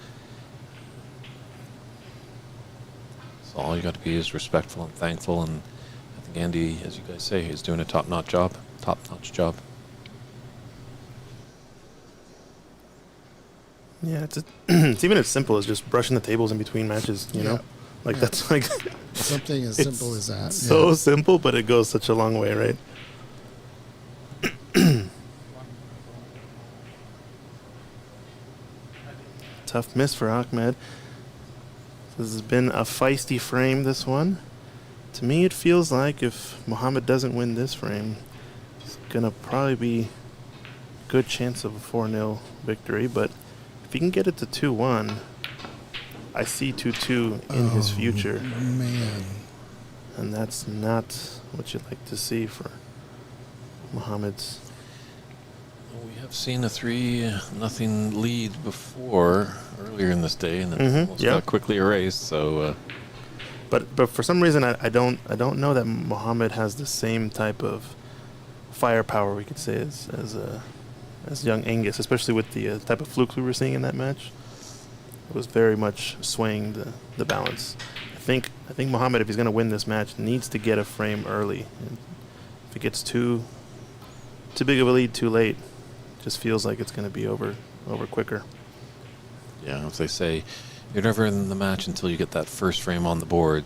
A: So all you got to be is respectful and thankful, and I think Andy, as you guys say, is doing a top-notch job.
B: Yeah, it's even as simple as just brushing the tables in between matches, you know? Like, that's like...
F: Something as
B: it's
F: simple as that.
B: So simple, but it goes such a long way, right? Tough miss for Ahmed. This has been a feisty frame, this one. To me, it feels like if Mohammed doesn't win this frame, it's going to probably be a good chance of a 4-0 victory. But if he can get it to 2-1, I see 2-2 in his future.
F: Man.
B: And that's not what you'd like to see for Mohammed's.
A: We have seen a 3-0 lead before earlier in this day, and then almost got quickly erased. So,
B: but for some reason, I don't know that Mohammed has the same type of firepower, we could say, as young Angus, especially with the type of flukes we were seeing in that match. It was very much swaying the balance. I think Mohammed, if he's going to win this match, needs to get a frame early. And if it gets too big of a lead too late, it just feels like it's going to be over quicker.
A: yeah, as they say, you're never in the match until you get that first frame on the board.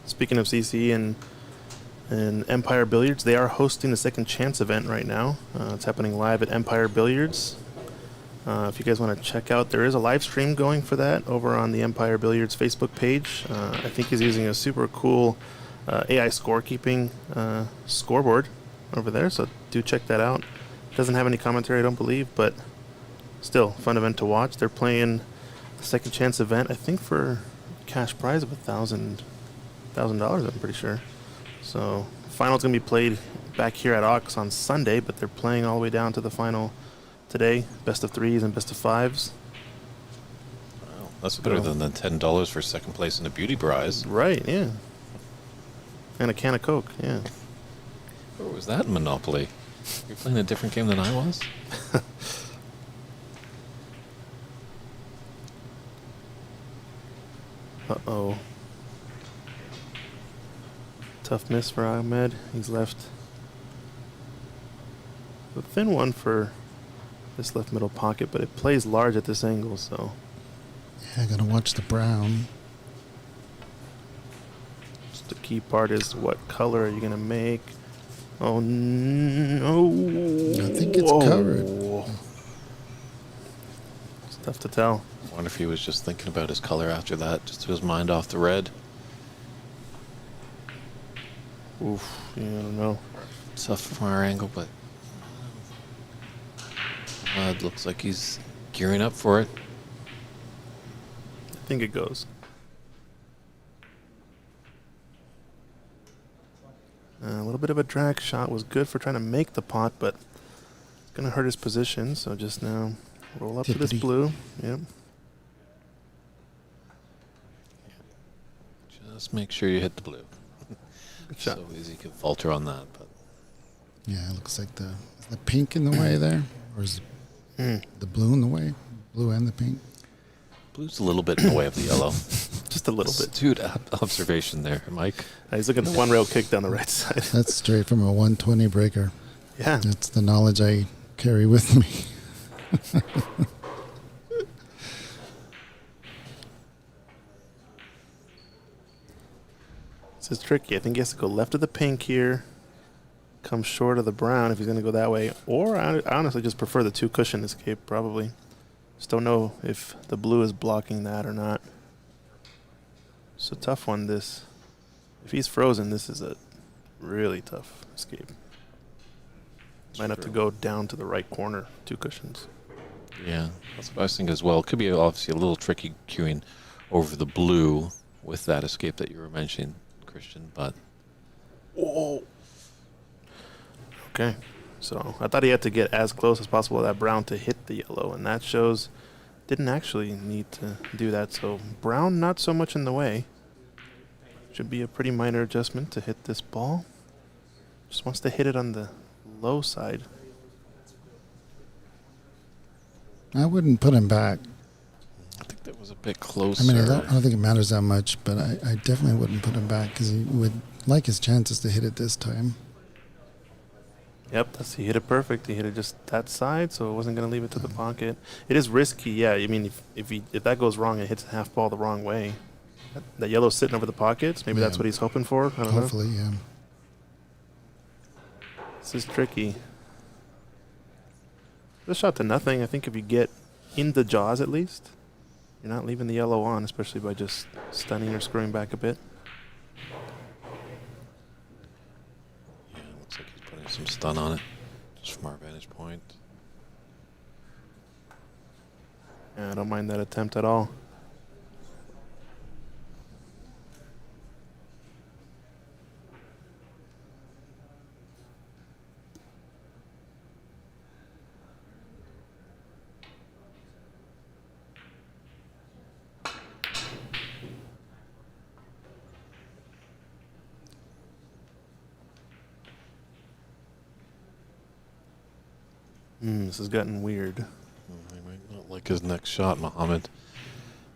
B: Speaking of CC and Empire Billiards, they are hosting the Second Chance event right now. It's happening live at Empire Billiards. If you guys want to check out, there is a live stream going for that over on the Empire Billiards Facebook page. I think he's using a super cool AI scorekeeping scoreboard over there, so do check that out. Doesn't have any commentary, I don't believe, but still, fun event to watch. They're playing the Second Chance event, I think, for a cash prize of $1,000, I'm pretty sure. So the final's going to be played back here at OX on Sunday, but they're playing all the way down to the final today. Best of threes and best of fives.
A: Wow. That's better than the $10 for second place in a beauty prize.
B: Right, yeah. And a can of Coke, yeah.
A: Where was that in Monopoly? You're playing a different game than I was?
B: Uh-oh. Tough miss for Ahmed. He's left a thin one for this left middle pocket, but it plays large at this angle, so.
F: Yeah, I gotta watch the brown.
B: Just the key part is what color are you gonna make? Oh no!
F: I think it's covered.
B: It's tough to tell.
A: I wonder if he was just thinking about his color after that, just took his mind off the red.
B: Oof, yeah, I don't know.
A: Tough from our angle, but it looks like he's gearing up for it.
B: I think it goes. A little bit of a drag shot was good for trying to make the pot, but it's going to hurt his position. So just now roll up to this
F: Tippity.
B: blue. Yep.
A: Just make sure you hit the blue.
B: Good shot.
A: So easy to falter on that, but
F: Yeah, it looks like is the pink in the way there? Or is the blue in the way? Blue and the pink?
A: blue's a little bit in the way of the yellow.
B: Just a little bit.
A: Astute observation there, Mike.
B: He's looking at the one rail kick down the right side.
F: That's straight from a 120 breaker.
B: Yeah.
F: That's the knowledge I carry with me.
B: This is tricky. I think he has to go left of the pink here, come short of the brown if he's going to go that way. Or I honestly just prefer the two cushion escape, probably. Just don't know if the blue is blocking that or not. It's a tough one, this. If he's frozen, this is a really tough escape. Might have to go down to the right corner, two cushions.
A: Yeah, that's what I was thinking as well. It could be obviously a little tricky queuing over the blue with that escape that you were mentioning, Christian, but...
B: Whoa. Okay. So I thought he had to get as close as possible to that brown to hit the yellow, and that shows didn't actually need to do that. So brown not so much in the way. Should be a pretty minor adjustment to hit this ball. Just wants to hit it on the low side.
F: I wouldn't put him back.
A: I think that was a bit closer.
F: I mean, I don't think it matters that much, but I definitely wouldn't put him back because he would like his chances to hit it this time.
B: Yep, he hit it perfect. He hit it just that side, so it wasn't going to leave it to the pocket. It is risky, yeah. I mean, if that goes wrong and hits a half ball the wrong way, that yellow's sitting over the pockets. Maybe that's
F: Yeah.
B: what he's hoping for. I don't know.
F: Hopefully, yeah.
B: This is tricky. This shot to nothing. I think if you get in the jaws at least, you're not leaving the yellow on, especially by just stunning or screwing back a bit.
A: Yeah, it looks like he's putting some stun on it, just from our vantage point.
B: Yeah, I don't mind that attempt at all. This has gotten weird.
A: He might not like his next shot, Mohammed.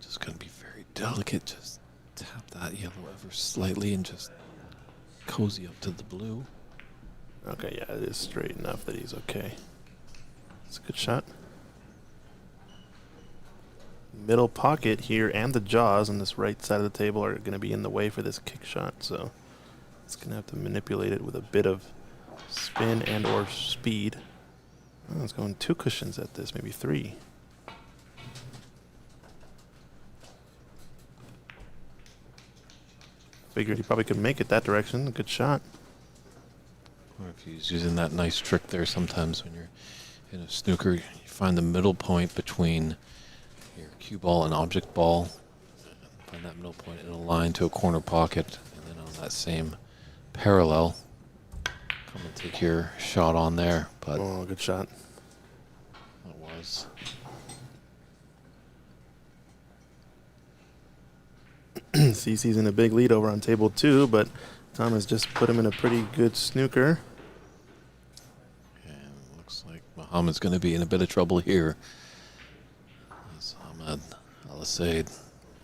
A: Just going to be very delicate. Just tap that yellow ever slightly and just cozy up to the blue.
B: Okay, yeah, it is straight enough that he's okay. It's a good shot. Middle pocket here and the jaws on this right side of the table are going to be in the way for this kick shot, so it's going to have to manipulate it with a bit of spin and or speed. Oh, it's going two cushions at this, maybe three. Figured he probably could make it that direction. A good shot.
A: Or if he's using that nice trick there, sometimes when you're in a snooker, you find the middle point between your cue ball and object ball. Find that middle point in a line to a corner pocket, and then on that same parallel, come and take your shot on there. But
B: Oh, good shot.
A: it was.
B: CC's in a big lead over on table 2, but Thomas just put him in a pretty good snooker.
A: And looks like Muhammad's going to be in a bit of trouble here. As Ahmad Al-Assaid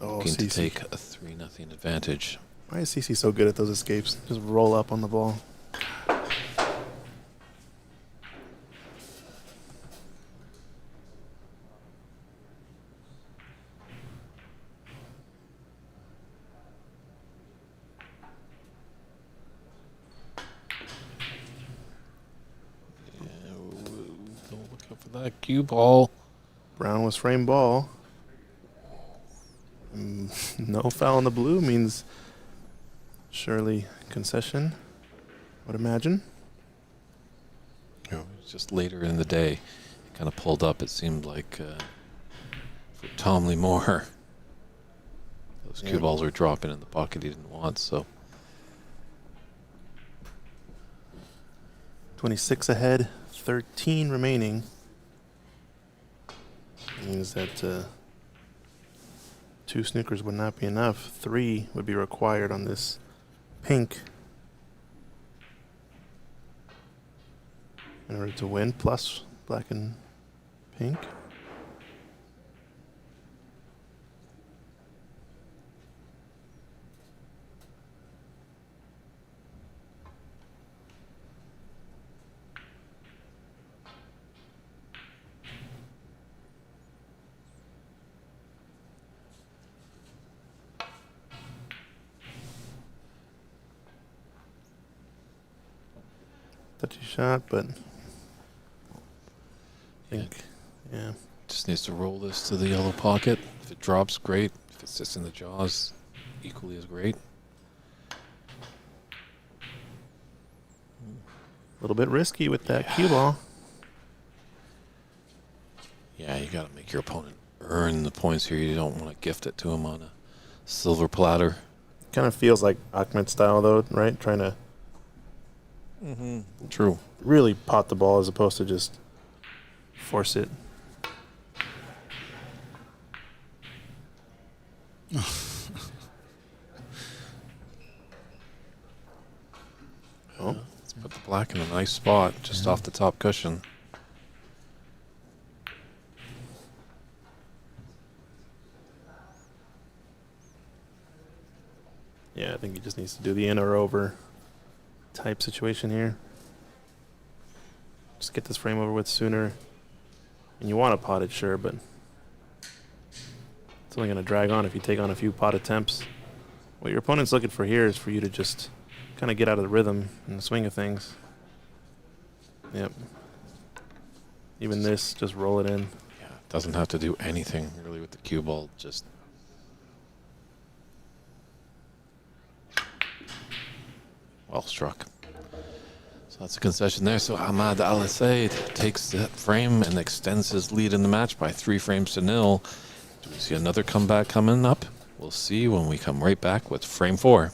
A: looking to
B: CC.
A: take a 3-0 advantage.
B: Why is CC so good at those escapes? Just roll up on the ball.
A: Look out for that cue ball.
B: Brown was frame ball. No foul on the blue means surely concession, I would imagine.
A: You know, just later in the day, it kind of pulled up. It seemed like for Tom Lee Moore, those cue balls were dropping in the pocket he didn't want. So
B: 26 ahead, 13 remaining. Means that 2 snookers would not be enough. 3 would be required on this pink in order to win, plus black and pink. Touchy shot, but I think, yeah.
A: just needs to roll this to the yellow pocket. If it drops, great. If it sits in the jaws, equally as great.
B: A little bit risky with that cue ball.
A: Yeah, you got to make your opponent earn the points here. You don't want to gift it to him on a silver platter.
B: Kind of feels like Ahmed style, though, right? Trying to
A: True.
B: really pot the ball as opposed to just force it. Oh,
A: Let's put the black in a nice spot, just off the top cushion.
B: yeah, I think he just needs to do the in or over type situation here. Just get this frame over with sooner. And you want to pot it, sure, but it's only going to drag on if you take on a few pot attempts. What your opponent's looking for here is for you to just kind of get out of the rhythm and the swing of things. Yep. Even this, just roll it in.
A: Yeah, doesn't have to do anything really with the cue ball. Just well struck. So that's a concession there. So Ahmad Al-Assaid takes that frame and extends his lead in the match by 3 frames to 0. Do we see another comeback coming up? We'll see when we come right back with frame 4.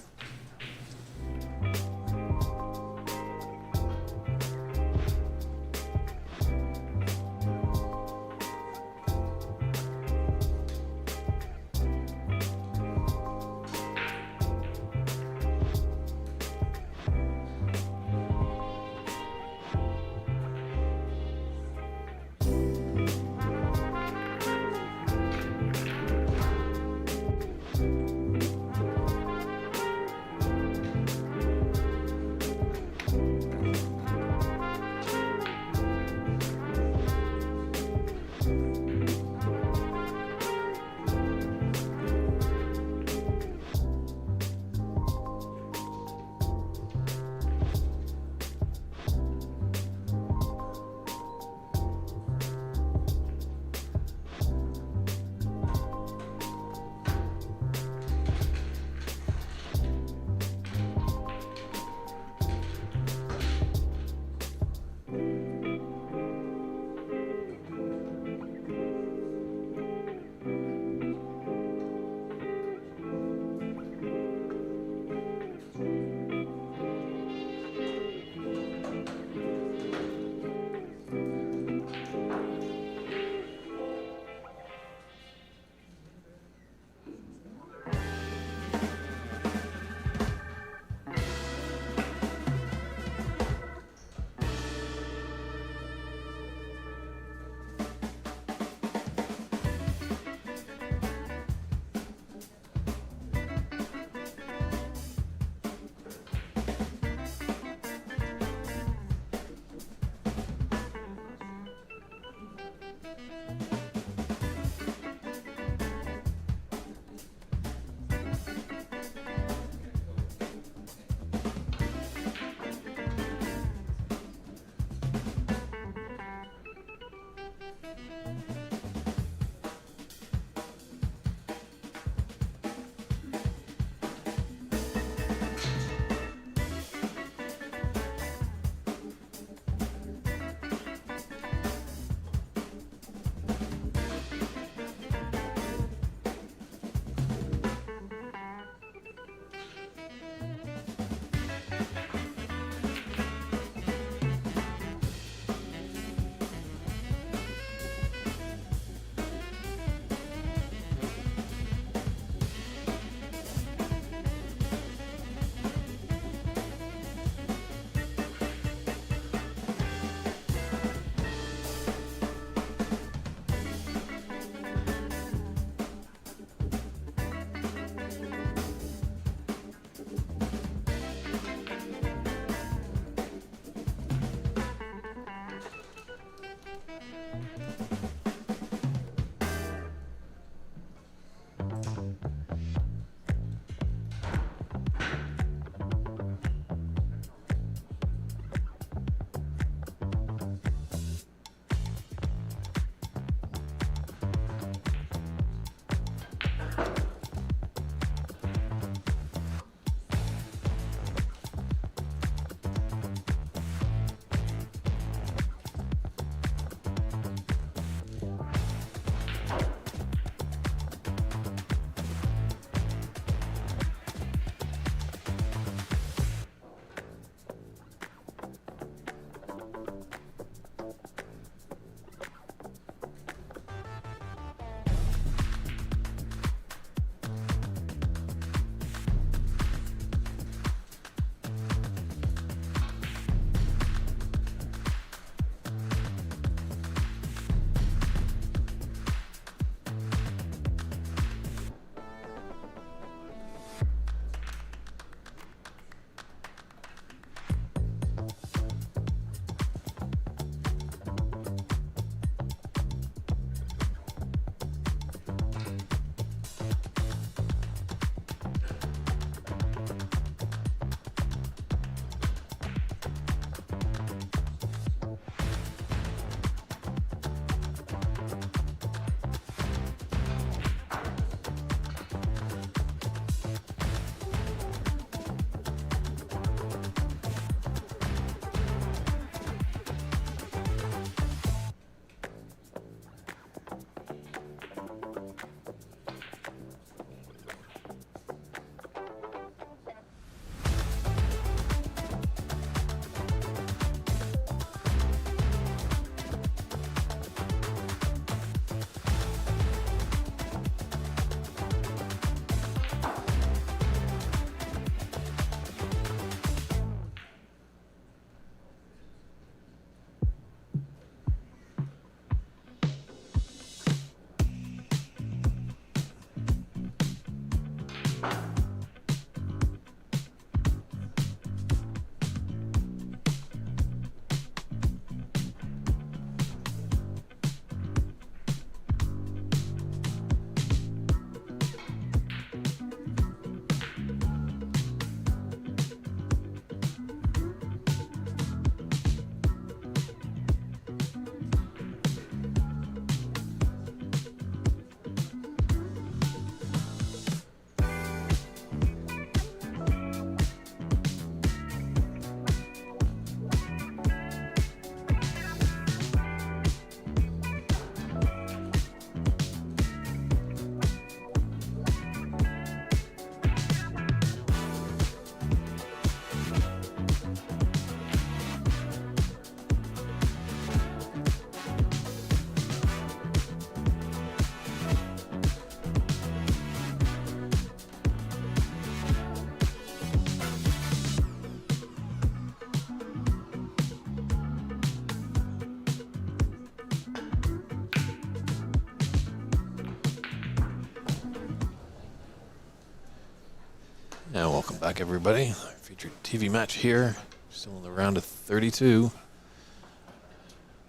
A: And welcome back, everybody. Our featured TV match here. Still in the round of 32.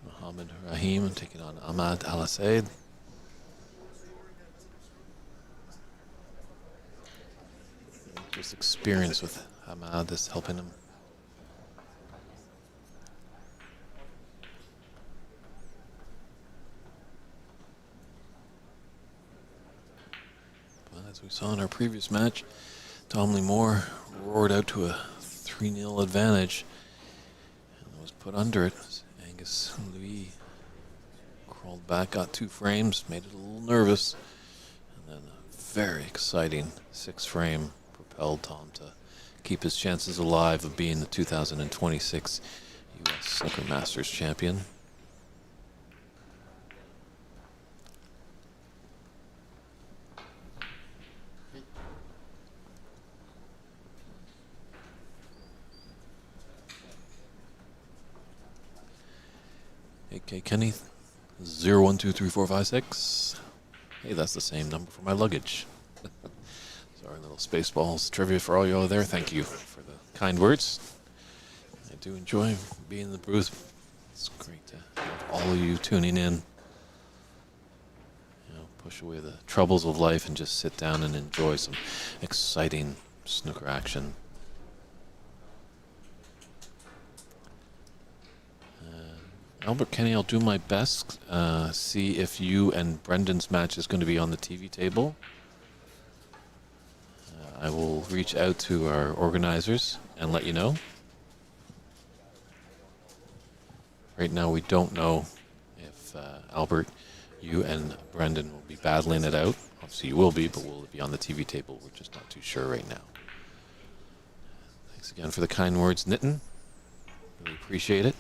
A: Mohammed Rahim taking on Ahmad Al Said. Just experience with Ahmad is helping him. But as we saw in our previous match, Tom Moore roared out to a 3-0 advantage and was put under it. Angus Louis crawled back, got 2 frames, made it a little nervous, and then a very exciting 6th frame propelled Tom to keep his chances alive of being the 2026 U.S. Snooker Masters champion. AK Kenny, 01234556. Hey, that's the same number for my luggage. Sorry, little Spaceballs trivia for all y'all there. Thank you for the kind words. I do enjoy being in the booth. It's great to have all of you tuning in. You know, push away the troubles of life and just sit down and enjoy some exciting snooker action. Albert Kenny, I'll do my best. See if you and Brendan's match is going to be on the TV table. I will reach out to our organizers and let you know. Right now, we don't know if Albert, you and Brendan will be battling it out. Obviously, you will be, but will it be on the TV table? We're just not too sure right now. Thanks again for the kind words, Nitin. Really appreciate it.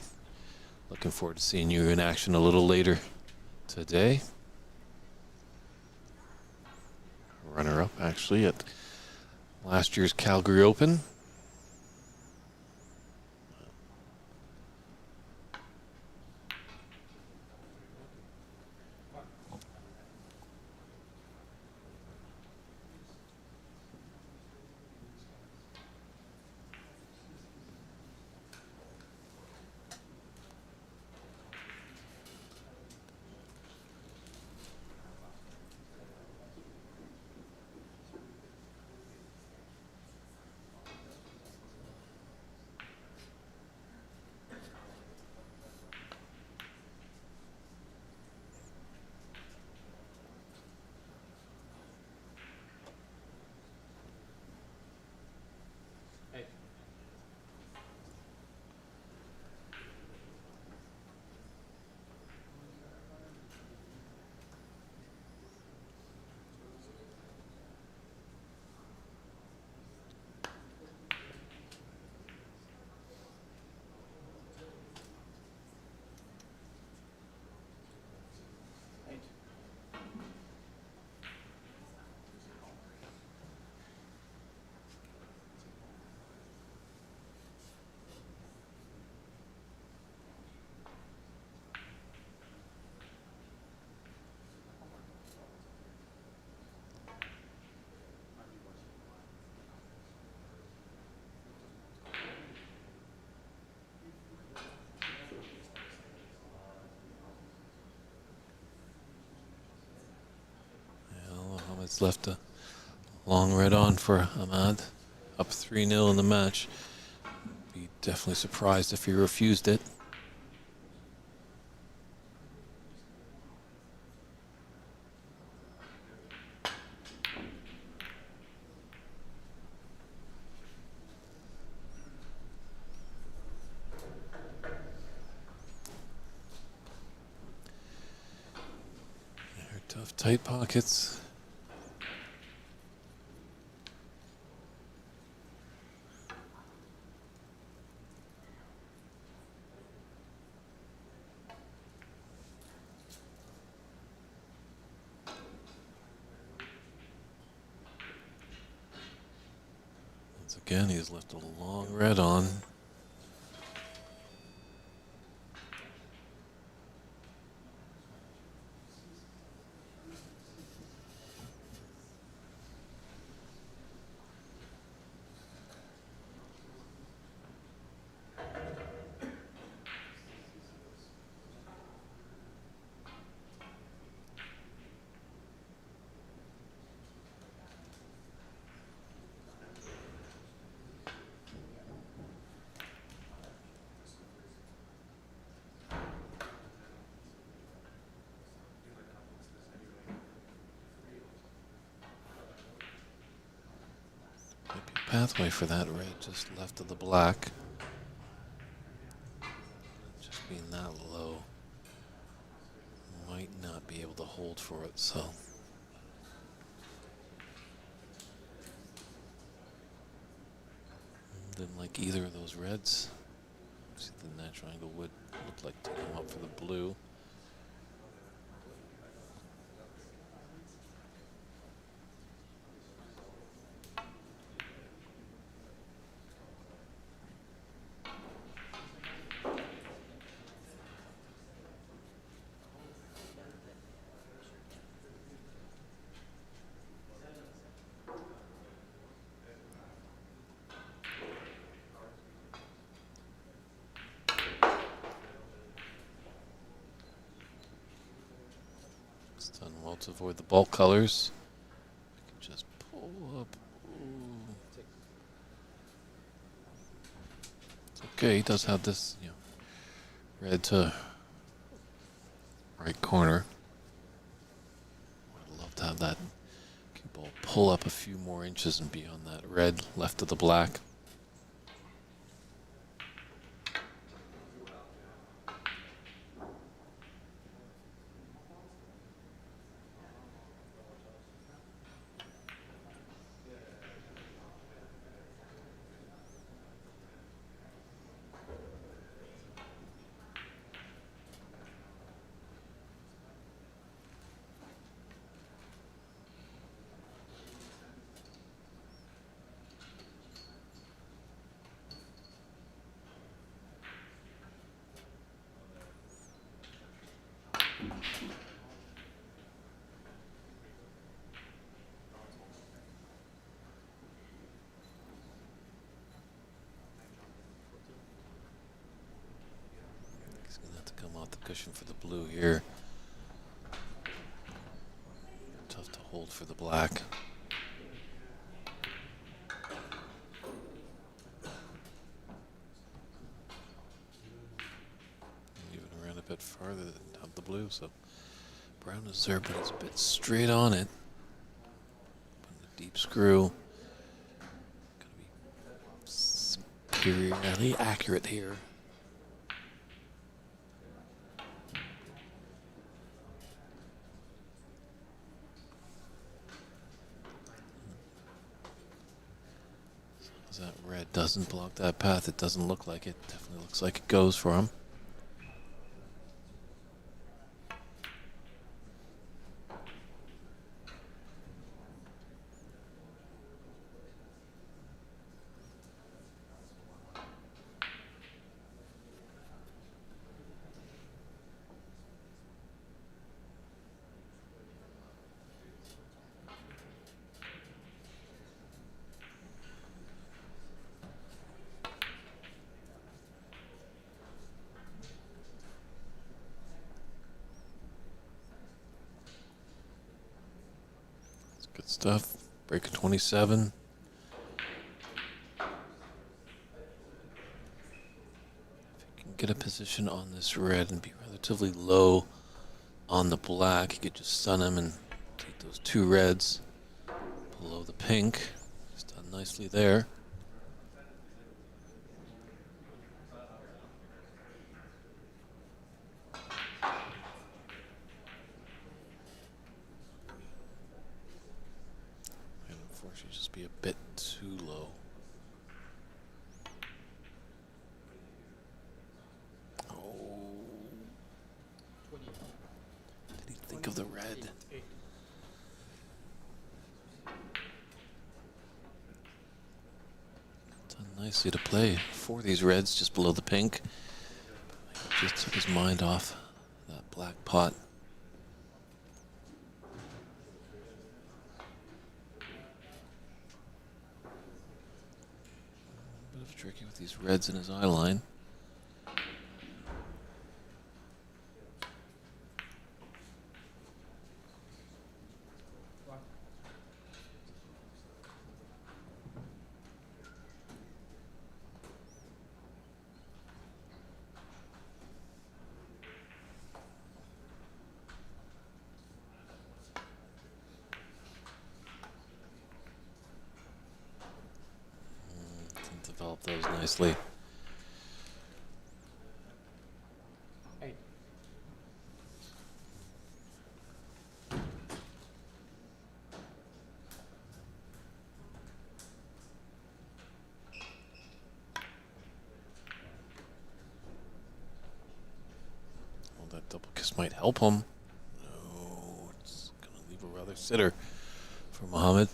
A: Looking forward to seeing you in action a little later today. Runner-up, actually, at last year's Calgary Open. It's left a long red on for Ahmad, up 3-0 in the match. Be definitely surprised if he refused it. Tough, tight pockets. Again, he's left a long red on. pathway for that red just left of the black. Just being that low might not be able to hold for it, so. Didn't like either of those reds. See, the natural angle would look like taking him up for the blue. It's done well to avoid the bulk colors. I can just pull up. Ooh. It's okay, he does have this, red to right corner. I'd love to have that cue ball pull up a few more inches and be on that red left of the black. He's going to have to come off the cushion for the blue here. Tough to hold for the black. Even around a bit farther than have the blue, so brown is there, but it's a bit straight on it. Putting a deep screw. Gotta be superiorly accurate here. As that red doesn't block that path, it doesn't look like it. Definitely looks like it goes for him. Good stuff. Break of 27. If you can get a position on this red and be relatively low on the black, you could just stun him and take those two reds below the pink. It's done nicely there. Unfortunately, just be a bit too low. Oh. Did he think of the red? Done nicely to play for these reds just below the pink. He just took his mind off that black pot. Tricky with these reds in his eye line. those nicely.
D: Hey.
A: Well, that double kiss might help him. No, it's going to leave a rather sitter for Muhammad.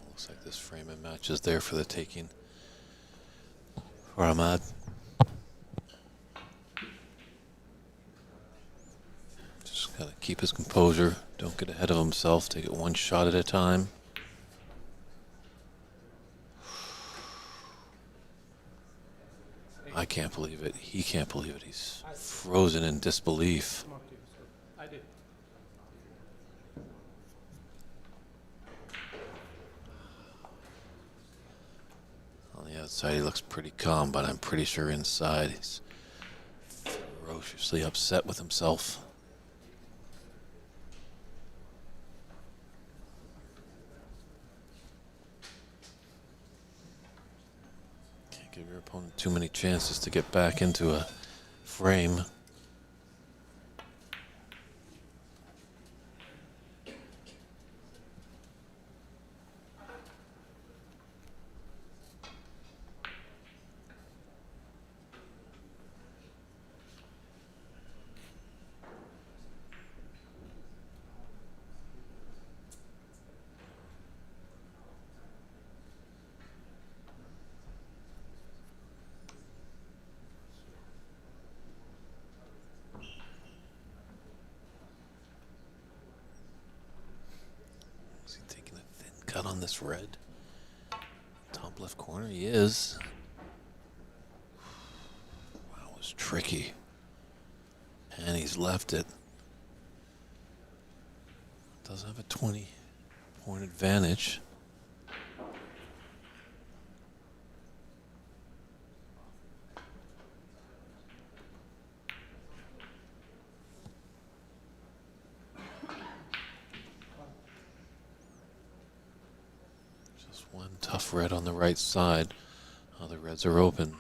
A: Looks like this frame and match is there for the taking for Ahmad. Just gotta keep his composure. Don't get ahead of himself. Take it one shot at a time. I can't believe it. He can't believe it. He's frozen in disbelief.
D: Come on, Steve. I did.
A: On the outside, he looks pretty calm, but I'm pretty sure inside he's ferociously upset with himself. Can't give your opponent too many chances to get back into a frame. Is he taking a thin cut on this red? Top left corner, he is. Wow, it was tricky. And he's left it. Does have a 20-point advantage. Just one tough red on the right side. Other reds are open.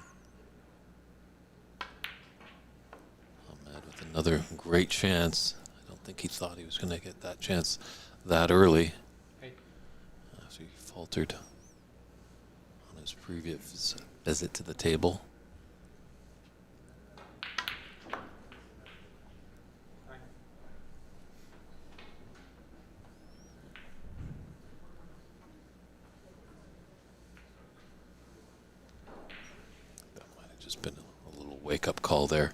A: Ahmed with another great chance. I don't think he thought he was going to get that chance that early.
D: Hey.
A: After he faltered on his previous visit to the table.
D: Hi.
A: That might have just been a little wake-up call there.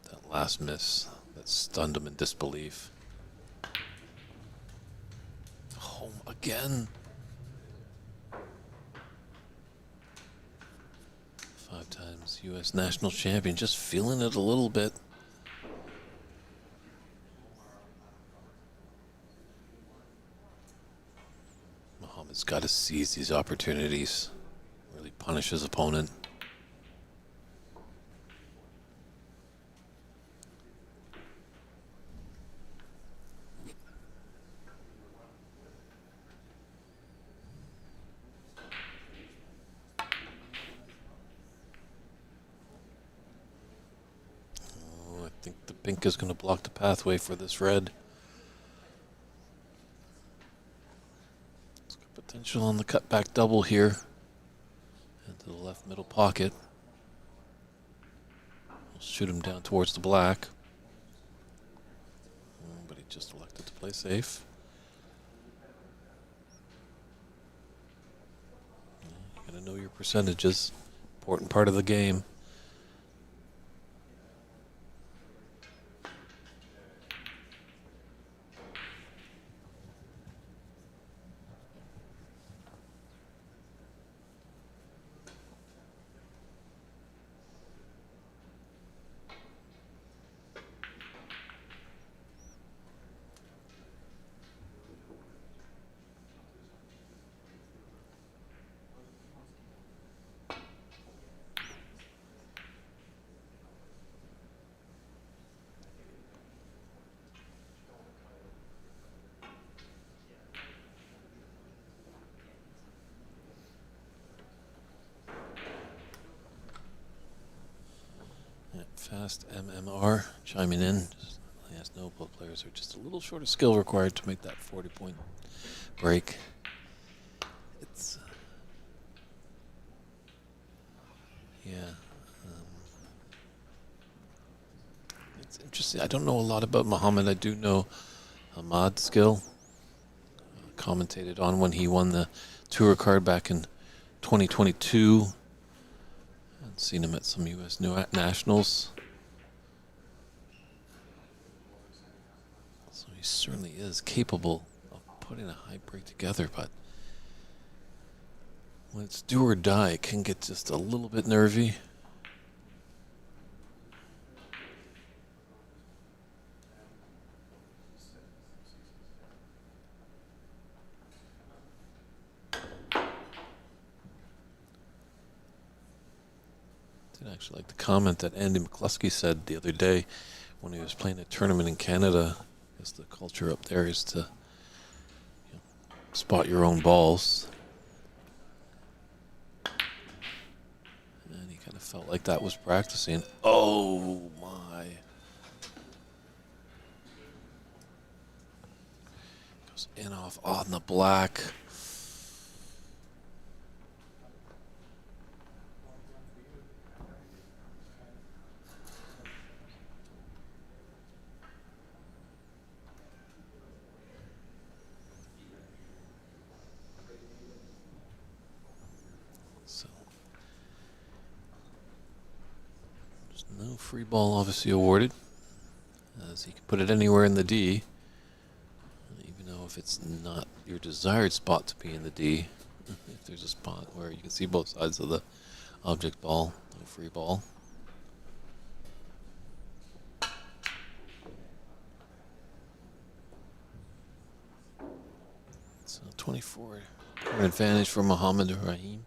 A: That last miss that stunned him in disbelief. Home again. 5 times U.S. national champion, just feeling it a little bit. Muhammad's got to seize these opportunities, really punish his opponent. Oh, I think the pink is going to block the pathway for this red. It's got potential on the cutback double here into the left middle pocket. Shoot him down towards the black. But he just elected to play safe. You gotta know your percentages. Important part of the game. Fast MMR chiming in. Yes, no, both players are just a little short of skill required to make that 40-point break. It's it's interesting. I don't know a lot about Muhammad. I do know Ahmad's skill. Commentated on when he won the tour card back in 2022. I've seen him at some U.S. nationals. So he certainly is capable of putting a high break together, but when it's do or die, it can get just a little bit nervy. I actually like the comment that Andy McCluskey said the other day when he was playing a tournament in Canada. I guess the culture up there is to spot your own balls. And he kind of felt like that was practicing. Oh my. Goes in off on the black. No free ball obviously awarded, as he can put it anywhere in the D, even though if it's not your desired spot to be in the D, if there's a spot where you can see both sides of the object ball, no free ball. So 24 advantage for Muhammad Rahim.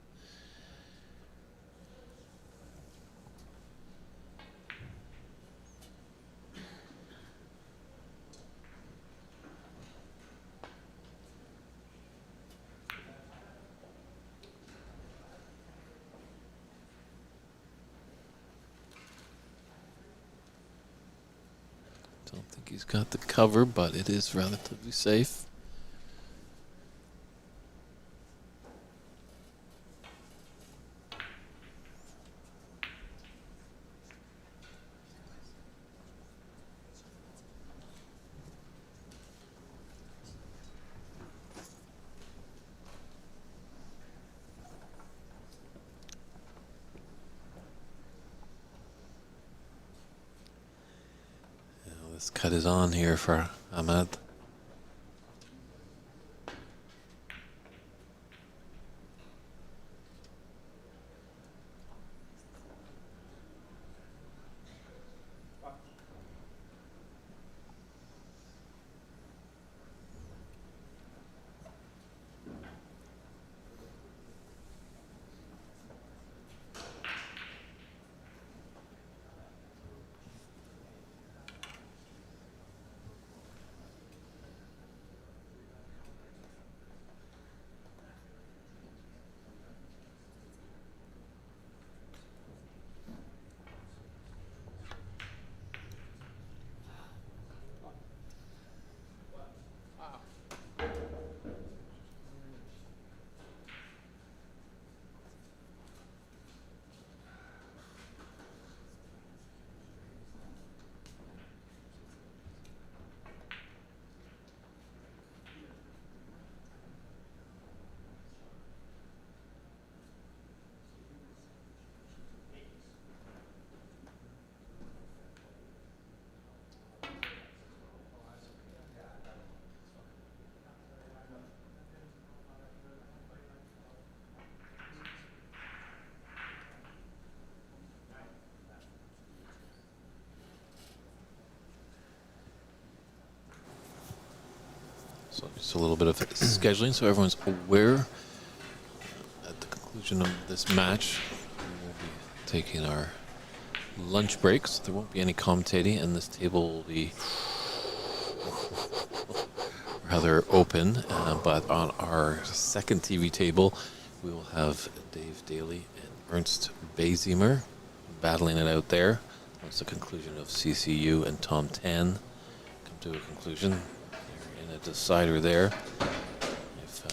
A: Don't think he's got the cover, but it is relatively safe. This cut is on here for Ahmad. So just a little bit of scheduling so everyone's aware. At the conclusion of this match, we will be taking our lunch breaks. There won't be any commentating, and this table will be rather open. But on our second TV table, we will have Dave Daly and Ernst Baziemer battling it out there. Once the conclusion of CCU and Tom Tan come to a conclusion, they're in a decider there. If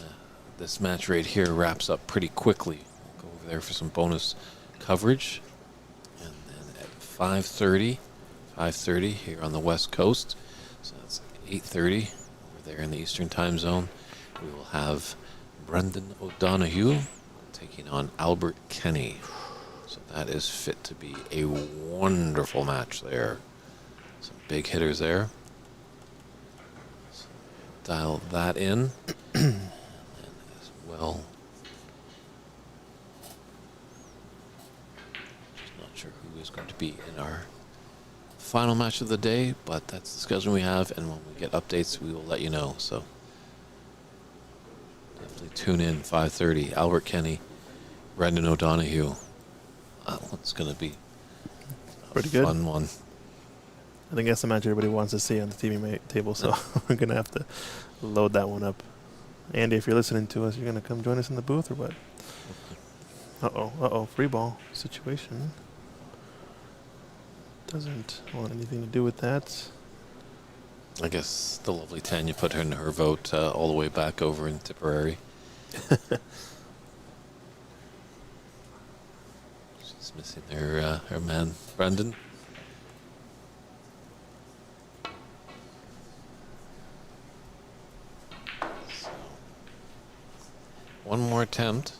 A: this match right here wraps up pretty quickly, we'll go over there for some bonus coverage. And then at 5:30 here on the West Coast, so that's 8:30 over there in the Eastern Time Zone, we will have Brendan O'Donoghue taking on Albert Kenny. So that is fit to be a wonderful match there. Some big hitters there. So dial that in. And as well. Just not sure who is going to be in our final match of the day, but that's the schedule we have, and when we get updates, we will let you know. So definitely tune in, 5:30, Albert Kenny, Brendan O'Donoghue. That one's going to be a
B: Pretty good.
A: fun one.
B: I think that's the match everybody wants to see on the TV table, so we're going to have to load that one up. Andy, if you're listening to us, you're going to come join us in the booth or what? Uh-oh, free ball situation. Doesn't want anything to do with that.
A: I guess the lovely Tanya put in her vote all the way back over in Tipperary. She's missing her man, Brendan. So, one more attempt.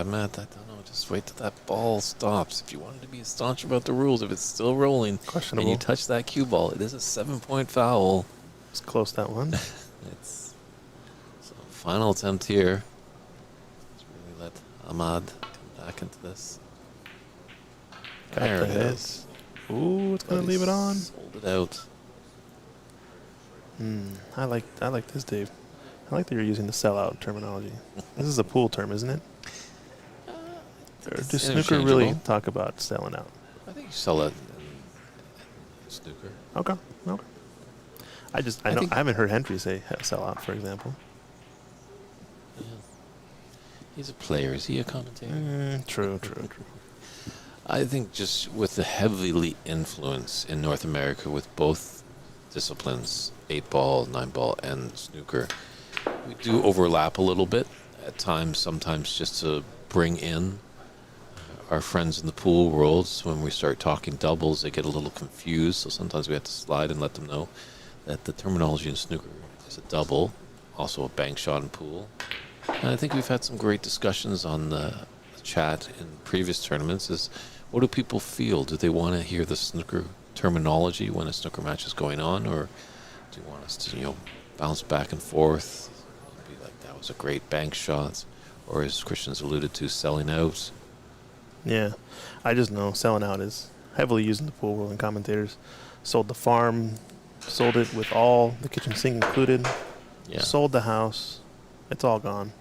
A: Matt, I don't know. Just wait till that ball stops. If you wanted to be staunch about the rules, if it's still rolling
B: Questionable.
A: and you touch that cue ball, it is a 7-point foul.
B: It's close, that one.
A: It's so final attempt here. Let's really let Ahmad come back into this.
B: Got
A: There
B: the
A: it
B: hit.
A: is.
B: Ooh, it's going to leave it on.
A: Sold it out.
B: I like this, Dave. I like that you're using the sellout terminology. This is a pool term, isn't it? Or
A: It's
B: does Snooker really
A: interchangeable.
B: talk about selling out?
A: I think you sell it in Snooker.
B: Okay. I
A: think-
B: haven't heard Hendry say sell out, for example.
A: Yeah. He's a player. Is he a commentator?
B: True.
A: I think just with the heavily influence in North America with both disciplines, 8-ball, 9-ball, and snooker, we do overlap a little bit at times, sometimes just to bring in our friends in the pool world. So when we start talking doubles, they get a little confused, so sometimes we have to slide and let them know that the terminology in snooker is a double, also a bank shot in pool. And I think we've had some great discussions on the chat in previous tournaments is what do people feel? Do they want to hear the snooker terminology when a snooker match is going on, or do you want us to, bounce back and forth, be like, that was a great bank shot, or as Christian's alluded to, selling out?
B: Yeah. I just know selling out is heavily used in the pool world, and commentators sold the farm, sold it with all the kitchen sink included,
A: Yeah.
B: sold the house. It's all gone.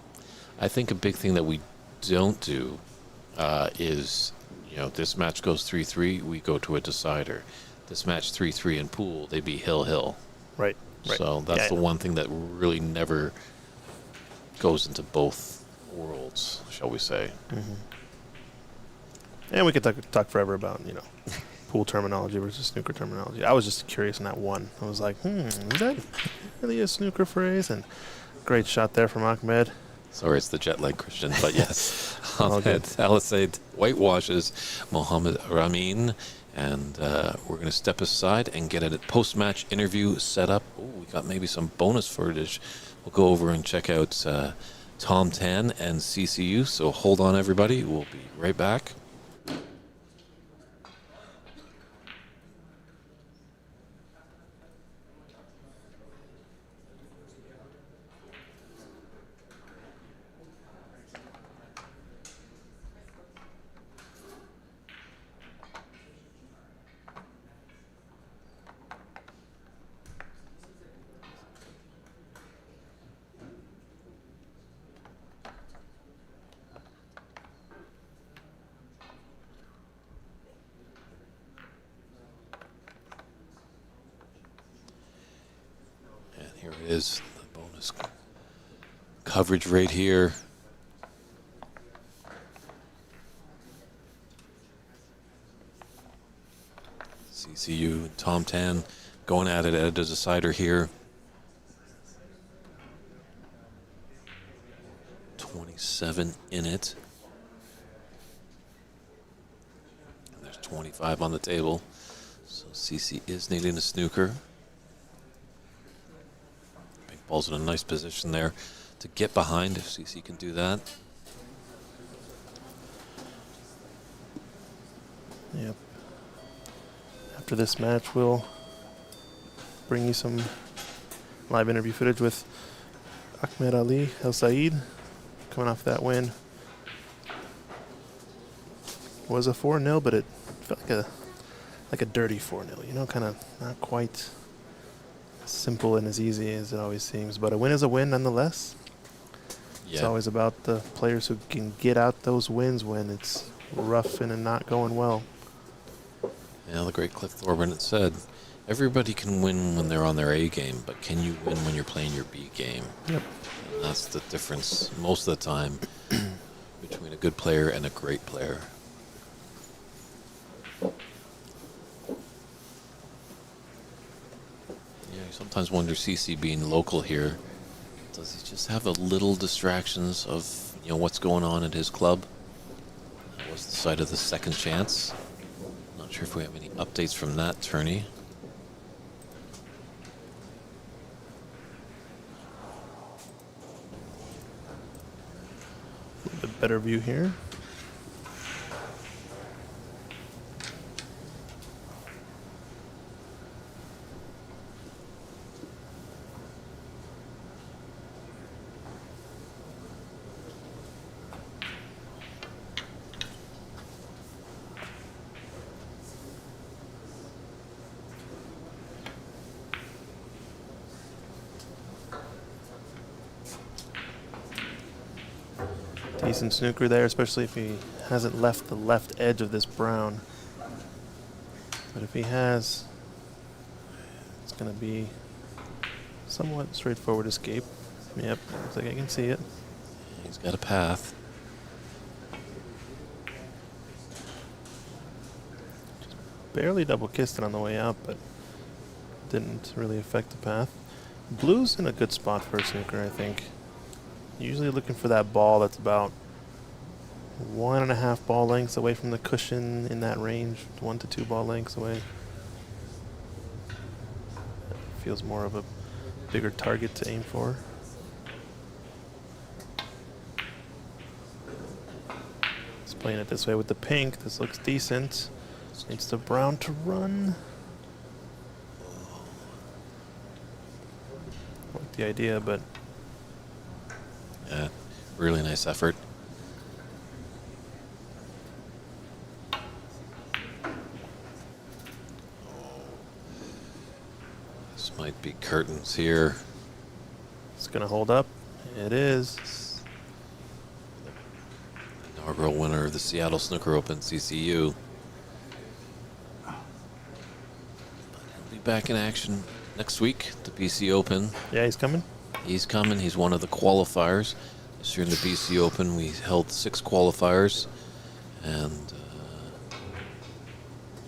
A: I think a big thing that we don't do is, this match goes 3-3, we go to a decider. This match 3-3 in pool, they be hill.
B: Right.
A: So that's the one thing that really never goes into both worlds, shall we say.
B: Mm-hmm. And we could talk forever about, pool terminology versus snooker terminology. I was just curious in that one. I was like, is that really a snooker phrase? And great shot there from Ahmed.
A: Sorry, it's the jet lag, Christian, but yes.
B: All good.
A: Ahmed Al-Said whitewashes Mohammed Ramin, and we're going to step aside and get a post-match interview set up. Oh, we got maybe some bonus footage. We'll go over and check out Tom Tan and CCU, so hold on, everybody. We'll be right back. is the bonus coverage right here. CCU and Tom Tan going at it as a decider here. 27 in it. And there's 25 on the table. So CC is needing a snooker. Big ball's in a nice position there to get behind if CC can do that.
B: Yep. After this match, we'll bring you some live interview footage with Ahmed Ali El Said coming off that win. Was a 4-0, but it felt like a dirty 4-0. You know, kind of not quite as simple and as easy as it always seems. But a win is a win nonetheless. It's always about the players who can get out those wins when it's rough and not going well.
A: Yeah, the great Cliff Thorburn said, everybody can win when they're on their A game, but can you win when you're playing your B game?
B: Yep.
A: And that's the difference most of the time between a good player and a great player. Yeah, you sometimes wonder, CC being local here, does he just have a little distractions of, you know, what's going on at his club? That was the site of the second chance. Not sure if we have any updates from that tourney.
B: A little bit better view here. Decent snooker there, especially if he hasn't left the left edge of this brown. But if he has, it's going to be somewhat straightforward escape. Yep, looks like I can see it.
A: He's got a path.
B: Just barely double kissed it on the way out, but didn't really affect the path. Blue's in a good spot for a snooker, I think. Usually looking for that ball that's about 1.5 ball lengths away from the cushion, in that range, 1 to 2 ball lengths away. Feels more of a bigger target to aim for. He's playing it this way with the pink. This looks decent. Needs the brown to run. Like the idea, but
A: Yeah, really nice effort. This might be curtains here.
B: it's going to hold up. It is.
A: Inaugural winner of the Seattle Snooker Open, CCU. But he'll be back in action next week, the BC Open.
B: Yeah, he's coming.
A: He's coming. He's one of the qualifiers. This year in the BC Open, we held 6 qualifiers. And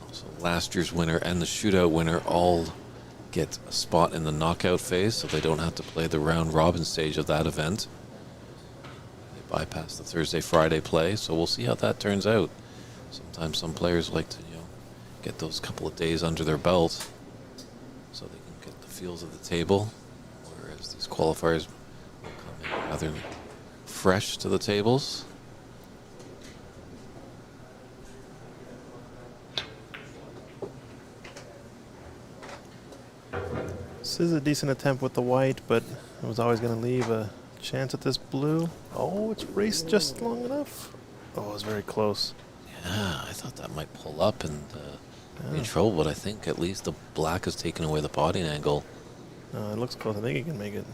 A: also last year's winner and the shootout winner all get a spot in the knockout phase, so they don't have to play the round-robin stage of that event. They bypass the Thursday-Friday play, so we'll see how that turns out. Sometimes some players like to, get those couple of days under their belt so they can get the feels of the table. Whereas these qualifiers will come in rather fresh to the tables.
B: This is a decent attempt with the white, but it was always going to leave a chance at this blue. Oh, it's raced just long enough. Oh, it was very close.
A: Yeah, I thought that might pull up and be in trouble, but I think at least the black has taken away the potting angle.
B: No, it looks close. I think he can make it.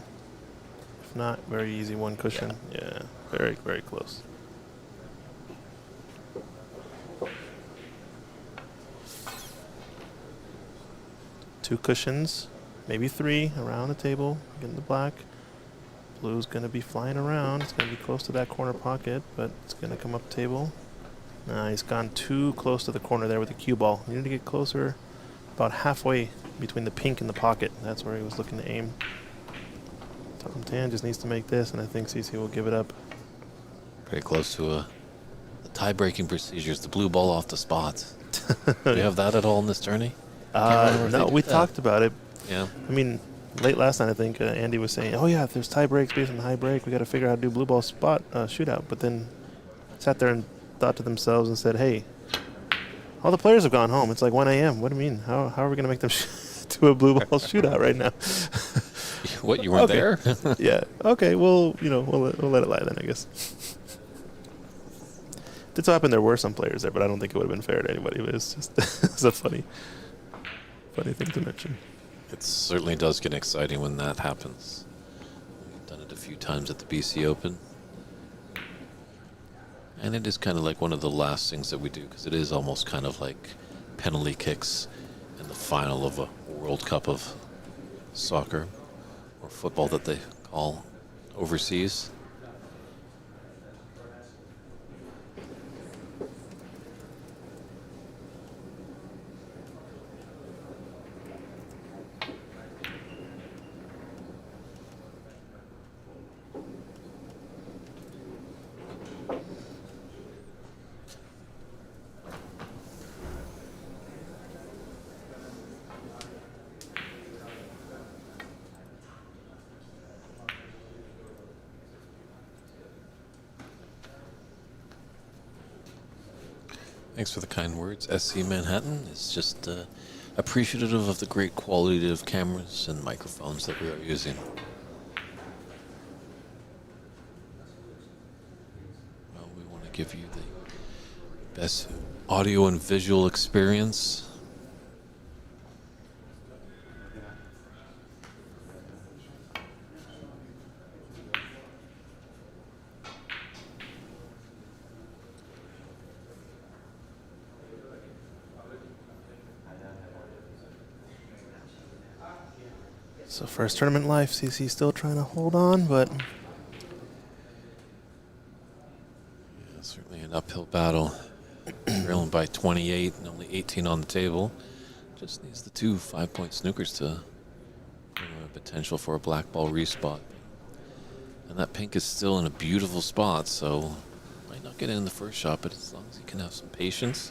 B: If not, very easy one cushion. Yeah, very, very close. Two cushions. maybe 3 around the table, getting the black. Blue's going to be flying around. It's going to be close to that corner pocket, but it's going to come up table. He's gone too close to the corner there with the cue ball. He needed to get closer, about halfway between the pink and the pocket. That's where he was looking to aim. Tom Tan just needs to make this, and I think CC will give it up.
A: Very close to the tie-breaking procedures. The blue ball off the spot. Do you have that at all in this tourney?
B: No, we talked about it.
A: Yeah.
B: I mean, late last night, I think Andy was saying, "Oh yeah, if there's tie breaks based on high break, we got to figure out how to do blue ball spot shootout." But then sat there and thought to themselves and said, "Hey, all the players have gone home. It's like 1 a.m. What do you mean? How are we going to make them do a blue ball shootout right now?"
A: What, you weren't there?
B: Yeah. Okay. Well, we'll let it lie then, I guess. Did so happen there were some players there, but I don't think it would have been fair to anybody. But it's just it's a funny thing to mention.
A: It certainly does get exciting when that happens. We've done it a few times at the BC Open. And it is kind of like one of the last things that we do, because it is almost kind of like penalty kicks in the final of a World Cup of soccer or football that they call overseas. Thanks for the kind words. SC Manhattan is just appreciative of the great quality of cameras and microphones that we are using. Well, we want to give you the best audio and visual experience.
B: So first tournament life, CC still trying to hold on, but
A: Yeah, certainly an uphill battle. Trailing by 28 and only 18 on the table. Just needs the 2 5-point snookers to potential for a black ball respot. And that pink is still in a beautiful spot, so might not get in the first shot, but as long as he can have some patience,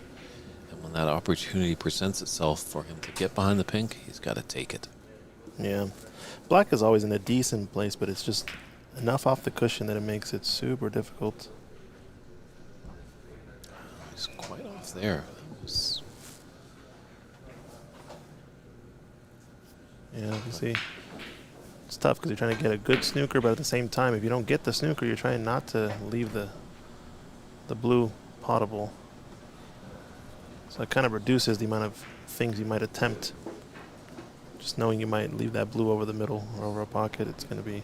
A: and when that opportunity presents itself for him to get behind the pink, he's got to take it.
B: yeah. Black is always in a decent place, but it's just enough off the cushion that it makes it super difficult.
A: He's quite off there. That was
B: Yeah, you see. It's tough because you're trying to get a good snooker, but at the same time, if you don't get the snooker, you're trying not to leave the blue potable. So it kind of reduces the amount of things you might attempt. Just knowing you might leave that blue over the middle or over a pocket, it's gonna be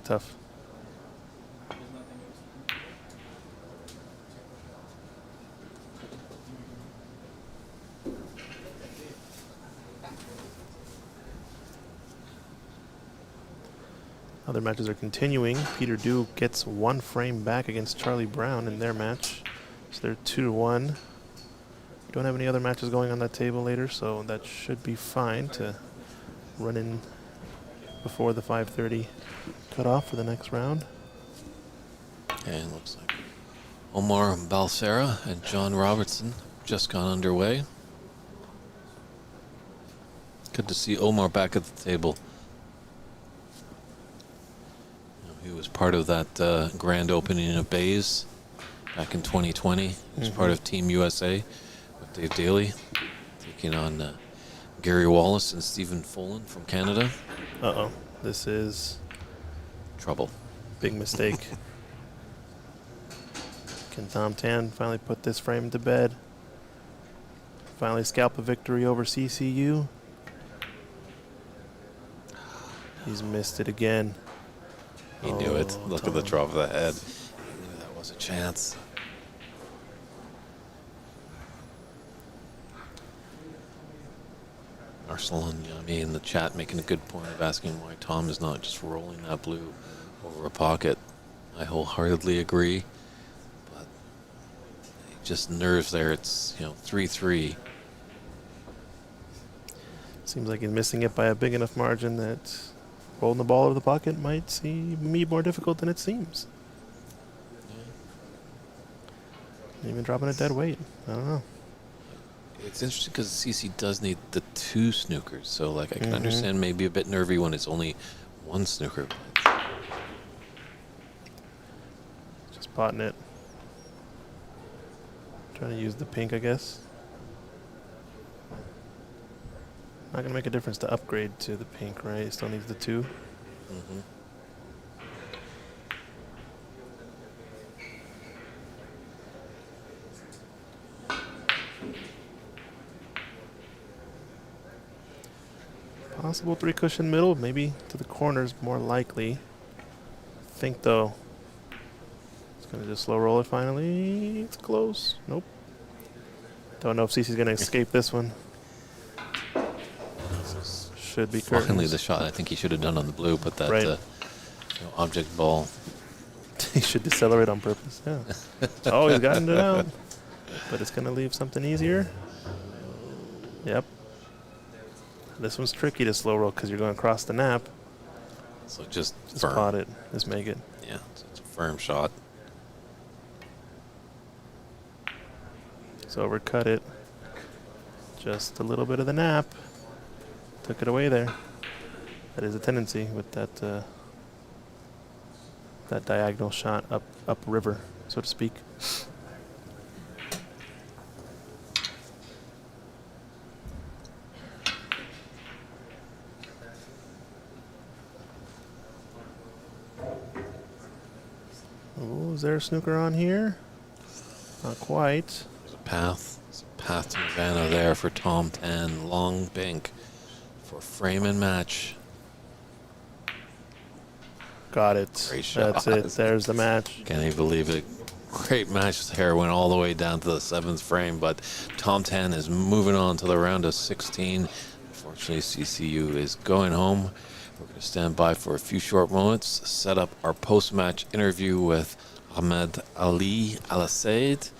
B: tough. Other matches are continuing. Peter Dew gets 1 frame back against Charlie Brown in their match. So they're 2-1. We don't have any other matches going on that table later, so that should be fine to run in before the 5:30 cutoff for the next round.
A: And it looks like Omar Balsera and John Robertson just gone underway. Good to see Omar back at the table. He was part of that grand opening of Bays back in 2020. He was part of Team USA with Dave Daly, taking on Gary Wallace and Stephen Folan from Canada.
B: Uh-oh. This is
A: Trouble.
B: big mistake. Can Tom Tan finally put this frame to bed? Finally scalp a victory over CCU? He's missed it again.
A: He knew it.
B: Oh,
A: Look at the
B: Tom.
A: drop of the head. He knew that was a chance. Arsalan Yami in the chat making a good point of asking why Tom is not just rolling that blue over a pocket. I wholeheartedly agree, but just nerves there. It's 3-3.
B: Seems like he's missing it by a big enough margin that rolling the ball over the pocket might be more difficult than it seems. Even dropping a dead weight. I don't know.
A: It's interesting because CC does need the 2 snookers, so like I can understand maybe a bit nervy when it's only 1 snooker. But
B: Just potting it. Trying to use the pink, I guess. Not going to make a difference to upgrade to the pink, right? It still needs the 2. Possible 3 cushion middle, maybe to the corners more likely. I think though, it's going to just slow roll it finally. It's close. Nope. Don't know if CC's going to escape this one. Should be
A: finally
B: curtains.
A: the shot I think he should have done on the blue, but that
B: Right.
A: object ball.
B: He should decelerate on purpose, yeah. Oh, he's gotten it out. But it's going to leave something easier. Yep. This one's tricky to slow roll because you're going across the nap.
A: So just
B: Just
A: firm.
B: pot it. Just make it.
A: Yeah, so it's a firm shot.
B: So overcut it. Just a little bit of the nap. Took it away there. That is a tendency with that that diagonal shot up river, so to speak. Oh, is there a snooker on here? Not quite.
A: There's a path. There's a path to Nirvana there for Tom Tan. Long pink for frame and match.
B: Got it.
A: Great shot.
B: That's it. There's the match.
A: Can't even believe it. Great match there. Went all the way down to the 7th frame, but Tom Tan is moving on to the round of 16. Unfortunately, CCU is going home. We're going to stand by for a few short moments, set up our post-match interview with Ahmed Ali Al-Said,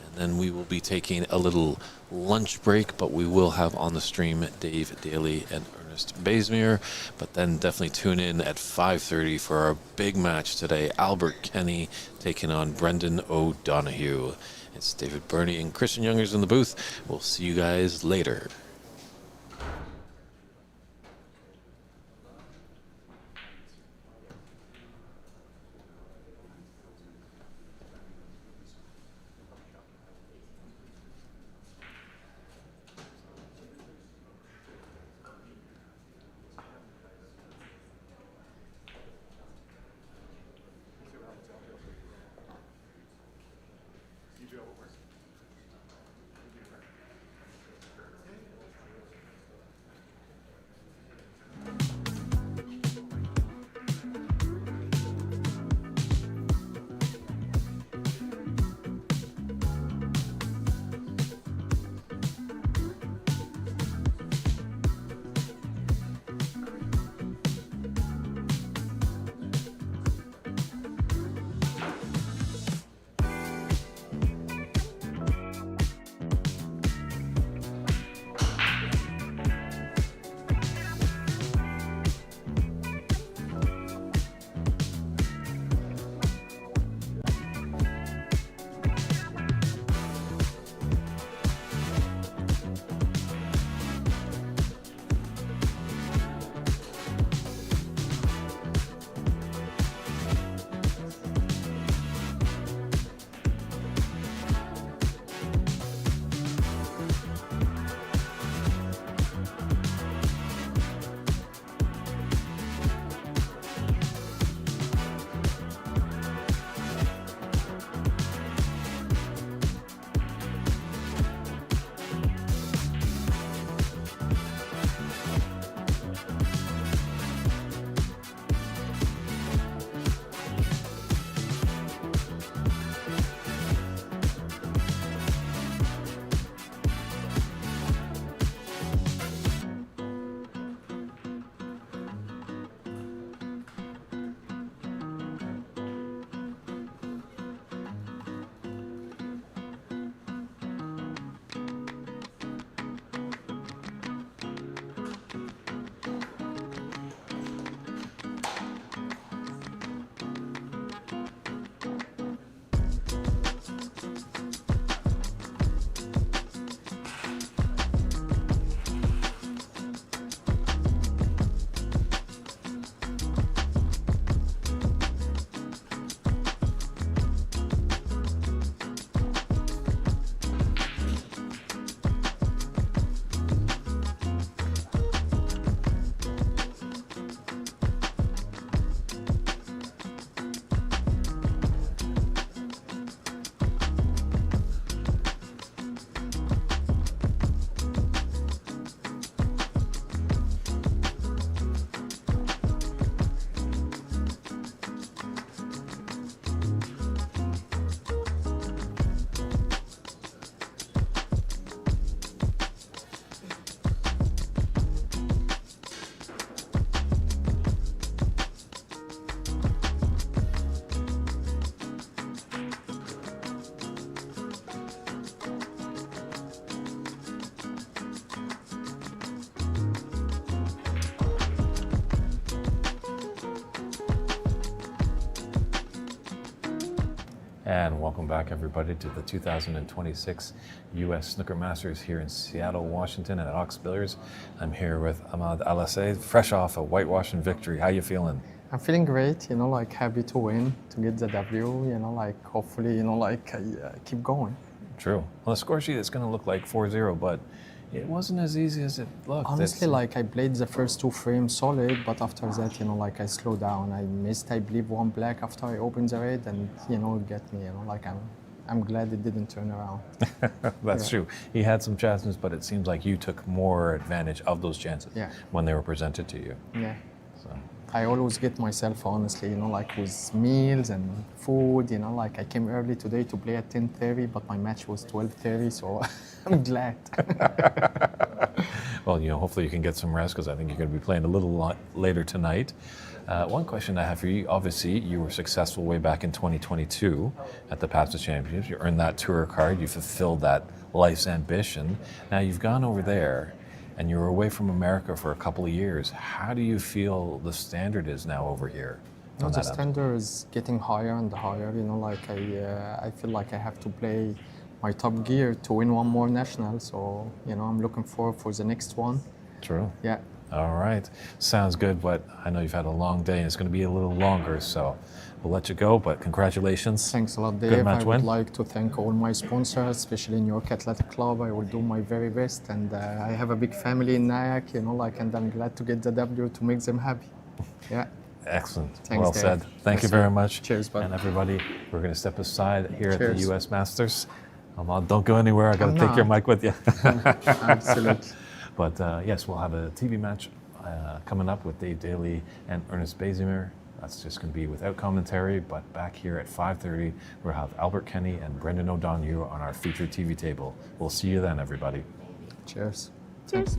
A: and then we will be taking a little lunch break, but we will have on the stream Dave Daly and Ernest Bazemere. But then definitely tune in at 5:30 for our big match today. Albert Kenny taking on Brendan O'Donoghue. It's David Burney and Christian Youngers in the booth. We'll see you guys later. And welcome back, everybody, to the 2026 U.S. Snooker Masters here in Seattle, Washington at OX Billiards. I'm here with Ahmad Alassay, fresh off a whitewashing victory. How you feeling?
G: I'm feeling great, like happy to win, to get the W, like hopefully, I keep going.
A: True. Well, the score sheet is going to look like 4-0, but it wasn't as easy as it looked.
G: Honestly, I played the first 2 frames solid, but after that, I slowed down. I missed, I believe, 1 black after I opened the red, and, it get me, I'm glad it didn't turn around.
A: That's true. He had some chances, but it seems like you took more advantage of those chances when they were presented to you.
G: Yeah.
A: So.
G: I always get myself, honestly, with meals and food, I came early today to play at 10:30, but my match was 12:30, so I'm glad.
A: Well, hopefully you can get some rest because I think you're going to be playing a little lot later tonight. One question I have for you, obviously you were successful way back in 2022 at the PASA Championships. You earned that tour card, you fulfilled that life's ambition. Now you've gone over there and you were away from America for a couple of years. How do you feel the standard is now over here?
G: The standard is getting higher and higher. I feel like I have to play my top gear to win one more national. So, I'm looking forward for the next one.
A: True.
G: Yeah.
A: All right. Sounds good, but I know you've had a long day and it's going to be a little longer, so we'll let you go, but congratulations.
G: Thanks a lot, Dave.
A: Good match
G: I would
A: win.
G: like to thank all my sponsors, especially New York Athletic Club. I will do my very best, and I have a big family in Nyack, and I'm glad to get the W to make them happy. Yeah.
A: Excellent.
G: Thanks,
A: well
G: Dave.
A: said. Thank you
G: Yes, sir.
A: very much.
G: Cheers, bud.
A: And everybody, we're going to step aside here at the
G: Cheers.
A: U.S. Masters. Ahmad, don't go anywhere. I got to
G: I'm
A: take your
G: not.
A: mic with you.
G: Absolutely.
A: But yes, we'll have a TV match coming up with Dave Daly and Ernest Bazemir. That's just going to be without commentary, but back here at 5:30, we'll have Albert Kenny and Brendan O'Donoghue on our featured TV table. We'll see you then, everybody.
G: Cheers.
C: Cheers.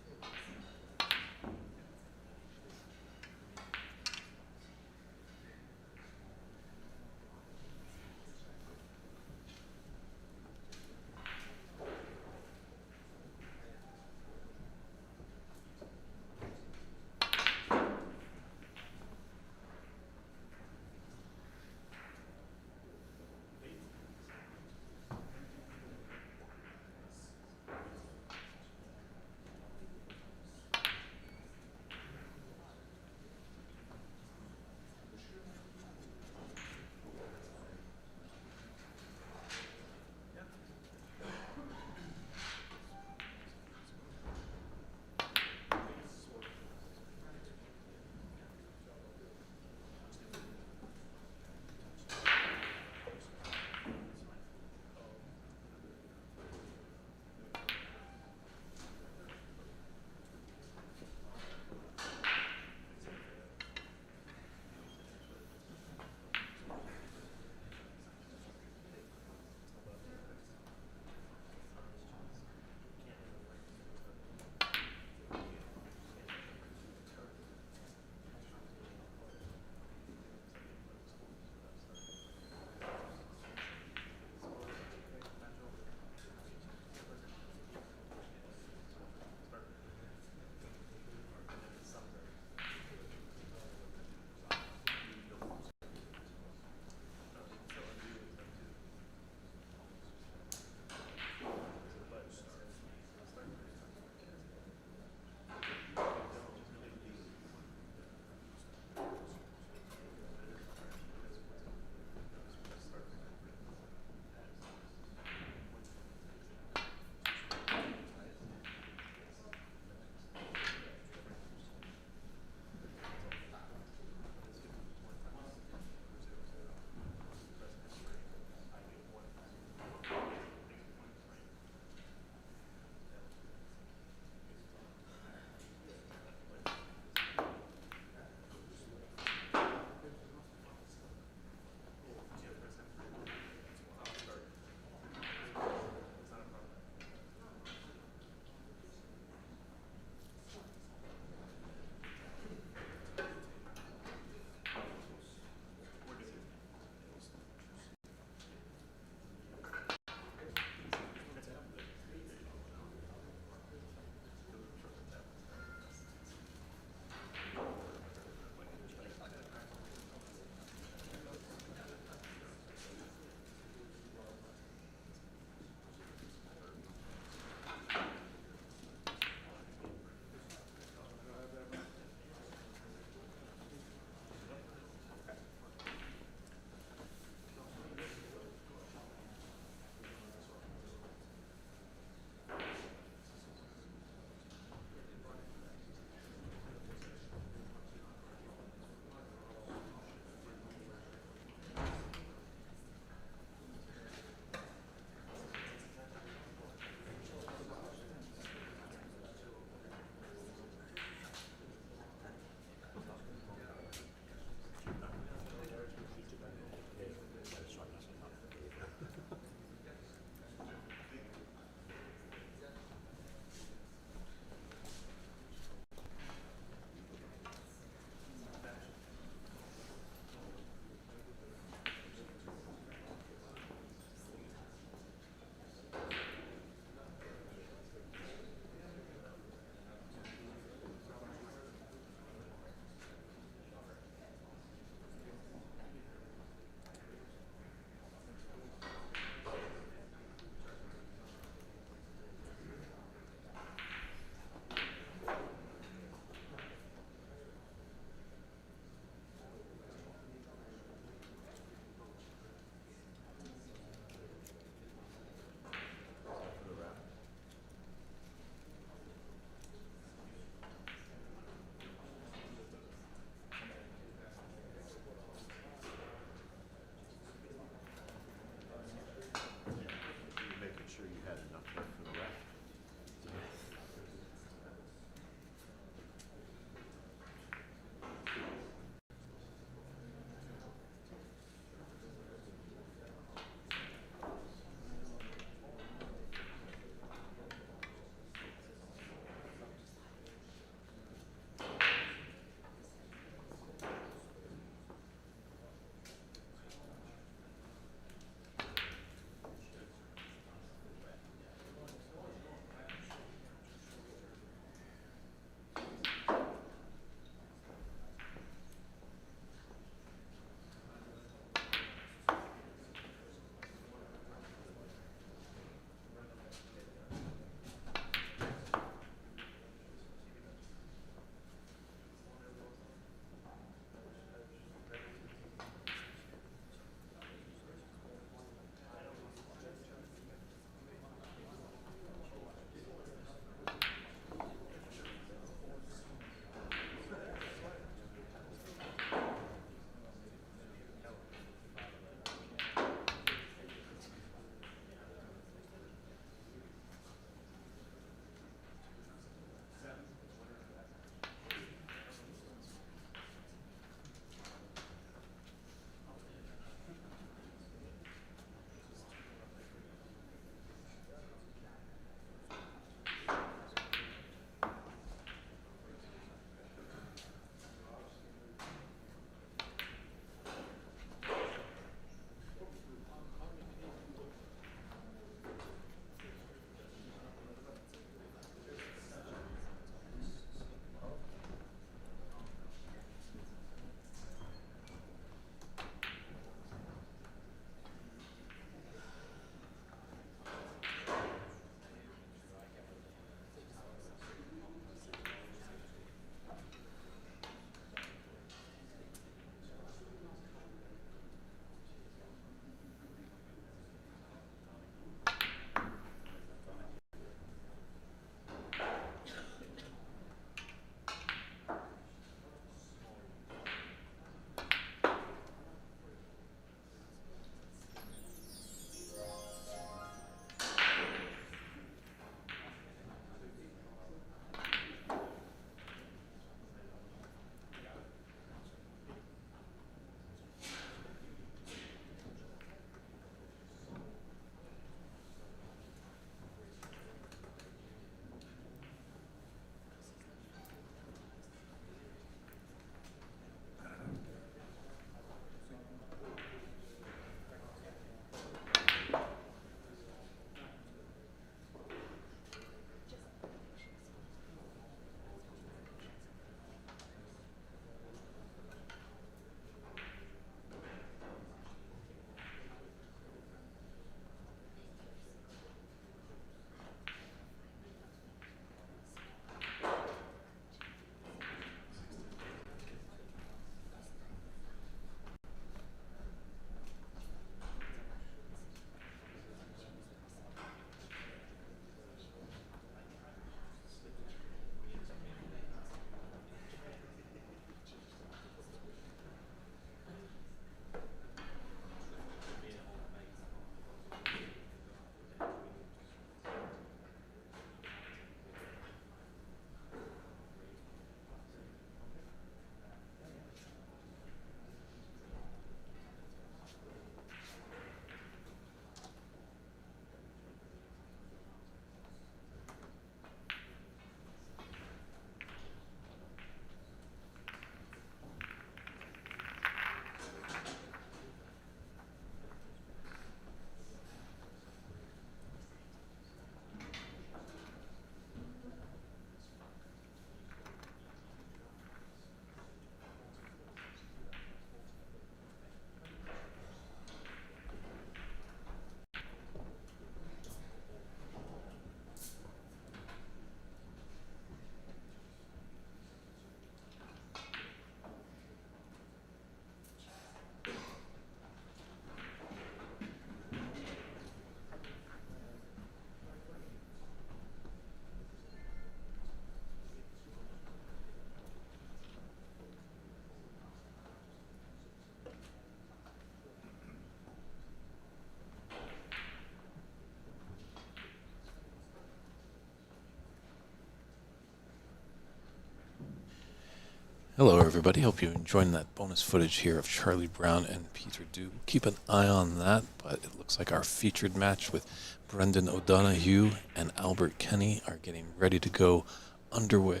A: Hello, everybody. Hope you're enjoying that bonus footage here of Charlie Brown and Peter Dew. Keep an eye on that, but it looks like our featured match with Brendan O'Donoghue and Albert Kenny are getting ready to go underway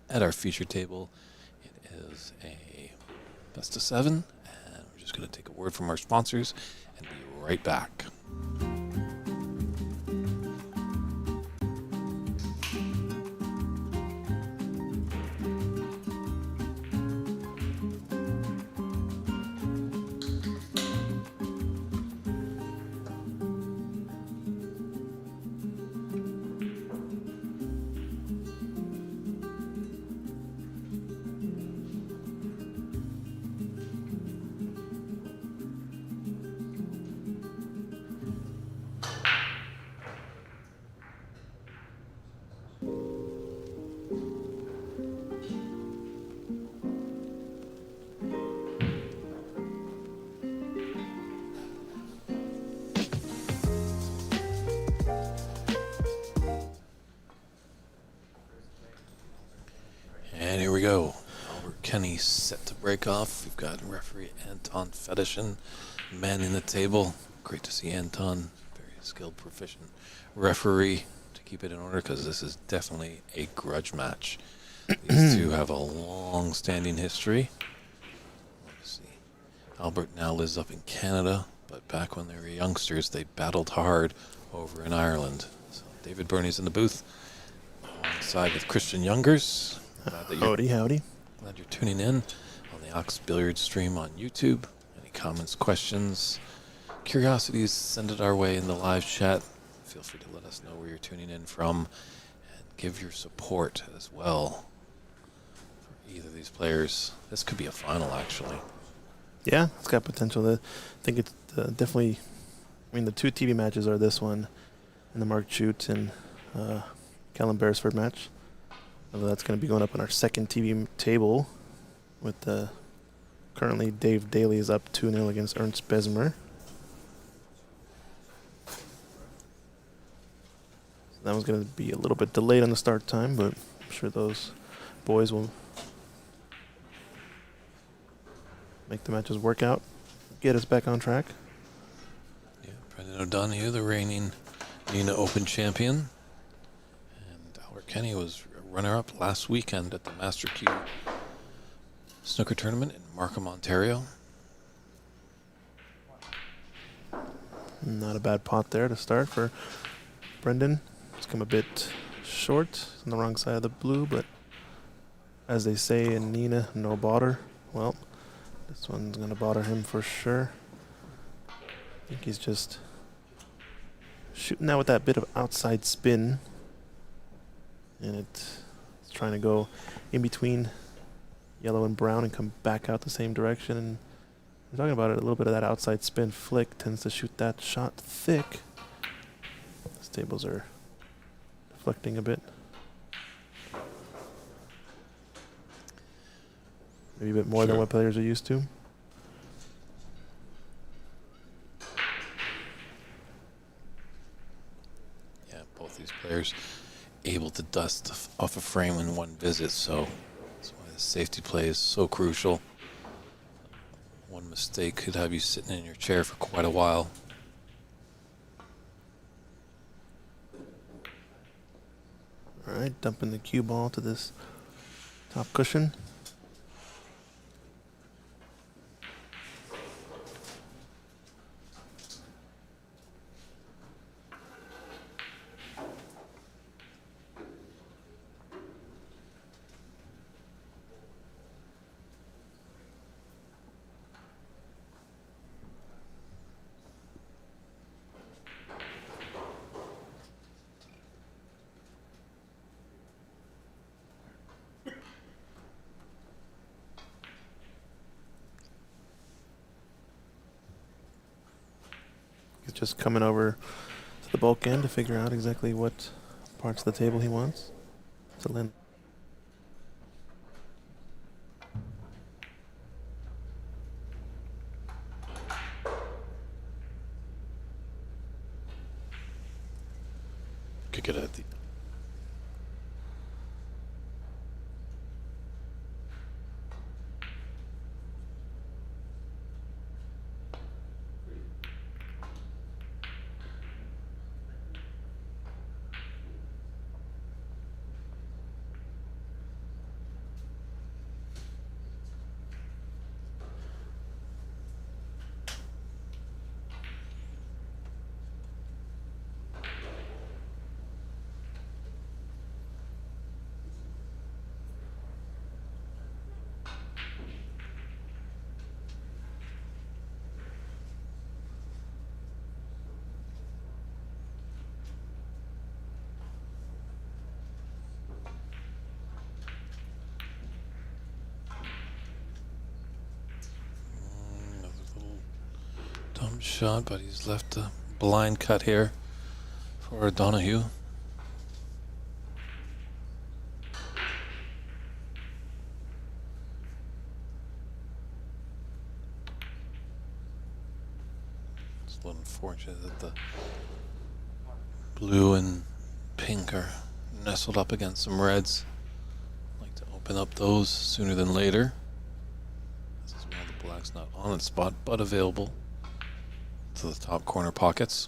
A: at our feature table. It is a best of 7, and we're just going to take a word from our sponsors and be right back. And here we go. Albert Kenny set to break off. We've got referee Anton Fedishin manning the table. Great to see Anton, very skilled, proficient referee to keep it in order, because this is definitely a grudge match. These two have a long-standing history. Let's see. Albert now lives up in Canada, but back when they were youngsters, they battled hard over in Ireland. So David Burney's in the booth, alongside with Christian Youngers.
B: Howdy.
A: Glad you're tuning in on the OX Billiards stream on YouTube. Any comments, questions, curiosities, send it our way in the live chat. Feel free to let us know where you're tuning in from, and give your support as well for either of these players. This could be a final, actually.
B: Yeah, it's got potential. I think it's definitely. I mean, the two TV matches are this one and the Mark Chute and Callum Beresford match. Although that's going to be going up on our second TV table with currently Dave Daly is up 2-0 against Ernst Besmer. So that one's going to be a little bit delayed on the start time, but I'm sure those boys will make the matches work out, get us back on track.
A: Yeah, Brendan O'Donoghue, the reigning Nina Open champion. And Albert Kenny was runner-up last weekend at the Master Q Snooker tournament in Markham, Ontario.
B: Not a bad pot there to start for Brendan. It's come a bit short on the wrong side of the blue, but as they say in Nina, no bother. Well, this one's going to bother him for sure. I think he's just shooting out with that bit of outside spin. And it's trying to go in between yellow and brown and come back out the same direction. And we're talking about it, a little bit of that outside spin flick tends to shoot that shot thick. These tables are deflecting a bit. Maybe a bit more than what players are used to.
A: Yeah, both these players able to dust off a frame in one visit, so that's why the safety play is so crucial. One mistake could have you sitting in your chair for quite a while.
B: All right, dumping the cue ball to this top cushion. He's just coming over to the bulk end to figure out exactly what parts of the table he wants to land.
A: Kick it at the... jump shot, but he's left a blind cut here for Donahue. It's a little unfortunate that the blue and pink are nestled up against some reds. I'd like to open up those sooner than later. This is one of the black's not on its spot, but available to the top corner pockets.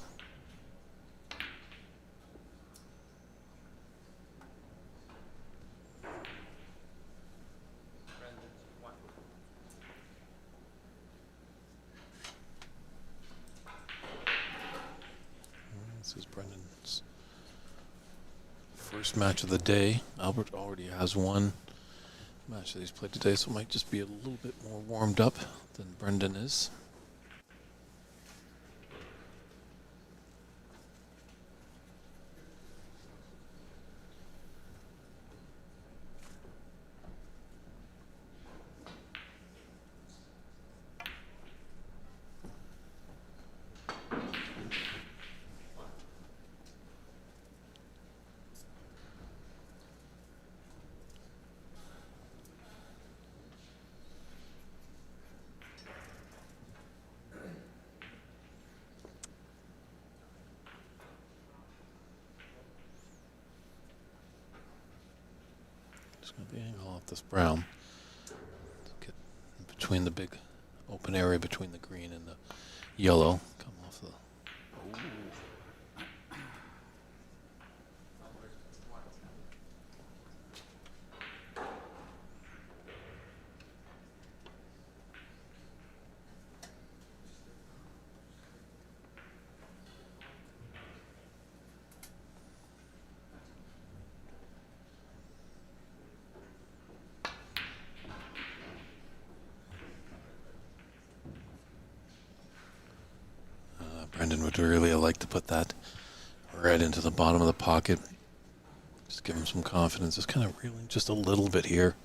A: This is Brendan's first match of the day. Albert already has one match that he's played today, so it might just be a little bit more warmed up than Brendan is. Just going to the angle off this brown to get in between the big open area between the green and the yellow. Come off the. Ooh. Brendan would really like to put that right into the bottom of the pocket. Just give him some confidence. Just kind of reeling just a little bit here.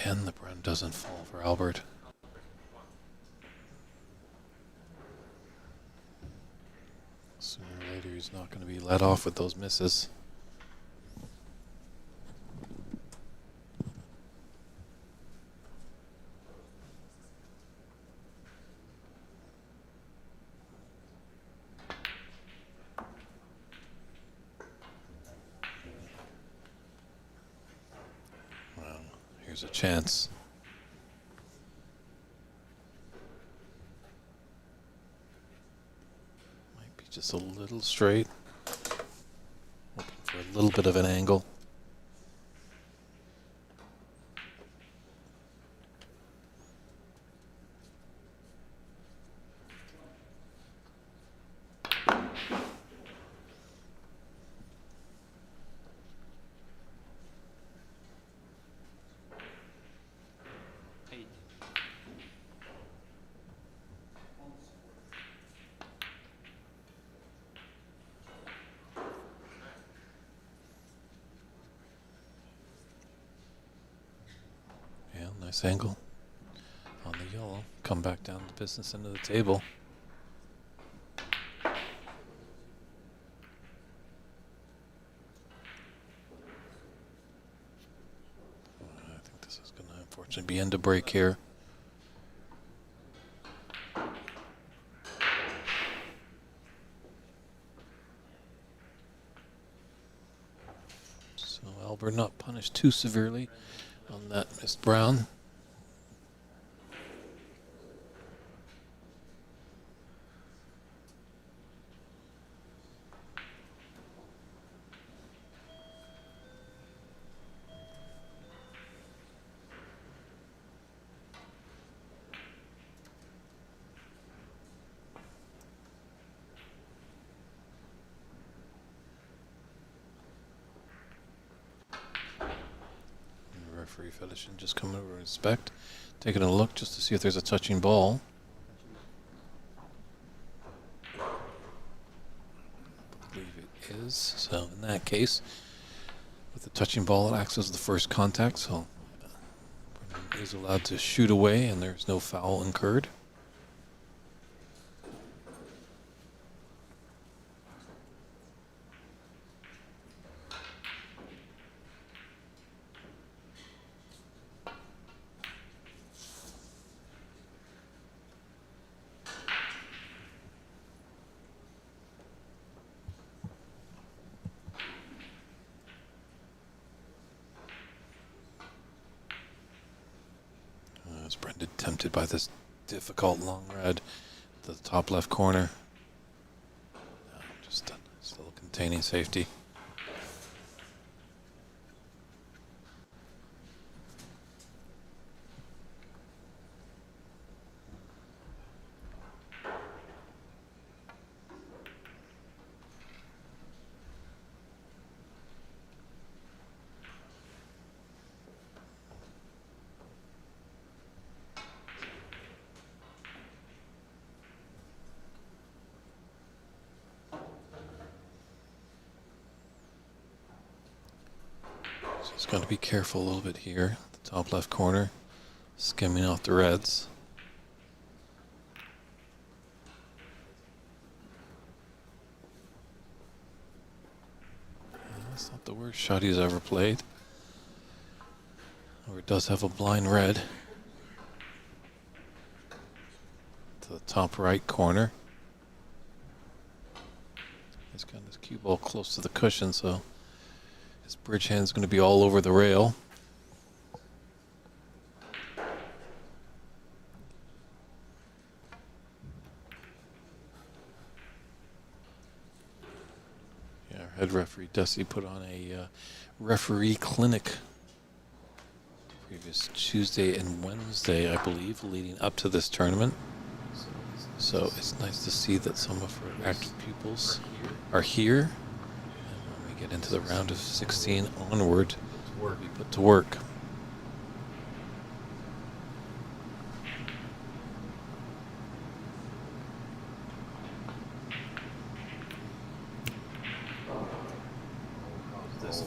A: Again, the brown doesn't fall for Albert. Sooner or later, he's not going to be let off with those misses. Well, here's a chance. Might be just a little straight. Hoping for a little bit of an angle. Yeah, nice angle on the yellow. Come back down the business end of the table. I think this is going to unfortunately be end of break here. So Albert not punished too severely on that missed brown. referee Fedishin just coming over to inspect, taking a look just to see if there's a touching ball. I believe it is. So in that case, with the touching ball, it acts as the first contact. So Burney is allowed to shoot away, and there's no foul incurred. As Brendan tempted by this difficult long red to the top left corner. Just still containing safety. Just got to be careful a little bit here. The top left corner, skimming off the reds. That's not the worst shot he's ever played. Or it does have a blind red to the top right corner. He's got his cue ball close to the cushion, so his bridge hand's going to be all over the rail. Yeah, our head referee Desi put on a referee clinic previous Tuesday and Wednesday, I believe, leading up to this tournament. So it's nice to see that some of our active pupils are here. Get into the round of 16 onward, will be put to work.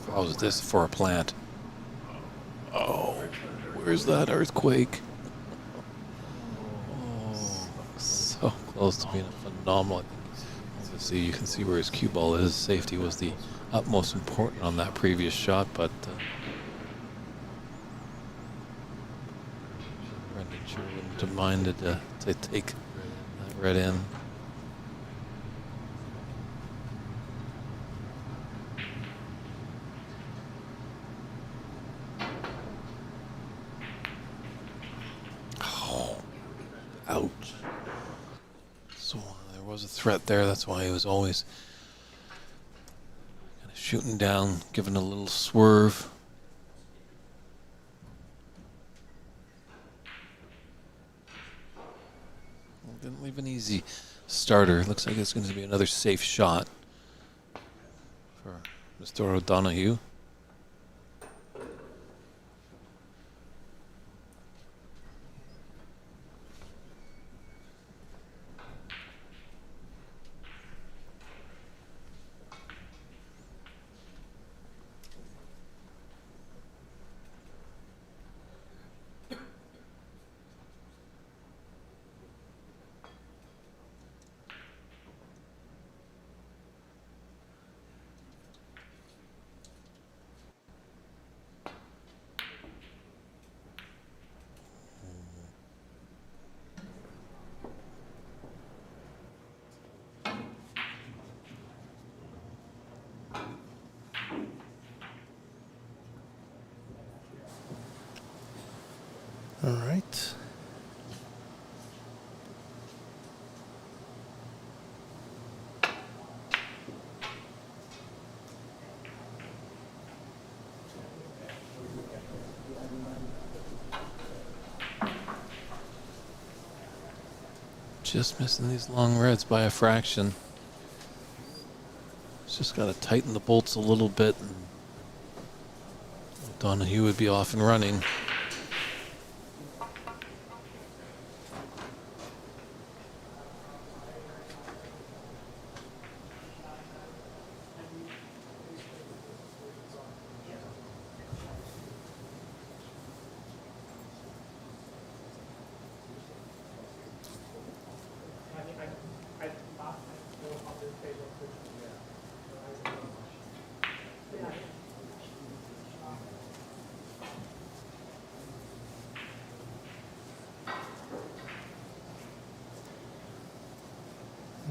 A: How's this for a plant? Oh, where's that earthquake? Oh, so close to being a phenomenal. Obviously, you can see where his cue ball is. Safety was the utmost important on that previous shot, but Brendan sure wouldn't have minded to take that red in. Oh, ouch. So there was a threat there. That's why he was always shooting down, giving a little swerve. Didn't leave an easy starter. Looks like it's going to be another safe shot for Mr. O'Donoghue.
B: All right.
A: Just missing these long reds by a fraction. It's just got to tighten the bolts a little bit and Donahue would be off and running.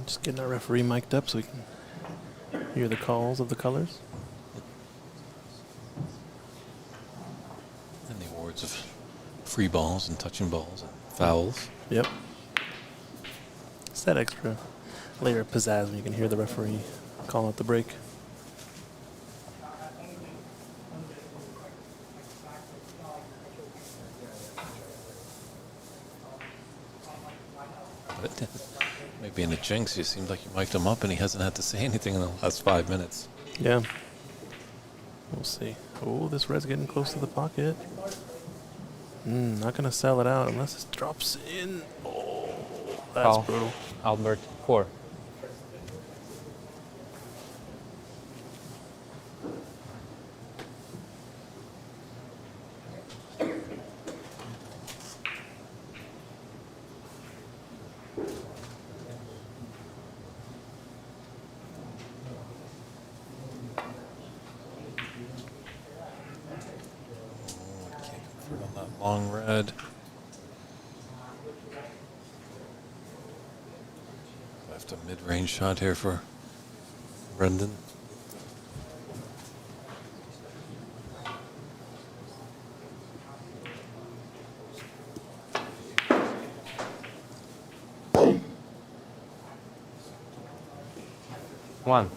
B: Just getting our referee mic'd up so we can hear the calls of the colors.
A: And the awards of free balls and touching balls and fouls.
B: Yep. It's that extra layer of pizzazz when you can hear the referee calling out the break.
A: But maybe in the jinx, it seemed like you mic'd him up and he hasn't had to say anything in the last 5 minutes.
B: Yeah. We'll see. Oh, this red's getting close to the pocket. Not going to sell it out unless it drops in. Oh, that's
D: Foul.
B: brutal.
D: Albert, 4.
A: Can't convert on that long red. Left a mid-range shot here for Brendan.
D: One.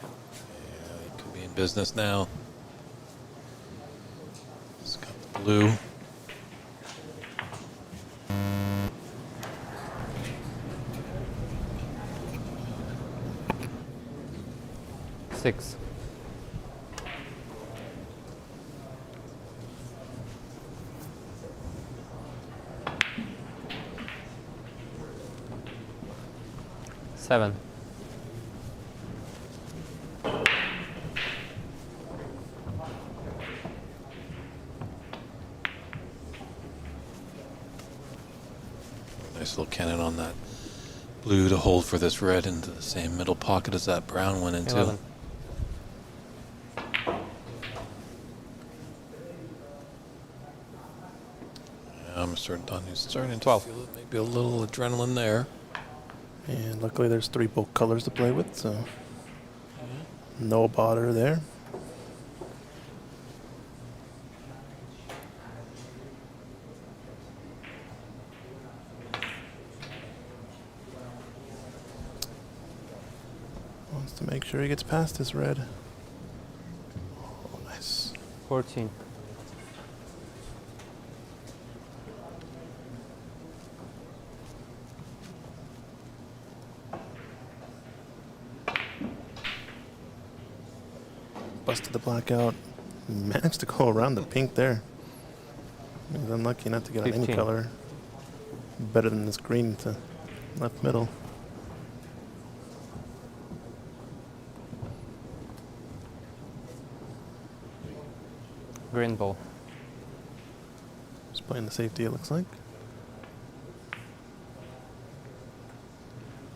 A: Yeah, he could be in business now. He's got the blue.
D: Six. Seven.
A: Nice little cannon on that blue to hold for this red into the same middle pocket as that brown went into.
D: 11.
A: Yeah, He's starting to
D: 12.
A: feel it. Maybe a little adrenaline there.
B: And luckily there's 3 bulk colors to play with, so no bother there. Wants to make sure he gets past this red. Oh, nice.
D: 14.
B: Busted the black out. Managed to go around the pink there. He was unlucky not to get on any
D: 15.
B: color. Better than this green to left middle.
D: Green ball.
B: Just playing the safety, it looks like.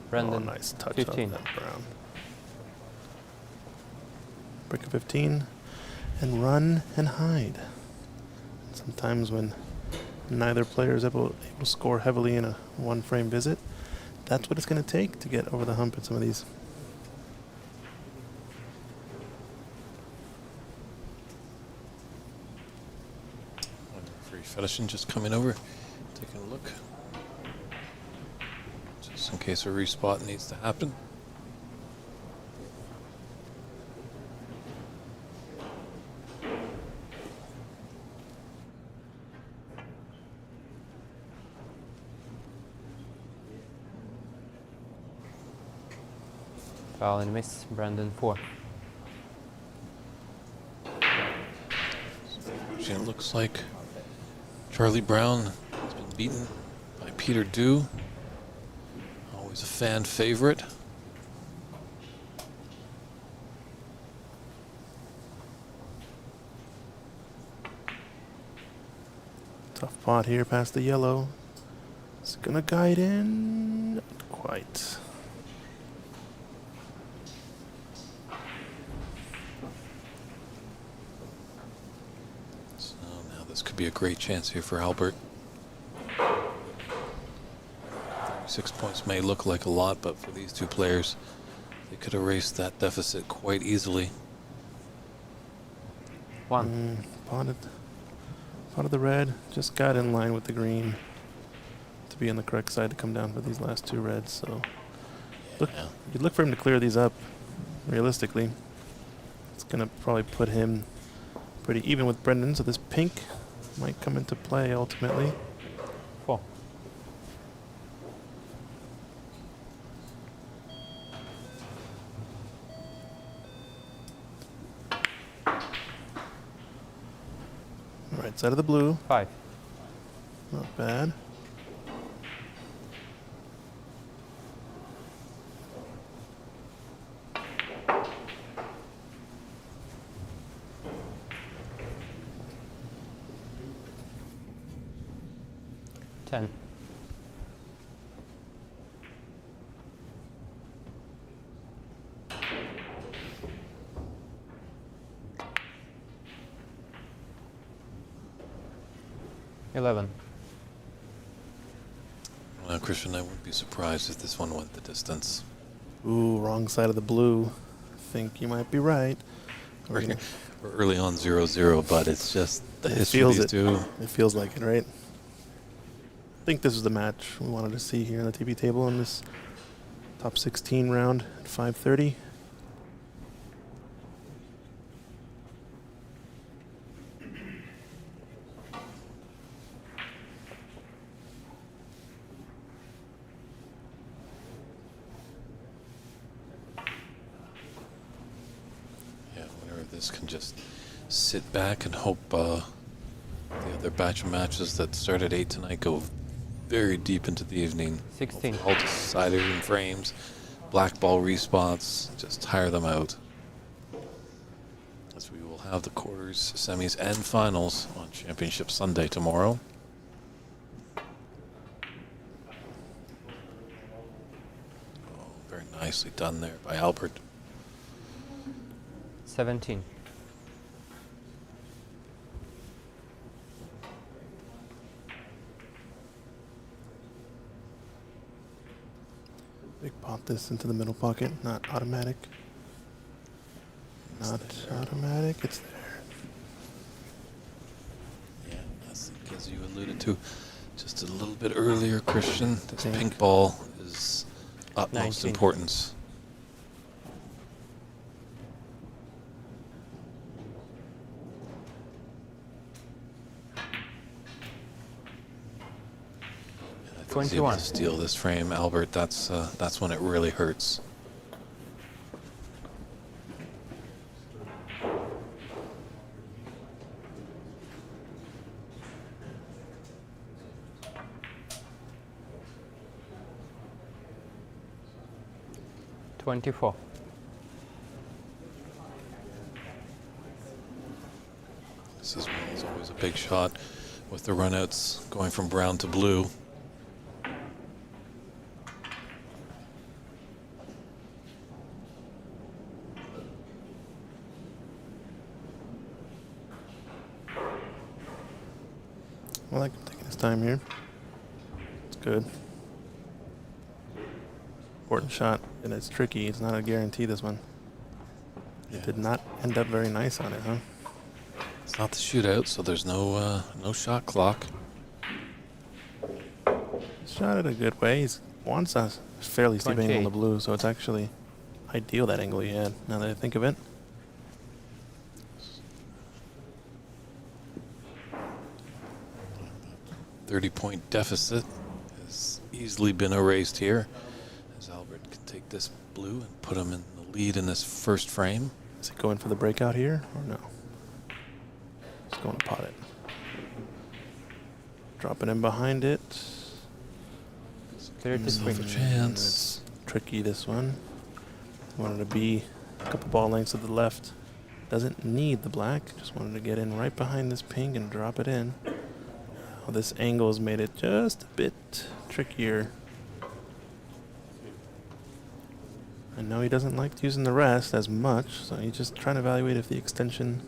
D: Brendan,
B: Oh, nice touch
D: 15.
B: on that brown. Break of 15 and run and hide. Sometimes when neither player is able to score heavily in a one-frame visit, that's what it's going to take to get over the hump in some of these.
A: Free Fedishin just coming over, taking a look. Just in case a respot needs to happen.
D: Foul and miss. Brendan, 4.
A: Actually, it looks like Charlie Brown has been beaten by Peter Dew. Always a fan favorite.
B: Tough pot here past the yellow. It's gonna guide in. Not quite.
A: So now this could be a great chance here for Albert. 6 points may look like a lot, but for these two players, they could erase that deficit quite easily.
B: Potted the red. Just got in line with the green to be on the correct side to come down for these last two reds. So
A: Yeah.
B: you'd look for him to clear these up. Realistically, it's gonna probably put him pretty even with Brendan. So this pink might come into play ultimately.
H: 4.
B: Right side of the blue.
H: 5.
B: Not bad.
H: Ten. $11.
A: Well, Christian, I wouldn't be surprised if this one went the distance.
B: Ooh, wrong side of the blue. I think you might be right.
A: We're early on 0-0, but it's just the
B: It
A: history
B: feels
A: of
B: it.
A: these two.
B: It feels like it, right? I think this is the match we wanted to see here on the TV table in this top 16 round at 5:30.
A: Yeah, I wonder if this can just sit back and hope the other batch of matches that start at 8 tonight go very deep into the evening.
H: 16.
A: All decided in frames, black ball respots, just tire them out. As we will have the quarters, semis, and finals on Championship Sunday tomorrow. Oh, very nicely done there by Albert.
H: 17.
B: Big pot this into the middle pocket, not automatic. Not automatic, it's there.
A: Yeah, I think as you alluded to just a little bit earlier, Christian, this
B: Pink.
A: pink ball is utmost
H: 19.
A: importance. And if he's able
H: 21.
A: to steal this frame, Albert, that's when it really hurts.
H: $24.
A: This is always a big shot with the runouts going from brown to blue.
B: I like him taking his time here. It's good. Important shot, and it's tricky. It's not a guarantee, this one. It did not end up very nice on it, huh?
A: It's not the shootout, so there's no shot clock.
B: Shot it a good way. He wants a fairly steep angle on the
H: 28.
B: blue, so it's actually ideal, that angle he had, now that I think of it.
A: The 30-point deficit has easily been erased here, as Albert can take this blue and put him in the lead in this first frame.
B: Is he going for the breakout here, or no? Just going to pot it. Dropping in behind it.
H: 33.
A: Over chance.
B: It's tricky, this one. Wanted to be a couple ball lengths to the left. Doesn't need the black. Just wanted to get in right behind this pink and drop it in. Now this angle has made it just a bit trickier. I know he doesn't like using the rest as much, so he's just trying to evaluate if the extension,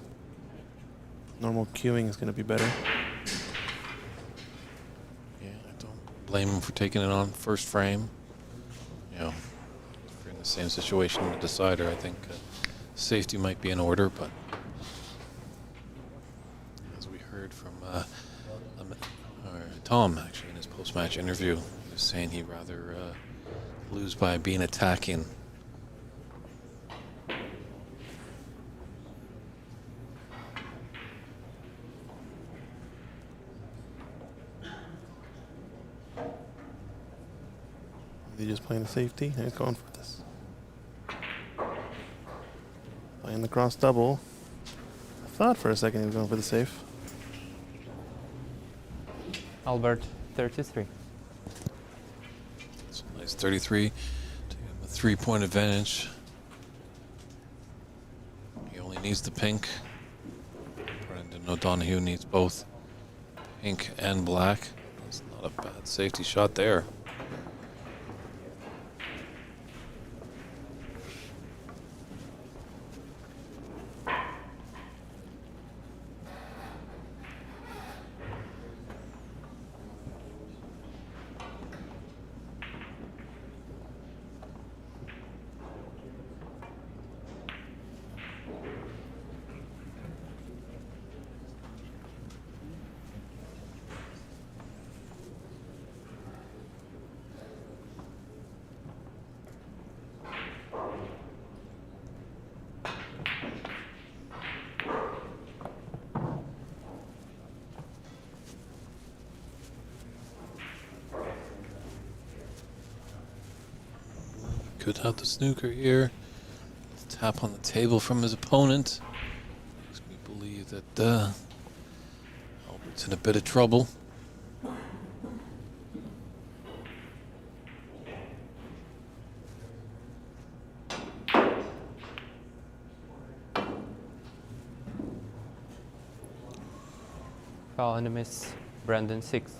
B: normal cueing, is going to be better.
A: Yeah, I don't blame him for taking it on first frame. You know, if you're in the same situation with the decider, I think safety might be in order, but as we heard from Tom, actually, in his post-match interview, he was saying he'd rather lose by being attacking.
B: Is he just playing the safety? He's going for this. Playing the cross double. I thought for a second he was going for the safe.
H: Albert, 33.
A: So nice 33 to give him a 3-point advantage. He only needs the pink. Brendan O'Donoghue needs both pink and black. That's not a bad safety shot there. Could have the snooker here. Tap on the table from his opponent. Makes me believe that Albert's in a bit of trouble.
H: Foul and a miss. Brandon, 6.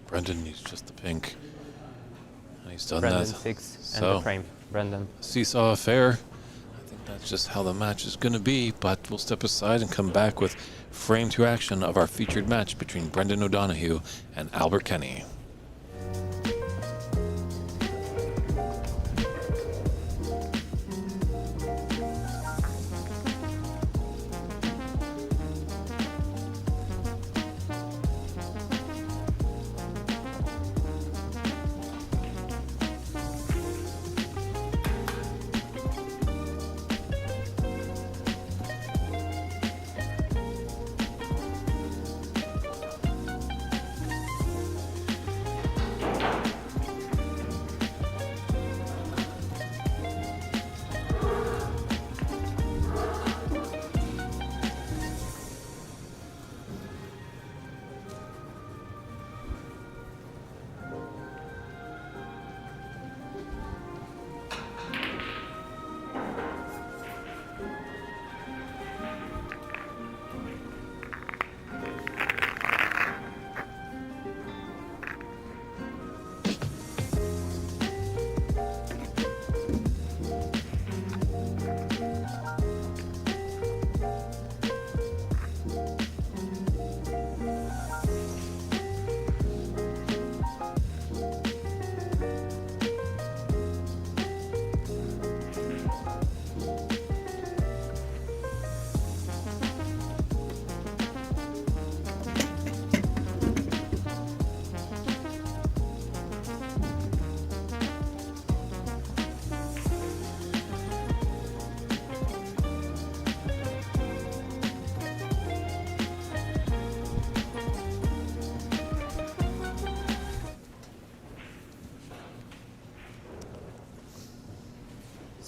A: Brendan needs just the pink. And he's done
H: Brandon,
A: that.
H: 6. And
A: So,
H: the frame. Brandon.
A: seesaw affair. I think that's just how the match is going to be, but we'll step aside and come back with frame 2 action of our featured match between Brendan O'Donoghue and Albert Kenny.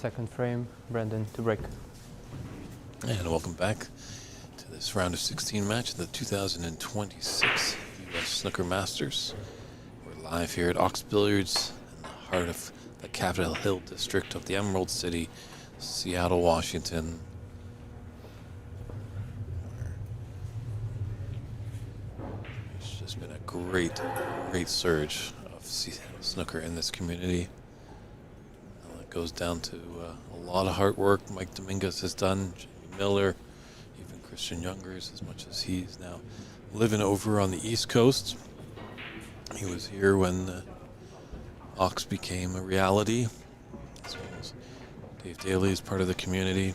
H: second frame, Brandon to break.
A: And welcome back to this round of 16 match of the 2026 U.S. Snooker Masters. We're live here at OX Billiards in the heart of the Capitol Hill district of the Emerald City, Seattle, Washington. It's just been a great surge of snooker in this community. It goes down to a lot of hard work Mike Dominguez has done, Jamie Miller, even Christian Youngers, as much as he's now living over on the East Coast. He was here when Ox became a reality, as well as Dave Daly is part of the community.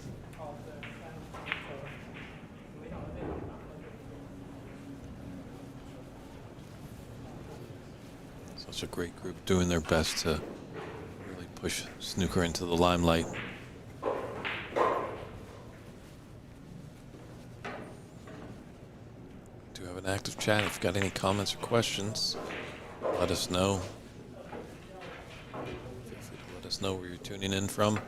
A: Such a great group doing their best to really push snooker into the limelight. Do have an active chat. If you've got any comments or questions, let us know. Feel free to let us know where you're tuning in from.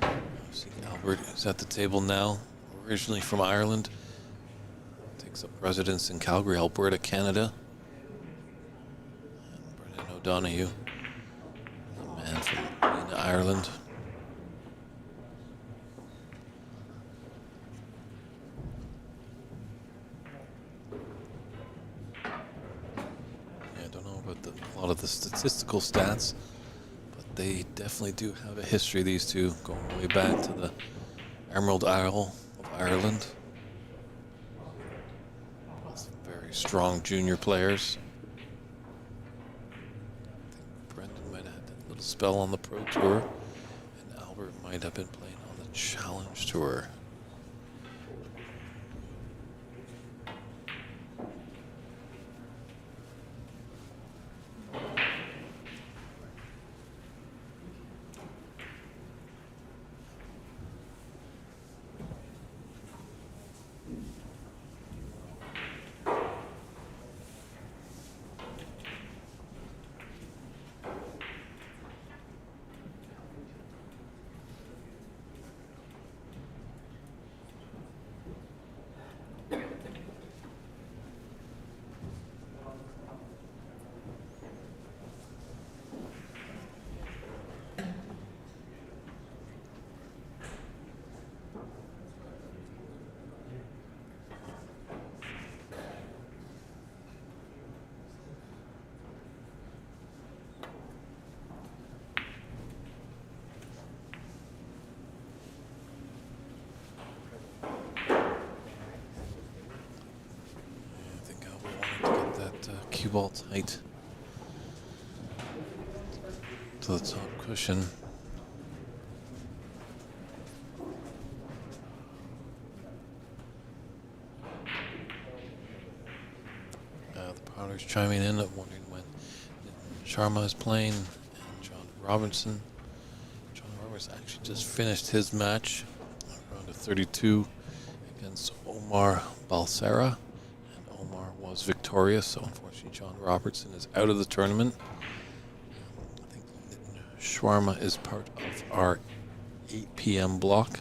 A: I've seen Albert is at the table now, originally from Ireland. Takes up residence in Calgary, Alberta, Canada. And Brendan O'Donoghue, a man from Ireland. I don't know about a lot of the statistical stats, but they definitely do have a history, these two, going way back to the Emerald Isle of Ireland. Both very strong junior players. I think Brendan might have had that little spell on the Pro Tour, and Albert might have been playing on the Challenge Tour. Cue ball tight to the top cushion. The powder's chiming in, wondering when Sharma is playing, and John Robinson. John Roberts actually just finished his match, round of 32, against Omar Balsera. Omar was victorious, so unfortunately John Robertson is out of the tournament. I think Shawarma is part of our 8 p.m. block.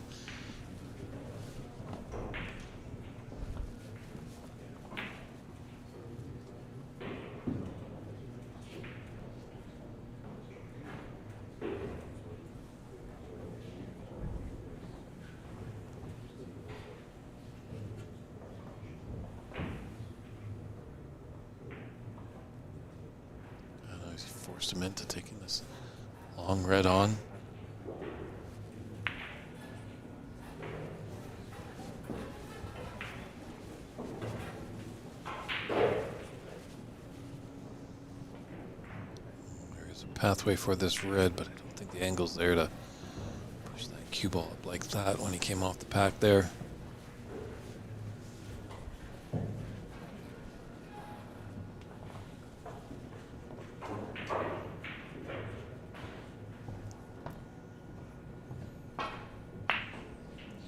A: Forced him into taking this long red on. There's a pathway for this red, but I don't think the angle's there to push that cue ball up like that when he came off the pack there.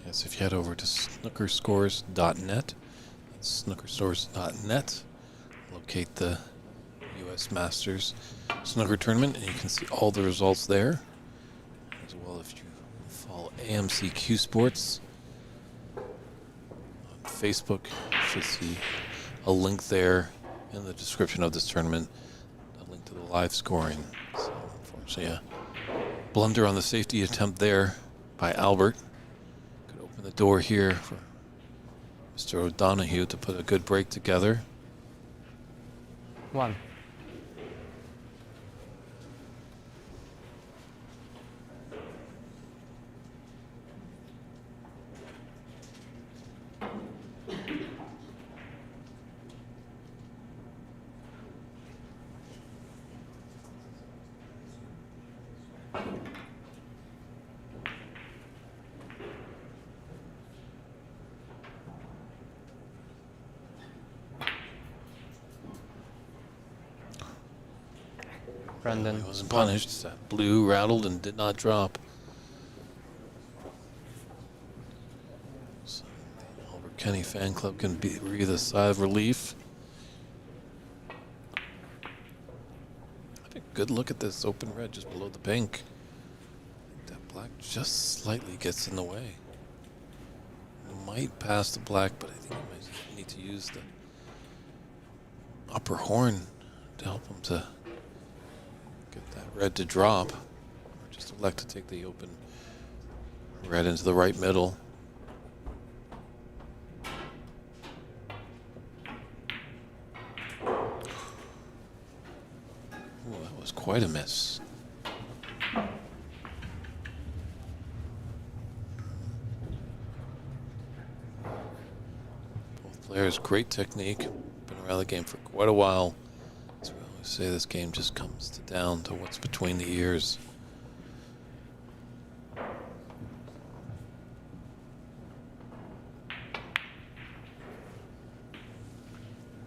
A: Yes, if you head over to snookerscores.net, that's snookerscores.net, locate the U.S. Masters Snooker Tournament, and you can see all the results there. As well, if you Follow AMC CueSports on Facebook. You should see a link there in the description of this tournament. A link to the live scoring. So unfortunately, a blunder on the safety attempt there by Albert could open the door here for Mr. O'Donoghue to put a good break together.
H: 1. Brandon.
A: He wasn't punished. That blue rattled and did not drop. So the Albert Kenny fan club can breathe a sigh of relief. Have a good look at this open red just below the pink. That black just slightly gets in the way. Might pass the black, but I think he might need to use the upper horn to help him to get that red to drop, or just elect to take the open red into the right middle. Ooh, that was quite a miss. Both players, great technique. Been around the game for quite a while. As we always say, this game just comes down to what's between the ears.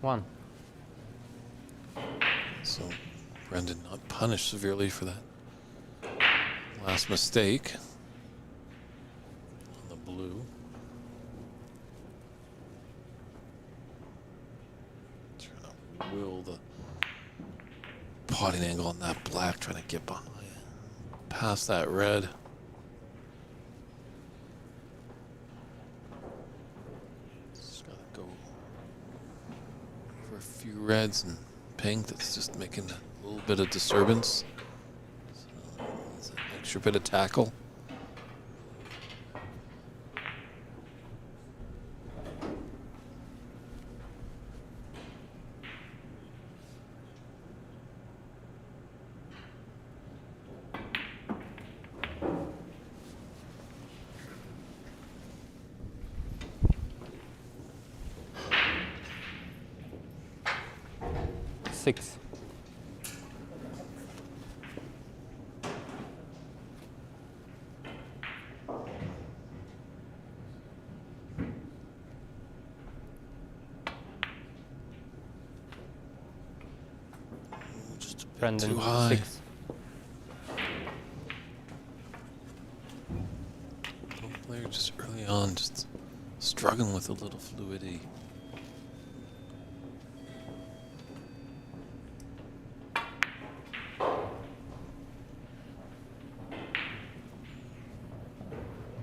H: One.
A: So Brendan not punished severely for that last mistake on the blue. Trying to will the potting angle on that black, trying to get behind, past that red. Just gotta go for a few reds and pink. That's just making a little bit of disturbance. So it's an extra bit of tackle.
H: Six.
A: Just a bit
H: Brendan,
A: too high.
H: 6.
A: Both players just early on, just struggling with a little fluidity.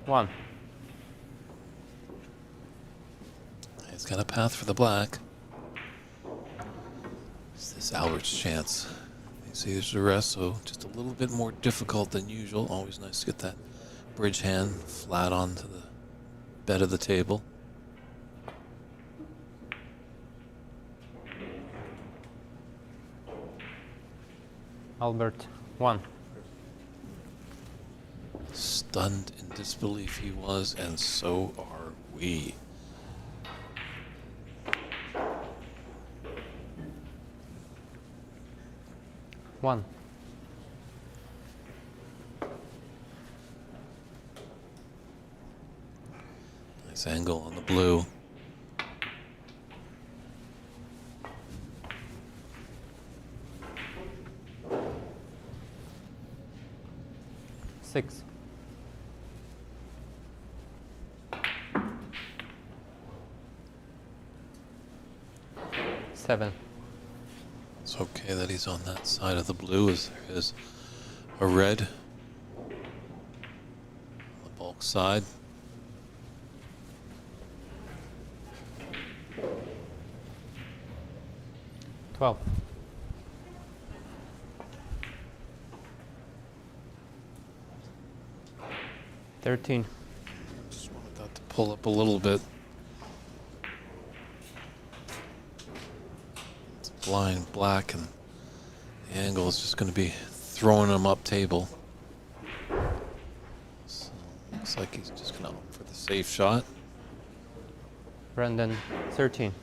H: One.
A: He's got a path for the black. Is this Albert's chance? You see there's the rest, so just a little bit more difficult than usual. Always nice to get that bridge hand flat onto the bed of the table.
H: Albert. 1.
A: Stunned in disbelief he was, and so are we.
H: One.
A: Nice angle on the blue.
H: Six. Seven.
A: It's okay that he's on that side of the blue, as there is a red bulk side.
H: Twelve. 13.
A: Just wanted that to pull up a little bit. It's blind black, and the angle is just going to be throwing him up table. So looks like he's just going to opt for the safe shot.
H: Brendan, 13.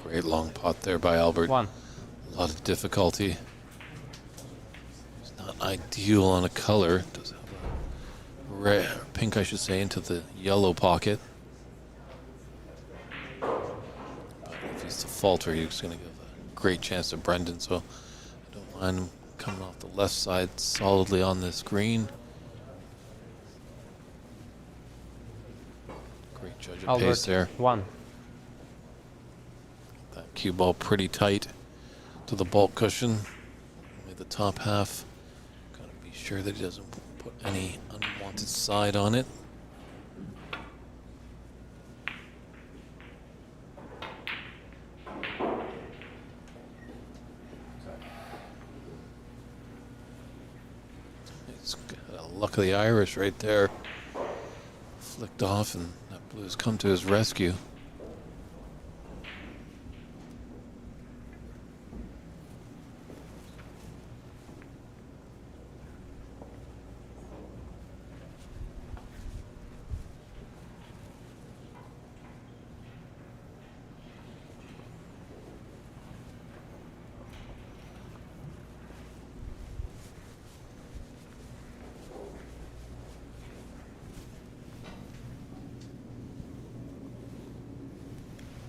A: Great long pot there by Albert.
H: 1.
A: A lot of difficulty. It's not ideal on a color. Does have a red, pink, I should say, into the yellow pocket. But if he's to falter, he's going to give a great chance to Brendan. So I don't mind him coming off the left side solidly on this green. Great judge of
H: Albert,
A: pace there.
H: 1.
A: That cue ball pretty tight to the bulk cushion. Only the top half. Gotta be sure that he doesn't put any unwanted side on it. It's got a luck of the Irish right there. Flicked off, and that blue's come to his rescue.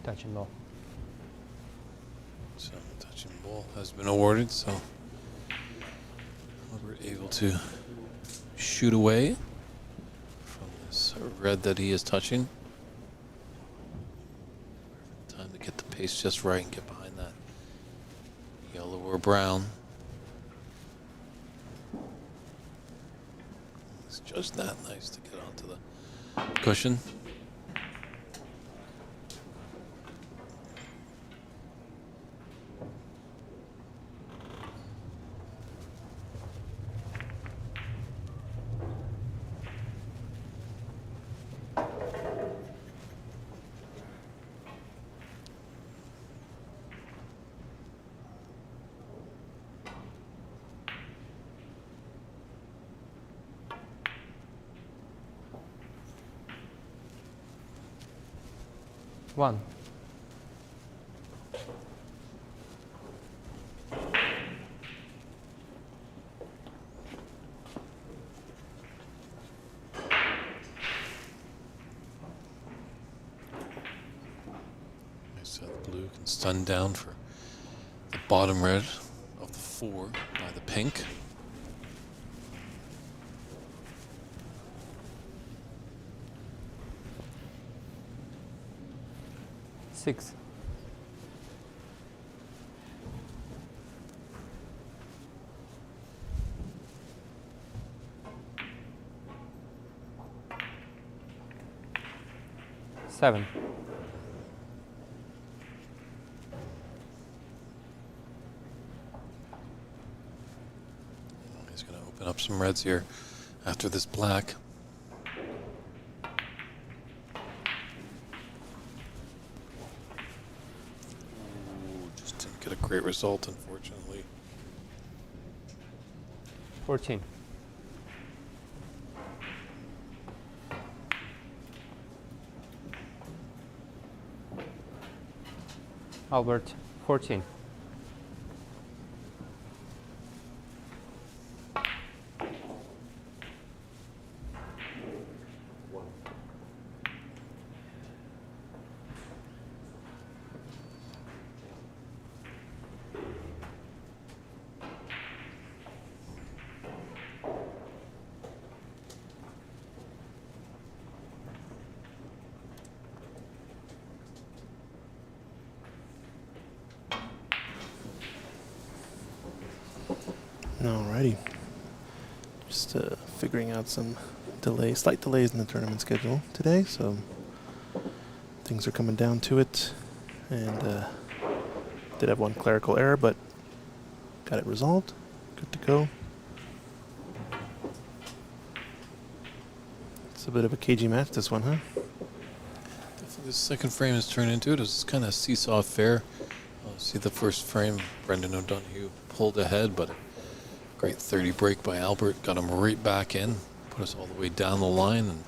H: Touching ball.
A: So touching ball has been awarded, so we're able to shoot away from this red that he is touching. Time to get the pace just right and get behind that yellow or brown. It's just that nice to get onto the cushion.
H: One.
A: So the blue can stun down for the bottom red of the 4 by the pink.
H: Six. Seven.
A: He's going to open up some reds here after this black. get a great result, unfortunately.
H: 14. Albert, 14.
B: Alrighty. Just figuring out some slight delays in the tournament schedule today, so things are coming down to it. And did have one clerical error, but got it resolved. Good to go. It's a bit of a cagey match, this one, huh?
A: Definitely the second frame has turned into it. It was kind of seesaw affair. See the first frame, Brendan O'Donoghue pulled ahead, but a great 30 break by Albert got him right back in, put us all the way down the line, and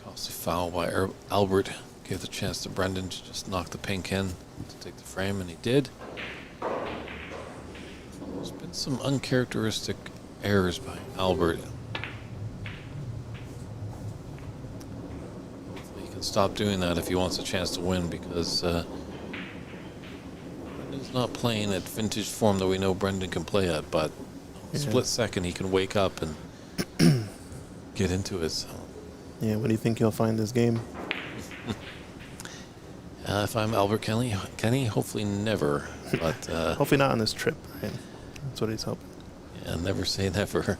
A: costly foul by Albert gave the chance to Brendan to just knock the pink in to take the frame, and he did. There's been some uncharacteristic errors by Albert. Hopefully he can stop doing that if he wants a chance to win, because Brendan's not playing at vintage form that we know Brendan can play at, but split second he can wake up and get into it. So.
B: Yeah, when do you think he'll find this game?
A: If I'm Albert Kenny, hopefully never. But
B: hopefully not on this trip, right? That's what he's hoping.
A: Yeah, never say never.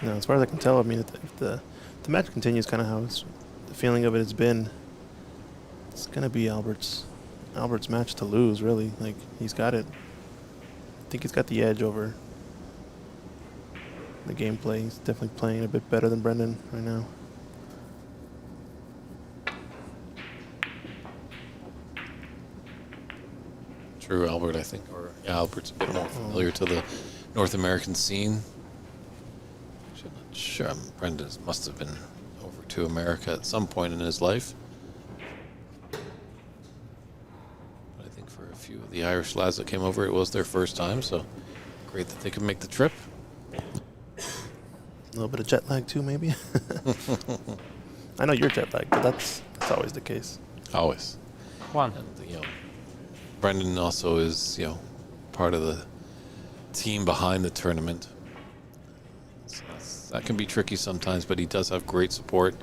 B: No, as far as I can tell, I mean, if the match continues kind of how the feeling of it has been, it's going to be Albert's match to lose, really. Like, he's got it. I think he's got the edge over the gameplay. He's definitely playing a bit better than Brendan right now.
A: True, Albert, I think. Albert's a bit more familiar to the North American scene. Actually, I'm not sure. Brendan must have been over to America at some point in his life. But I think for a few of the Irish lads that came over, it was their first time, so great that they could make the trip.
B: A little bit of jet lag too, maybe. I know you're jet lagged, but that's always the case.
A: Always.
H: 1.
A: And, Brendan also is, part of the team behind the tournament. So that can be tricky sometimes, but he does have great support.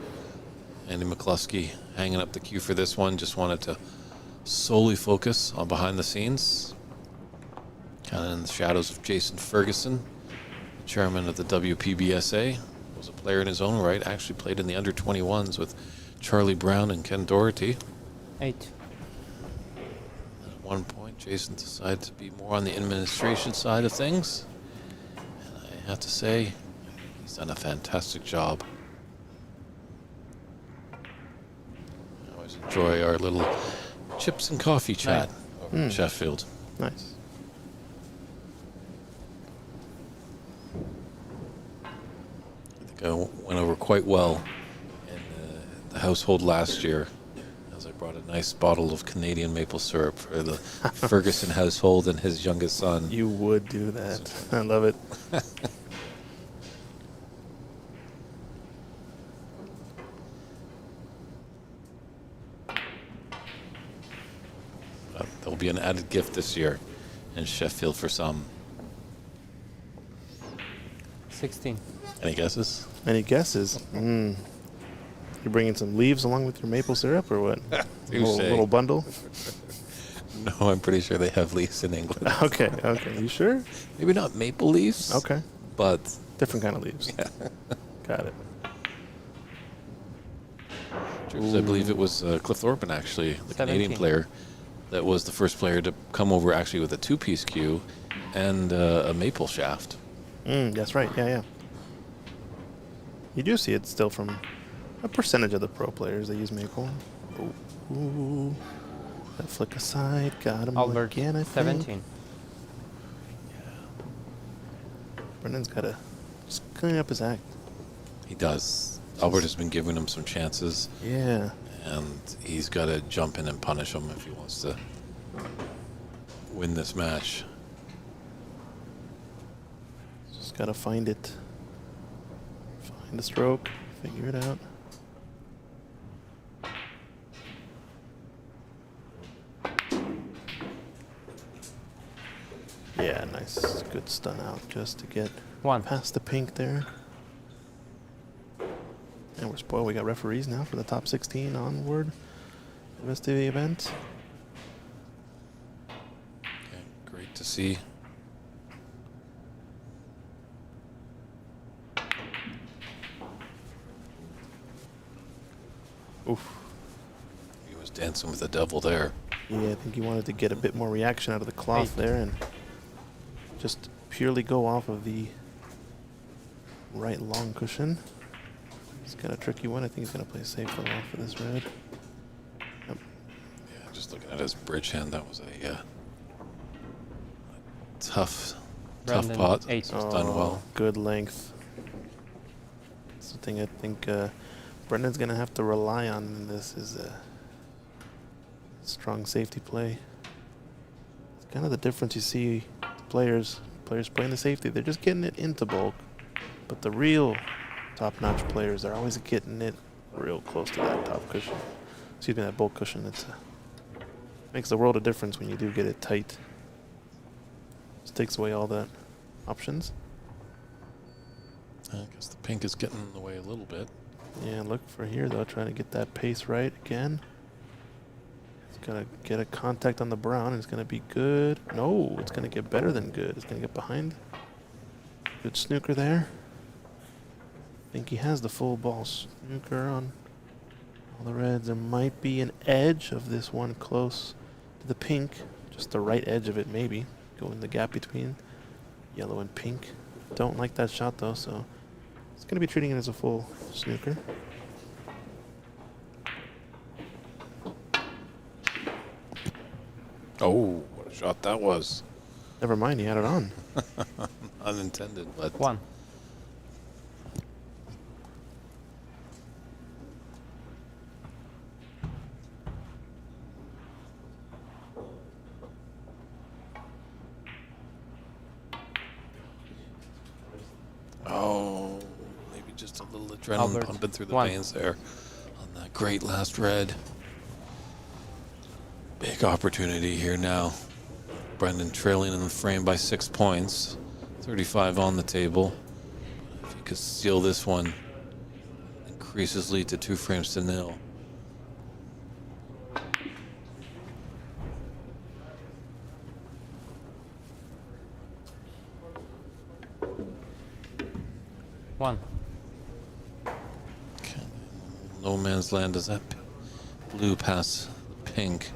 A: Andy McCluskey hanging up the cue for this one. Just wanted to solely focus on behind the scenes. Kind of in the shadows of Jason Ferguson, the chairman of the WPBSA. Was a player in his own right. Actually played in the under-21s with Charlie Brown and Ken Doherty.
H: 8.
A: At one point, Jason decided to be more on the administration side of things. And I have to say, he's done a fantastic job. I always enjoy our little chips and coffee chat over in Sheffield.
B: Nice.
A: I think I went over quite well in the household last year, as I brought a nice bottle of Canadian maple syrup for the Ferguson household and his youngest son.
B: You would do that. I love it.
A: There'll be an added gift this year in Sheffield for some.
H: 16.
A: Any guesses?
B: Any guesses? You're bringing some leaves along with your maple syrup, or what? little bundle?
A: No, I'm pretty sure they have leaves in England.
B: Okay. You sure?
A: Maybe not maple leaves.
B: Okay.
A: But
B: Different kind of leaves.
A: yeah.
B: Got it.
A: I believe it was Cliff Thornton, actually, the
H: 17.
A: Canadian player, that was the first player to come over actually with a two-piece cue and a maple shaft.
B: That's right. Yeah. You do see it still from a percentage of the pro players that use maple. Ooh. That flick aside. Got him
H: Albert,
B: again, I think.
H: 17.
B: Brendan's got to just clean up his act.
A: He does. Albert has been giving him some chances,
B: Yeah.
A: and he's got to jump in and punish him if he wants to win this match.
B: Just got to find it. Find the stroke. Figure it out. Yeah, nice. Good stun out just to get
H: 1.
B: past the pink there. And we're spoiled. We got referees now for the top 16 onward. The rest of the event.
A: Okay, great to see.
B: Oof.
A: He was dancing with the devil there.
B: Yeah, I think he wanted to get a bit more reaction out of the cloth
H: 8.
B: there and just purely go off of the right long cushion. It's kind of a tricky one. I think he's going to play safe for long for this red. Yep.
A: Yeah, just looking at his bridge hand, that was a tough
H: Brandon,
A: pot.
H: 8.
A: It's done well.
B: Good length. That's the thing I think Brendan's going to have to rely on in this is a strong safety play. It's kind of the difference you see players playing the safety. They're just getting it into bulk. But the real top-notch players are always getting it real close to that top cushion. Excuse me, that bulk cushion. It makes the world of difference when you do get it tight. Just takes away all the options.
A: I guess the pink is getting in the way a little bit.
B: Yeah, look for here though, trying to get that pace right again. It's gonna get a contact on the brown and it's gonna be good. No, it's gonna get better than good. It's gonna get behind. Good snooker there. I think he has the full ball snooker on all the reds. There might be an edge of this one close to the pink. Just the right edge of it maybe. Go in the gap between yellow and pink. Don't like that shot though, so it's gonna be treating it as a full snooker.
A: Oh, what a shot that was.
B: Never mind, he had it on.
A: Unintended, but
H: 1.
A: oh, maybe just a little adrenaline
H: Albert,
A: pumping through the
H: 1.
A: veins there on that great last red. Big opportunity here now. Brendan trailing in the frame by 6 points. 35 on the table. If he could steal this one, increase his lead to 2 frames to 0.
H: One.
A: Okay. No man's land. Does that blue pass the pink?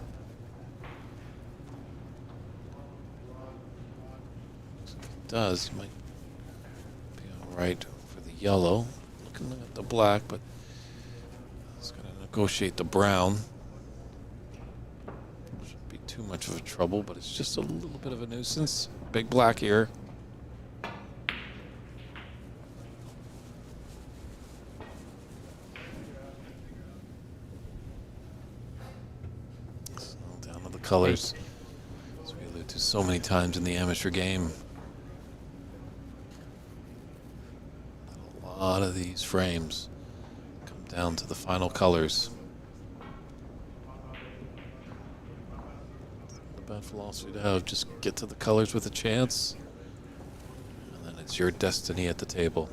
A: If it does, he might be all right for the yellow. Looking at the black, but he's going to negotiate the brown. Shouldn't be too much of a trouble, but it's just a little bit of a nuisance. Big black here. Down to the colors, as we allude to so many times in the amateur game. A lot of these frames come down to the final colors. The bad philosophy to have, just get to the colors with a chance, and then it's your destiny at the table.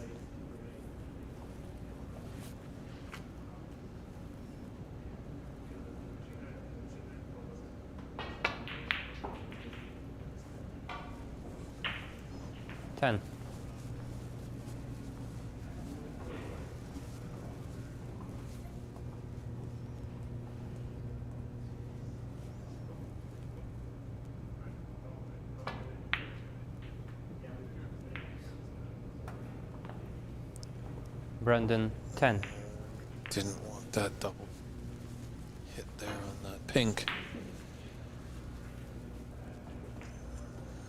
H: Ten. Brandon, 10.
A: Didn't want that double hit there on that pink.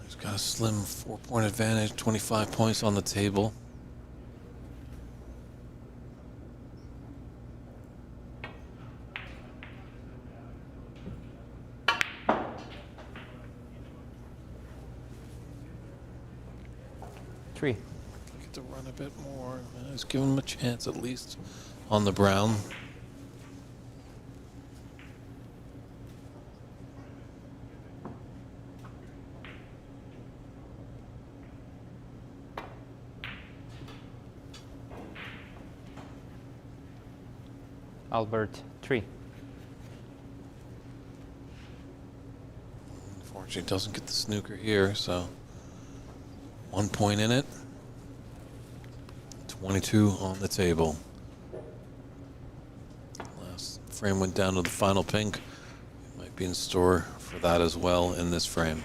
A: He's got a slim 4-point advantage, 25 points on the table.
H: Three.
A: Get to run a bit more. Let's give him a chance at least on the brown.
H: Albert, 3.
A: Unfortunately, doesn't get the snooker here, so 1 point in it. 22 on the table. Last frame went down to the final pink. Might be in store for that as well in this frame.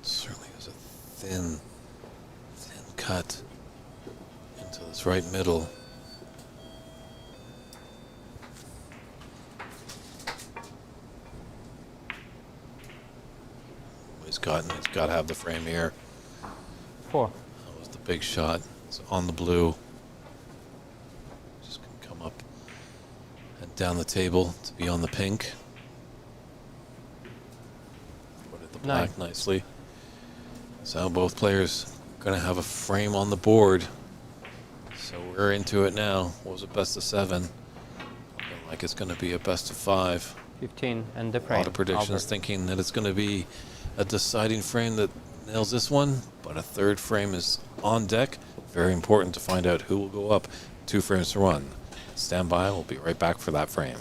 A: It certainly is a thin cut into this right middle. He's got to have the frame here.
H: 4.
A: That was the big shot. It's on the blue. Just gonna come up and down the table to be on the pink. Put it the black
H: 9.
A: nicely. So both players gonna have a frame on the board. So we're into it now. What was it, best of 7? Looking like it's gonna be a best of 5.
H: 15 and the
A: A
H: frame.
A: lot of predictions
H: Albert.
A: thinking that it's going to be a deciding frame that nails this one, but a third frame is on deck. Very important to find out who will go up 2 frames to 1. Stand by. We'll be right back for that frame.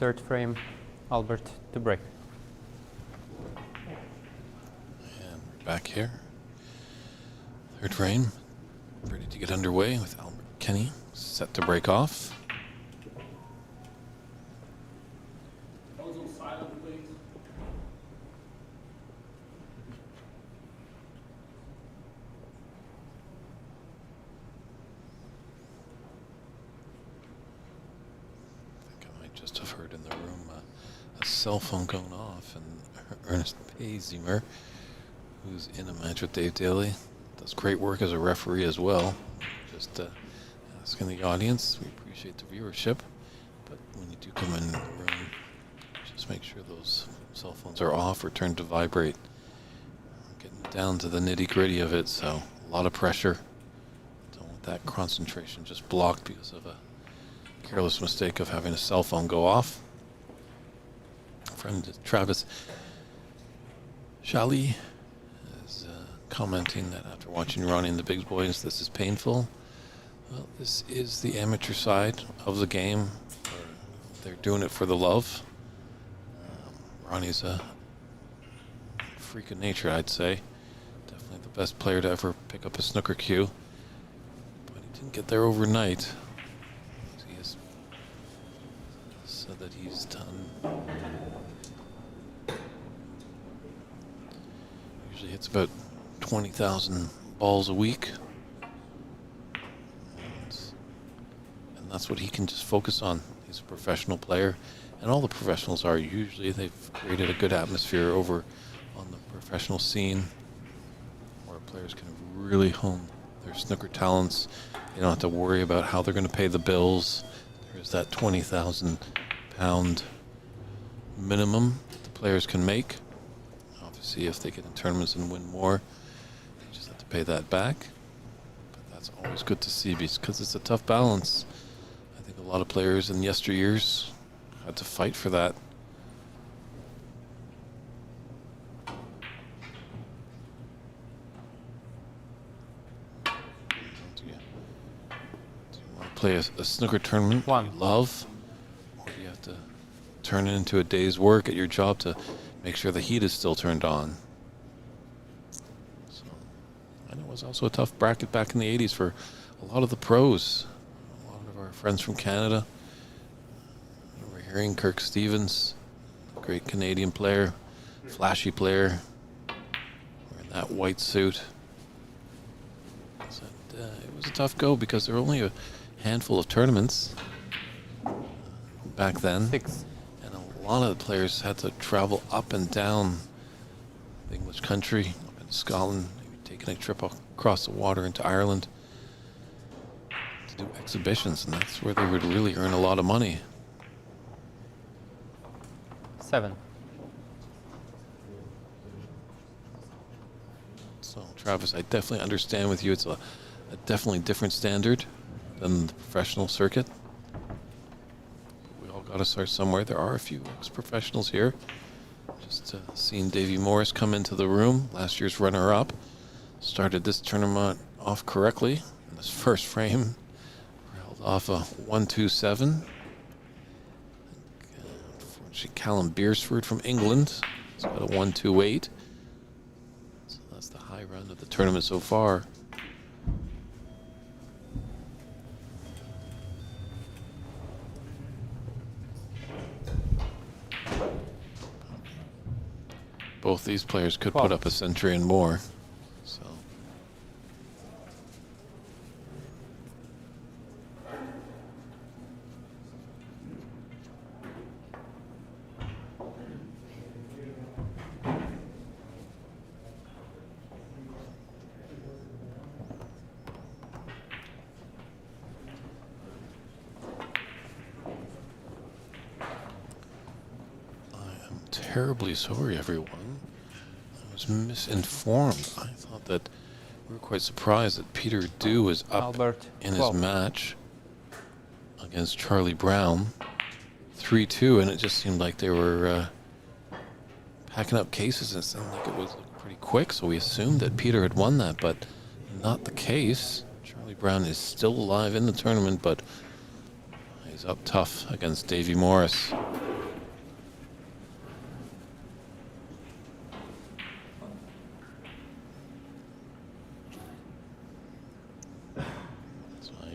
H: Third frame, Albert to break.
A: And we're back here. Third frame. Ready to get underway with Albert Kenny set to break off.
D: Silent, please.
A: I think I might just have heard in the room a cell phone going off, and Ernest Pazimer, who's in a match with Dave Daly, does great work as a referee as well. Just asking the audience, we appreciate the viewership, but when you do come in the room, just make sure those cell phones are off or turned to vibrate. Getting down to the nitty-gritty of it, so a lot of pressure. Don't want that concentration just blocked because of a careless mistake of having a cell phone go off. Friend Travis Shali is commenting that after watching Ronnie and the Big Boys, this is painful. Well, this is the amateur side of the game. They're doing it for the love. Ronnie's a freak of nature, I'd say. Definitely the best player to ever pick up a snooker cue. But he didn't get there overnight. He has said that he's done. Usually hits about 20,000 balls a week. And that's what he can just focus on. He's a professional player. And all the professionals are. Usually they've created a good atmosphere over on the professional scene where players can really hone their snooker talents. They don't have to worry about how they're going to pay the bills. There's that £20,000 minimum the players can make. Obviously, if they get in tournaments and win more, they just have to pay that back. But that's always good to see because it's a tough balance. I think a lot of players in yesteryears had to fight for that. Do you want to play a snooker tournament that you love? Or do you have to turn it into a day's work at your job to make sure the heat is still turned on? So, and it was also a tough bracket back in the 80s for a lot of the pros. A lot of our friends from Canada. We're hearing Kirk Stevens, great Canadian player, flashy player, wearing that white suit. So, it was a tough go because there were only a handful of tournaments back then.
H: 6.
A: And a lot of the players had to travel up and down the English country, up in Scotland, maybe taking a trip across the water into Ireland to do exhibitions, and that's where they would really earn a lot of money.
H: 7.
A: So, Travis, I definitely understand with you. It's a definitely different standard than the professional circuit. We all got to start somewhere. There are a few ex-professionals here. Just seeing Davey Morris come into the room, last year's runner-up. Started this tournament off correctly in his first frame. Held off a 1-2-7. Callum Beersford from England. He's got a 1-2-8. So that's the high run of the tournament so far. Both these players could put up a century and more. So. Terribly sorry, everyone. I was misinformed. I thought that we were quite surprised that Peter Dew was up
H: Albert,
A: in
H: 12.
A: his match against Charlie Brown, 3-2, and it just seemed like they were packing up cases. It sounded like it was pretty quick, so we assumed that Peter had won that, but not the case. Charlie Brown is still alive in the tournament, but he's up tough against Davey Morris.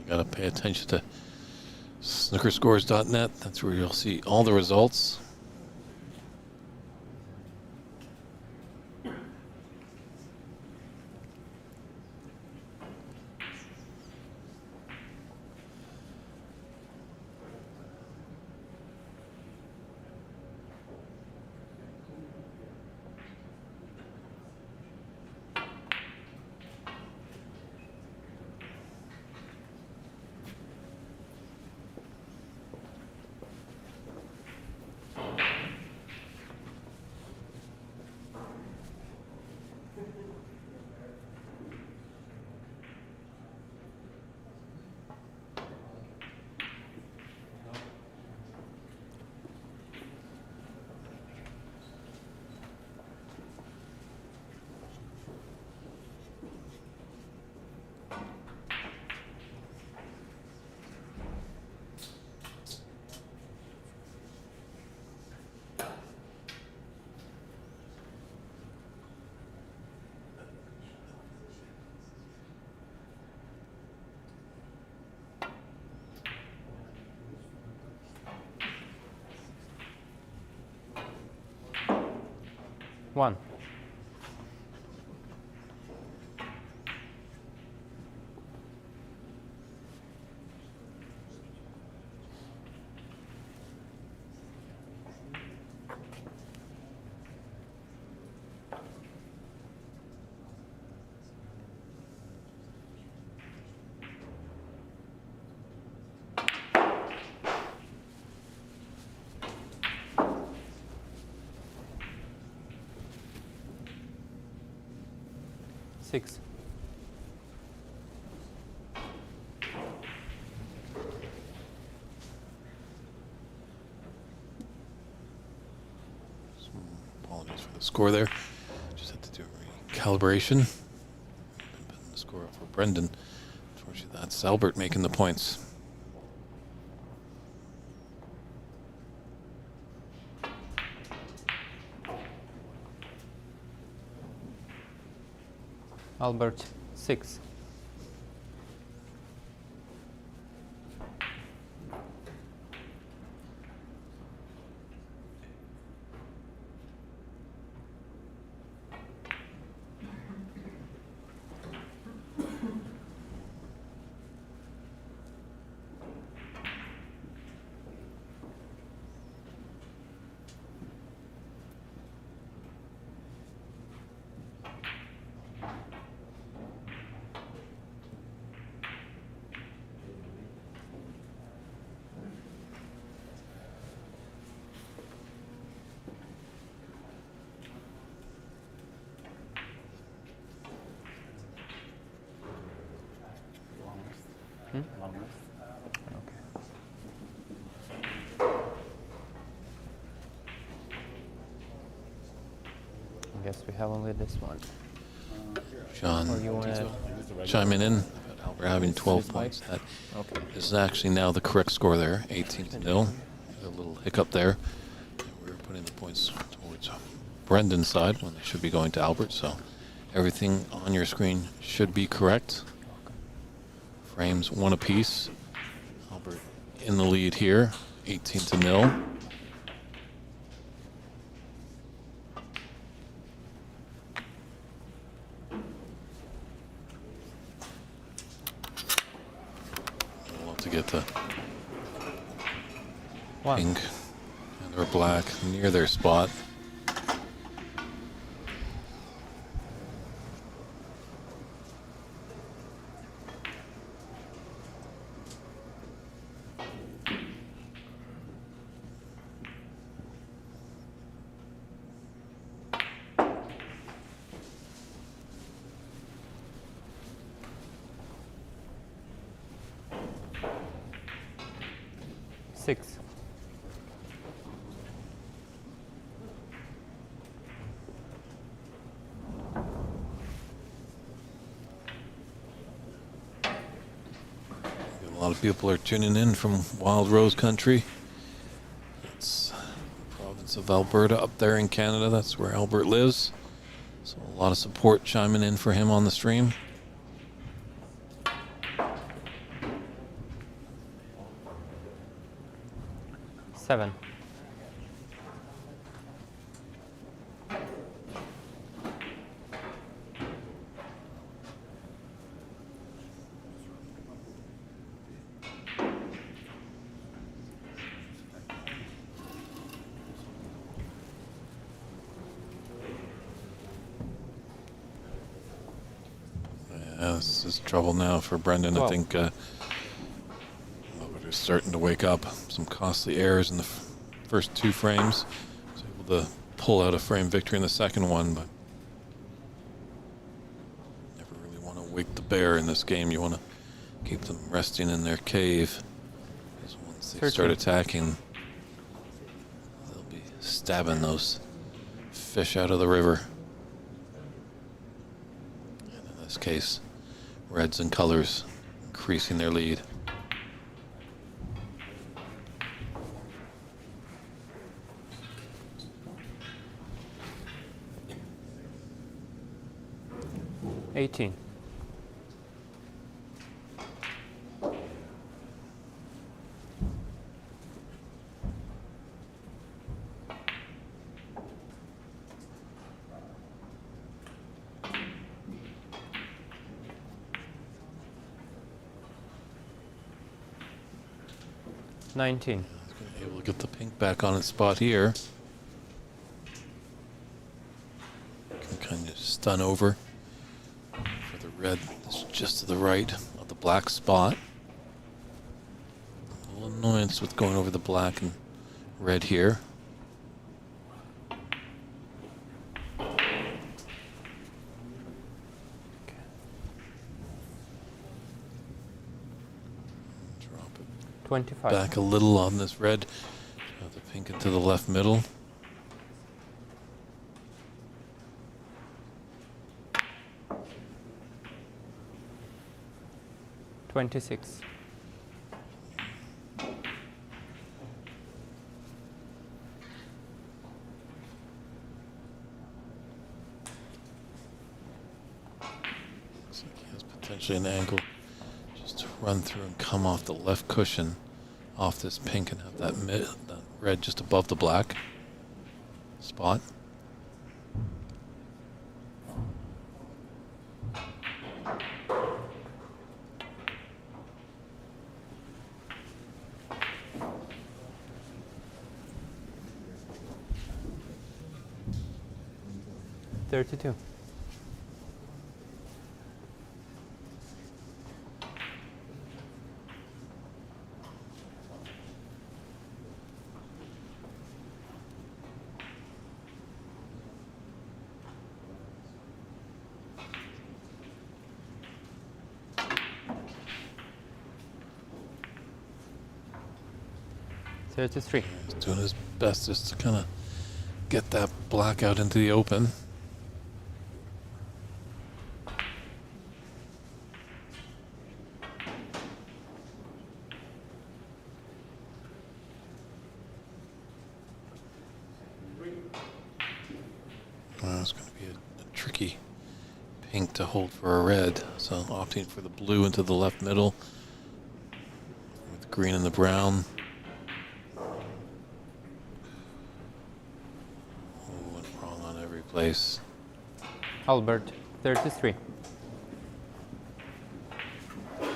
A: Got to pay attention to snookerscores.net. That's where you'll see all the results.
H: 1. Six.
A: Apologies for the score there. Just had to do a recalibration. Putting the score up for Brendan. Unfortunately, that's Albert making the points.
H: Albert 6. I guess we have only this one.
A: Sean,
H: Or you want to
A: chiming in about Albert having 12 points. That is actually now the correct score there, 18-0. A little hiccup there. We were putting the points towards Brendan's side when they should be going to Albert, so everything on your screen should be correct. Frames one apiece. Albert in the lead here, 18-0. To get the pink and or black near their spot.
H: Six.
A: A lot of people are tuning in from Wild Rose Country. It's the province of Alberta up there in Canada. That's where Albert lives. So a lot of support chiming in for him on the stream.
H: Seven.
A: Yeah, this is trouble now for Brendan.
H: 12.
A: I think Albert is starting to wake up. Some costly errors in the first two frames. Was able to pull out a frame victory in the second one, but never really want to wake the bear in this game. You want to keep them resting in their cave. Because once they start
H: 13.
A: attacking, they'll be stabbing those fish out of the river. And in this case, reds and colors increasing their lead.
H: $18. 19.
A: He's going to be able to get the pink back on its spot here. Can kind of stun over for the red that's just to the right of the black spot. A little annoyance with going over the black and red here. Drop it
H: 25.
A: back a little on this red. Drop the pink into the left middle.
H: $26.
A: Looks like he has potentially an angle just to run through and come off the left cushion off this pink and have that red just above the black spot.
H: $32. $33.
A: He's doing his best just to kind of get that black out into the open. Well, it's going to be a tricky pink to hold for a red, so opting for the blue into the left middle with green and the brown. Oh, went wrong on every place.
H: Albert, 33.
A: Yeah,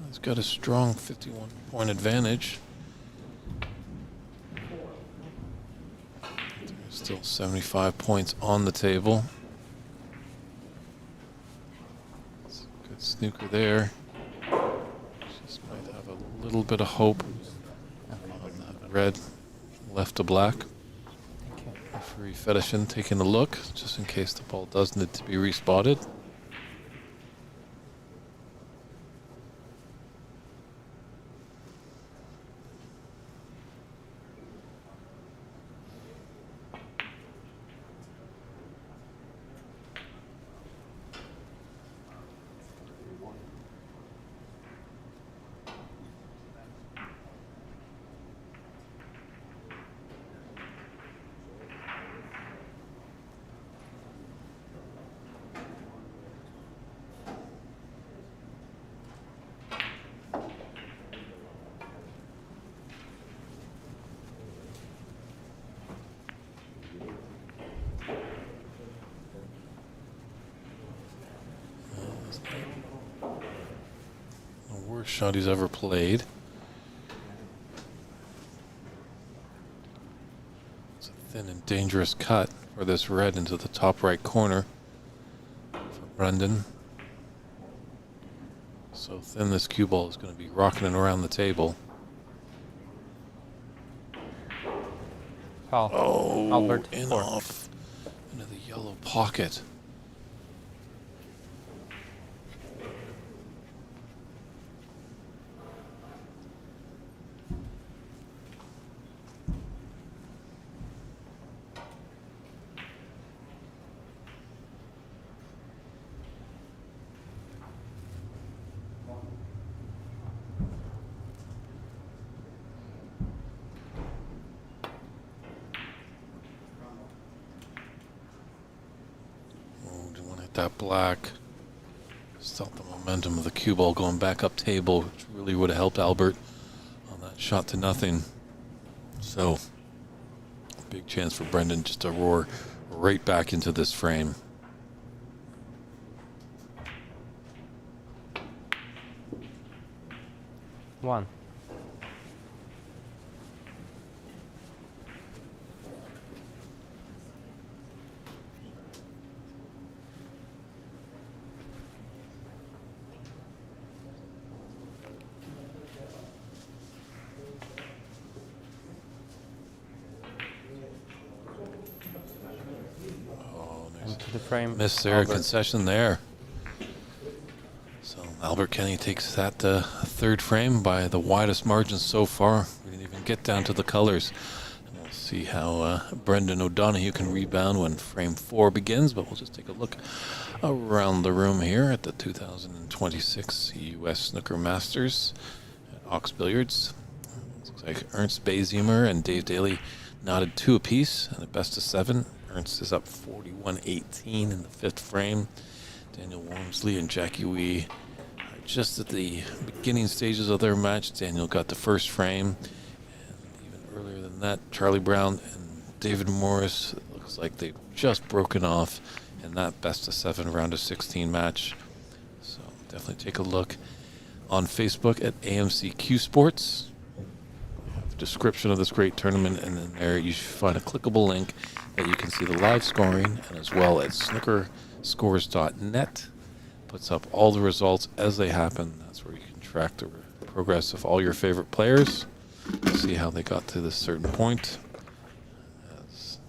A: he's got a strong 51-point advantage. There's still 75 points on the table. It's a good snooker there. Just might have a little bit of hope on that red left to black. Referee Fedishin taking a look just in case the ball does need to be respotted. The worst shot he's ever played. It's a thin and dangerous cut for this red into the top right corner for Brendan. So thin this cue ball is going to be rocking it around the table.
H: Foul.
A: Oh,
H: Albert,
A: in
H: 4.
A: off into the yellow pocket. That black. Stop the momentum of the cue ball going back up table, which really would have helped Albert on that shot to nothing. So, big chance for Brendan just to roar right back into this frame.
H: 1.
A: Oh, there's
H: Into the frame.
A: miss there,
H: Albert.
A: concession there. So Albert Kenny takes that third frame by the widest margin so far. We didn't even get down to the colors. And we'll see how Brendan O'Donoghue can rebound when frame 4 begins, but we'll just take a look around the room here at the 2026 U.S. Snooker Masters at OX Billiards. Looks like Ernst Baziemer and Dave Daly knotted 2 apiece and a best of 7. Ernst is up 41-18 in the 5th frame. Daniel Wormsley and Jackie Wee are just at the beginning stages of their match. Daniel got the first frame. And even earlier than that, Charlie Brown and David Morris, it looks like they've just broken off in that best of 7 round of 16 match. So definitely take a look on Facebook at AMC CueSports. We have a description of this great tournament, and then there you should find a clickable link that you can see the live scoring, and as well as snookerscores.net puts up all the results as they happen. That's where you can track the progress of all your favorite players, see how they got to this certain point. As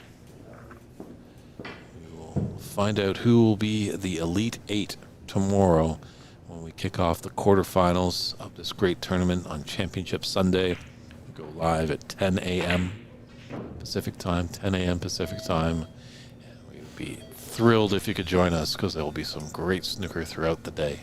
A: we will find out who will be the Elite 8 tomorrow when we kick off the quarterfinals of this great tournament on Championship Sunday. We go live at 10 a.m. Pacific time, 10 a.m. Pacific time. And we would be thrilled if you could join us, because there will be some great snooker throughout the day.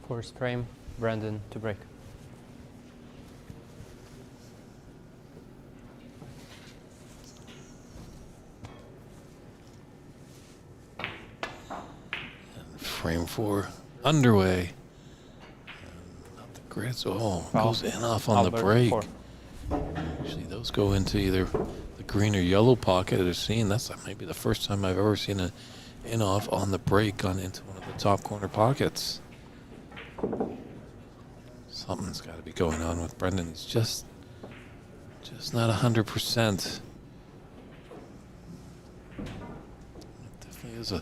H: First frame, Brandon to break.
A: And frame 4 underway. And not the grids. Oh, goes in off on the
H: Albert,
A: break.
H: 4.
A: Usually those go into either the green or yellow pocket. I've seen that's maybe the first time I've ever seen a in off on the break gone into one of the top corner pockets. Something's got to be going on with Brendan. He's just not 100%. It definitely is a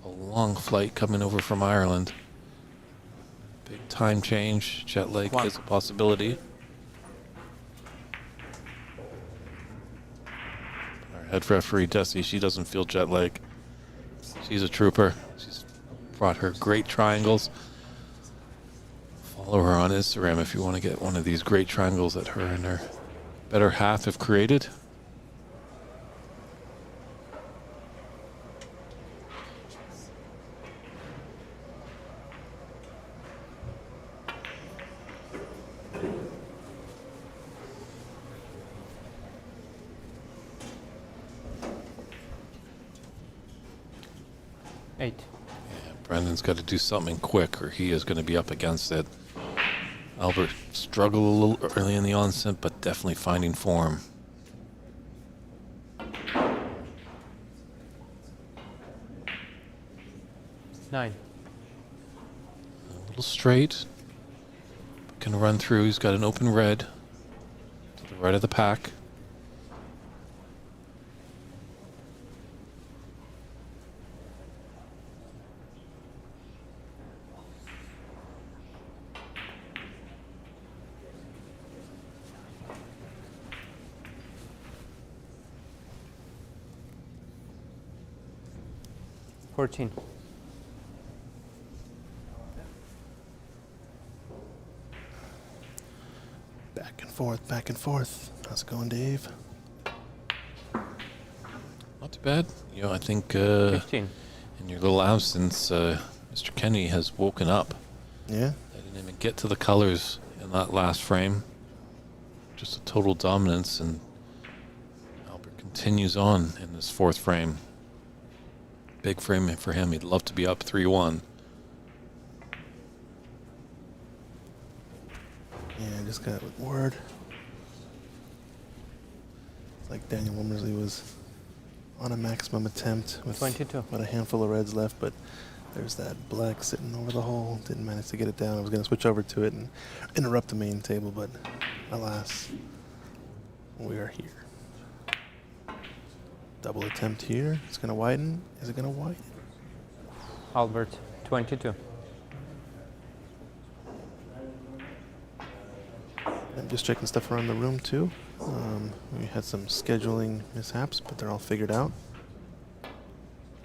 A: long flight coming over from Ireland. Big time change. Jet lag is a possibility. Our head referee, Desi, she doesn't feel jet lag. She's a trooper. She's brought her great triangles. Follow her on Instagram if you want to get one of these great triangles that her and her better half have created.
H: Eight.
A: Yeah, Brendan's got to do something quick or he is going to be up against it. Albert struggled a little early in the onset, but definitely finding form.
H: Nine.
A: A little straight. Can run through. He's got an open red to the right of the pack.
H: Fourteen.
B: Back and back and forth. How's it going, Dave?
A: Not too bad. I think
H: 15.
A: in your little absence, Mr. Kenny has woken up.
B: Yeah?
A: They didn't even get to the colors in that last frame. Just a total dominance, and Albert continues on in this fourth frame. Big frame for him. He'd love to be up 3-1.
B: Yeah, I just got word. It's like Daniel Womersley was on a maximum attempt with
H: 22.
B: about a handful of reds left, but there's that black sitting over the hole. Didn't manage to get it down. I was going to switch over to it and interrupt the main table, but alas, we are here. Double attempt here. It's going to widen. Is it going to widen?
H: Albert, 22.
B: I'm just checking stuff around the room too. We had some scheduling mishaps, but they're all figured out.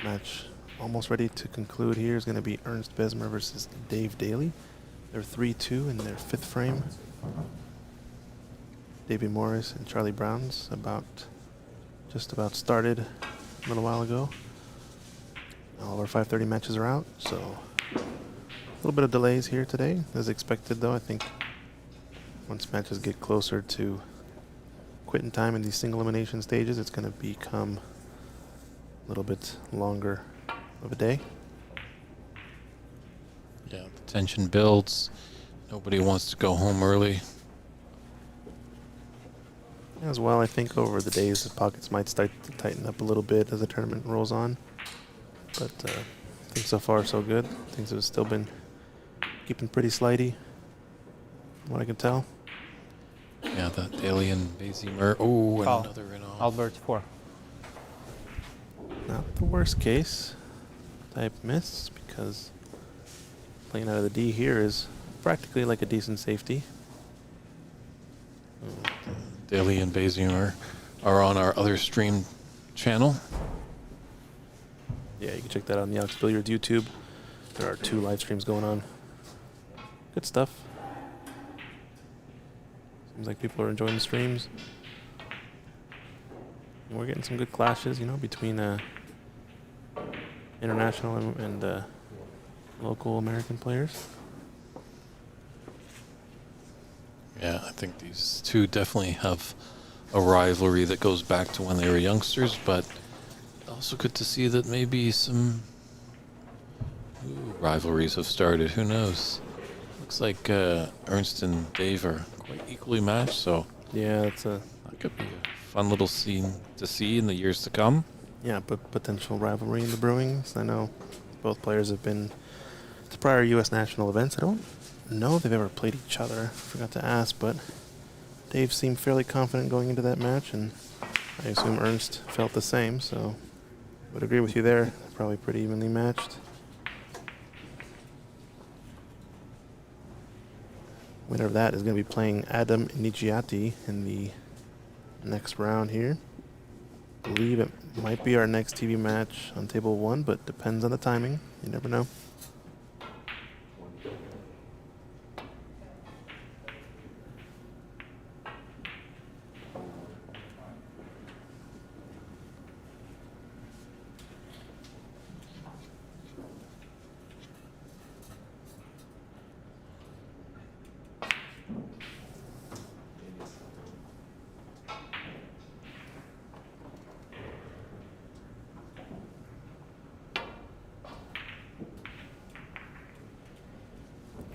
B: Match almost ready to conclude here is going to be Ernst Besmer versus Dave Daly. They're 3-2 in their fifth frame. Davey Morris and Charlie Brown's just about started a little while ago. All of our 5:30 matches are out, so a little bit of delays here today, as expected though. I think once matches get closer to quitting time in these single elimination stages, it's going to become a little bit longer of a day.
A: Yeah, the tension builds. Nobody wants to go home early.
B: As well, I think over the days, the pockets might start to tighten up a little bit as the tournament rolls on. But I think so far so good. Things have still been keeping pretty slidey, from what I can tell.
A: Yeah, the Daly and Basie Oh, and
H: Call.
A: another in off.
H: Albert, 4.
B: Not the worst case type miss, because playing out of the D here is practically like a decent safety.
A: Daly and Basie are on our other stream channel.
B: Yeah, you can check that out on the OX Billiards YouTube. There are 2 live streams going on. Good stuff. Seems like people are enjoying the streams. And we're getting some good clashes, between international and local American players.
A: Yeah, I think these two definitely have a rivalry that goes back to when they were youngsters, but also good to see that maybe some rivalries have started. Who knows? Looks like Ernst and Dave are quite equally matched, so
B: Yeah,
A: that could be a fun little scene to see in the years to come.
B: but potential rivalry in the brewings. I know both players have been to prior U.S. national events. I don't know if they've ever played each other. I forgot to ask, but Dave seemed fairly confident going into that match, and I assume Ernst felt the same, so would agree with you there. They're probably pretty evenly matched. Winner of that is going to be playing Adam Nigiati in the next round here. I believe it might be our next TV match on table 1, but depends on the timing. You never know.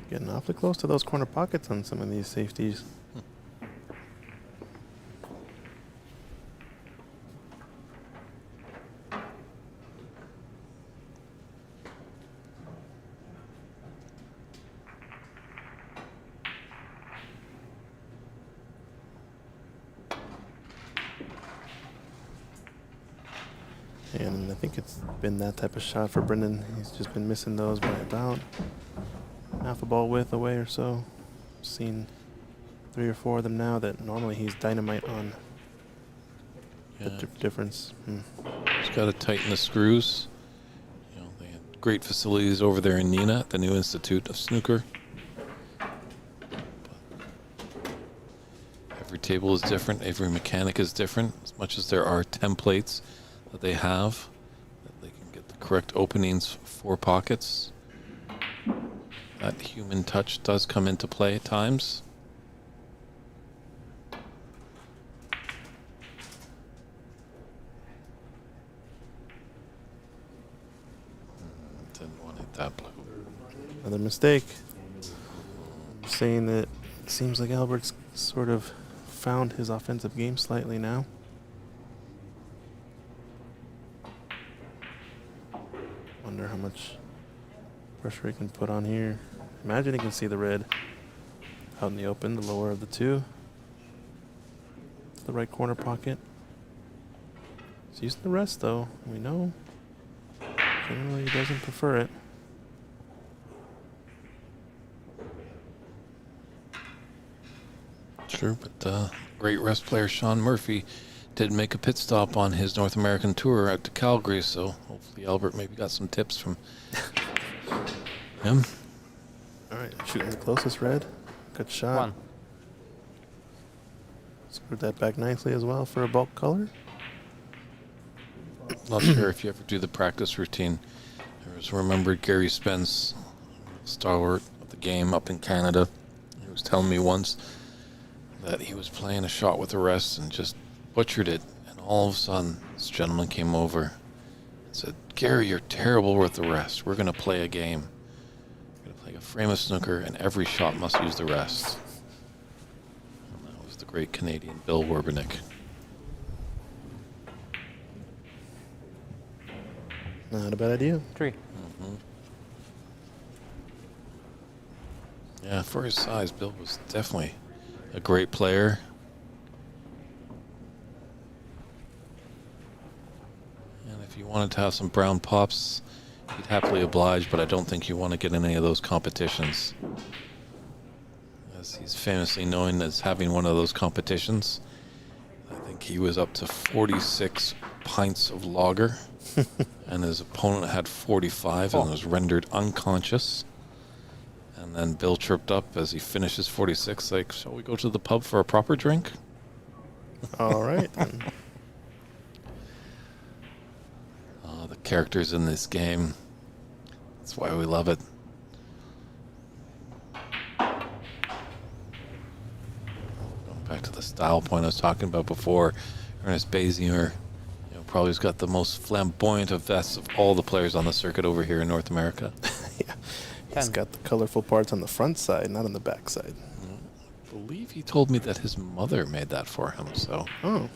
B: Getting awfully close to those corner pockets on some of these safeties. And I think it's been that type of shot for Brendan. He's just been missing those by about half a ball width away or so. Seen 3 or 4 of them now that normally he's dynamite on.
A: Yeah.
B: The difference.
A: Just got to tighten the screws. They had great facilities over there in Neenah at the new Institute of Snooker. Every table is different. Every mechanic is different. As much as there are templates that they have, that they can get the correct openings for pockets, that human touch does come into play at times. Didn't want to hit that blue.
B: Another mistake. I'm saying that it seems like Albert's sort of found his offensive game slightly now. Wonder how much pressure he can put on here. Imagine he can see the red out in the open, the lower of the two. It's the right corner pocket. He's using the rest though. We know generally he doesn't prefer it.
A: Sure, but great rest player Sean Murphy did make a pit stop on his North American tour out to Calgary, so hopefully Albert maybe got some tips from him.
B: All right, shooting the closest red. Good shot.
H: 1.
B: Screwed that back nicely as well for a bulk color.
A: Not sure if you ever do the practice routine. There was remembered Gary Spence, stalwart of the game up in Canada. He was telling me once that he was playing a shot with the rest and just butchered it. And all of a sudden, this gentleman came over and said, "Gary, you're terrible with the rest. We're going to play a game. We're going to play a frame of snooker, and every shot must use the rest." And that was the great Canadian Bill Werbenek.
B: Not a bad idea.
H: 3.
A: Yeah, for his size, Bill was definitely a great player. And if you wanted to have some brown pops, he'd happily oblige, but I don't think you want to get in any of those competitions. As he's famously known as having one of those competitions. I think he was up to 46 pints of lager, and his opponent had 45 and was rendered unconscious. And then Bill chirped up as he finishes 46, like, "Shall we go to the pub for a proper drink?"
B: All right. Then.
A: The characters in this game. That's why we love it. Going back to the style point I was talking about before, Ernest Bazier, probably has got the most flamboyant of vests of all the players on the circuit over here in North America.
B: Yeah. He's got the colorful parts on the front side, not on the back side.
A: I believe he told me that his mother made that for him, so.
B: Oh.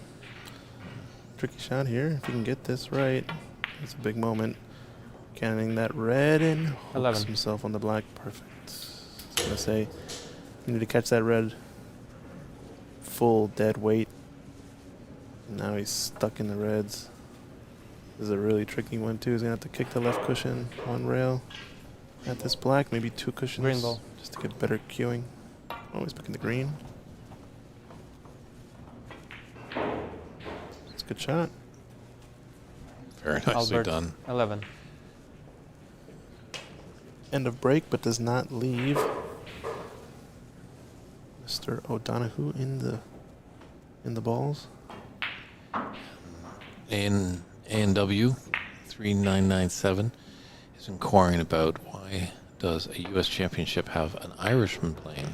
B: Tricky shot here. If he can get this right, it's a big moment. Cannoning that red and hooks
H: 11.
B: himself on the black. Perfect. I was going to say, you need to catch that red full dead weight. Now he's stuck in the reds. This is a really tricky one, too. He's going to have to kick the left cushion, one rail. At this black, maybe 2 cushions.
H: Green ball.
B: Just to get better cueing. Always picking the green. It's a good shot.
A: Very nicely
H: Albert,
A: done.
H: 11.
B: End of break, but does not leave Mr. O'Donoghue in the balls.
A: A&W 3997 is inquiring about why does a U.S. championship have an Irishman playing?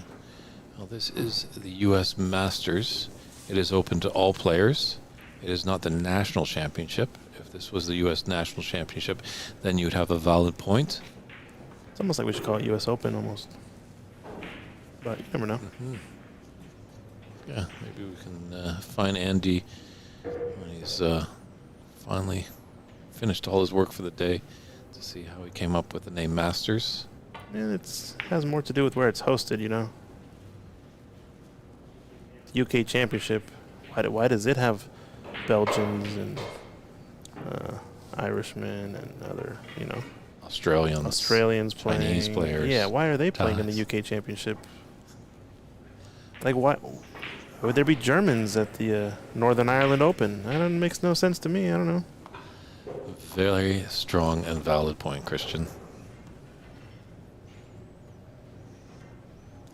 A: Well, this is the U.S. Masters. It is open to all players. It is not the national championship. If this was the U.S. national championship, then you'd have a valid point.
B: It's almost like we should call it U.S. Open almost. But you never know.
A: Yeah, maybe we can find Andy when he's finally finished all his work for the day to see how he came up with the name Masters.
B: And it has more to do with where it's hosted, you know. UK Championship. Why does it have Belgians and Irishmen and other, Australians playing?
A: Chinese players.
B: Yeah, why are they playing in the UK Championship? Like, why would there be Germans at the Northern Ireland Open? That makes no sense to me. I don't know.
A: Very strong and valid point, Christian.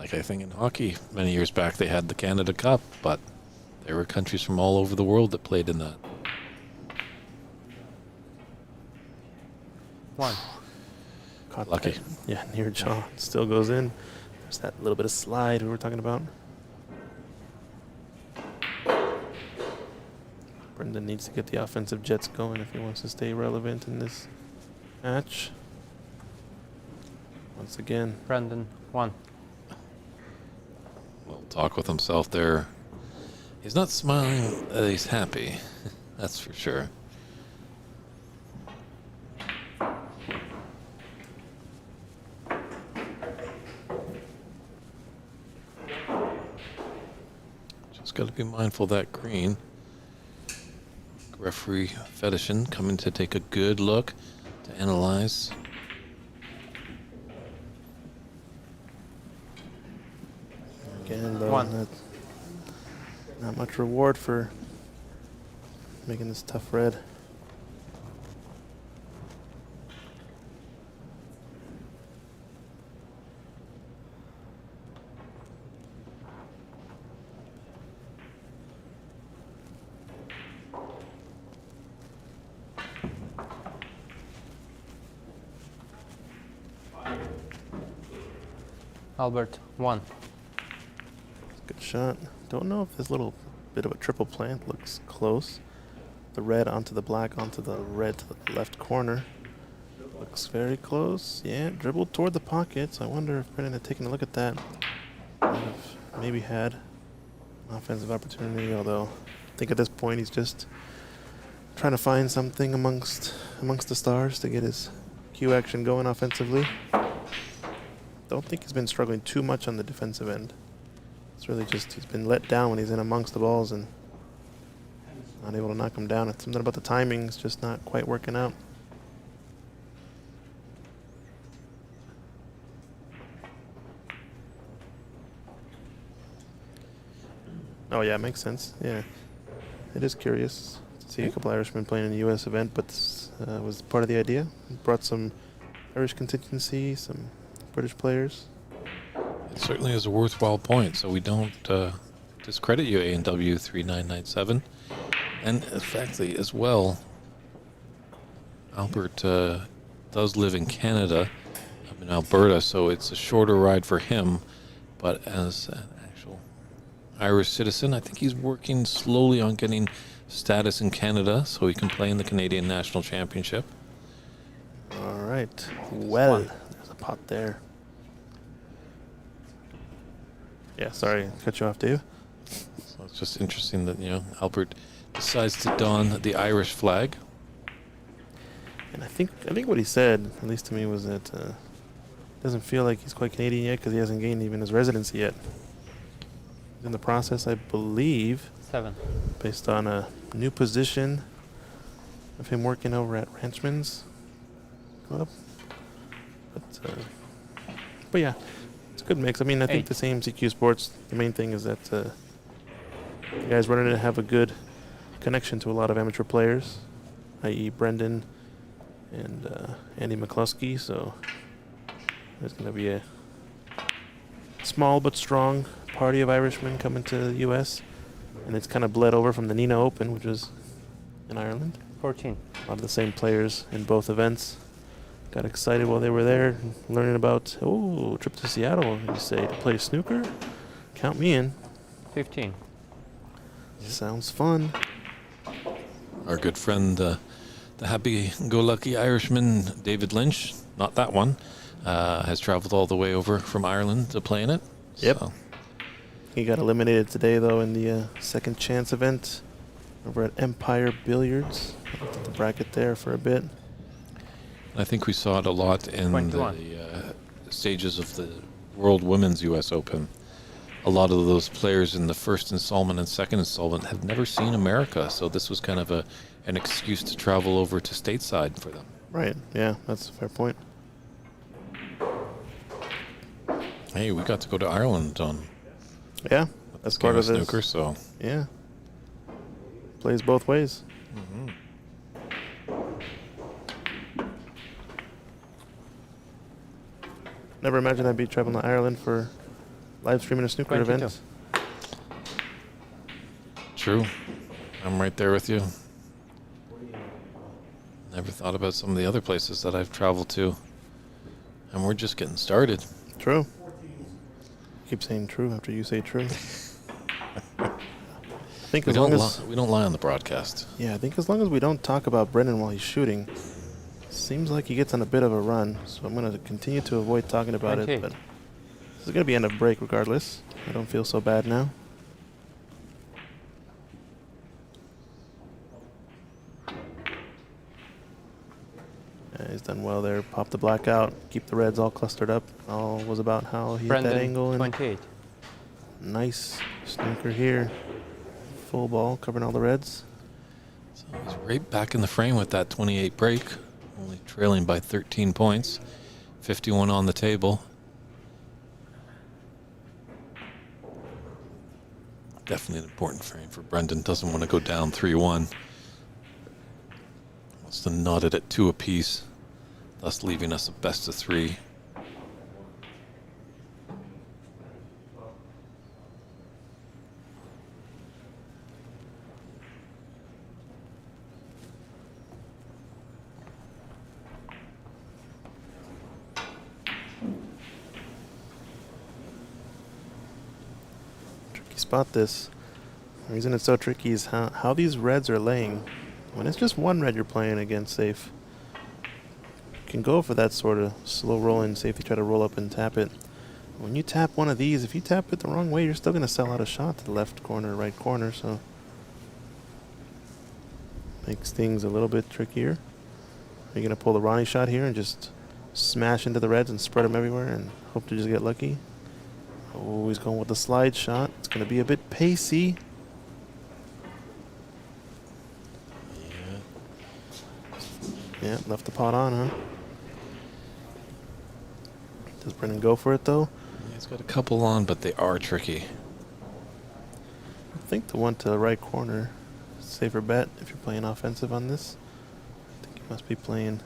A: Like I think in hockey, many years back they had the Canada Cup, but there were countries from all over the world that played in that.
H: 1.
B: Caught
A: Lucky.
B: that. Yeah, near jaw. Still goes in. There's that little bit of slide we were talking about. Brendan needs to get the offensive jets going if he wants to stay relevant in this match. Once again,
H: Brandon, 1.
A: Well, talk with himself there. He's not smiling that he's happy. That's for sure. Just got to be mindful of that green. Referee Fedishin coming to take a good look to analyze.
B: again, though,
H: One.
B: not much reward for making this tough red.
H: Albert, 1.
B: Good shot. Don't know if this little bit of a triple plant looks close. The red onto the black onto the red to the left corner. Looks very close. Yeah, dribbled toward the pocket. So I wonder if Brennan had taken a look at that. Might have maybe had an offensive opportunity, although I think at this point he's just trying to find something amongst the stars to get his cue action going offensively. Don't think he's been struggling too much on the defensive end. It's really just he's been let down when he's in amongst the balls and not able to knock him down. It's something about the timing's just not quite working out. Oh yeah, makes sense. Yeah, it is curious to see a couple Irishmen playing in the U.S. event, but this was part of the idea. It brought some Irish contingency, some British players.
A: It certainly is a worthwhile point, so we don't discredit you, A&W 3997. And factly as well, Albert does live in Canada, up in Alberta, so it's a shorter ride for him. But as an actual Irish citizen, I think he's working slowly on getting status in Canada so he can play in the Canadian National Championship.
B: All right. Well, there's a pot there. Yeah, sorry, cut you off, Dave.
A: So it's just interesting that, Albert decides to don the Irish flag.
B: And I think what he said, at least to me, was that doesn't feel like he's quite Canadian yet because he hasn't gained even his residency yet. He's in the process, I believe,
H: 7.
B: based on a new position of him working over at Ranchman's Club. But yeah, it's a good mix. I mean, I think
H: 8.
B: the same CueSports, the main thing is that the guys running it have a good connection to a lot of amateur players, i.e. Brendan and Andy McCluskey. So there's going to be a small but strong party of Irishmen coming to the U.S. And it's kind of bled over from the Nina Open, which was in Ireland.
H: 14.
B: A lot of the same players in both events. Got excited while they were there, learning about, trip to Seattle, you say, to play snooker? Count me in.
H: 15.
B: Sounds fun.
A: Our good friend, the happy-go-lucky Irishman, David Lynch, not that one, has traveled all the way over from Ireland to play in it.
B: Yep.
A: So
B: He got eliminated today, though, in the second chance event over at Empire Billiards. I looked at the bracket there for a bit.
A: I think we saw it a lot in
H: 21.
A: the stages of the World Women's U.S. Open. A lot of those players in the first installment and second installment had never seen America, so this was kind of an excuse to travel over to stateside for them.
B: Right, yeah, that's a fair point.
A: Hey, we got to go to Ireland on
B: Yeah, that's
A: game
B: part
A: of
B: of this.
A: snooker, so
B: Yeah. Plays both ways. Never imagined I'd be traveling to Ireland for live streaming a snooker
H: 22.
B: event.
A: True. I'm right there with you. Never thought about some of the other places that I've traveled to. And we're just getting started.
B: True. Keep saying true after you say true. I think
A: We
B: as long
A: don't,
B: as
A: we don't lie on the broadcast.
B: I think as long as we don't talk about Brendan while he's shooting, seems like he gets on a bit of a run. So I'm going to continue to avoid talking about
H: Okay.
B: it. But this is going to be end of break regardless. I don't feel so bad now. Yeah, he's done well there. Pop the black out. Keep the reds all clustered up. All was about how he hit that
H: Brendan,
B: angle. And
H: 28.
B: nice snooker here. Full ball, covering all the reds.
A: So he's right back in the frame with that 28 break. Only trailing by 13 points. 51 on the table. Definitely an important frame for Brendan. Doesn't want to go down 3-1. Wants to knot it at 2 apiece, thus leaving us a best of 3.
B: Tricky spot this. The reason it's so tricky is how these reds are laying. When it's just one red you're playing against safe, you can go for that sort of slow rolling safety, try to roll up and tap it. When you tap one of these, if you tap it the wrong way, you're still going to sell out a shot to the left corner, right corner, so makes things a little bit trickier. Are you going to pull the Ronnie shot here and just smash into the reds and spread them everywhere and hope to just get lucky? Oh, he's going with the slide shot. It's going to be a bit pacey. Yeah, left the pot on, huh? Does Brendan go for it, though?
A: He's got a couple on, but they are tricky.
B: I think the one to the right corner is a safer bet if you're playing offensive on this. I think you must be playing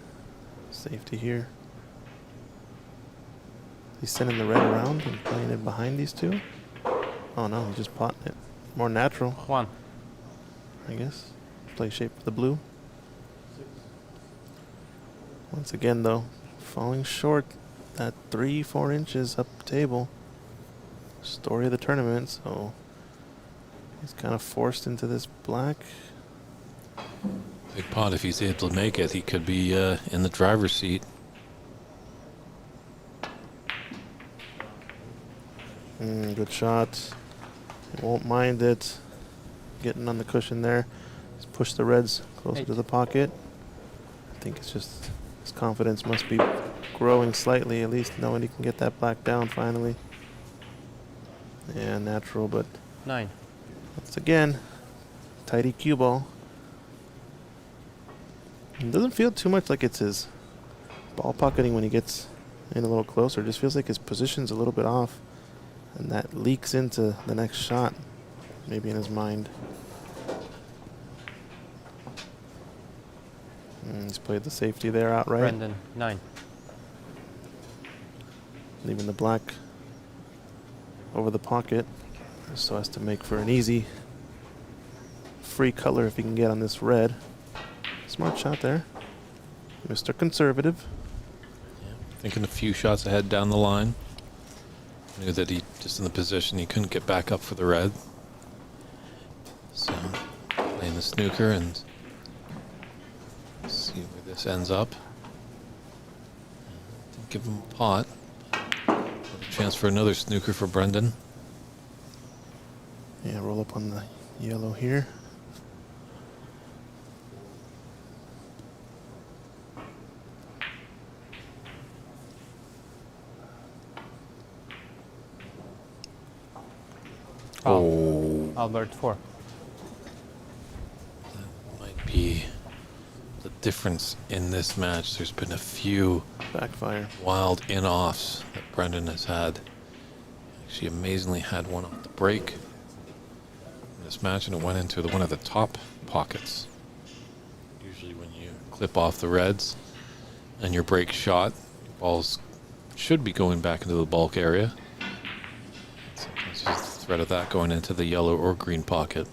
B: safety here. He's sending the red around and playing it behind these two. Oh no, he's just potting it. More natural,
H: 1.
B: I guess. Play shape for the blue. Once again, though, falling short that 3-4 inches up table. Story of the tournament, so he's kind of forced into this black.
A: Big pot, if he's able to make it, he could be in the driver's seat.
B: Good shot. He won't mind it. Getting on the cushion there. Just push the reds closer to the pocket. I think it's just his confidence must be growing slightly, at least knowing he can get that black down finally. Yeah, natural, but
H: 9.
B: once again, tighty cue ball. It doesn't feel too much like it's his ball pocketing when he gets in a little closer. It just feels like his position's a little bit off, and that leaks into the next shot, maybe in his mind. He's played the safety there outright.
H: Brendan, 9.
B: Leaving the black over the pocket so as to make for an easy free color if he can get on this red. Smart shot there. Mr. Conservative.
A: Thinking a few shots ahead down the line. Knew that he just in the position he couldn't get back up for the red. So playing the snooker and see where this ends up. Didn't give him a pot. A chance for another snooker for Brendan.
B: Yeah, roll up on the yellow here.
A: Oh,
H: Albert, 4.
A: that might be the difference in this match. There's been a few
B: Backfire.
A: wild in-offs that Brendan has had. Actually amazingly had one off the break in this match, and it went into one of the top pockets. Usually when you clip off the reds and your break shot, your balls should be going back into the bulk area. threat of that going into the yellow or green pocket.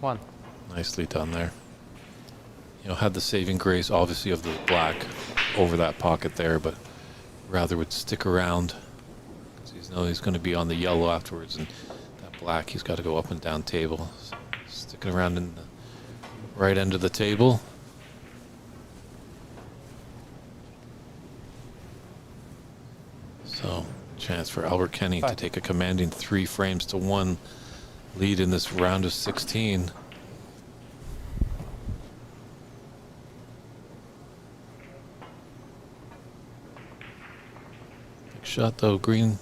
H: One.
A: Nicely done there. You know, had the saving grace, obviously, of the black over that pocket there, but rather would stick around because he's know he's going to be on the yellow afterwards, and that black, he's got to go up and down table. So sticking around in the right end of the table. So, chance for Albert Kenny to take a commanding 3 frames to 1 lead in this round of 16. Big shot though, green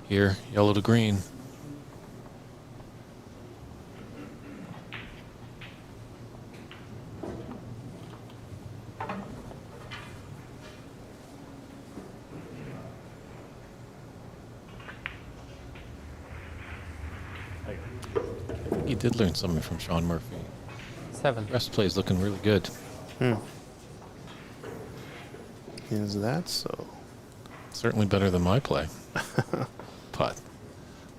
A: here, yellow to green. He did learn something from Sean Murphy.
H: 7.
A: Rest play is looking really good.
B: Is that so?
A: Certainly better than my play. But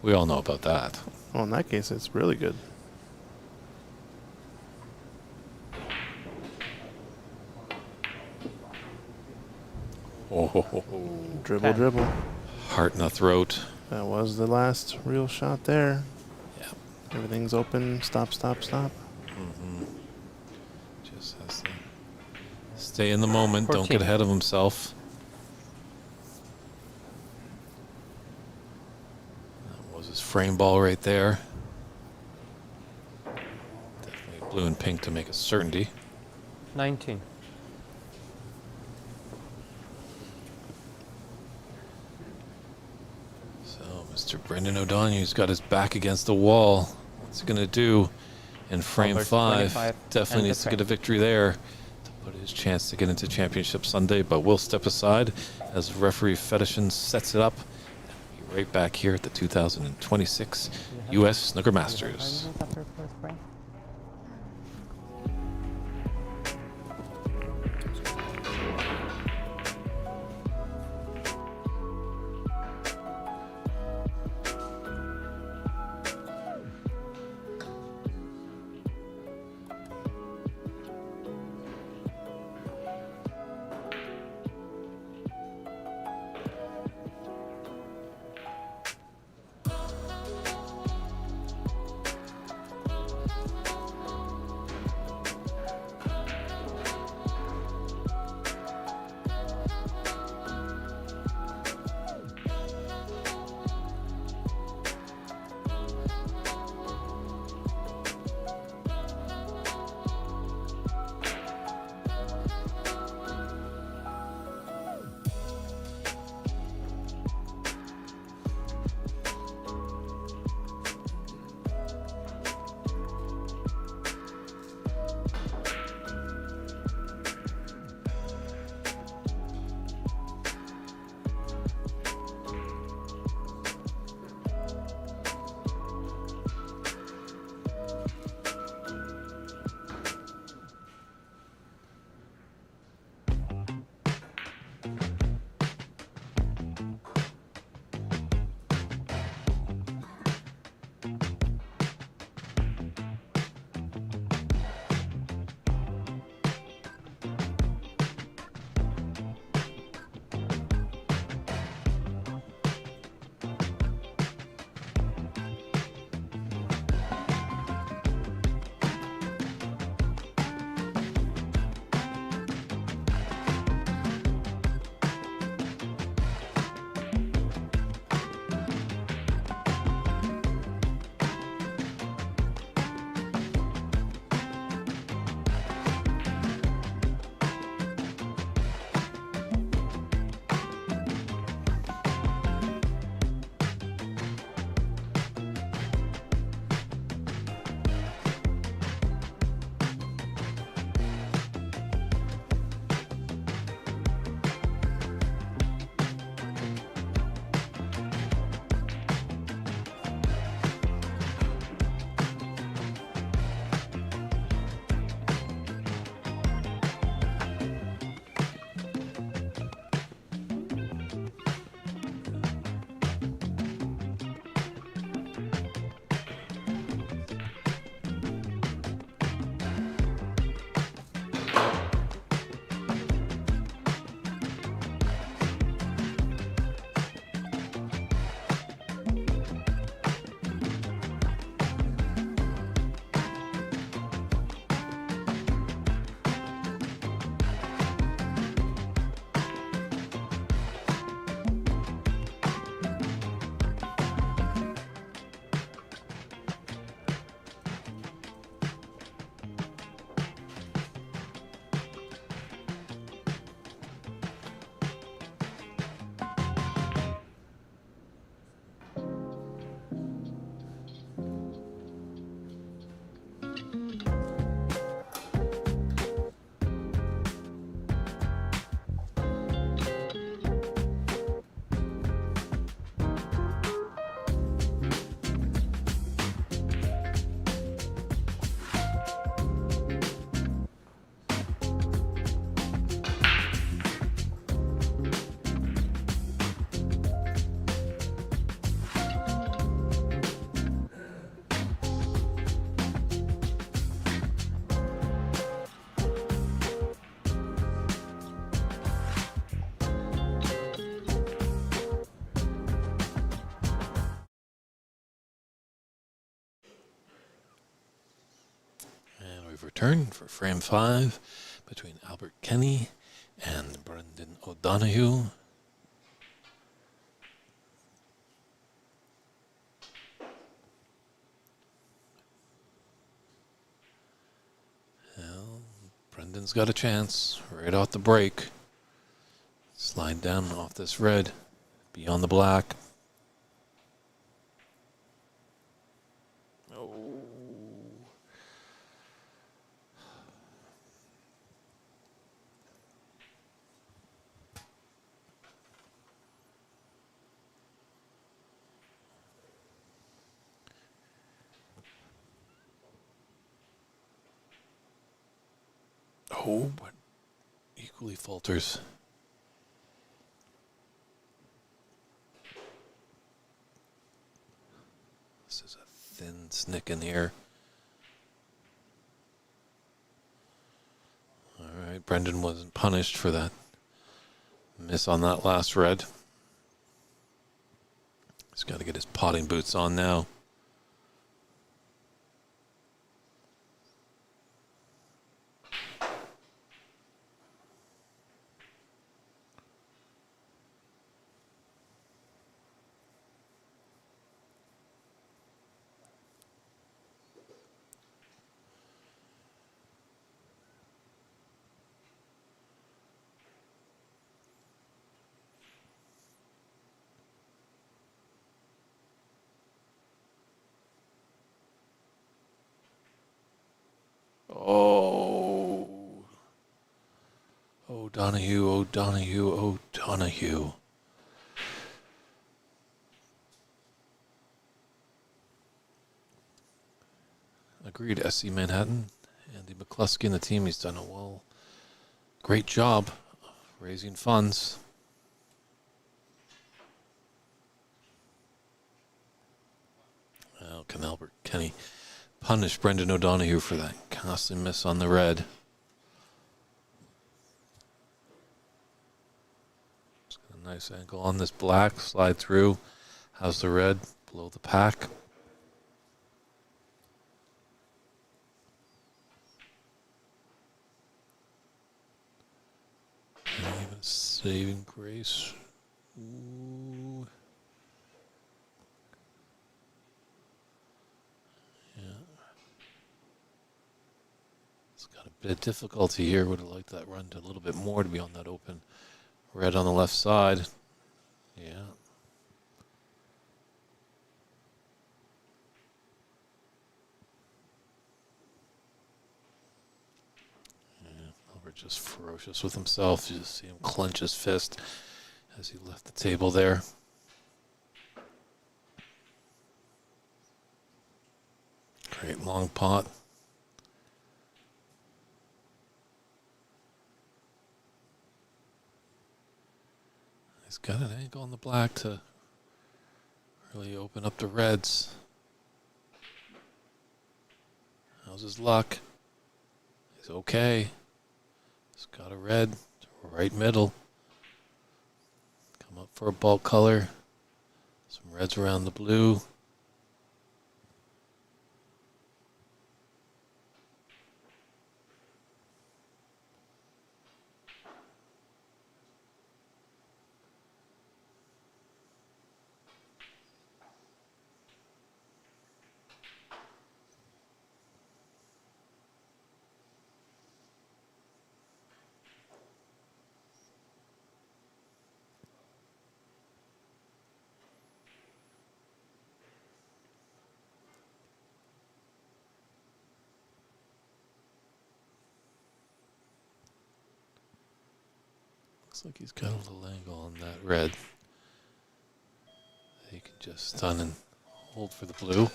A: we all know about that.
B: Well, in that case, it's really good.
A: Oh,
B: Dribble,
H: 10.
B: dribble.
A: heart in the throat.
B: That was the last real shot there.
A: Yeah.
B: Everything's open. Stop, stop, stop.
A: Just has to stay in the moment. Don't
H: 14.
A: get ahead of himself. That was his frame ball right there. Definitely blue and pink to make a certainty.
H: 19.
A: So Mr. Brendan O'Donoghue's got his back against the wall. What's he going to do in frame
H: Over
A: 5?
H: 25
A: Definitely
H: and
A: needs to
H: the
A: get a victory there to put his chance to get into Championship Sunday, but we'll step aside as referee Fetishin sets it up. And we'll be right back here at the 2026 U.S. Snooker Masters. of return for frame 5 between Albert Kenny and Brendan O'Donoghue. Well, Brendan's got a chance right off the break. Slide down off this red, beyond the black. Oh, but equally falters. This is a thin snick in the air. All right, Brendan wasn't punished for that miss on that last red. He's got to get his potting boots on now. Oh, O'Donoghue, O'Donoghue, O'Donoghue. Agreed, SC Manhattan. Andy McCluskey and the team, he's done a great job raising funds. Well, can Albert Kenny punish Brendan O'Donoghue for that costly miss on the red? Just got a nice angle on this black, slide through. How's the red? Below the pack. And even a saving grace. Ooh. Yeah. It's got a bit of difficulty here. Would have liked that run to a little bit more to be on that open red on the left side. Yeah. Albert just ferocious with himself. You just see him clench his fist as he left the table there. Great long pot. He's got an angle on the black to really open up the reds. How's his luck? He's okay. He's got a red right middle. Come up for a bulk color. Some reds around the blue. Looks like he's got a little angle on that red. He can just stun and hold for the blue.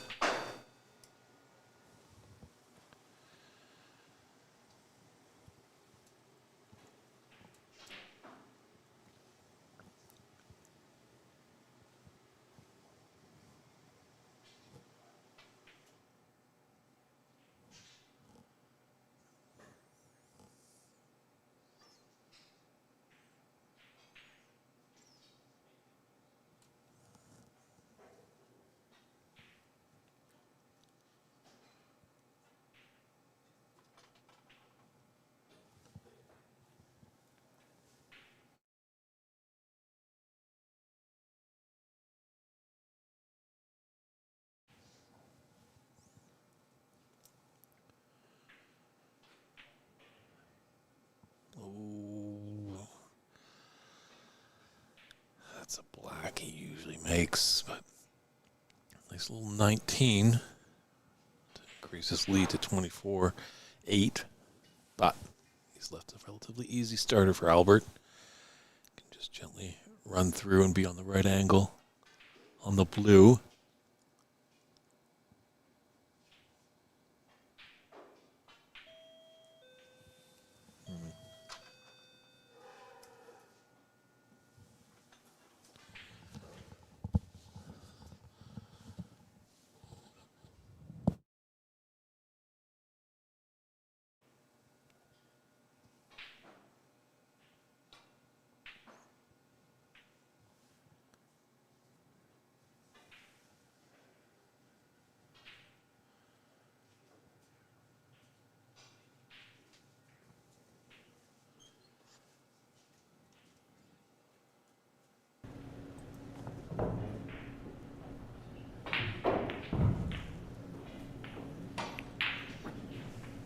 A: That's a black he usually makes, but nice little 19 to increase his lead to 24-8. But he's left a relatively easy starter for Albert. Can just gently run through and be on the right angle on the blue.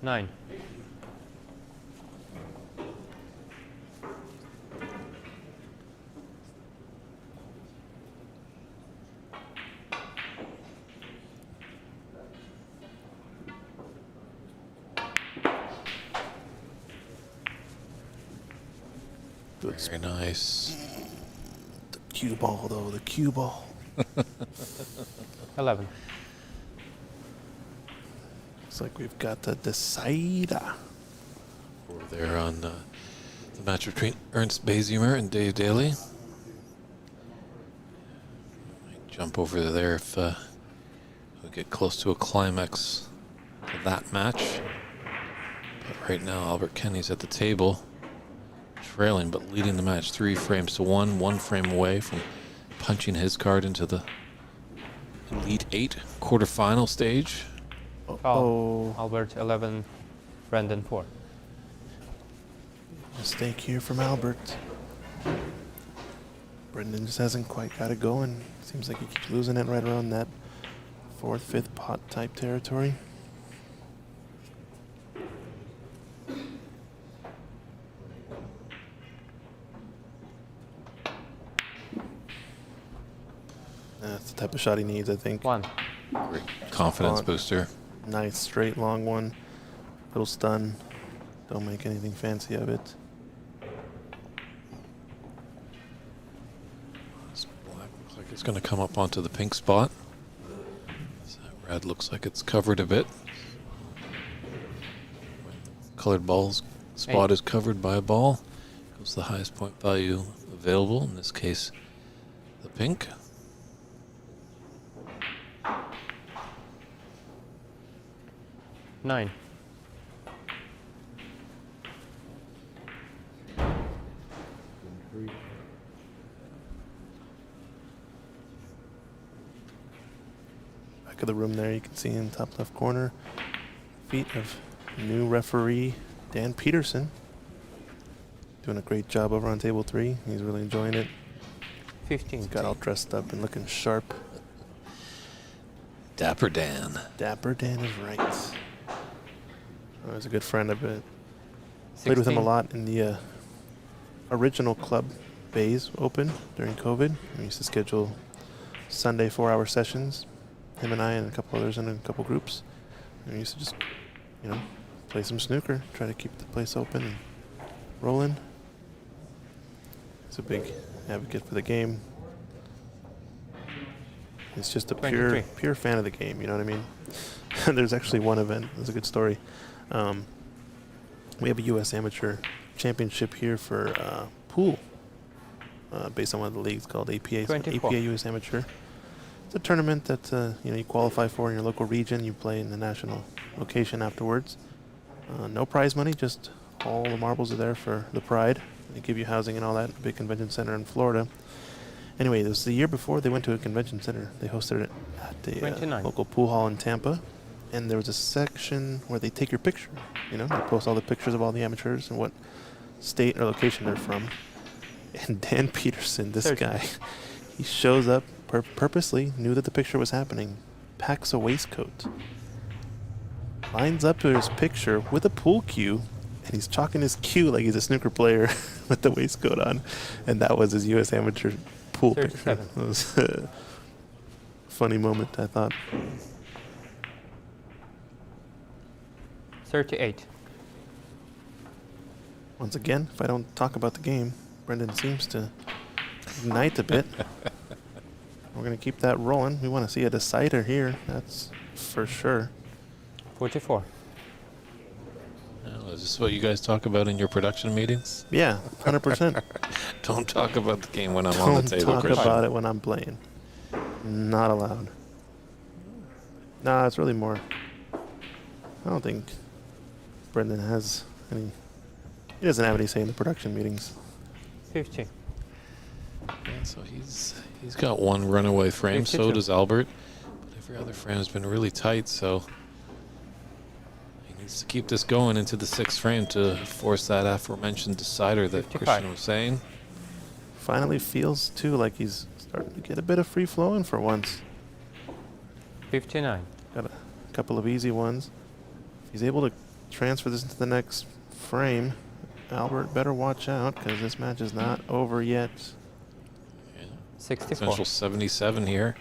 H: Nine.
A: Very nice.
B: The cue ball, though, the cue ball.
H: 11.
B: Looks like we've got the decider.
A: Over there on the match between Ernst Bazimer and Dave Daly. Might jump over there if we get close to a climax of that match. But right now, Albert Kenny's at the table, trailing but leading the match 3 frames to 1, 1 frame away from punching his card into the Elite 8 quarterfinal stage.
B: Oh,
H: Albert 11, Brendan 4.
B: mistake here from Albert. Brendan just hasn't quite got it going. Seems like he keeps losing it right around that 4th, 5th pot type territory. That's the type of shot he needs, I think.
H: 1.
A: Great confidence
B: On.
A: booster.
B: Nice straight long one. Little stun. Don't make anything fancy of it.
A: This black looks like it's going to come up onto the pink spot. So that red looks like it's covered a bit. Colored ball's spot is covered by a ball. Goes the highest point value available, in this case, the pink.
H: Nine.
B: Back of the room there, you can see in the top left corner, feet of new referee Dan Peterson. Doing a great job over on table 3. He's really enjoying it.
H: 15.
B: He's got all dressed up and looking sharp.
A: Dapper Dan.
B: Dapper Dan is right. Oh, he's a good friend. I've played with him a
H: 16.
B: lot in the original club Bays Open during COVID. We used to schedule Sunday 4-hour sessions, him and I and a couple others in a couple groups. And we used to just, play some snooker, try to keep the place open and rolling. He's a big advocate for the game. He's just a
H: 23.
B: pure fan of the game, you know what I mean? There's actually one event, there's a good story. We have a U.S. Amateur Championship here for pool, based on one of the leagues called APA
H: 24.
B: U.S. Amateur. It's a tournament that you qualify for in your local region. You play in the national location afterwards. No prize money, just all the marbles are there for the pride. They give you housing and all that. Big convention center in Florida. Anyway, this was the year before they went to a convention center. They hosted it at the
H: 29.
B: local pool hall in Tampa. And there was a section where they take your picture. They post all the pictures of all the amateurs and what state or location they're from. And Dan Peterson, this
H: 30.
B: guy, he shows up purposely, knew that the picture was happening, packs a waistcoat, lines up to his picture with a pool cue, and he's chalking his cue like he's a snooker player with the waistcoat on. And that was his U.S. Amateur pool picture.
H: 37.
B: It was a funny moment, I thought.
H: 38.
B: Once again, if I don't talk about the game, Brendan seems to ignite a bit. We're going to keep that rolling. We want to see a decider here. That's for sure.
H: 44.
A: Oh, is this what you guys talk about in your production meetings?
B: Yeah, 100%.
A: Don't talk about the game when I'm on the
B: Don't
A: table,
B: talk
A: Christian.
B: about it when I'm playing. Not allowed. Nah, it's really more. I don't think Brendan has any. He doesn't have any say in the production meetings.
H: 50.
A: Yeah, so he's got one runaway frame. So
H: 52.
A: does Albert. But every other frame has been really tight, so he needs to keep this going into the 6th frame to force that aforementioned decider that
H: 55.
A: Christian was saying.
B: Finally feels too like he's starting to get a bit of free flowing for once.
H: 59.
B: Got a couple of easy ones. If he's able to transfer this into the next frame, Albert better watch out because this match is not over yet.
A: Yeah.
H: 64.
A: Potential 77 here.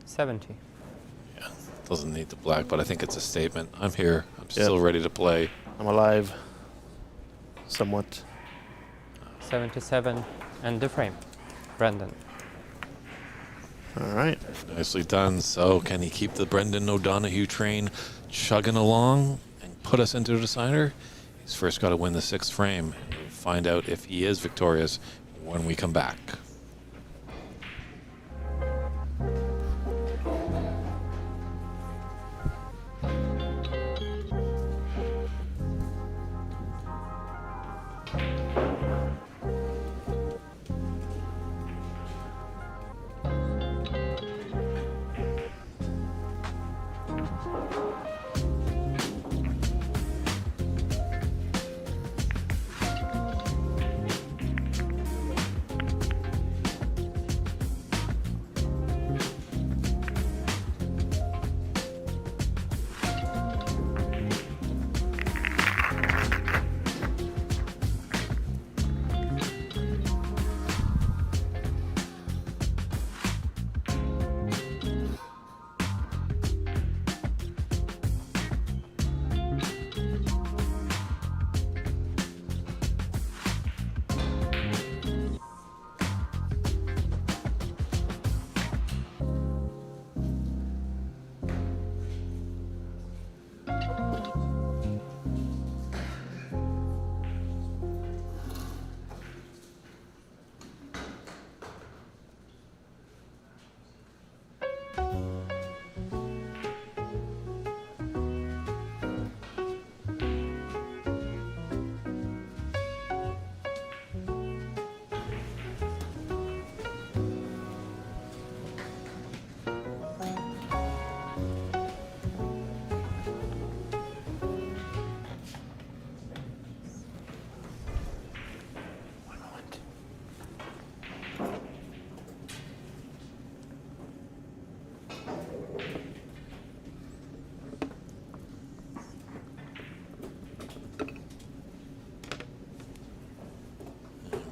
H: $70.
A: Yeah, doesn't need the black, but I think it's a statement. I'm here. I'm
B: Yep.
A: still ready to play.
B: I'm alive. Somewhat.
H: 77 and the frame. Brendan.
B: All right.
A: Nicely done. So can he keep the Brendan O'Donoghue train chugging along and put us into the decider? He's first got to win the 6th frame. We'll find out if he is victorious when we come back.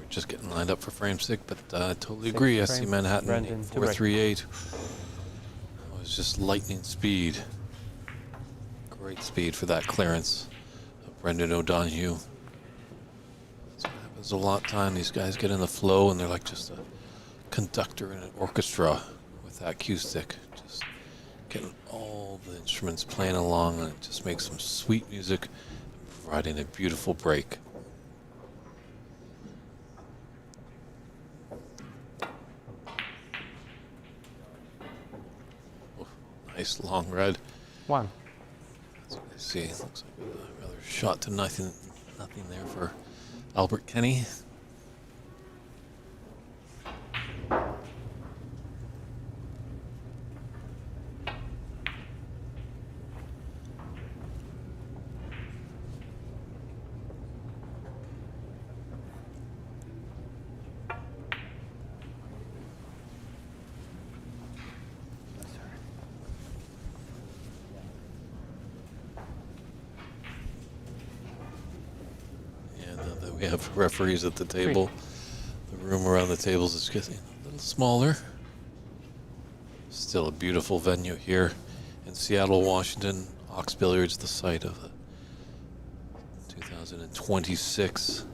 A: Just getting lined up for frame 6, but I totally
H: Sixth
A: agree. SC
H: frame,
A: Manhattan
H: Brendan to break.
A: 438 was just lightning speed. Great speed for that clearance of Brendan O'Donoghue. That's what happens a lot of time. These guys get in the flow and they're like just a conductor in an orchestra with that cue stick. Just getting all the instruments playing along, and it just makes some sweet music, providing a beautiful break. Nice long red.
H: 1.
A: That's what I see. Looks like a rather shot to nothing there for Albert Kenny. that we have referees at the table. The room around the tables is getting a little smaller. Still a beautiful venue here in Seattle, Washington. OX Billiards, the site of the 2026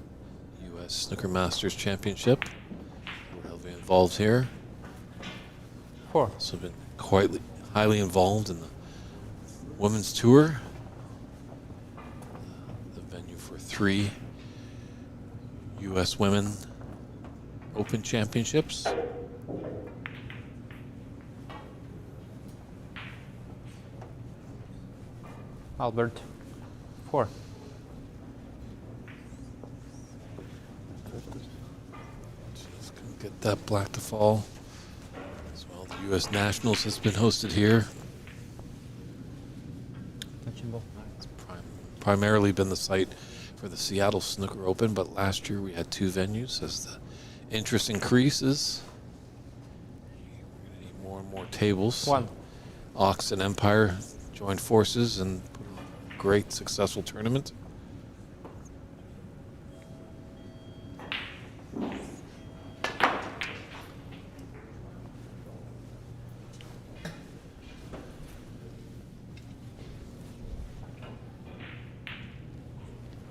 A: U.S. Snooker Masters Championship. We're heavily involved here.
H: 4.
A: Also been quite highly involved in the women's tour. The venue for 3 U.S. Women Open Championships.
H: Albert. 4.
A: Just gonna get that black to fall. As well, the U.S. Nationals has been hosted here.
H: Touching ball.
A: It's primarily been the site for the Seattle Snooker Open, but last year we had 2 venues. As the interest increases, we're going to need more and more tables.
H: 1.
A: Ox and Empire joined forces and put on a great, successful tournament.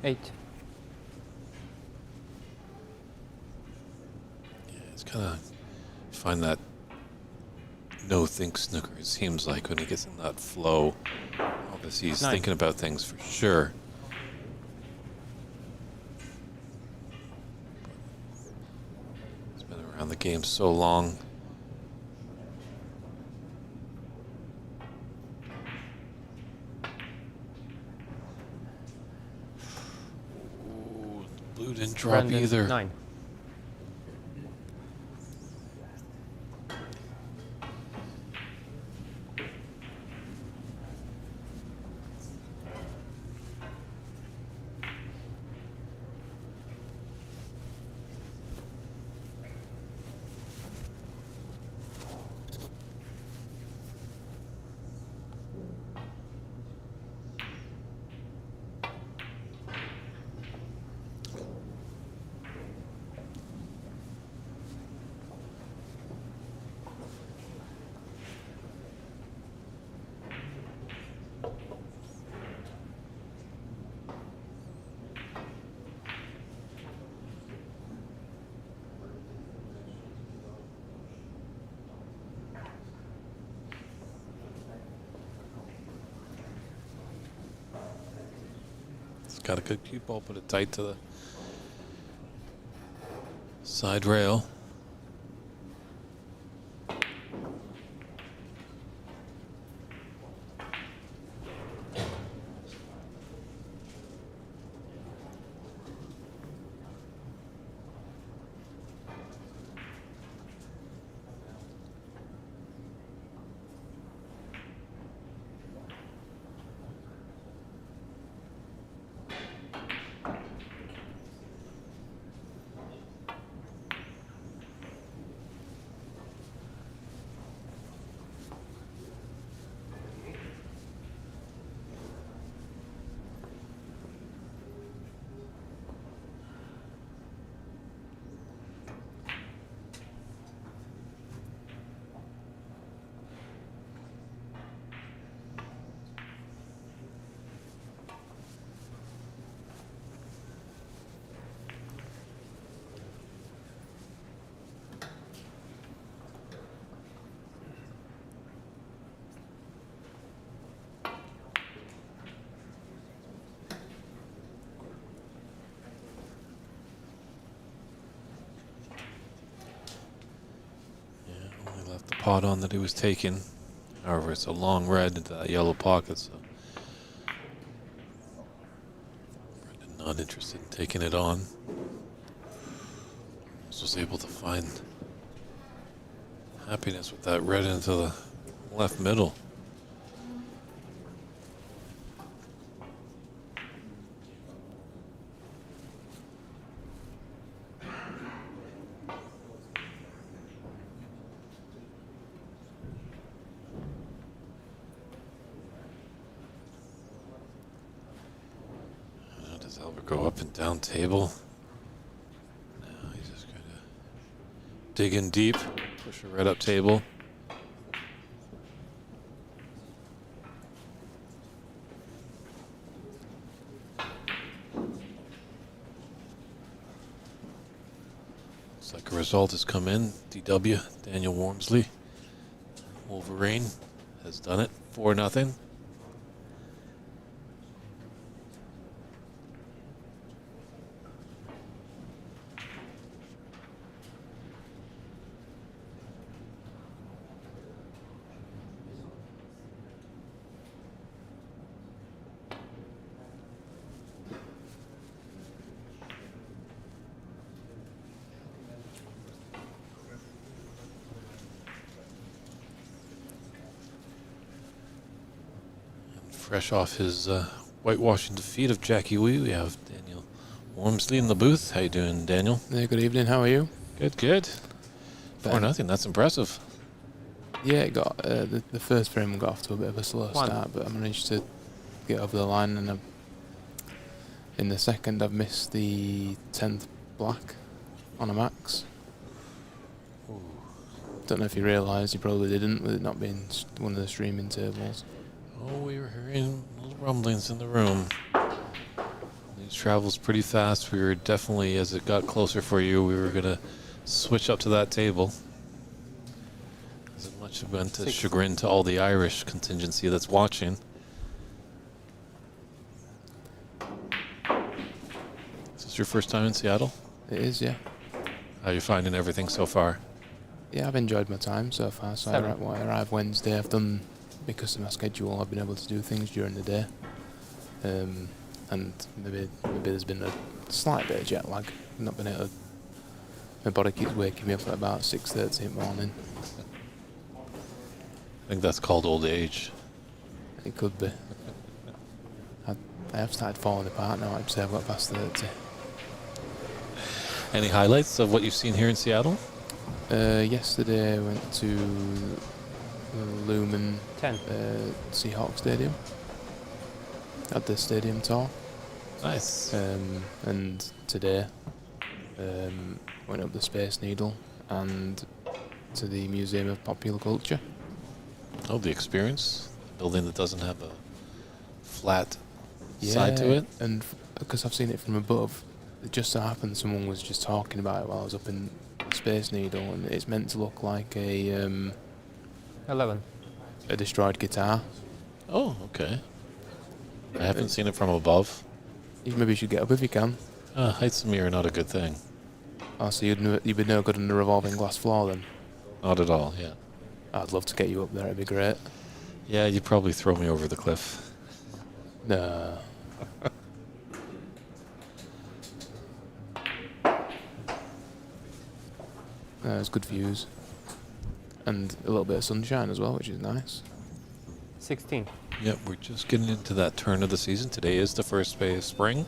H: Eight.
A: Yeah, it's kind of find that no-think snooker. It seems like when he gets in that flow, obviously he's
H: 9.
A: thinking about things for sure. He's been around the game so long. Ooh, blue didn't drop
H: Brandon.
A: either.
H: 9.
A: Got a good cue ball, put it tight to the side rail. Left the pot on that he was taking. However, it's a long red into that yellow pocket, so Brendan not interested in taking it on. Just was able to find happiness with that red into the left middle. Does Albert go up and down table? Dig in deep. Push her right up table. Looks like a result has come in. DW, Daniel Wormsley. Wolverine has done it. 4-0. Fresh off his whitewashing defeat of Jackie Wee, we have Daniel Wormsley in the booth. How you doing, Daniel?
I: Yeah, good evening. How are you?
A: Good, good. 4-0. That's impressive.
I: Yeah, it got the first frame got off to a bit of a slow start, but I managed to get over the line, and in the second I've missed the 10th black on a max. Don't know if you realised, you probably didn't, with it not being one of the streaming tables.
A: Oh, we were hearing little rumblings in the room. These travels pretty fast. We were definitely, as it got closer for you, we were going to switch up to that table. As it much went to chagrin to all the Irish contingency that's watching. Is this your first time in Seattle?
I: It is, yeah.
A: How are you finding everything so far?
I: Yeah, I've enjoyed my time so far. So I arrived Wednesday. I've done, because of my schedule, I've been able to do things during the day. And maybe there's been a slight bit of jet lag. I've not been able to, my body keeps waking me up at about 6:30 in the morning.
A: I think that's called old age.
I: It could be. I have started falling apart now. I'd say I've got past 30.
A: Any highlights of what you've seen here in Seattle?
I: Yesterday I went to Lumen
H: 10.
I: Seahawks Stadium. Had the stadium tour.
A: Nice.
I: And today went up the Space Needle and to the Museum of Popular Culture.
A: Oh, the experience? A building that doesn't have a flat side to it?
I: And because I've seen it from above, it just so happened someone was just talking about it while I was up in Space Needle, and it's meant to look like a
H: 11.
I: a destroyed guitar.
A: Oh, okay. I haven't seen it from above.
I: Maybe you should get up if you can.
A: Heights in me are not a good thing.
I: Oh, so you'd be no good on the revolving glass floor then?
A: Not at all, yeah.
I: I'd love to get you up there, it'd be great.
A: Yeah, you'd probably throw me over the cliff.
I: No. There's good views. And a little bit of sunshine as well, which is nice.
H: 16.
A: Yep, we're just getting into that turn of the season. Today is the first day of spring.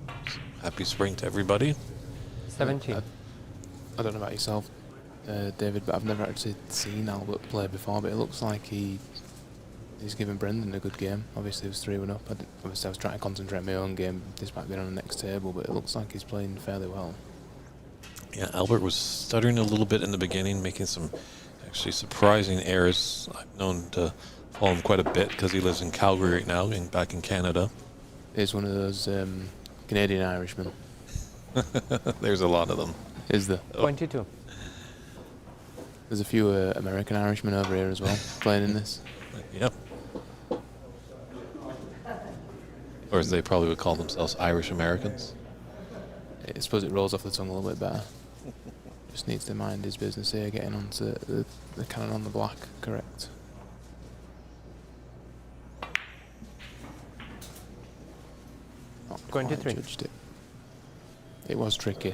A: So happy spring to everybody.
H: 17.
I: I don't know about yourself, David, but I've never actually seen Albert play before, but it looks like he's given Brendan a good game. Obviously, it was 3-1 up. Obviously, I was trying to concentrate on my own game despite being on the next table, but it looks like he's playing fairly well.
A: Yeah, Albert was stuttering a little bit in the beginning, making some actually surprising errors. I've known to follow him quite a bit because he lives in Calgary right now, being back in Canada.
I: He's one of those Canadian Irishmen.
A: There's a lot of them.
I: Is there?
H: 22.
I: There's a few American Irishmen over here as well playing in this.
A: Yep. Or as they probably would call themselves, Irish Americans.
I: I suppose it rolls off the tongue a little bit better. Just needs to mind his business here, getting onto the cannon on the black, correct. Not quite
H: 23.
I: judged it. It was tricky.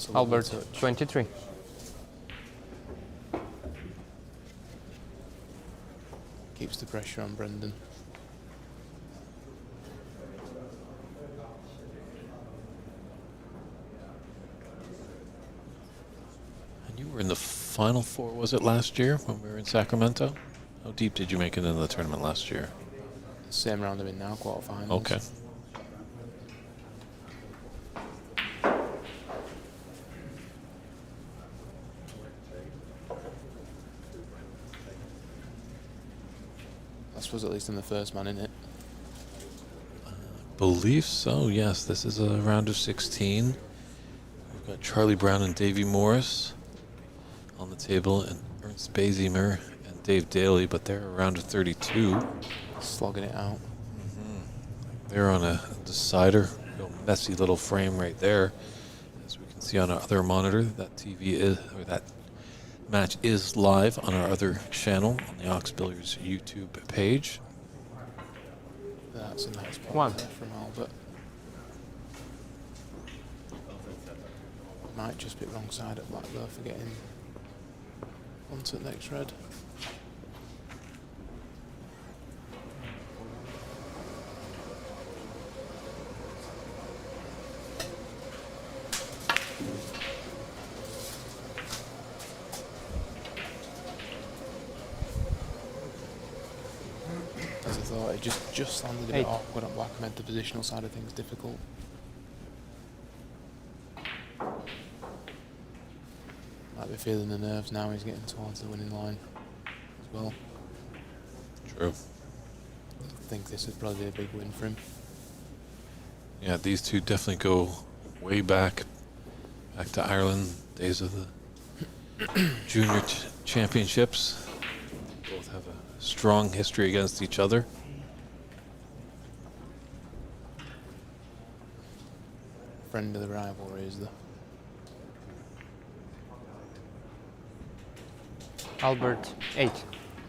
I: That's a lovely
H: Albert,
I: touch.
H: 23.
I: Keeps the pressure on Brendan.
A: And you were in the Final Four, was it last year when we were in Sacramento? How deep did you make it into the tournament last year?
I: Same round I'm in now, quarterfinals.
A: Okay.
I: I suppose at least in the first man in it.
A: Believe so, yes. This is a round of 16. We've got Charlie Brown and Davey Morris on the table, and Ernst Bazimer and Dave Daly, but they're a round of 32.
I: Slogging it out.
A: They're on a decider, real messy little frame right there. As we can see on our other monitor, that TV is, or that match is live on our other channel on the OX Billiards YouTube page.
I: That's a nice ball
H: One.
I: there from Albert. Might just be wrong side at black though for getting onto the next red. As I thought, it just landed a bit
H: Eight.
I: awkward on black, made the positional side of things difficult. Might be feeling the nerves now, he's getting towards the winning line as well.
A: True.
I: I think this would probably be a big win for him.
A: Yeah, these two definitely go way back to Ireland, days of the junior championships. Both have a strong history against each other.
I: Friend of the rivalry is the
H: Albert, 8.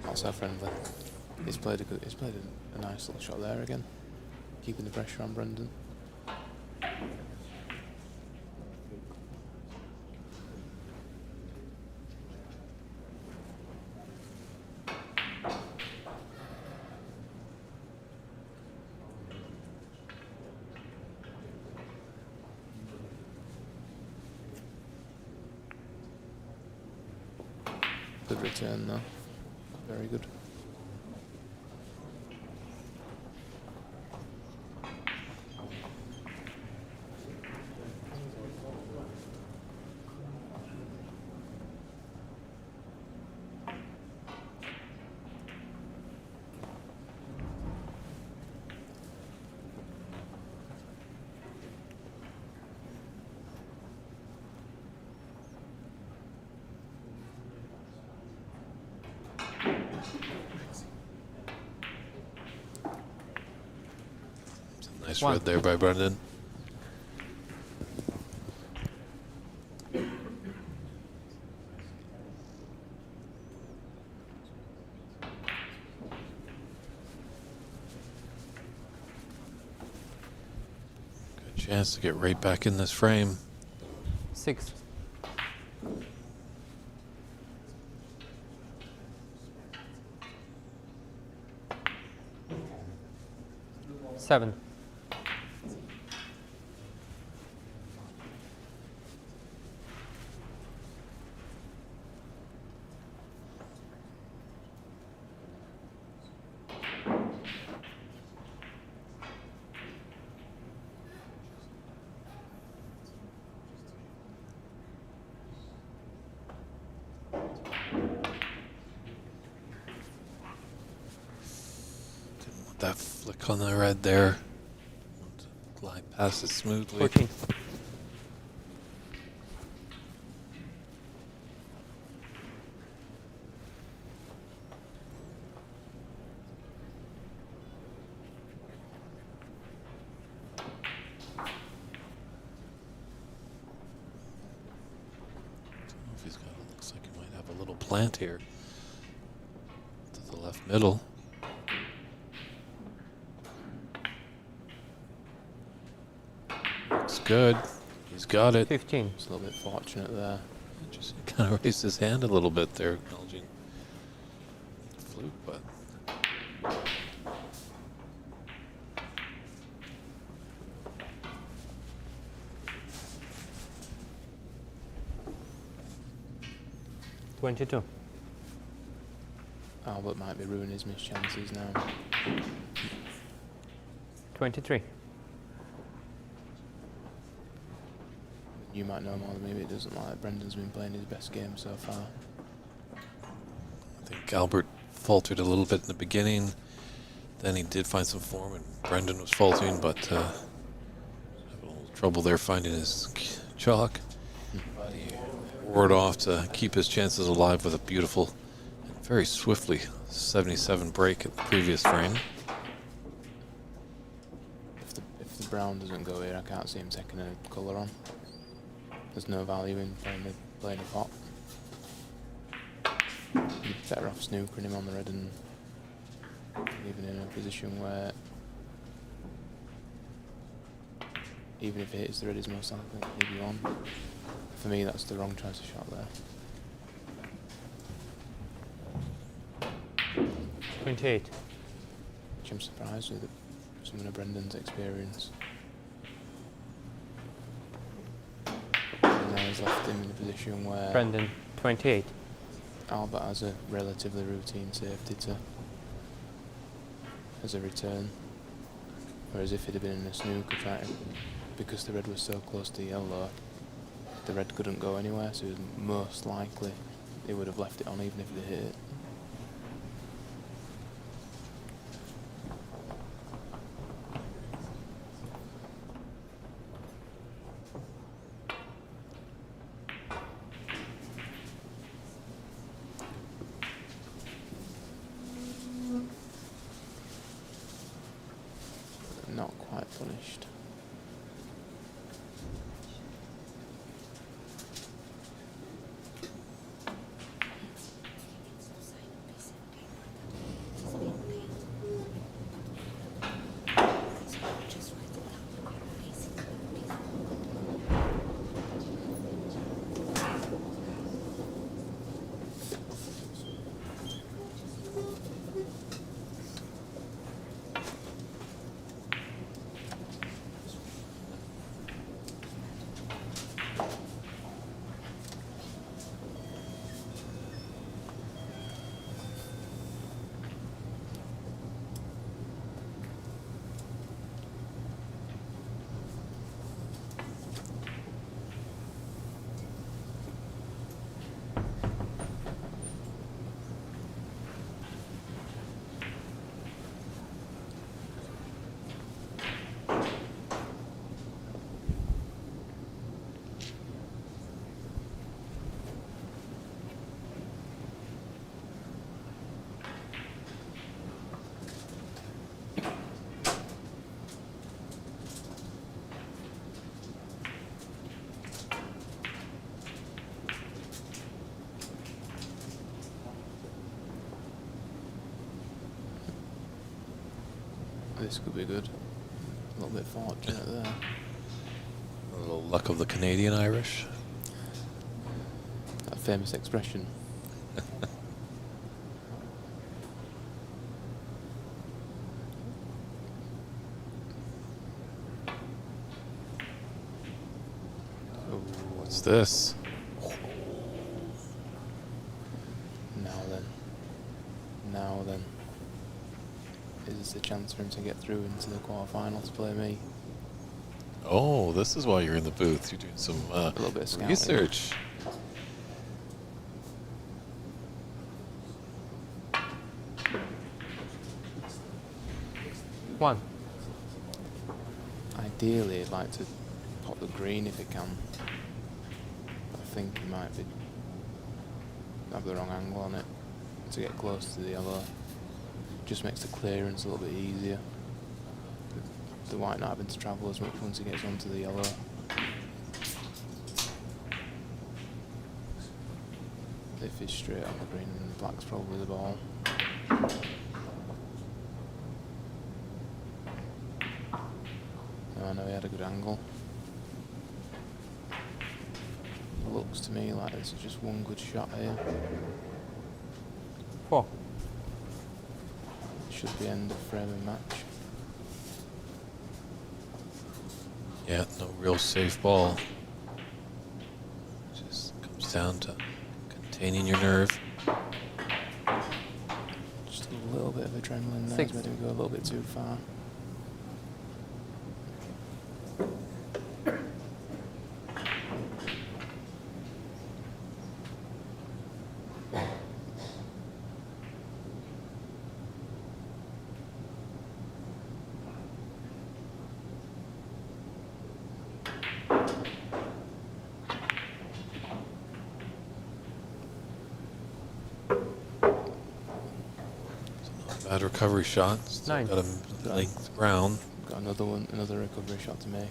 I: also friendly. He's played a nice little shot there again, keeping the pressure on Brendan. Good return though. Very good.
A: Nice
H: One.
A: red there by Brendan. Good chance to get right back in this frame.
H: 6. Seven.
A: Didn't want that flick on the red there. Want to glide past it smoothly.
H: 14.
A: If he's got, looks like he might have a little plant here to the left middle. Looks good. He's He's got it.
H: 15.
I: It's a little bit fortunate there.
A: Just kind of raised his hand a little bit there, acknowledging the fluke, but
H: 22.
I: Albert might be ruining his missed chances now.
H: 23.
I: You might know more than me, but it doesn't look like Brendan's been playing his best game so far.
A: I think Albert faltered a little bit in the beginning. Then he did find some form, and Brendan was faltering, but had a little trouble there finding his chalk. But he roared off to keep his chances alive with a beautiful and very swiftly 77 break at the previous frame.
I: If the brown doesn't go here, I can't see him taking a colour on. There's no value in playing a pot. You're better off snookering him on the red and leaving him in a position where, even if it hits the red, is most likely to leave you on. For me, that's the wrong choice of shot there.
H: 28.
I: Which I'm surprised with someone of Brendan's experience. And now he's left him in a position where
H: Brendan, 28.
I: Albert has a relatively routine safety as a return. Whereas if it had been in a snooker because the red was so close to yellow, the red couldn't go anywhere, so it was most likely he would have left it on even if it hit it. Not quite punished. This could be good. A little bit fortunate there.
A: A little luck of the Canadian Irish.
I: That famous expression.
A: What's this?
I: Now then. Is this a chance for him to get through into the quarterfinal to play me?
A: Oh, this is why you're in the booth. You're doing some
I: A little bit of scouting.
A: research.
H: One.
I: Ideally, I'd like to pop the green if it can. I think he might have the wrong angle on it to get close to the yellow. Just makes the clearance a little bit easier. The white not having to travel as much once he gets onto the yellow. If he's straight on the green, then the black's probably the ball. Oh no, he had a good angle. looks to me like this is just one good shot here.
H: 4.
I: Should be end of frame and match.
A: Yeah, no real safe ball. Just comes down to containing your nerve.
I: Just a little bit of adrenaline there.
H: 6.
I: Made him go a little bit too far.
A: Bad recovery shot. Still
H: 9.
A: got a length round.
I: Got another one, another recovery shot to make.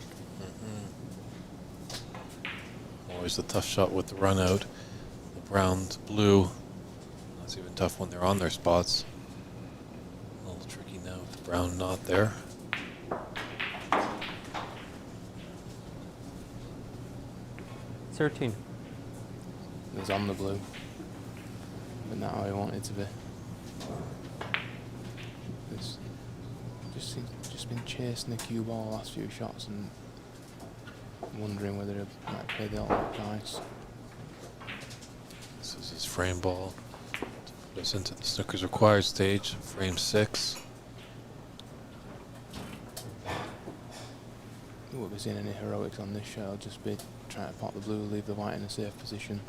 A: Always a tough shot with the run out. The brown to blue. That's even tough when they're on their spots. A little tricky now with the brown not there.
H: Thirteen.
I: It was on the blue, but not how I wanted it to be. It's just been chasing the cue ball the last few shots and wondering whether it might play the ultimate price.
A: This is his frame ball to put us into the Snooker's required stage, frame 6.
I: We won't be seeing any heroics on this shot. I'll just be trying to pot the blue, leave the white in a safe position.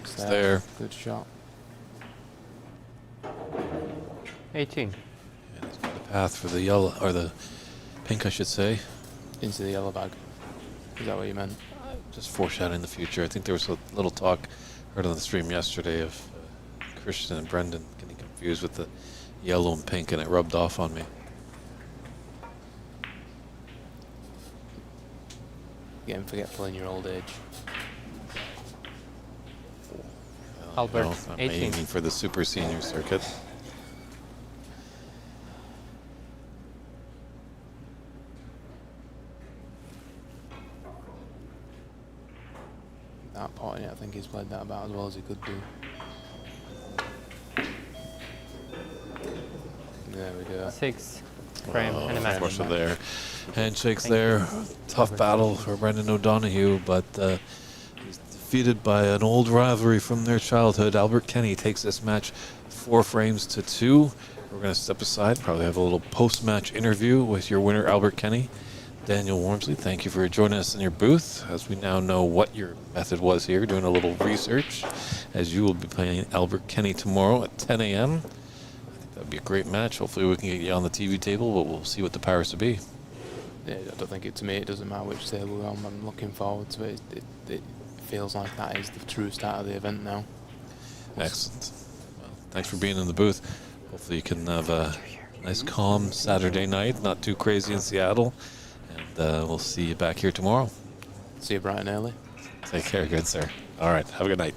I: It's
A: there.
I: Good shot.
H: 18.
A: And he's got a path for the yellow, or the pink, I should say.
I: Into the yellow bag. Is that what you meant?
A: Just foreshadowing the future. I think there was a little talk heard on the stream yesterday of Christian and Brendan getting confused with the yellow and pink, and it rubbed off on me.
I: Getting forgetful in your old age.
A: Well,
H: Albert,
A: I'm
H: 18.
A: aiming for the super senior circuit.
I: That potting, I think he's played that about as well as he could do. There we go.
H: 6. Frame and a match.
A: Unfortunately there. Handshakes
H: Thank
A: there.
H: you.
A: Tough battle for Brendan O'Donoghue, but he's defeated by an old rivalry from their childhood. Albert Kenny takes this match 4 frames to 2. We're going to step aside, probably have a little post-match interview with your winner, Albert Kenny. Daniel Wormsley, thank you for joining us in your booth, as we now know what your method was here, doing a little research, as you will be playing Albert Kenny tomorrow at 10 a.m. I think that would be a great match. Hopefully we can get you on the TV table, but we'll see what the powers to be.
I: Yeah, I don't think to me it doesn't matter which table we're on. I'm looking forward to it. It feels like that is the true start of the event now.
A: Excellent. Well, thanks for being in the booth. Hopefully you can have a nice calm Saturday night, not too crazy in Seattle. And we'll see you back here tomorrow.
I: See you bright and early.
A: Take care, good sir. All right, have a good night.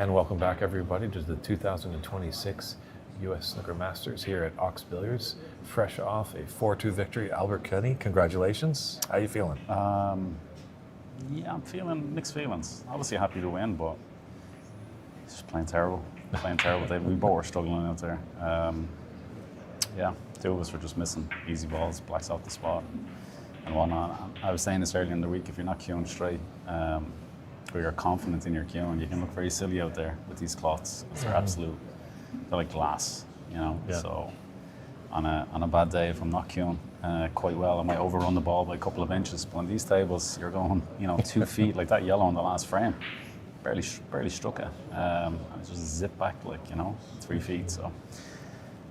A: And welcome back, everybody, to the 2026 U.S. Snooker Masters here at OX Billiards. Fresh off a 4-2 victory, Albert Kenny. Congratulations. How you feeling?
J: Yeah, I'm feeling mixed feelings. Obviously happy to win, but just playing terrible. Playing terrible. We both were struggling out there. Yeah, two of us were just missing easy balls, blacks off the spot and whatnot. I was saying this earlier in the week, if you're not cueing straight, or you're confident in your cueing, you can look very silly out there with these cloths. They're they're like glass, you know.
A: Yeah.
J: So on a bad day, if I'm not cueing quite well, I might overrun the ball by a couple of inches. But on these tables, you're going, 2 feet, like that yellow on the last frame. Barely struck it. And it just zipped back 3 feet. So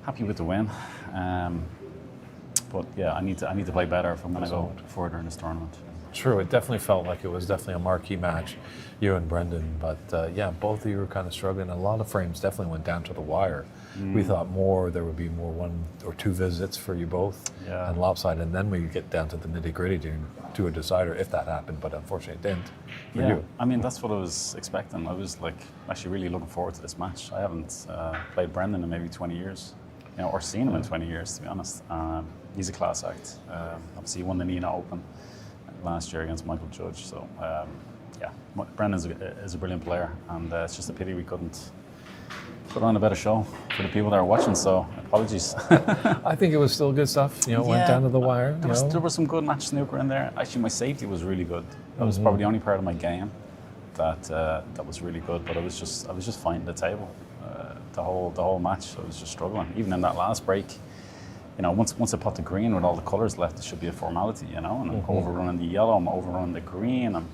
J: happy with the win. But yeah, I need to play better if I'm going to go further in this tournament.
A: True, it definitely felt like it was definitely a marquee match, you and Brendan. But yeah, both of you were kind of struggling. A lot of frames definitely went down to the wire. We thought there would be more 1 or 2 visits for you both, and lopsided, and then we get down to the nitty gritty to a decider if that happened. But unfortunately, it didn't. For you.
J: I mean, that's what I was expecting. I was actually really looking forward to this match. I haven't played Brendan in maybe 20 years, or seen him in 20 years, to be honest. He's a class act. Obviously, he won the Nina Open last year against Michael Judge. So yeah, Brendan is a brilliant player, and it's just a pity we couldn't put on a better show for the people that are watching. So apologies.
A: I think it was still good stuff. Went down to the wire.
J: There was some good match snooker in there. Actually, my safety was really good. That was probably the only part of my game that was really good. But I was just fighting the table the whole match. I was just struggling. Even in that last break, once I put the green with all the colours left, it should be a formality, and I'm overrunning the yellow, I'm overrunning the green, I'm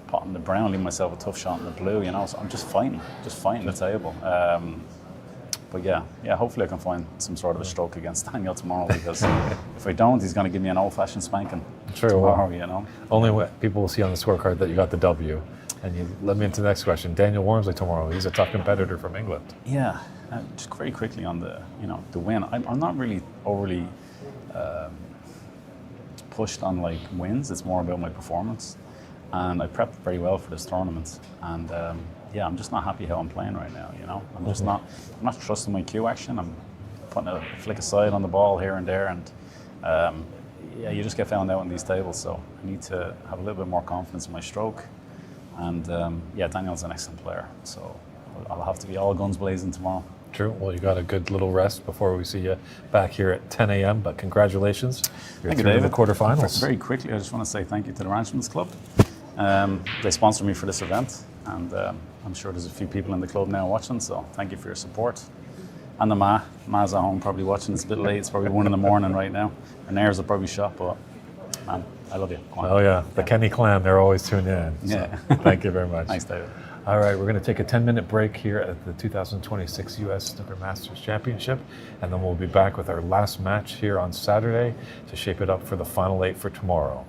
J: potting the brown, leaving myself a tough shot in the blue, so I'm just fighting the table. But yeah, hopefully I can find some sort of a stroke against Daniel tomorrow, because if I don't, he's going to give me an old-fashioned spanking tomorrow,
A: Only what people will see on the scorecard that you got the W. And you led me into the next question. Daniel Wormsley tomorrow, he's a tough competitor from England.
J: Yeah. Just very quickly on the win. I'm not really overly pushed on wins. It's more about my performance, and I prepped very well for this tournament. And yeah, I'm just not happy how I'm playing right now. I'm just not trusting my cue action. I'm putting a flick aside on the ball here and there, and yeah, you just get found out on these tables. So I need to have a little bit more confidence in my stroke. And yeah, Daniel's an excellent player, so I'll have to be all guns blazing tomorrow.
A: True. Well, you got a good little rest before we see you back here at 10 a.m. But congratulations, you're through to the quarterfinals.
J: Very quickly, I just want to say thank you to the Ranchman's Club. They sponsored me for this event, and I'm sure there's a few people in the club now watching. So thank you for your support. And the Ma's at home probably watching. It's a bit late. It's probably 1 a.m. right now. Her nails are probably shot, but man, I love you.
A: Oh yeah, the Kenny clan, they're always tuned in. So
J: Yeah.
A: Thank you very much.
J: Thanks, David.
A: All right, we're going to take a 10-minute break here at the 2026 U.S. Snooker Masters Championship, and then we'll be back with our last match here on Saturday to shape it up for the final 8 for tomorrow.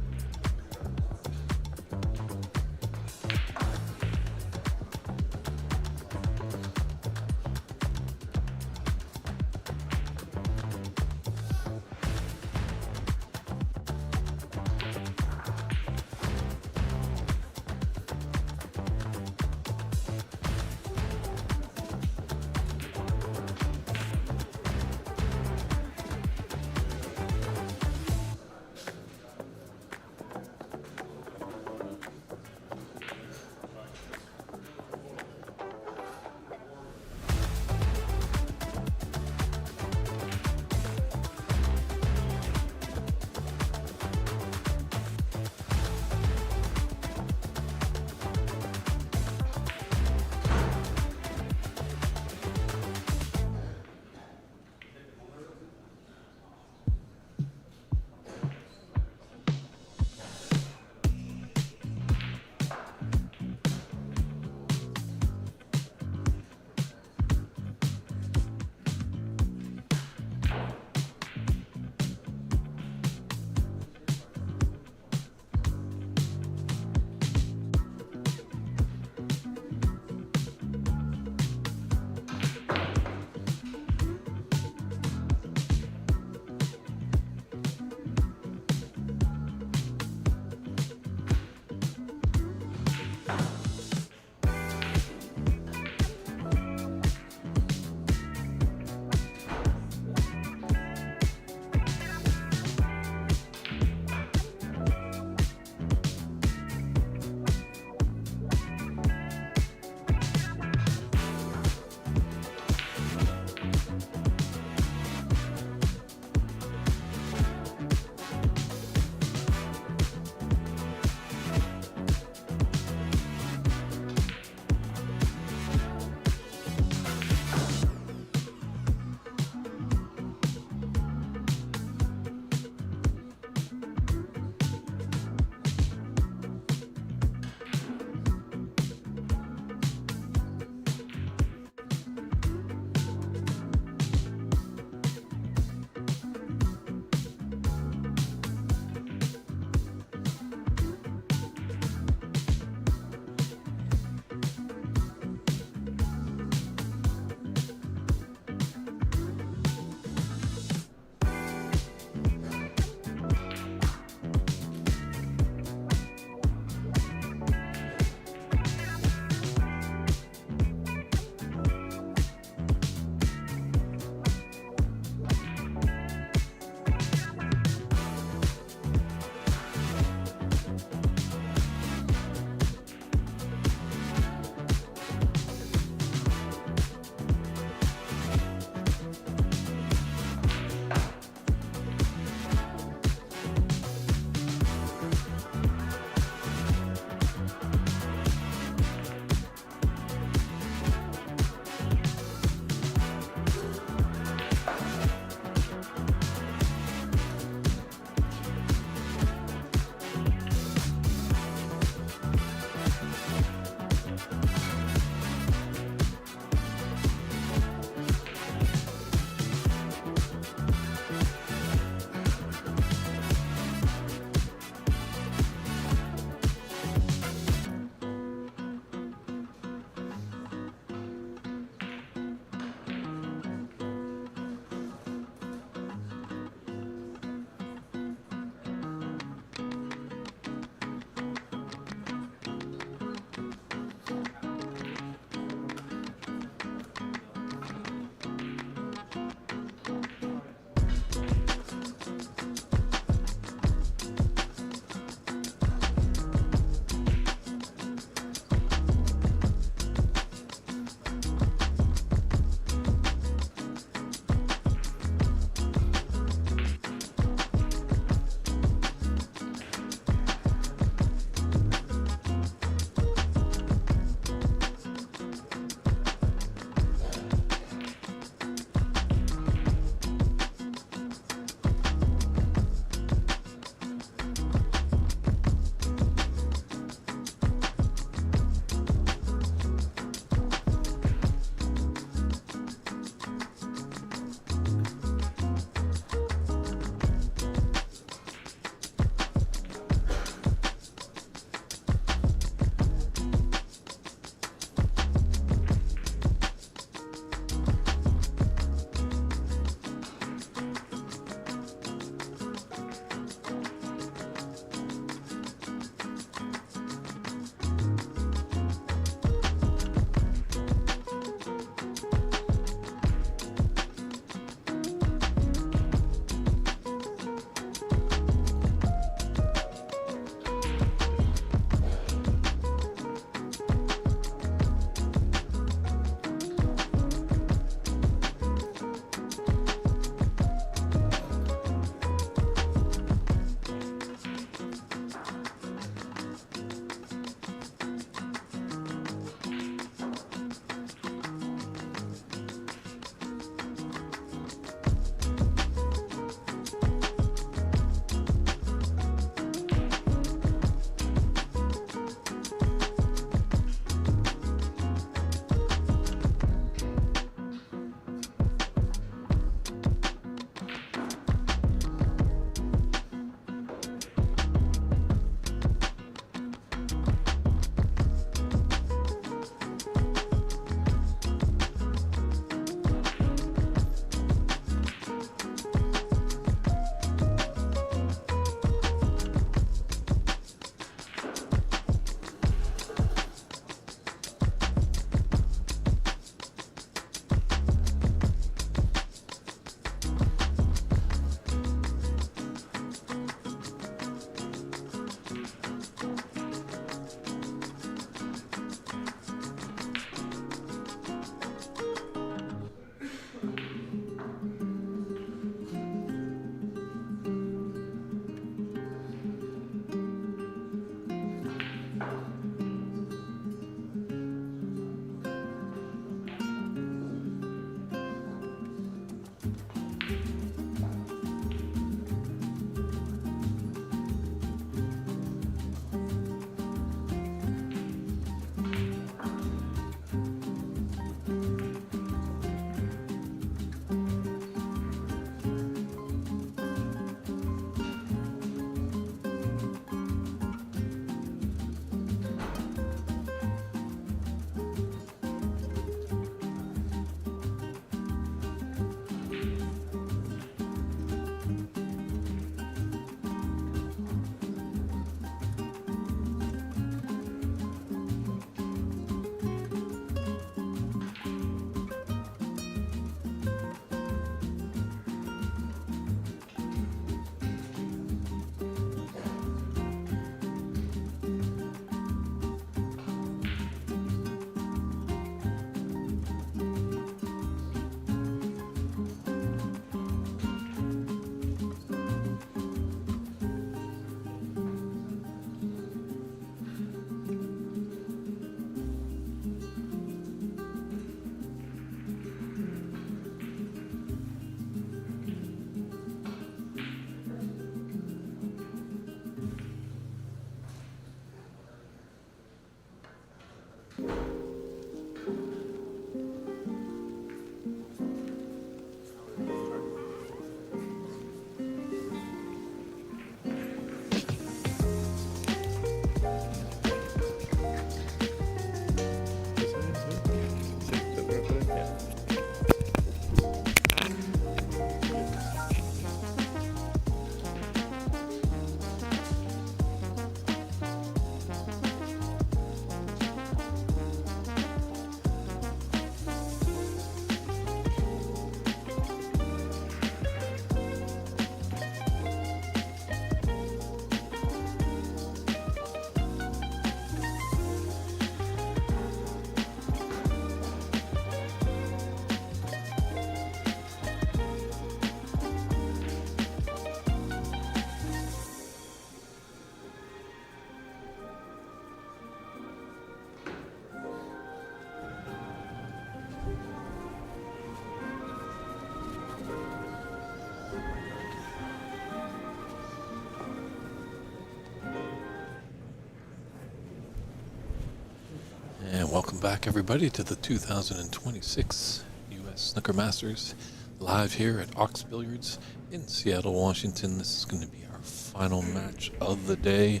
A: Welcome back, everybody, to the 2026 U.S. Snooker Masters, live here at OX Billiards in Seattle, Washington. This is going to be our final match of the day.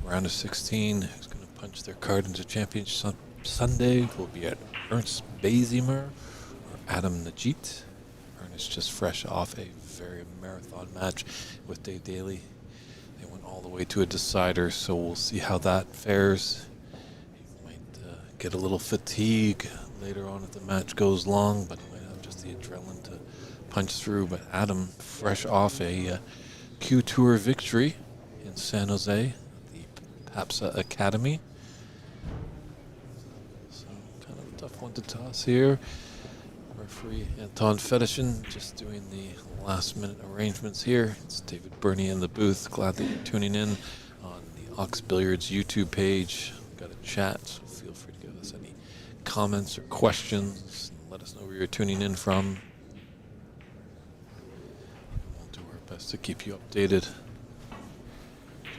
A: Round of 16. Who's going to punch their card into Championship Sunday? Will be at Ernst Bazimer or Adam Najit. Ernest just fresh off a very marathon match with Dave Daly. They went all the way to a decider, so we'll see how that fares. Get a little fatigue later on if the match goes long, but he might have just the adrenaline to punch through. But Adam, fresh off a Q Tour victory in San Jose, the PAPSA Academy. So kind of a tough one to toss here. Referee Anton Fedishin just doing the last minute arrangements here. It's David Burney in the booth. Glad that you're tuning in on the OX Billiards YouTube page. We've got a chat, so feel free to give us any comments or questions. Let us know where you're tuning in from. We'll do our best to keep you updated.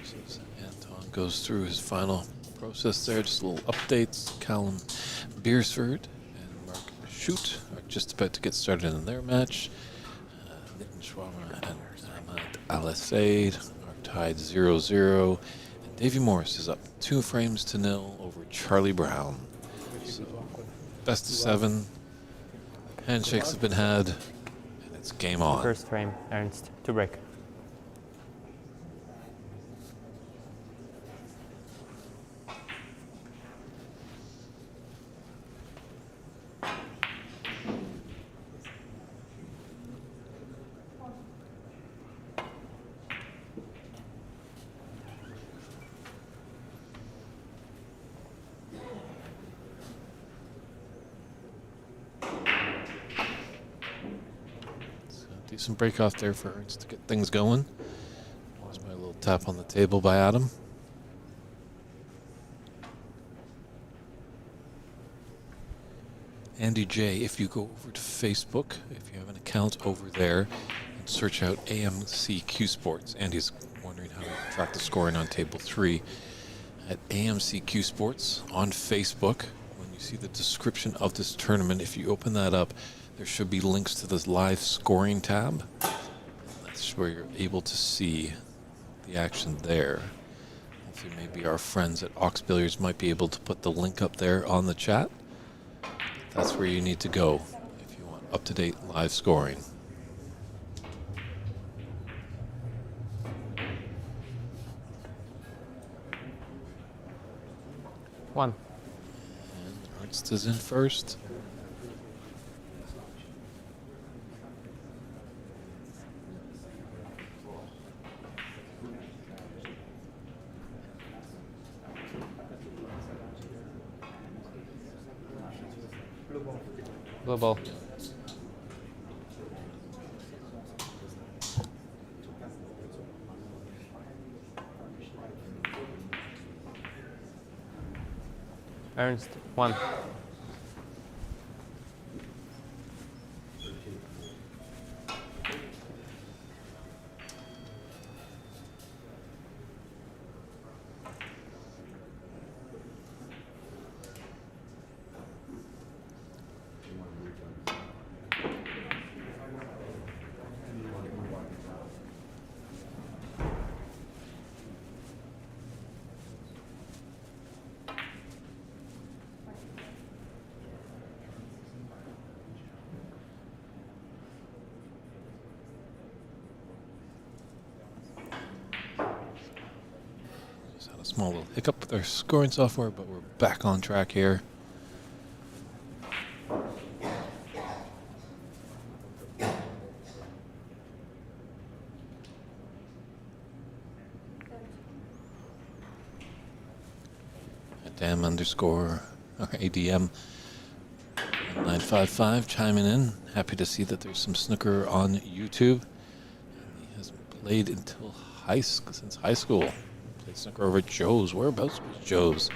A: Just as Anton goes through his final process there, just little updates. Callum Beersford and Mark Schutt are just about to get started in their match. Nitin Schwaber and Ahmad Al-Assaid are tied 0-0. And Davey Morris is up 2-0 over Charlie Brown. So, best of 7. Handshakes have been had, and it's game on.
H: First frame, Ernst, to break.
A: Decent break off there for Ernst to get things going. Was by a little tap on the table by Adam. Andy J, if you go over to Facebook, if you have an account over there, and search out AMC CueSports. Andy's wondering how to track the scoring on table 3 at AMC CueSports on Facebook. When you see the description of this tournament, if you open that up, there should be links to this live scoring tab. That's where you're able to see the action there. Hopefully maybe our friends at OX Billiards might be able to put the link up there on the chat. That's where you need to go if you want up-to-date live scoring.
H: One.
A: And Ernst is in first.
H: Blue ball. Ernst, 1.
A: Small little hiccup with our scoring software, but we're back on track here. Adam underscore or ADM 955 chiming in. Happy to see that there's some snooker on YouTube. And he hasn't played until since high school. Played snooker over at Joe's. Whereabouts was Joe's?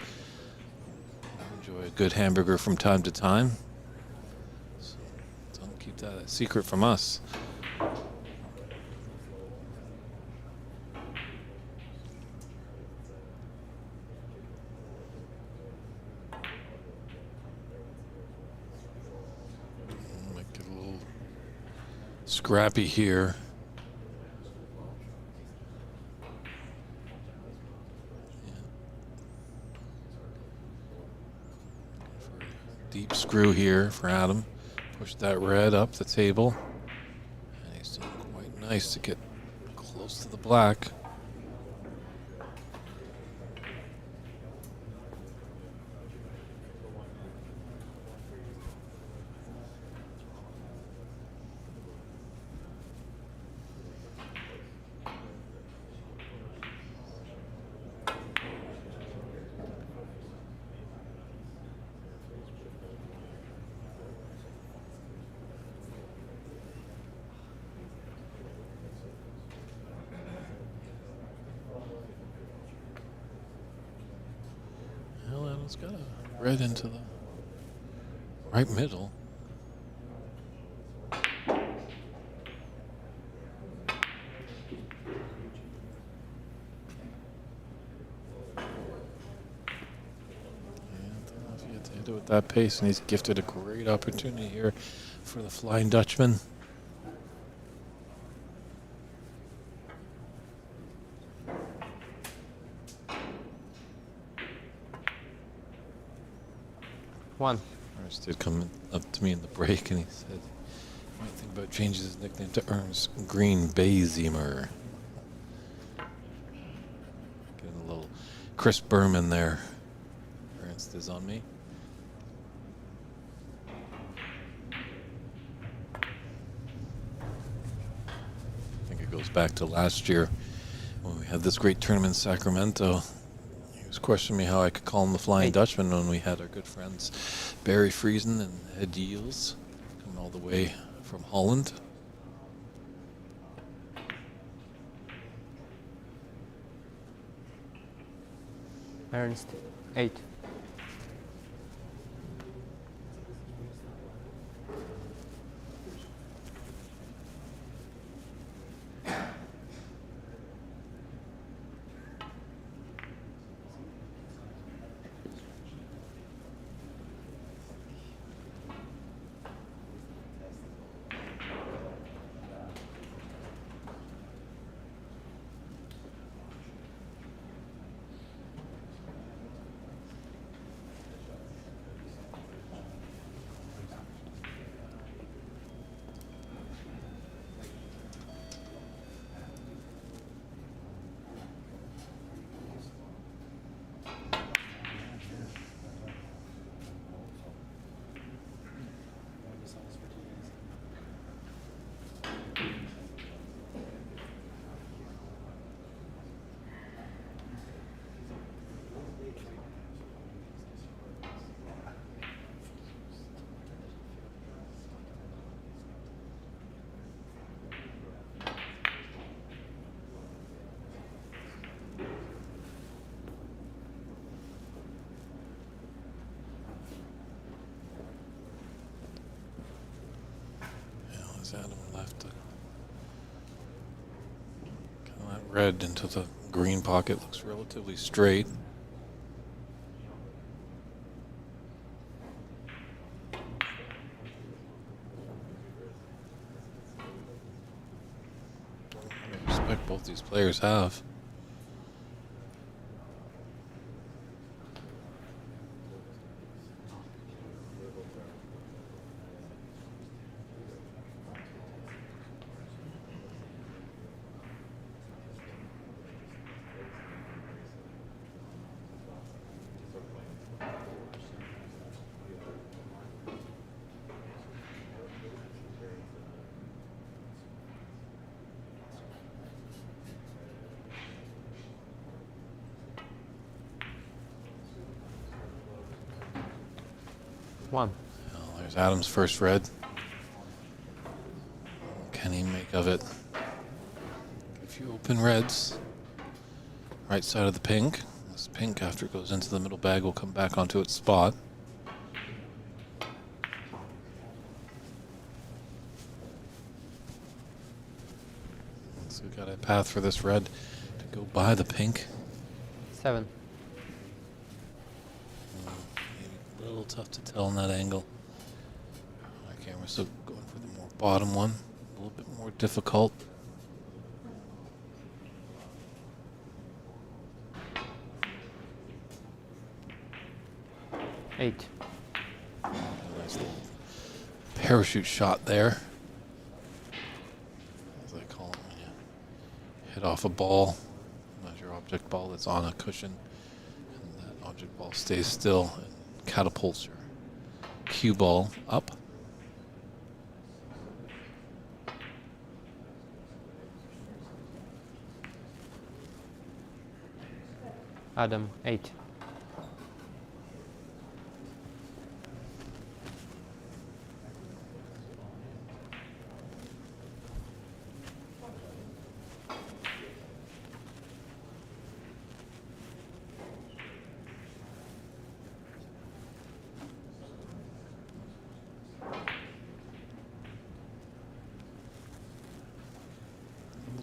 A: Enjoy a good hamburger from time to time. So don't keep that a secret from us. scrappy here. Deep screw here for Adam. Push that red up the table. And he's doing quite nice to get close to the black. Well, Adam's got a red into the right middle. To do it at that pace, and he's gifted a great opportunity here for the Flying Dutchman.
H: One.
A: Ernst did come up to me in the break, and he said he might think about changing his nickname to Ernst Green Bayziemer. Getting a little Chris Berman there. Ernst is on me. I think it goes back to last year when we had this great tournament in Sacramento. He was questioning me how I could call him the Flying Dutchman when we had our good friends Barry Friesen and Ed Yiels coming all the way from Holland.
H: Ernst, 8.
A: Adam left kind of that red into the green pocket. Looks relatively straight. I respect both these players have.
H: One.
A: Well, there's Adam's first red. What can he make of it? A few open reds. Right side of the pink. This pink, after it goes into the middle bag, will come back onto its spot. So we've got a path for this red to go by the pink.
H: 7.
A: Maybe a little tough to tell in that angle. Our camera's still going for the more bottom one. A little bit more difficult.
H: Eight.
A: Nice little parachute shot there. As I call it, when you hit off a ball, not your object ball that's on a cushion, and that object ball stays still and catapults your cue ball up.
H: Adam, 8.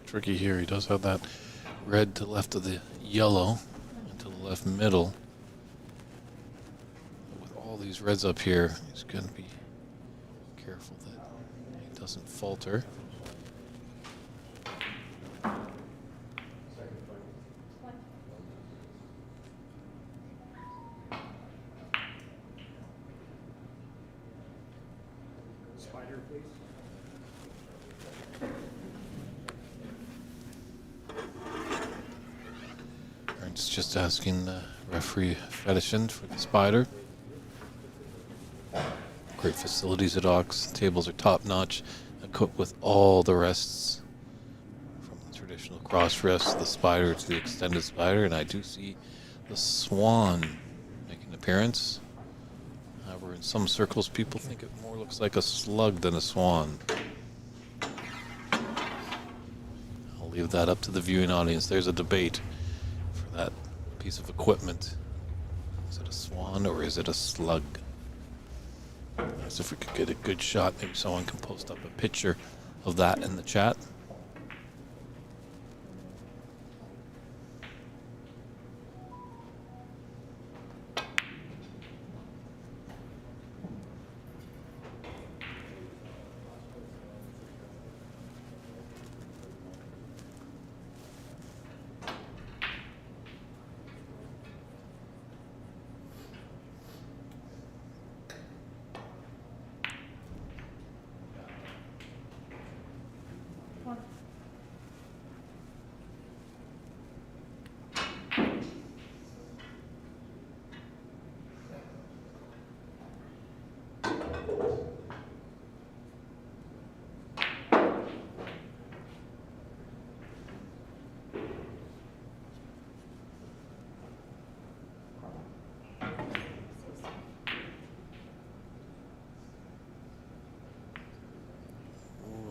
A: Tricky here. He does have that red to the left of the yellow and to the left middle. With all these reds up here, he's going to be careful that he doesn't falter. Ernst's just asking the referee Fedishand for the spider. Great facilities at OX. Tables are top notch, equipped with all the rests, from the traditional cross rest, the spider to the extended spider, and I do see the swan make an appearance. However, in some circles, people think it more looks like a slug than a swan. I'll leave that up to the viewing audience. There's a debate for that piece of equipment. Is it a swan or is it a slug? As if we could get a good shot, maybe someone can post up a picture of that in the chat.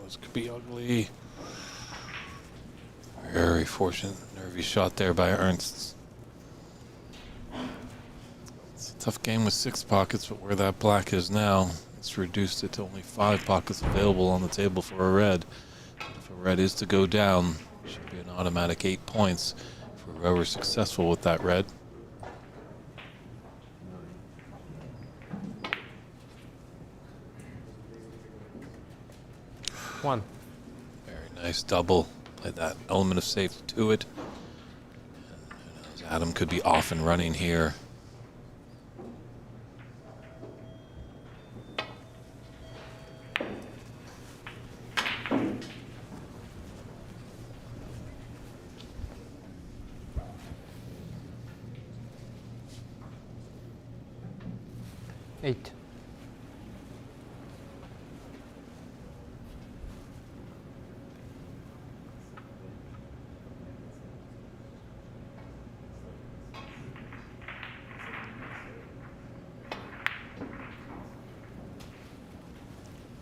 A: This could be ugly. Very fortunate, nervy shot there by Ernst. It's a tough game with 6 pockets, but where that black is now, it's reduced it to only 5 pockets available on the table for a red. But if a red is to go down, it should be an automatic 8 points for whoever's successful with that red.
H: One.
A: Very nice double. Play that element of safety to it. And Adam could be off and running here.
H: Eight.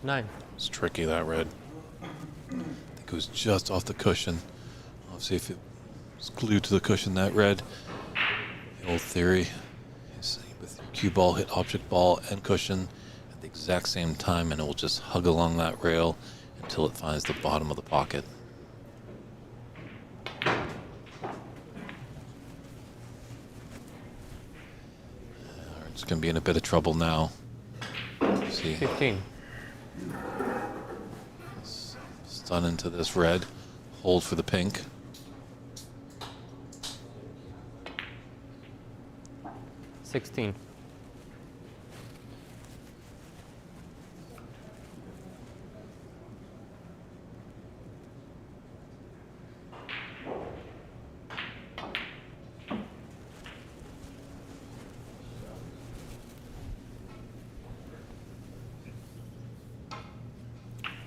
H: Nine.
A: It's tricky, that red. I think it was just off the cushion. Obviously, if it was glued to the cushion, that red, the old theory is with your cue ball, hit object ball and cushion at the exact same time, and it will just hug along that rail until it finds the bottom of the pocket. It's going to be in a bit of trouble now. See.
H: 15.
A: bolt on into this red. Hold for the pink.
H: $16.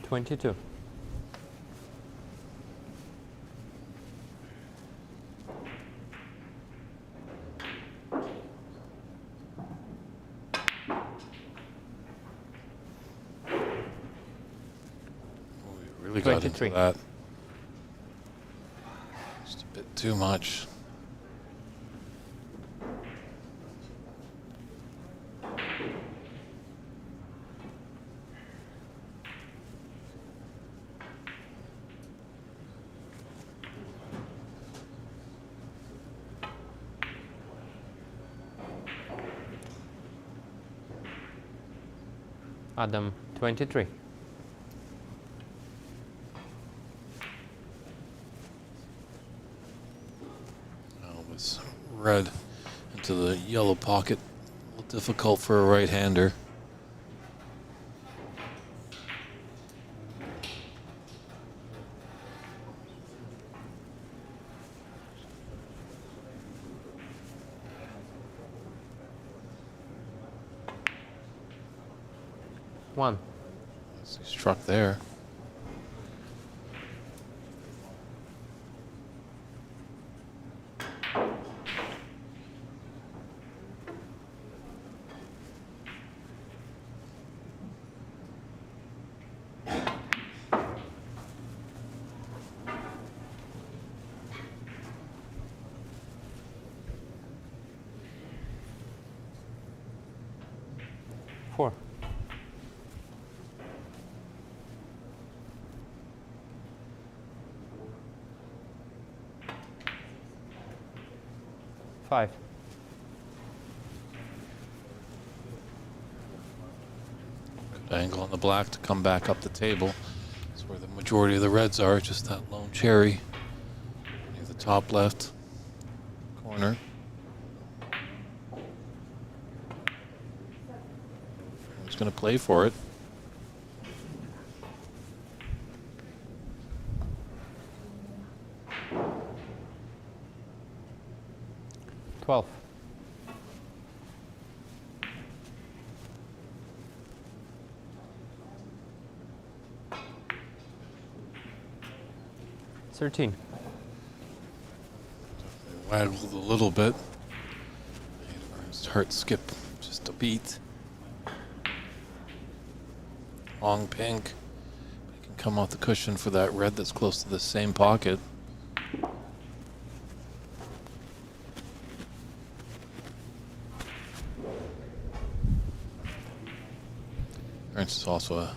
H: $22.
A: Really got into
H: 23.
A: that. Just a bit too much.
H: Adam, 23.
A: Was red into the yellow pocket. A little difficult for a right-hander.
H: One.
A: He struck there.
H: Four. Five.
A: Good angle on the black to come back up the table. That's where the majority of the reds are, just that lone cherry near the top left corner. He's going to play for it.
H: $12. $13.
A: Waggled a little bit. His heart skipped just a beat. Long pink. He can come off the cushion for that red that's close to the same pocket. Ernst is also a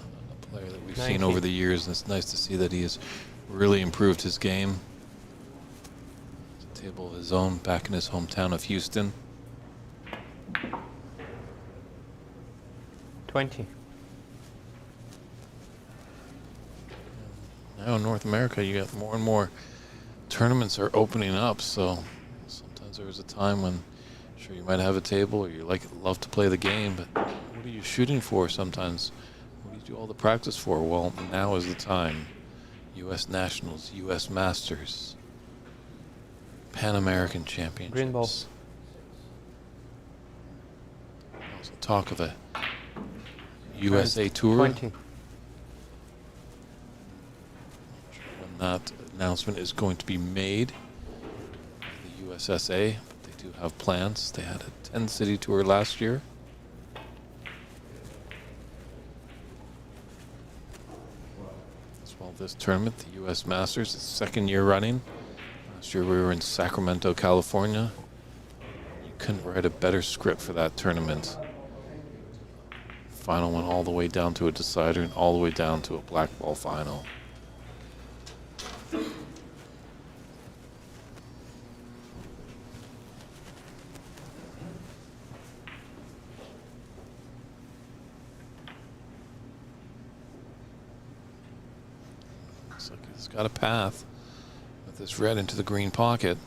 A: player that we've seen over the years, and it's nice to see that he has really improved his game. He's a table of his own back in his hometown of Houston.
H: 20.
A: Now in North America, you got more and more tournaments are opening up, so sometimes there was a time when sure you might have a table or you love to play the game, but what are you shooting for sometimes? What do you do all the practice for? Well, now is the time. U.S. Nationals, U.S. Masters, Pan American Championships.
H: Green ball.
A: Also talk of the USA Tour.
H: 20.
A: When that announcement is going to be made, the USSA, but they do have plans. They had a 10-city tour last year. As well, this tournament, the U.S. Masters, it's second year running. Last year we were in Sacramento, California. You couldn't write a better script for that tournament. Final went all the way down to a decider and all the way down to a black ball final. Looks like he's got a path with this red into the green pocket.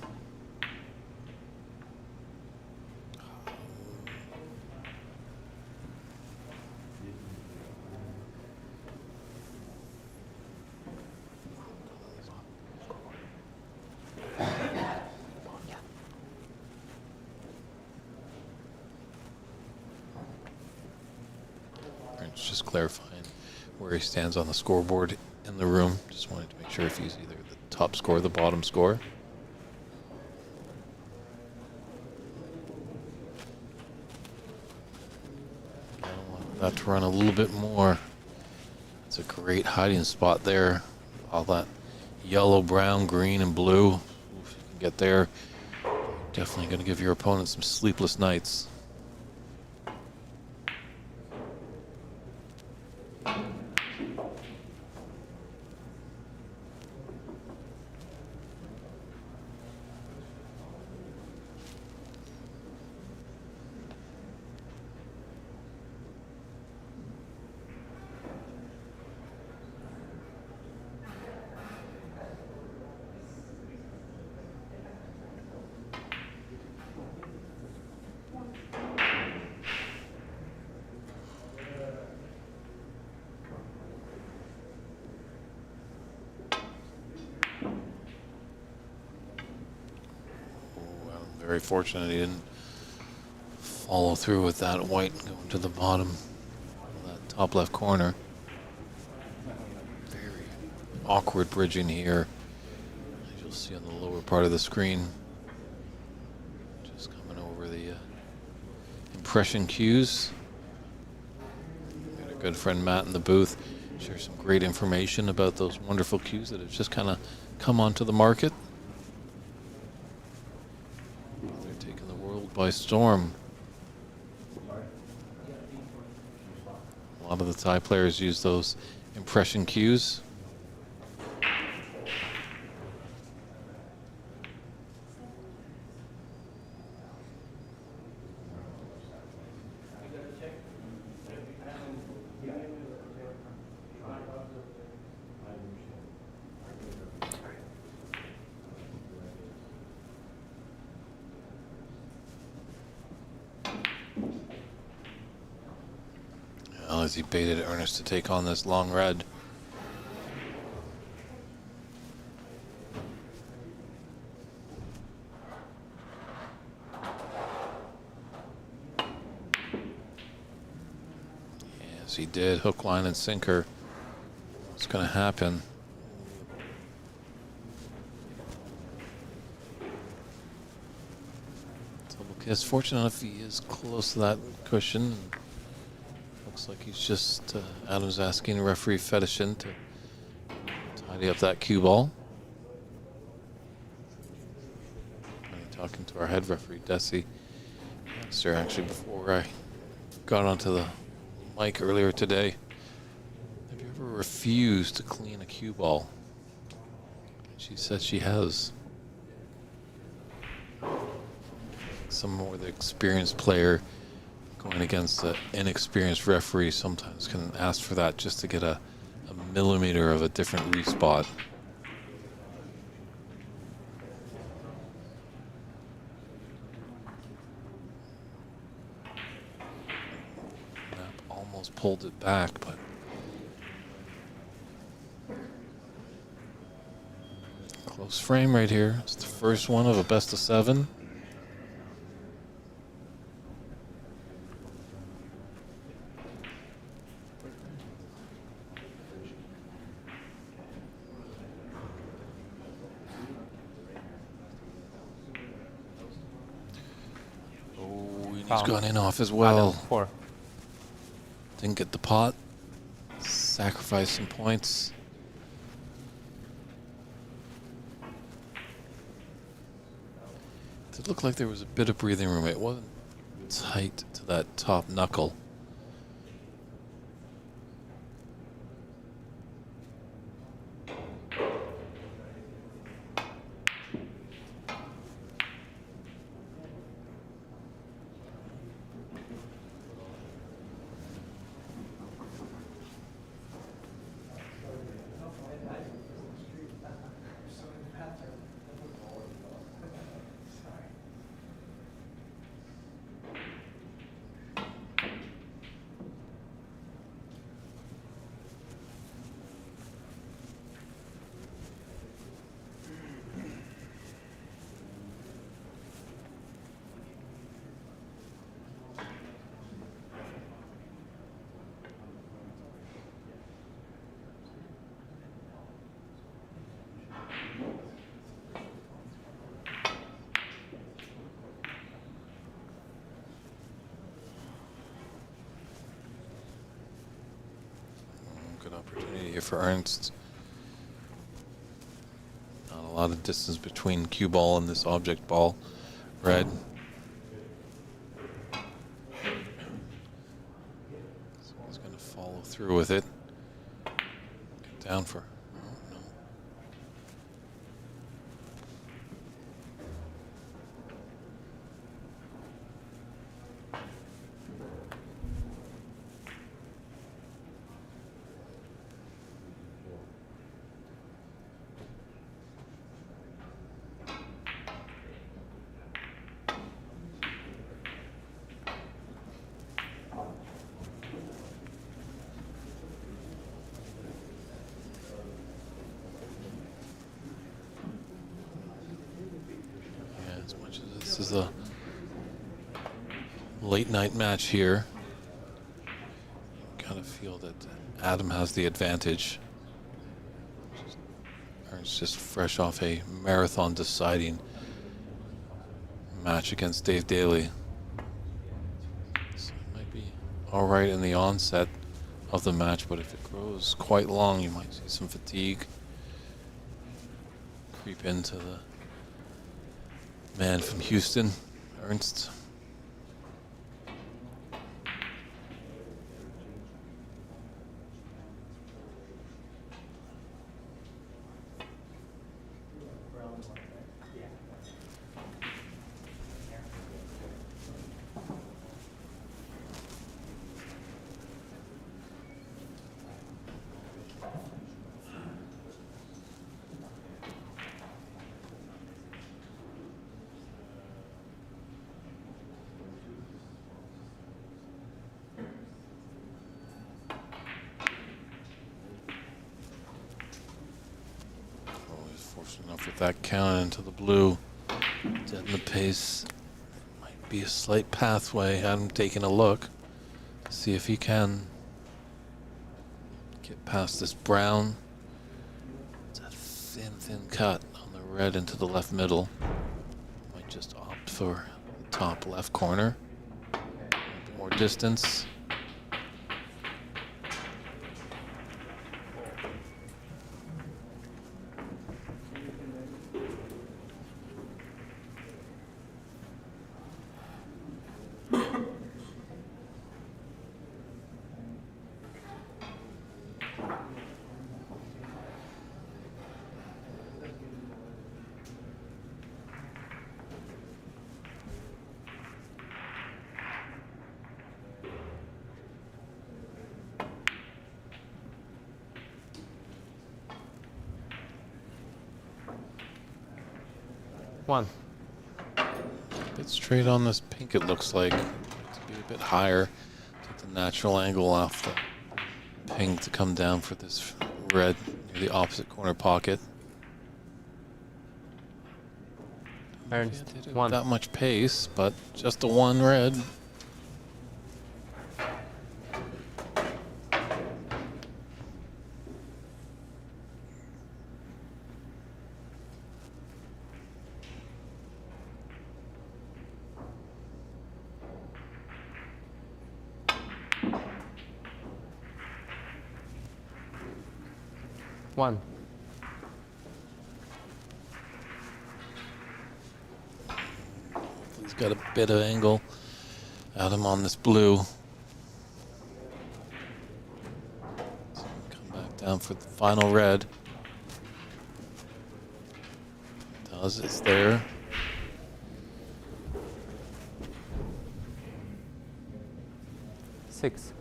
A: It's just clarifying where he stands on the scoreboard in the room. Just wanted to make sure if he's either the top score or the bottom score. I want that to run a little bit more. It's a great hiding spot there. All that yellow, brown, green, and blue. If you can get there, definitely going to give your opponent some sleepless nights. Very fortunate he didn't follow through with that white going to the bottom of that top left corner. Very awkward bridging here, as you'll see on the lower part of the screen. Just coming over the impression cues. Got our good friend Matt in the booth. Share some great information about those wonderful cues that have just kind of come onto the market. By storm. A lot of the Thai players use those impression cues. As he baited Ernest to take on this long red. Yes, he did. Hook, line, and sinker. What's going to happen? Double kiss. Fortunate enough, he is close to that cushion. Looks like he's just, Adam's asking referee Fetishin to tidy up that cue ball. I'm talking to our head referee, Desi. Sir, actually, before I got onto the mic earlier today, have you ever refused to clean a cue ball? She said she has. Some more the experienced player going against an inexperienced referee sometimes can ask for that just to get a millimeter of a different respot. Almost pulled it back, but close frame right here. It's the first one of a best of 7. He's gone in off as well.
H: 4.
A: Didn't get the pot. Sacrificed some points. It looked like there was a bit of breathing room. It wasn't tight to that top knuckle. Good opportunity here for Ernst. Not a lot of distance between cue ball and this object ball. Red. So he's going to follow through with it. Get down for. Oh, no. As much as this is a late night match here, kind of feel that Adam has the advantage. Ernst just fresh off a marathon deciding match against Dave Daly. So it might be all right in the onset of the match, but if it grows quite long, you might see some fatigue creep into the man from Houston, Ernst. Fortunate enough with that count into the blue. Dead in the pace. Might be a slight pathway. Adam taking a look to see if he can get past this brown. It's a thin cut on the red into the left middle. Might just opt for top left corner. A bit more distance.
H: One.
A: Bit straight on this pink, it looks like. To be a bit higher. Take the natural angle off the pink to come down for this red near the opposite corner pocket.
H: Ernst,
A: Can't hit it with
H: one.
A: that much pace, but just a one red.
H: One.
A: He's got a bit of angle. Adam on this blue. So come back down for the final red. Does, it's there.
H: Six.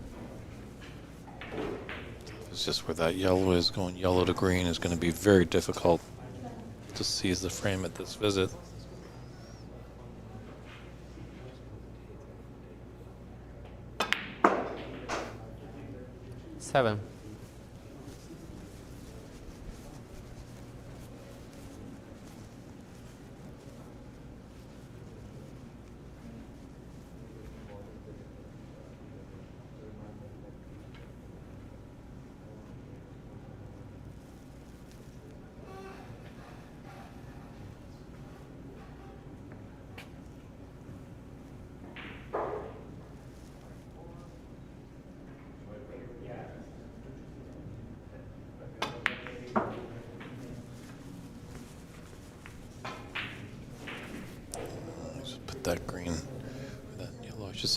A: It's just where that yellow is, going yellow to green is going to be very difficult to seize the frame at this visit.
H: Seven.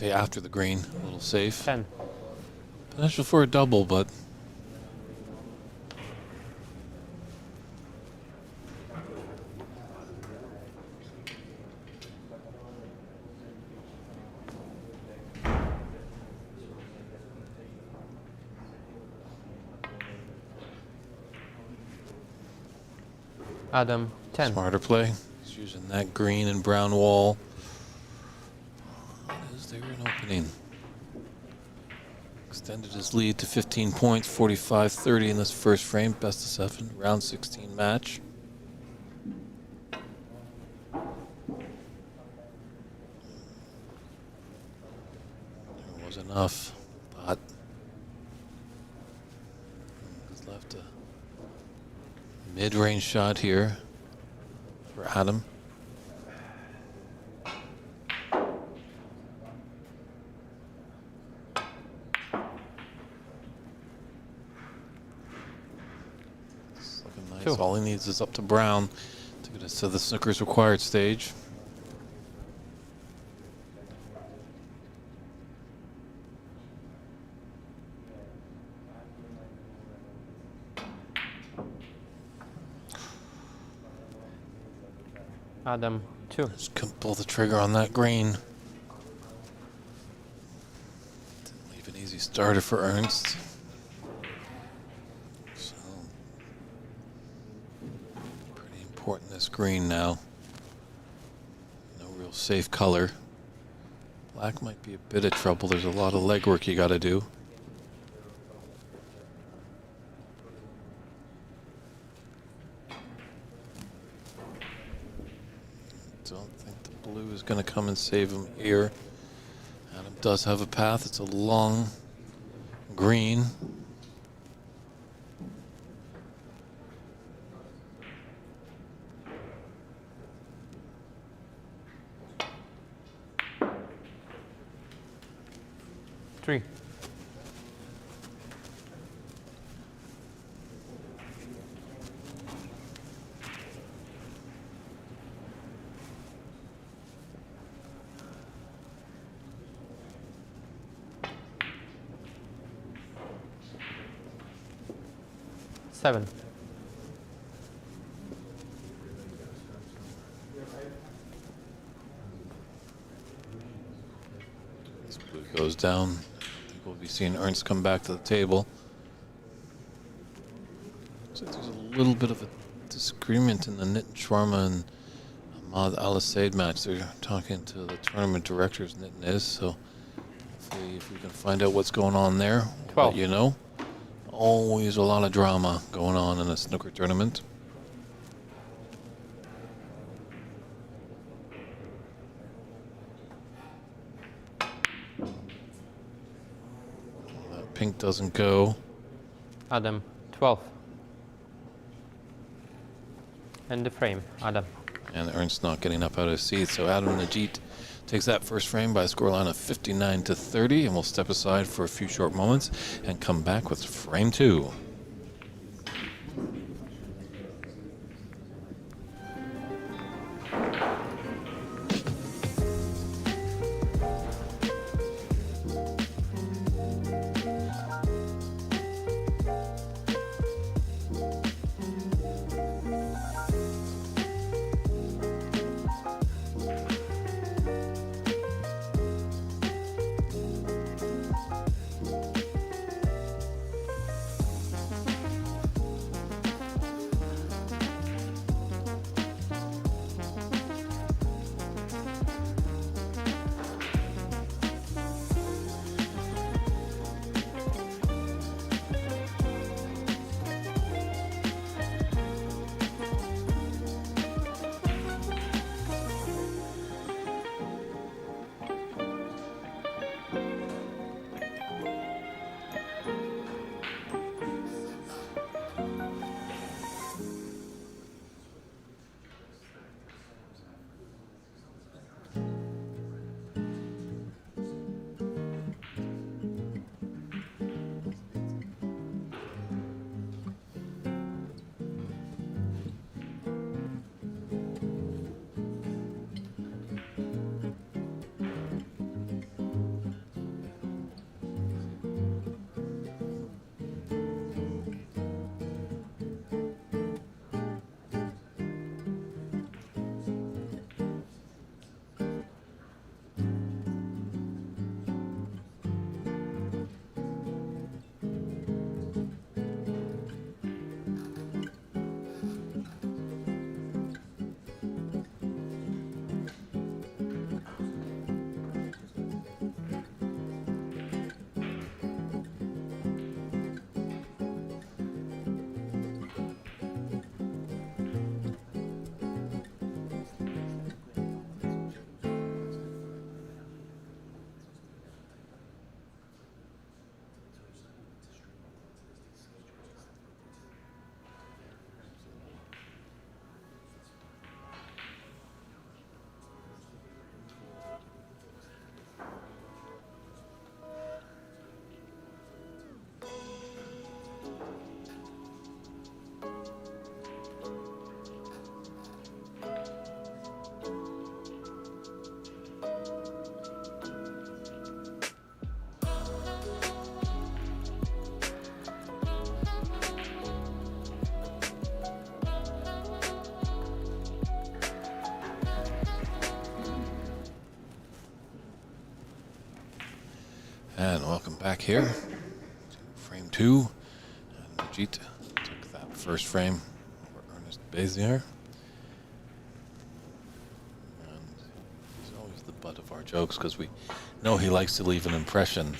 A: say after the green, a little safe.
H: 10.
A: Potential for a double, but
H: Adam, 10.
A: smarter play. He's using that green and brown wall. Is there an opening? Extended his lead to 15 points, 45-30 in this first frame, best of 7, round 16 match. There was enough, but he's left a mid-range shot here for Adam. It's looking nice.
H: Two.
A: All he needs is up to brown to get us to the Snooker's required stage.
H: Adam, 2.
A: Just couldn't pull the trigger on that green. Didn't leave an easy starter for Ernst. So, pretty important this green now. No real safe color. Black might be a bit of trouble. There's a lot of legwork you got to do. Don't think the blue is going to come and save him here. Adam does have a path. It's a long green.
H: Three. Seven.
A: This blue goes down. I think we'll be seeing Ernst come back to the table. Looks like there's a little bit of a disagreement in the Nitin Sharma and Ahmad Al-Assaid match. They're talking to the tournament directors, Nitin is, so hopefully if we can find out what's going on there, we'll
H: 12.
A: let you know. Always a lot of drama going on in a snooker tournament. That pink doesn't go.
H: Adam, 12. And the frame, Adam.
A: And Ernst not getting up out of his seat. So Adam Najit takes that first frame by a scoreline of 59-30, and we'll step aside for a few short moments and come back with frame 2. back here to frame 2. And Majit took that first frame over Ernest Bezier. And he's always the butt of our jokes because we know he likes to leave an impression.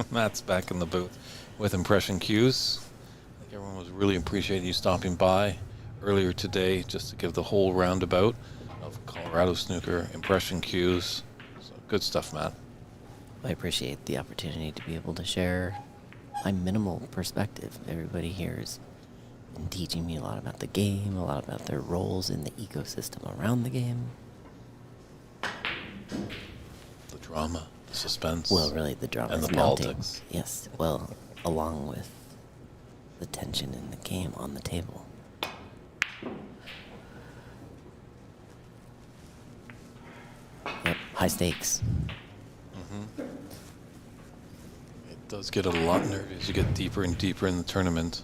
A: Matt's back in the booth with impression cues. I think everyone was really appreciating you stopping by earlier today just to give the whole roundabout of Colorado snooker impression cues. So good stuff, Matt.
E: I appreciate the opportunity to be able to share my minimal perspective. Everybody here has been teaching me a lot about the game, a lot about their roles in the ecosystem around the game.
A: The drama, the suspense.
E: Well, really, the drama
A: and
E: is
A: the
E: mounting.
A: politics.
E: Yes, well, along with the tension in the game on the table. Yep, high stakes.
A: It does get a lot nervy as you get deeper and deeper in the tournament.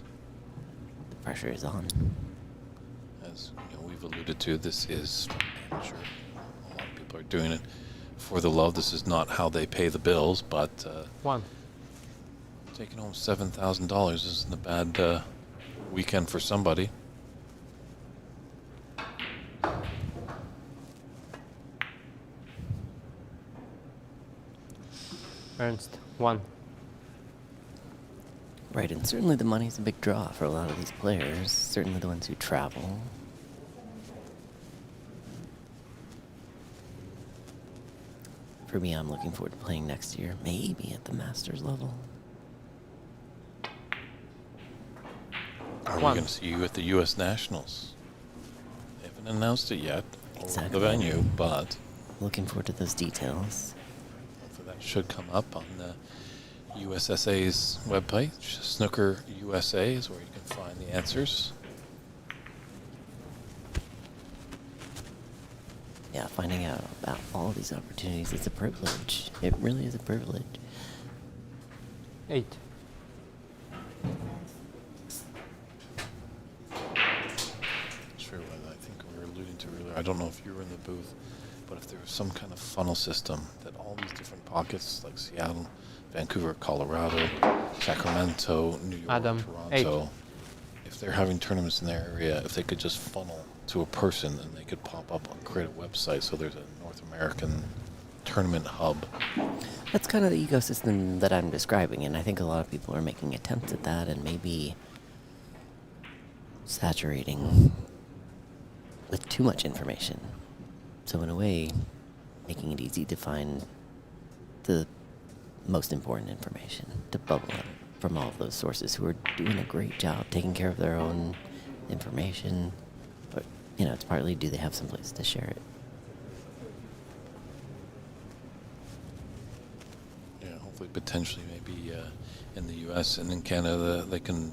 E: The pressure is on.
A: As we've alluded to, this is amateur. A lot of people are doing it for the love. This is not how they pay the bills, but
H: 1.
A: taking home $7,000 isn't a bad weekend for somebody.
H: Ernst, 1.
E: Right, and certainly the money's a big draw for a lot of these players, certainly the ones who travel. For me, I'm looking forward to playing next year, maybe at the Masters level.
A: Are we
H: 1.
A: going to see you at the U.S. Nationals? They haven't announced it yet, or
E: Exactly.
A: the venue, but
E: Looking forward to those details.
A: hopefully that should come up on the USSA's webpage. Snooker USA is where you can find the answers.
E: Yeah, finding out about all these opportunities is a privilege. It really is a privilege.
H: 8.
A: Sure, I think we were alluding to earlier. I don't know if you were in the booth, but if there was some kind of funnel system that all these different pockets, like Seattle, Vancouver, Colorado, Sacramento, New York,
H: Adam,
A: Toronto, if they're having tournaments in their area, if they could just funnel to a person and they could pop up and create a website so there's a North American tournament hub.
E: That's kind of the ecosystem that I'm describing, and I think a lot of people are making attempts at that and maybe saturating with too much information. So in a way, making it easy to find the most important information, to bubble up from all of those sources who are doing a great job taking care of their own information. But, it's partly, do they have some place to share it?
A: Yeah, hopefully, potentially, maybe in the U.S. and in Canada, they can,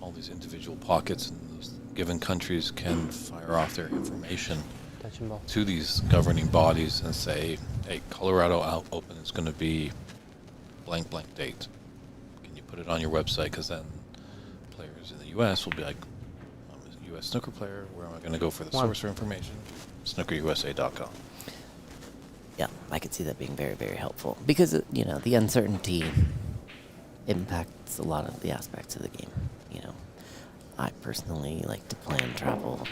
A: all these individual pockets in those given countries can fire off their information
H: Touching ball.
A: to these governing bodies and say, hey, Colorado Open is going to be blank, blank date. Can you put it on your website? Because then players in the U.S. will be like, I'm a U.S. snooker player. Where am I going to go for the
H: 1.
A: source or information? SnookerUSA.com.
E: Yeah, I could see that being very, very helpful. Because, the uncertainty impacts a lot of the aspects of the game. I personally like to plan travel,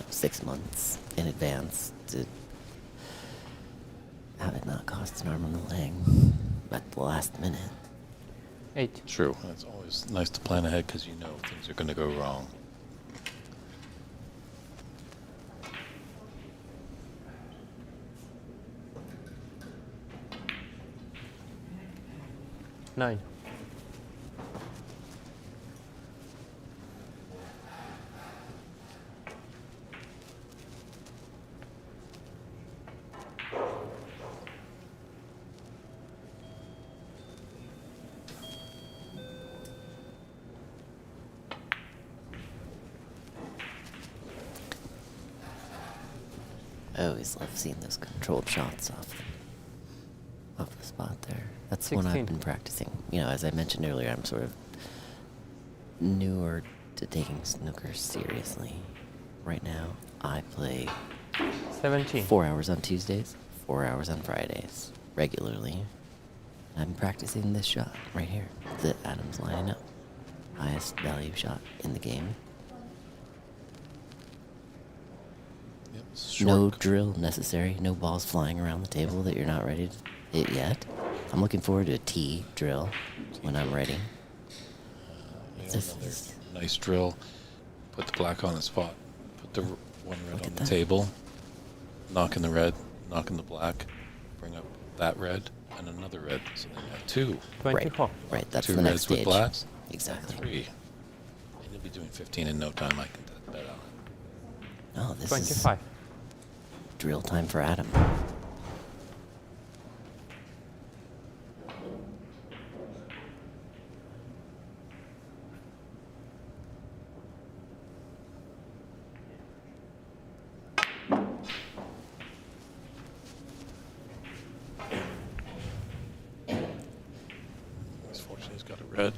E: 6 months in advance to have it not cost an arm and a leg at the last minute.
H: 8.
A: True. It's always nice to plan ahead because you know things are going to go wrong.
H: Nine.
E: I always love seeing those controlled shots off the spot there. That's one
H: 16.
E: I've been practicing. As I mentioned earlier, I'm sort of newer to taking snooker seriously. Right now, I play
H: 17.
E: 4 hours on Tuesdays, 4 hours on Fridays, regularly. I'm practicing this shot right here that Adam's lining up. Highest value shot in the game.
A: Yep,
E: No
A: short.
E: drill necessary. No balls flying around the table that you're not ready to hit yet. I'm looking forward to a tee drill when I'm ready. This
A: Another
E: is
A: nice drill. Put the black on its spot. Put the one red
E: Look
A: on
E: at
A: the
E: that.
A: table. Knock in the red. Knock in the black. Bring up that red and another red. So then you have two.
H: 24.
E: right. That's
A: Two
E: the next
A: reds
E: stage.
A: with blacks.
E: Exactly.
A: 3. And you'll be doing 15 in no time. I can bet on it.
E: Oh, this
H: 25.
E: is drill time for Adam.
A: He's fortunate he's got a red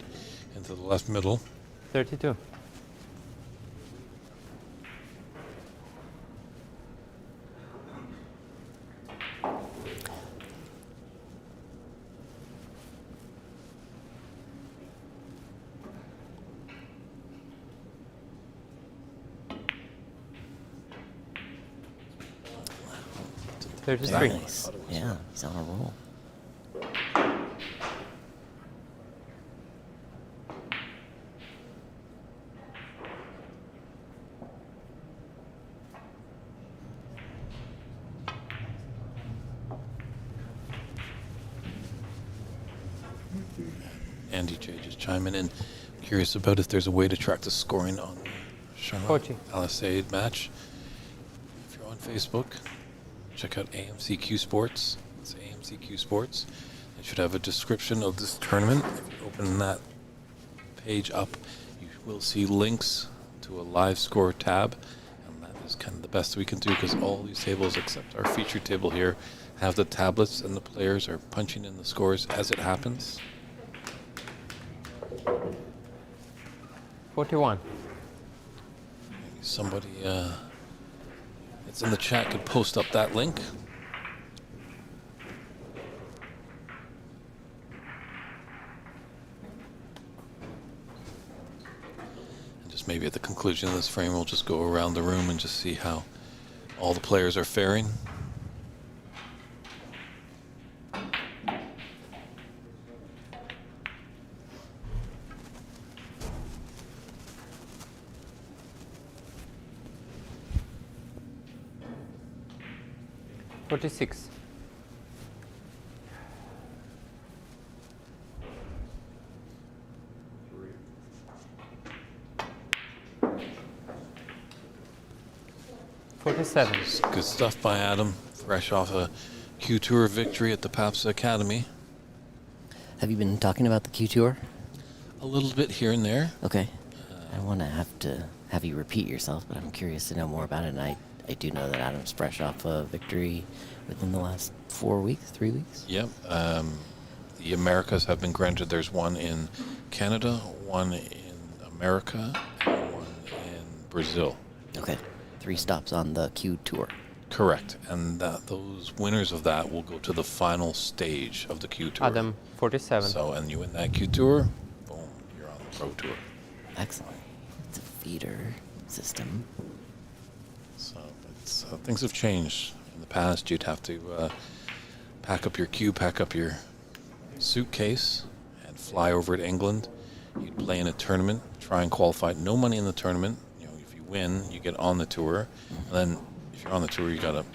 A: into the left middle.
H: 32.
E: Very
H: 33.
E: nice. Yeah, he's on a roll.
A: Andy J just chiming in. Curious about if there's a way to track the scoring on the Charlotte
H: 40.
A: Alisade match. If you're on Facebook, check out AMC CueSports. It's AMC CueSports. It should have a description of this tournament. If you open that page up, you will see links to a live score tab. And that is kind of the best we can do because all these tables, except our feature table here, have the tablets and the players are punching in the scores as it happens.
H: 41.
A: Maybe somebody that's in the chat could post up that link. And just maybe at the conclusion of this frame, we'll just go around the room and just see how all the players are faring.
H: Forty-six. Forty-seven.
A: Good stuff by Adam, fresh off a Q Tour victory at the Paps Academy.
E: Have you been talking about the Q Tour?
A: A little bit here and there.
E: Okay. I want to have you repeat yourself, but I'm curious to know more about it. And I do know that Adam's fresh off a victory within the last 3 weeks.
A: Yep. The Americas have been granted. There's one in Canada, one in America, and one in Brazil.
E: Okay. 3 stops on the Q Tour.
A: Correct. And those winners of that will go to the final stage of the Q Tour.
H: Adam, 47.
A: So, and you win that Q Tour, boom, you're on the Pro Tour.
E: Excellent. It's a feeder system.
A: So, things have changed. In the past, you'd have to pack up your cue, pack up your suitcase, and fly over to England. You'd play in a tournament, try and qualify. No money in the tournament. You know, if you win, you get on the tour. And then, if you're on the tour, you got to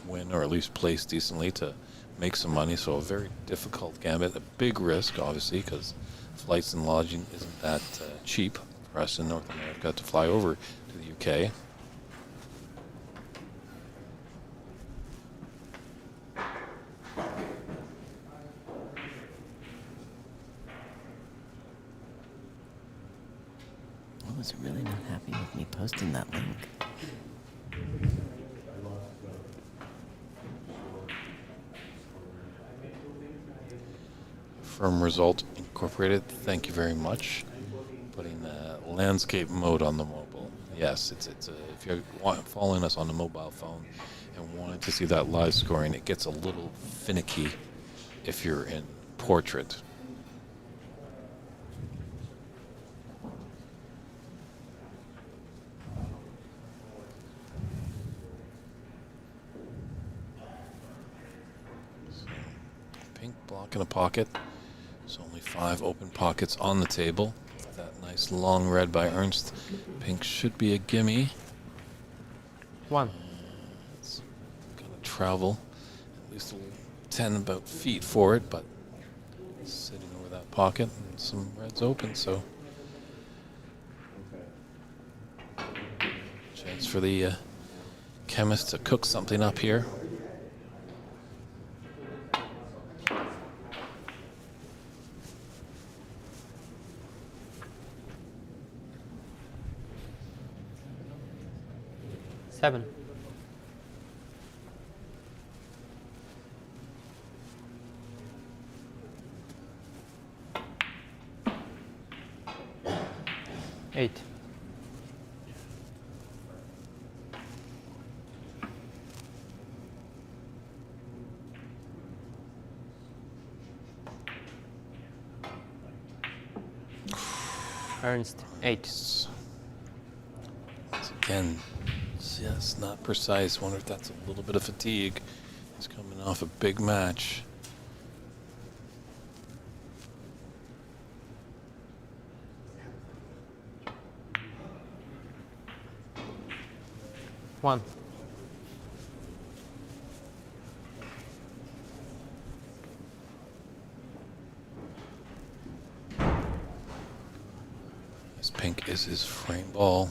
A: win or at least place decently to make some money. So, a very difficult gambit. A big risk, obviously, because flights and lodging isn't that cheap for us in North America to fly over to the UK.
E: I was really not happy with me posting that link.
A: Firm Result Incorporated, thank you very much. Putting landscape mode on the mobile. Yes, it's if you're following us on the mobile phone and wanting to see that live scoring, it gets a little finicky if you're in portrait. So, pink block in a pocket. There's only 5 open pockets on the table. That nice long red by Ernst. Pink should be a gimme.
H: 1.
A: It's gonna travel at least 10 about feet for it, but it's sitting over that pocket and some reds open, so chance for the chemist to cook something up here.
H: Seven. Eight. Ernst, 8.
A: Once again, just not precise. Wonder if that's a little bit of fatigue. He's coming off a big match.
H: One.
A: This pink is his frame ball.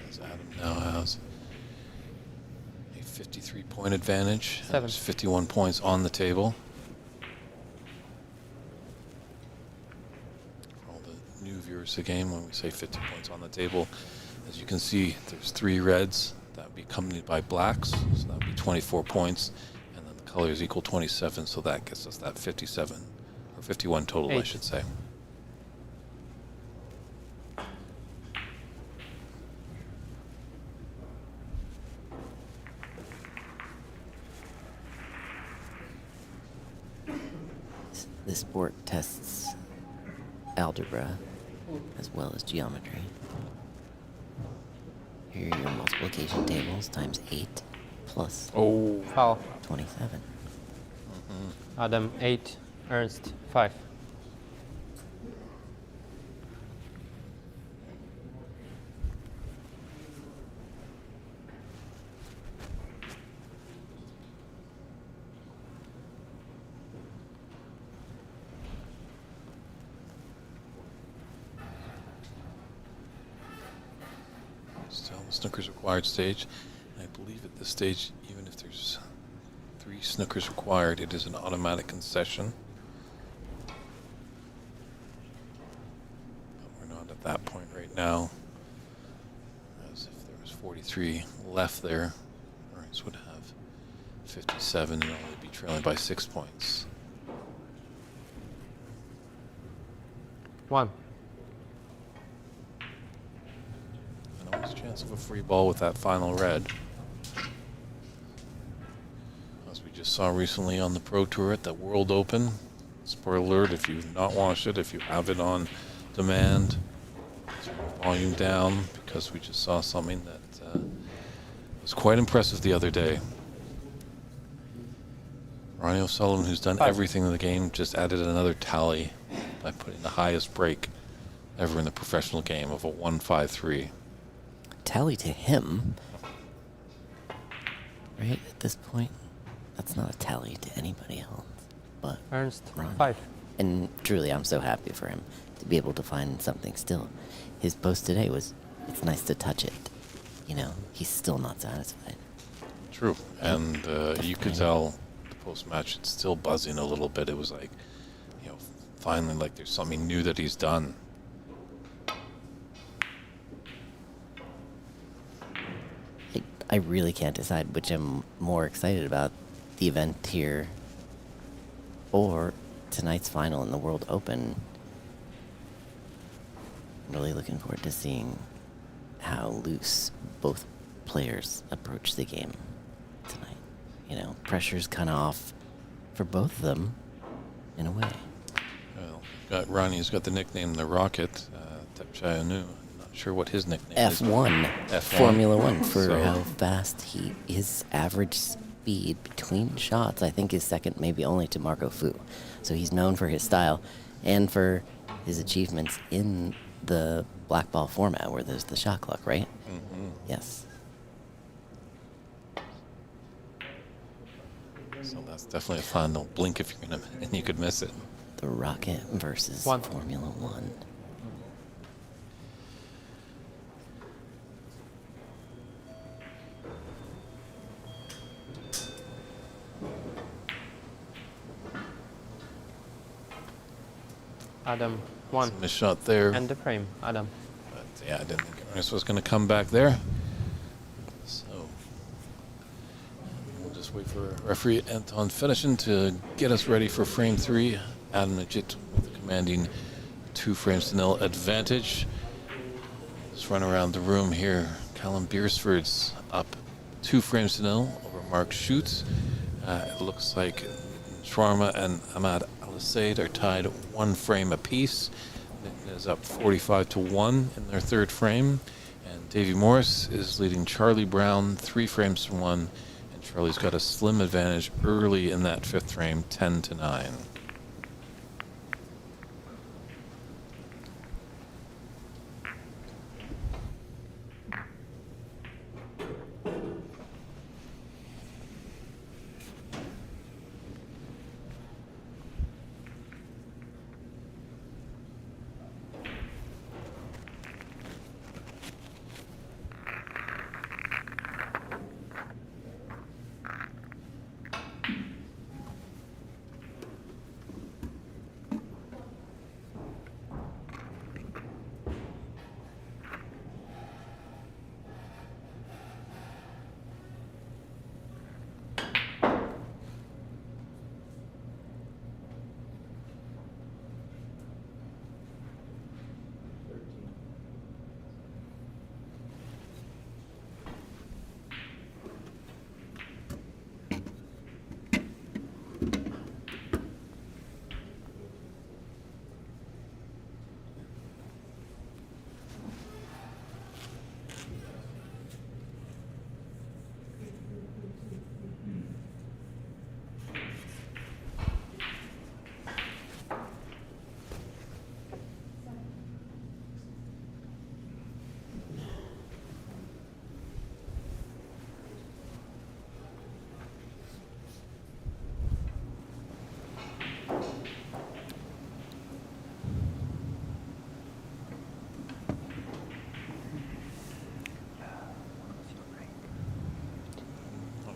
A: As Adam now has a 53-point advantage.
H: Seven.
A: There's 51 points on the table. For all the new viewers of the game, when we say 50 points on the table, as you can see, there's 3 reds. That would be accompanied by blacks, so that would be 24 points. And then the colors equal 27, so that gets us that 57, or 51 total, I
H: 8.
A: should say.
E: The sport tests algebra as well as geometry. Here are your multiplication tables times 8 plus
A: Oh,
H: Foul.
E: 27.
H: Adam, 8. Ernst, 5.
A: still the snooker's required stage. And I believe at this stage, even if there's 3 snookers required, it is an automatic concession. But we're not at that point right now. As if there was 43 left there, Ernst would have 57 and only be trailing by 6 points.
H: 1.
A: And always a chance of a free ball with that final red. As we just saw recently on the Pro Tour at the World Open. Spoiler alert, if you've not watched it, if you have it on demand, turn the volume down, because we just saw something that was quite impressive the other day. Ronnie O'Sullivan, who's done
H: 5.
A: everything in the game, just added another tally by putting the highest break ever in the professional game of a 1-5-3.
E: Tally to him. Right at this point, that's not a tally to anybody else. But
H: Ernst,
E: Ron.
H: 5.
E: And truly, I'm so happy for him to be able to find something still. His post today was, it's nice to touch it. You know, he's still not satisfied.
A: True. And you could tell the post-match, it's still buzzing a little bit. It was like, you know, finally, like there's something new that he's done.
E: I really can't decide which I'm more excited about, the event here or tonight's final in the World Open. I'm really looking forward to seeing how loose both players approach the game tonight. You know, pressure's kind of off for both of them in a way.
A: Well, Ronnie's got the nickname the Rocket, Tepchayanu. Not sure what his nickname is.
E: F1, Formula One, for how fast his average speed between shots, I think, is second maybe only to Marco Fu. So he's known for his style and for his achievements in the black ball format where there's the shot clock, right?
A: Mm-hmm.
E: Yes.
A: So that's definitely a fun. Don't blink if you're gonna, and you could miss it.
E: The Rocket versus
H: One.
E: Formula One.
H: Adam, 1.
A: Missed shot there.
H: End the frame, Adam.
A: But yeah, I didn't think Ernest was going to come back there. So we'll just wait for referee Anton Fetishin to get us ready for frame 3. Adam Najit with a commanding 2 frames to 0 advantage. Let's run around the room here. Callum Beersford's up 2 frames to 0 over Mark Schutz. It looks like Shawarma and Ahmad Al-Said are tied 1 frame apiece. Nick is up 45-1 in their 3rd frame. And Davey Morris is leading Charlie Brown 3 frames to 1. And Charlie's got a slim advantage early in that 5th frame, 10-9.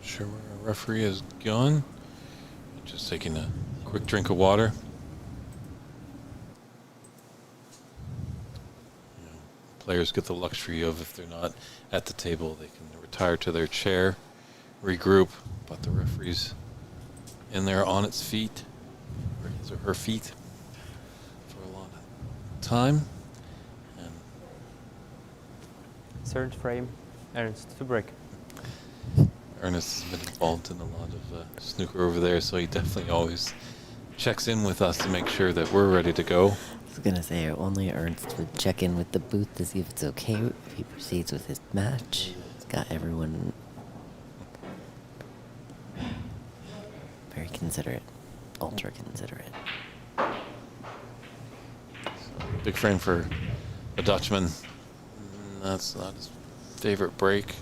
A: Sure where our referee has gone. Just taking a quick drink of water. You know, players get the luxury of, if they're not at the table, they can retire to their chair, regroup, but the referee's in there on its feet, or his or her feet, for a long time. And
H: 3rd frame, Ernst to break.
A: Ernest has been involved in a lot of snooker over there, so he definitely always checks in with us to make sure that we're ready to go.
E: I was going to say, only Ernst would check in with the booth to see if it's okay if he proceeds with his match. He's got everyone very considerate, ultra considerate.
A: Big frame for the Dutchman. That's not his favorite break.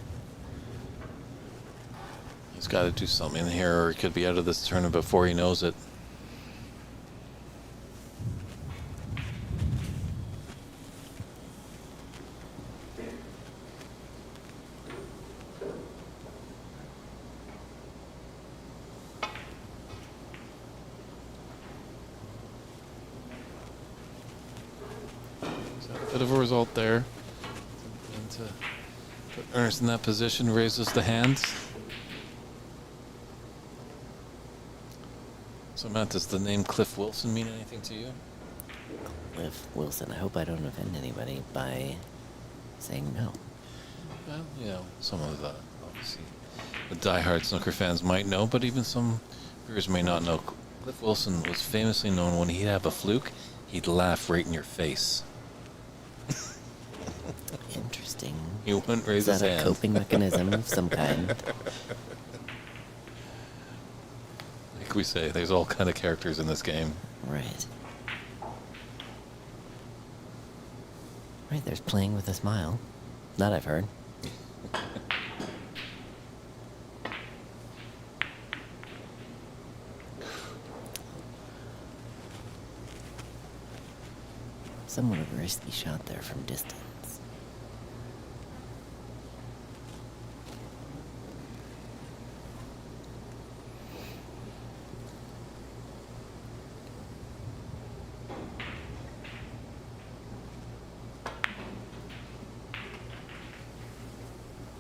A: He's got to do something here, or he could be out of this tournament before he knows it. So a bit of a result there. And to put Ernest in that position, raises the hands. So Matt, does the name Cliff Wilson mean anything to you?
E: Cliff Wilson. I hope I don't offend anybody by saying no.
A: Well, you know, some of the, obviously, the diehard snooker fans might know, but even some viewers may not know. Cliff Wilson was famously known when he'd have a fluke, he'd laugh right in your face.
E: Interesting.
A: He wouldn't raise
E: Is
A: his
E: that a
A: hand.
E: coping mechanism of some kind?
A: Like we say, there's all kind of characters in this game.
E: Right. Right, there's playing with a smile. That I've heard. Somewhat of a risky shot there from distance.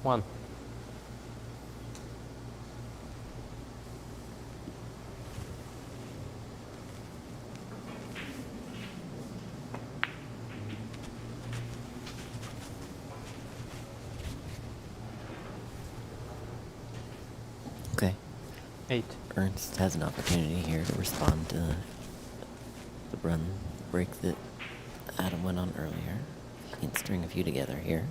H: One.
E: Okay.
H: 8.
E: Ernst has an opportunity here to respond to the run break that Adam went on earlier. He can string a few together here.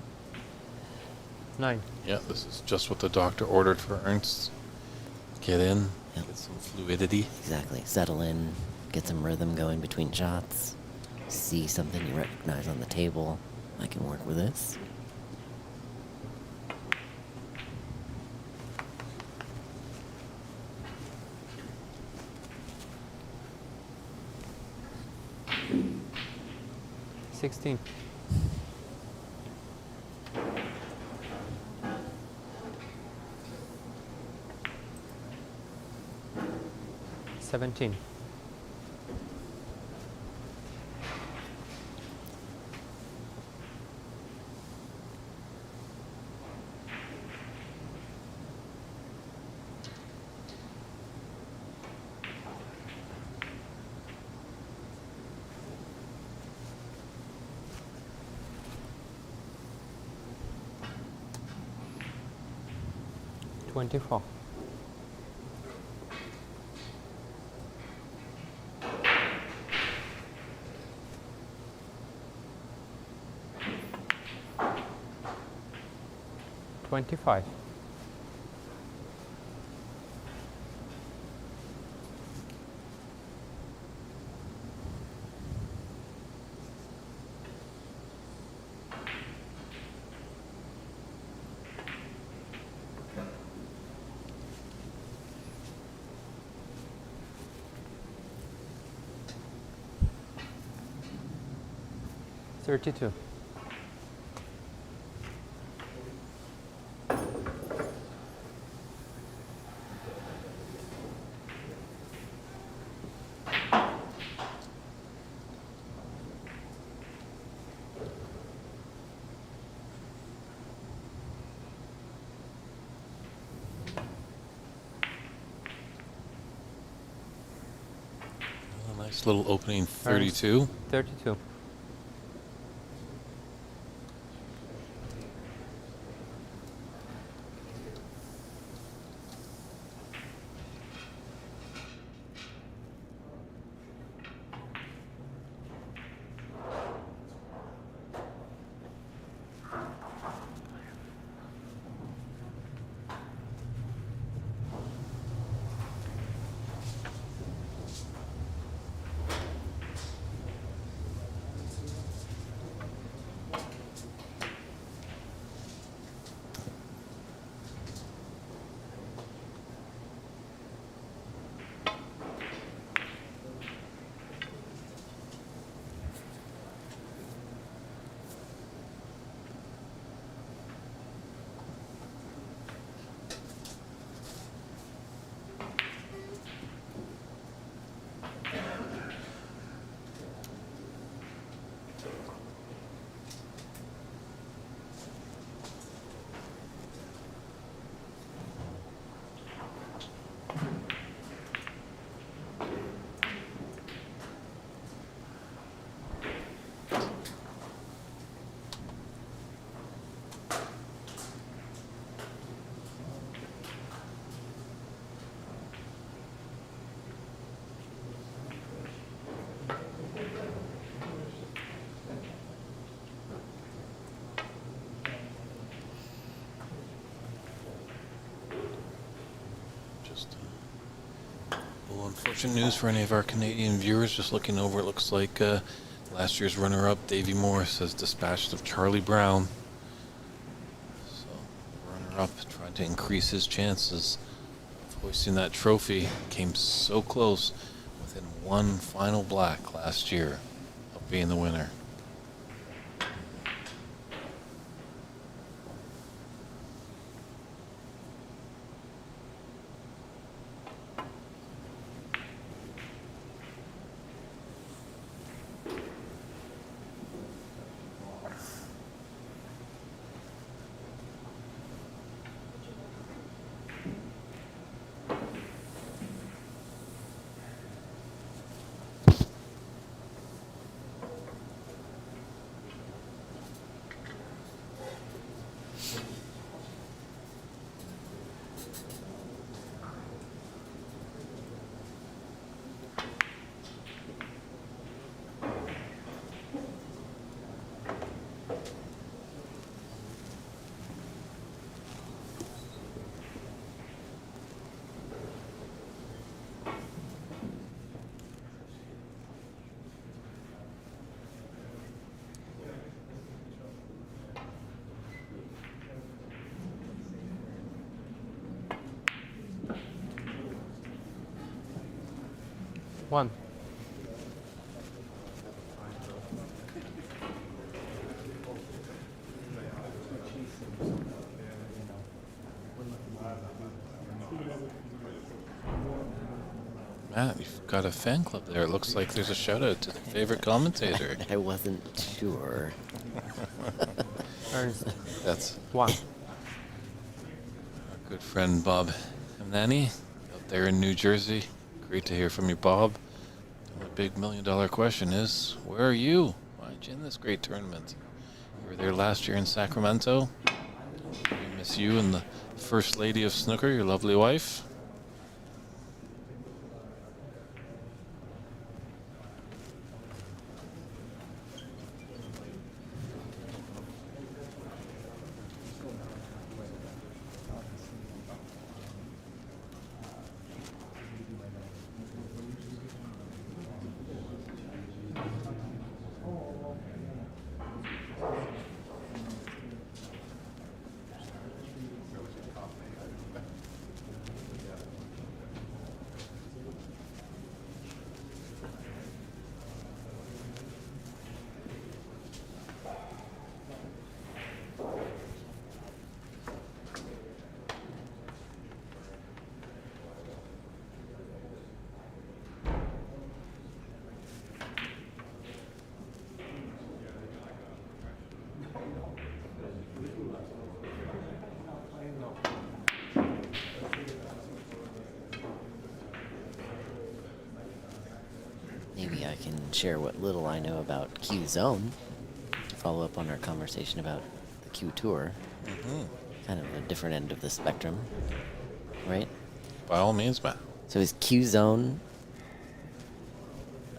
H: 9.
A: Yeah, this is just what the doctor ordered for Ernst. Get in,
E: Yep.
A: get some fluidity.
E: Exactly. Settle in, get some rhythm going between shots, see something you recognize on the table. I can work with this.
H: Sixteen. 17. 24. 25. 32.
A: A nice little opening 32.
H: 32.
A: Just a little unfortunate news for any of our Canadian viewers. Just looking over, it looks like last year's runner-up, Davey Morris, has dispatched of Charlie Brown. So, the runner-up tried to increase his chances of hoisting that trophy. Came so close, within one final black last year of being the winner.
H: One.
A: Matt, you've got a fan club there. It looks like there's a shout out to the favorite commentator.
E: I wasn't sure.
A: That's
H: One.
A: our good friend Bob Hamnani out there in New Jersey. Great to hear from you, Bob. The big $1 million question is, where are you? Why aren't you in this great tournament? You were there last year in Sacramento. We miss you and the First Lady of Snooker, your lovely wife.
E: Maybe I can share what little I know about Q Zone. Follow up on our conversation about the Q Tour.
A: Mm-hmm.
E: Kind of a different end of the spectrum, right?
A: By all means, Matt.
E: So is Q Zone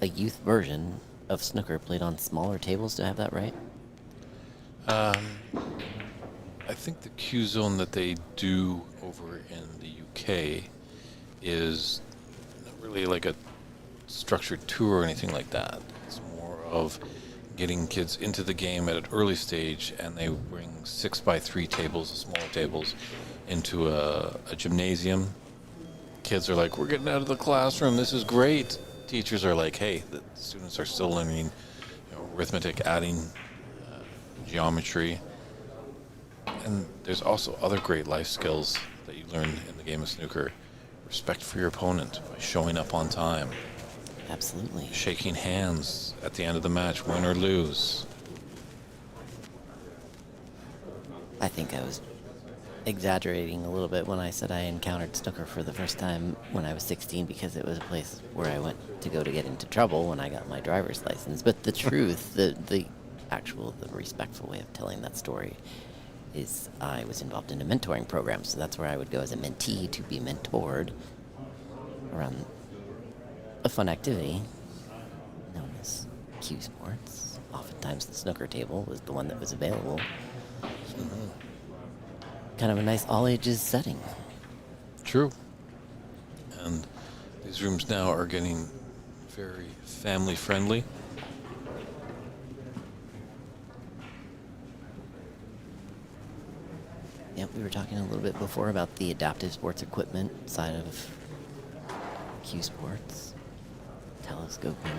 E: a youth version of snooker played on smaller tables? Do I have that right?
A: I think the Q zone that they do over in the UK is not really like a structured tour or anything like that. It's more of getting kids into the game at an early stage, and they bring 6x3 tables, smaller tables, into a gymnasium. Kids are like, we're getting out of the classroom, this is great. Teachers are like, hey, the students are still learning arithmetic, adding, geometry. And there's also other great life skills that you learn in the game of snooker. Respect for your opponent by showing up on time.
E: Absolutely.
A: Shaking hands at the end of the match, win or lose.
E: I think I was exaggerating a little bit when I said I encountered snooker for the first time when I was 16, because it was a place where I went to go to get into trouble when I got my driver's license. But the truth, the respectful way of telling that story is I was involved in a mentoring program, so that's where I would go as a mentee to be mentored around a fun activity known as CueSports. Oftentimes the snooker table was the one that was available. Kind of a nice all-ages setting.
A: True. And these rooms now are getting very family-friendly.
E: Yep, we were talking a little bit before about the adaptive sports equipment side of CueSports. Telescoping.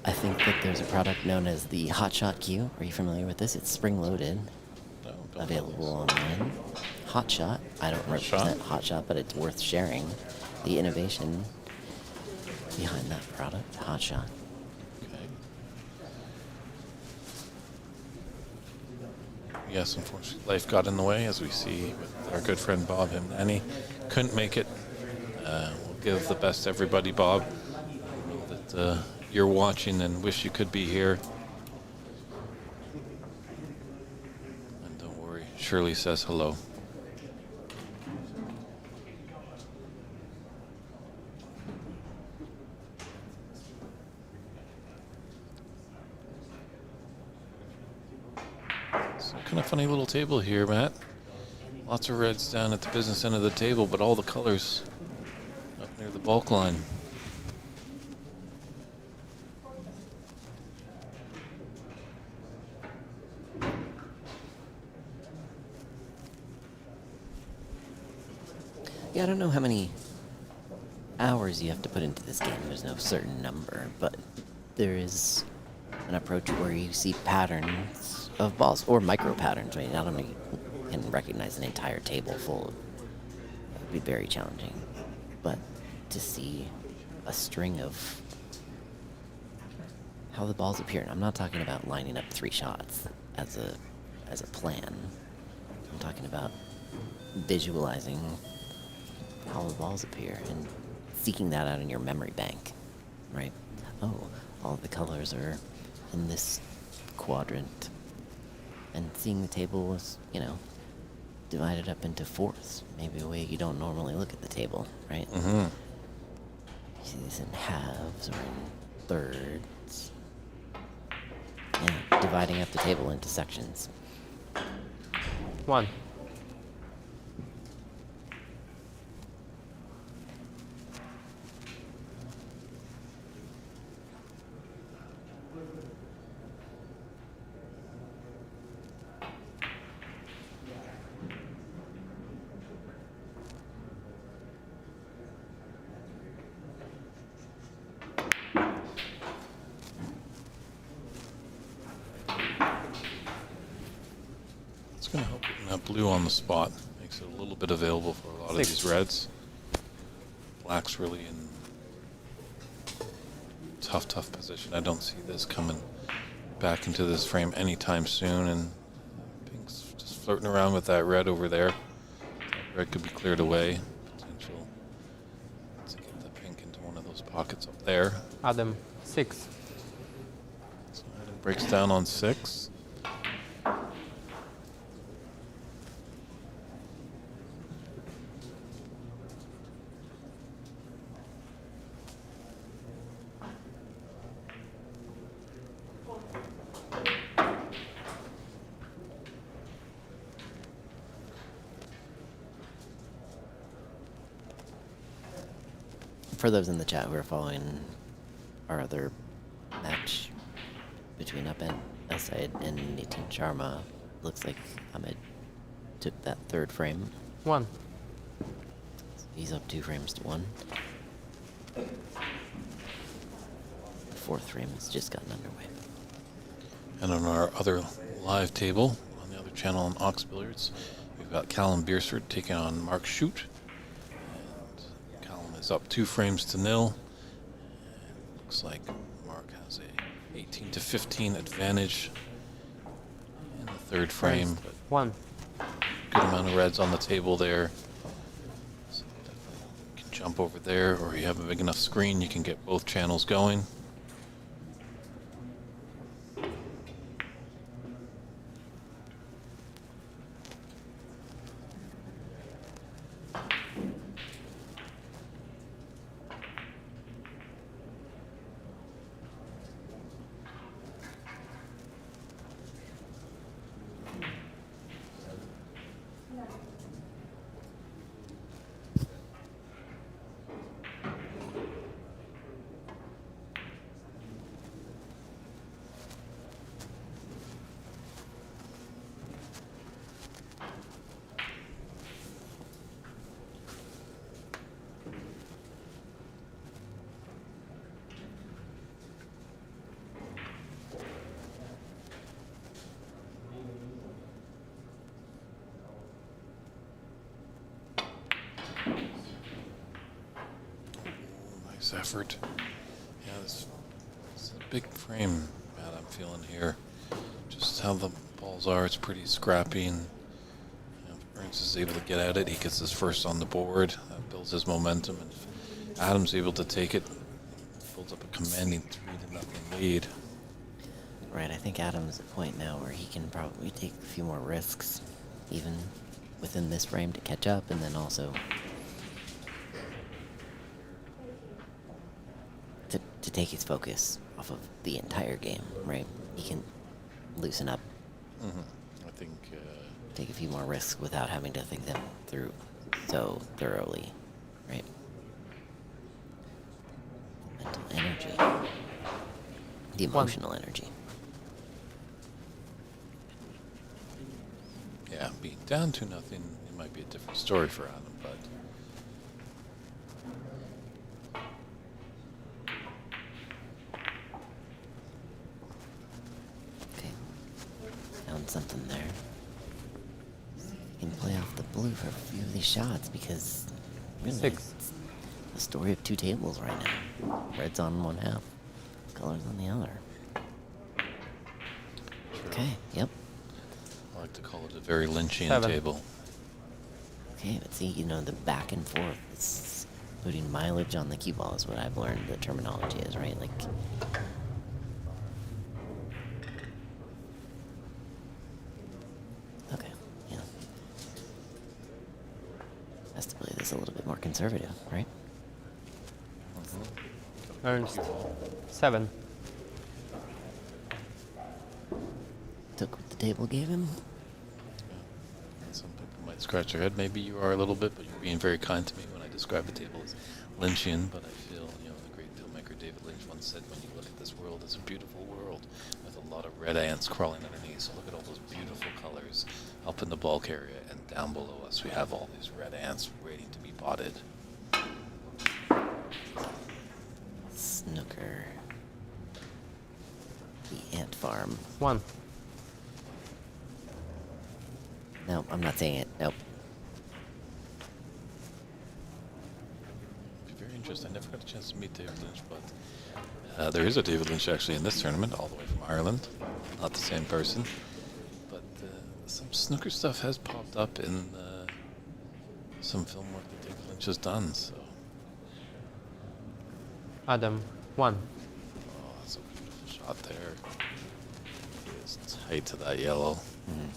E: I think that there's a product known as the Hotshot Cue. Are you familiar with this? It's spring-loaded.
A: No,
E: Available online. Hotshot. I don't represent Hotshot, but it's worth sharing. The innovation behind that product, Hotshot.
A: Okay. Yes, unfortunately, life got in the way, as we see with our good friend Bob Himnani. Couldn't make it. We'll give the best to everybody, Bob. I know that you're watching and wish you could be here. And don't worry, Shirley says hello. So kind of funny little table here, Matt. Lots of reds down at the business end of the table, but all the colors up near the bulk line.
E: Yeah, I don't know how many hours you have to put into this game. There's no certain number, but there is an approach where you see patterns of balls, or micro patterns, right? Not only can recognize an entire table full of, it would be very challenging, but to see a string of how the balls appear. And I'm not talking about lining up 3 shots as a plan. I'm talking about visualizing how the balls appear and seeking that out in your memory bank, right? Oh, all the colors are in this quadrant, and seeing the table was, divided up into fourths, maybe a way you don't normally look at the table, right?
A: Mm-hmm.
E: You see this in halves or in thirds. Yeah, dividing up the table into sections.
H: 1.
A: It's going to help getting that blue on the spot. Makes it a little bit available for a lot of these reds. Black's really in tough position. I don't see this coming back into this frame anytime soon, and Pink's just flirting around with that red over there. That red could be cleared away. Potential to get the pink into one of those pockets up there.
H: Adam, 6.
A: So Adam breaks down on 6.
E: For those in the chat who are following our other match between Said and Nitin Sharma, looks like Ahmed took that third frame.
H: 1.
E: So he's up 2 frames to 1. The fourth frame has just gotten underway.
A: And on our other live table, on the other channel on OX Billiards, we've got Callum Beersford taking on Mark Shute. And Callum is up 2 frames to 0. And looks like Mark has a 18-15 advantage in the third frame. But
H: 1.
A: good amount of reds on the table there. So definitely you can jump over there, or you have a big enough screen, you can get both channels going. nice effort. Yeah, this is a big frame, Matt, I'm feeling here. Just how the balls are, it's pretty scrappy, and Burns is able to get at it. He gets his first on the board. That builds his momentum, and if Adams able to take it, builds up a commanding 3-0 lead.
E: Right, I think Adam's at a point now where he can probably take a few more risks, even within this frame, to catch up, and then also to take his focus off of the entire game, right? He can loosen up,
A: I think
E: take a few more risks without having to think them through so thoroughly, right? The mental energy, the emotional energy.
A: yeah, being down 2-0, it might be a different story for Adam, but
E: Okay, found something there. See if he can play off the blue for a few of these shots, because really
H: 6.
E: it's the story of two tables right now. Red's on one half, colors on the other. Okay, yep.
A: I like to call it a very Lynchian
H: 7.
A: table.
E: Okay, but see, you know, the back and forth, it's putting mileage on the cue ball is what I've learned the terminology is, right? Like, okay, yeah. Has to play this a little bit more conservative, right?
H: Ernst. 7.
E: Took what the table gave him.
A: Some people might scratch their head. Maybe you are a little bit, but you're being very kind to me when I describe the table as Lynchian. But I feel, the great filmmaker David Lynch once said, when you look at this world, it's a beautiful world with a lot of red ants crawling underneath. So look at all those beautiful colors up in the bulk area, and down below us we have all these red ants waiting to be potted.
E: Snooker. The ant farm.
H: 1.
E: No, I'm not saying it. Nope.
A: It'd be very interesting. I never got a chance to meet David Lynch, but there is a David Lynch actually in this tournament, all the way from Ireland. Not the same person, but some snooker stuff has popped up in some film work that David Lynch has done. So,
H: Adam. 1.
A: oh, that's a beautiful shot there. He is tight to that yellow.
E: Mhm.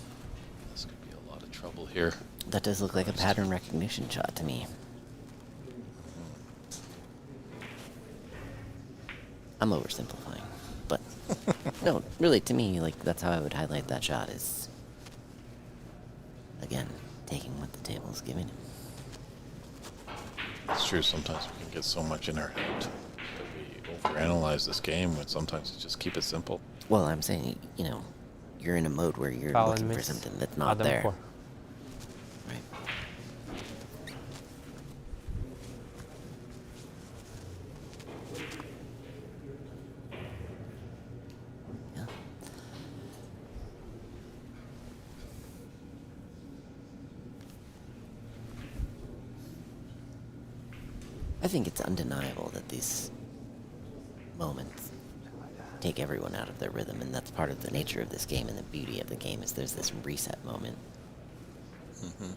A: This could be a lot of trouble here.
E: That does look like a pattern recognition shot to me. I'm oversimplifying, but no, really, to me, like, that's how I would highlight that shot is, again, taking what the table's giving him.
A: It's true. Sometimes we can get so much in our head that we overanalyze this game, when sometimes it's just keep it simple.
E: Well, I'm saying, you're in a mode where you're
H: Foul
E: looking
H: and
E: for
H: miss.
E: something that's not
H: Adam.
E: there.
H: 4.
E: Right. Yeah. I think it's undeniable that these moments take everyone out of their rhythm, and that's part of the nature of this game, and the beauty of the game is there's this reset moment.
A: Mm-hmm.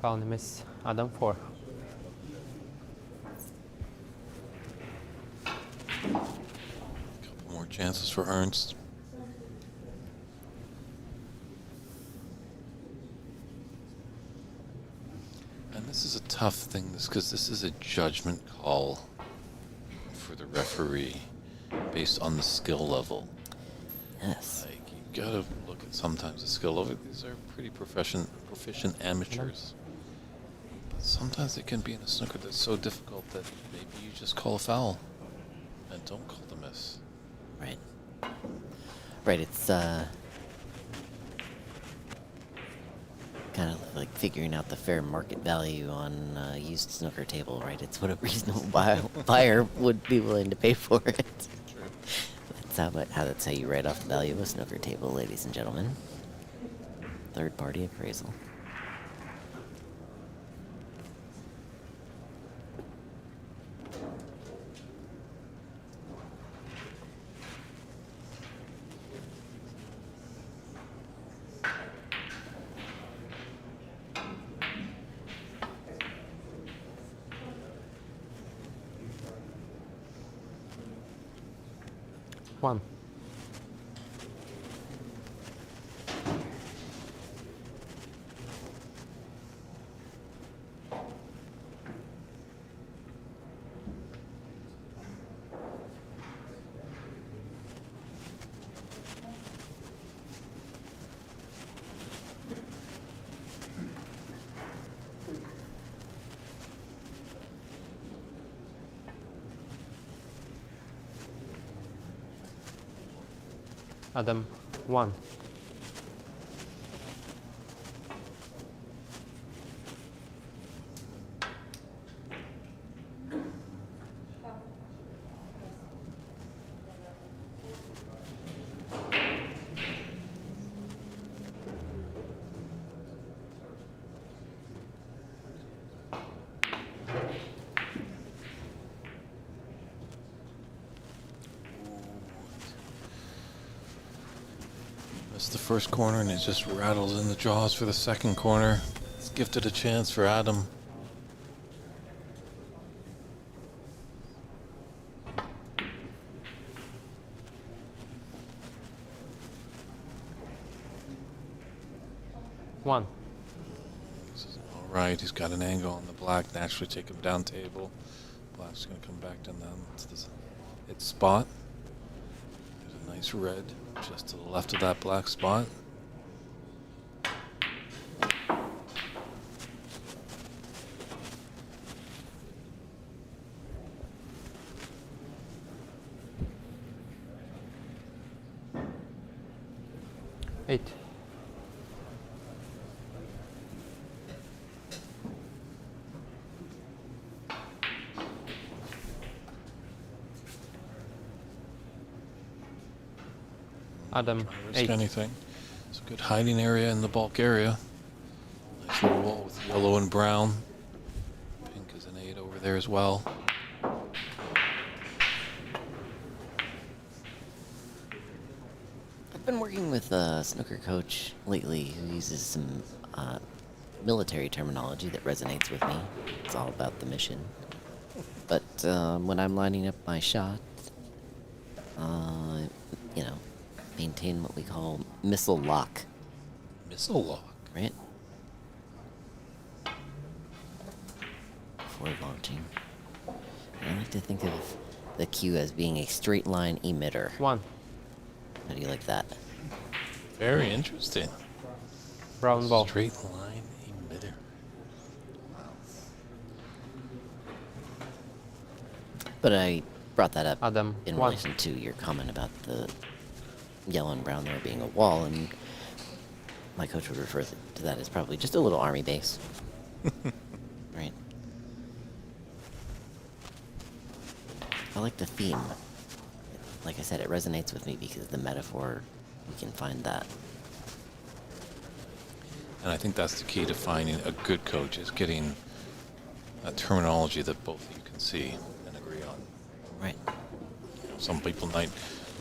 H: Foul and miss. Adam. 4.
A: Couple more chances for Ernst. And this is a tough thing, because this is a judgment call for the referee based on the skill level.
E: Yes.
A: Like, you gotta look at sometimes the skill level. These are pretty proficient amateurs. But sometimes it can be in a snooker that's so difficult that maybe you just call a foul and don't call the miss.
E: Right. Right, it's kind of like figuring out the fair market value on a used snooker table, right? It's what a reasonable buyer would be willing to pay for it. That's how you write off the value of a snooker table, ladies and gentlemen. third-party appraisal.
H: One. Adam, 1.
A: That's the first corner, and it just rattles in the jaws for the second corner. It's gifted a chance for Adam.
H: One.
A: All right, he's got an angle on the black. Naturally take him down table. Black's going to come back down to its spot. There's a nice red just to the left of that black spot.
H: Eight. Adam,
A: Risk
H: 8.
A: anything. It's a good hiding area in the bulk area. Nice little wall with yellow and brown. Pink is an 8 over there as well.
E: I've been working with a snooker coach lately who uses some military terminology that resonates with me. It's all about the mission. But when I'm lining up my shot, you know, maintain what we call missile lock,
A: Missile lock.
E: right? Before launching. And I like to think of the cue as being a straight line emitter.
H: 1.
E: How do you like that?
A: Very interesting.
H: Brown ball.
A: Straight line emitter.
E: But I brought that up
H: Adam,
E: in
H: 1.
E: relation to your comment about the yellow and brown there being a wall, and my coach would refer to that as probably just a little army base. Right. I like the theme. Like I said, it resonates with me because the metaphor, we can find that.
A: And I think that's the key to finding a good coach, is getting a terminology that both of you can see and agree on.
E: Right.
A: Some people might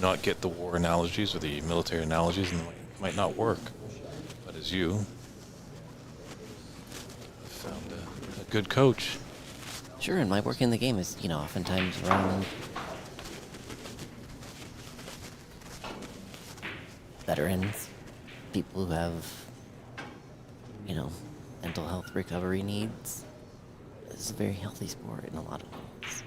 A: not get the war analogies or the military analogies, and it might not work. But as you have found a good coach.
E: Sure, and my work in the game is, you know, oftentimes around veterans, people who have, you know, mental health recovery needs. It's a very healthy sport in a lot of ways.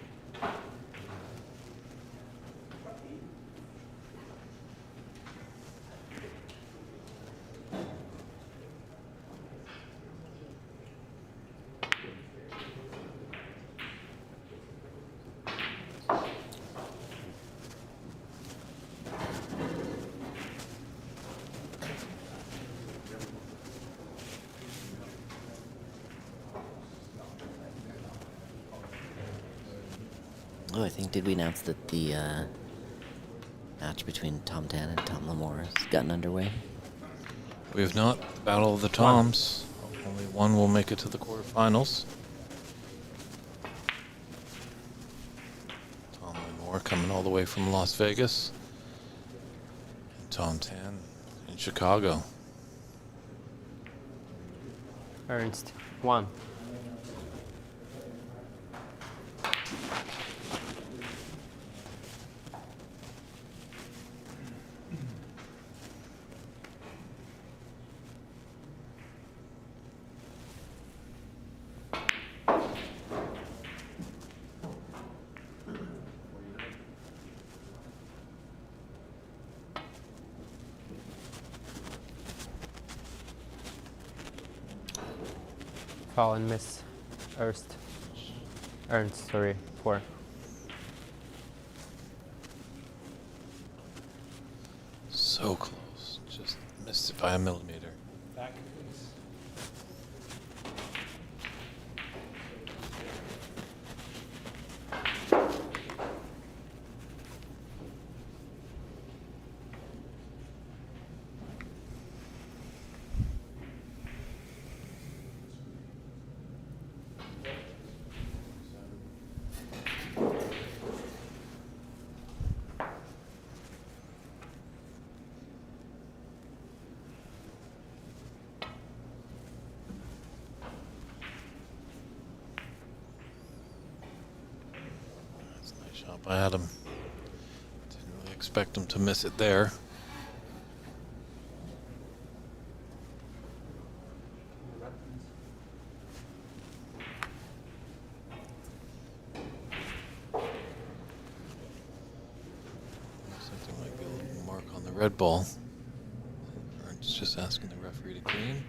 E: Oh, I think, did we announce that the match between Tom Tan and Tom Lamore has gotten underway?
A: We have not the Battle of the Toms. Only one will make it to the quarterfinals. Tom Moore coming all the way from Las Vegas. And Tom Tan in Chicago.
H: Ernst, 1. Foul and miss. Ernst, sorry, 4.
A: So close. Just missed it by a millimeter.
D: Back, please.
A: That's a nice shot by Adam. Didn't really expect him to miss it there. Looks like there might be a little mark on the red ball. Ernst's just asking the referee to clean.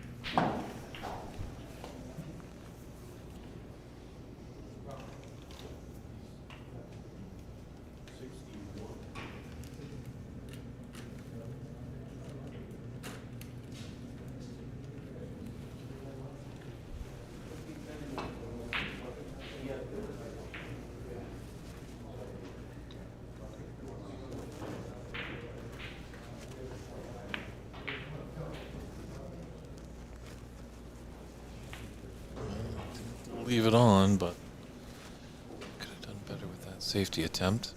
A: Leave it on, but could have done better with that safety attempt.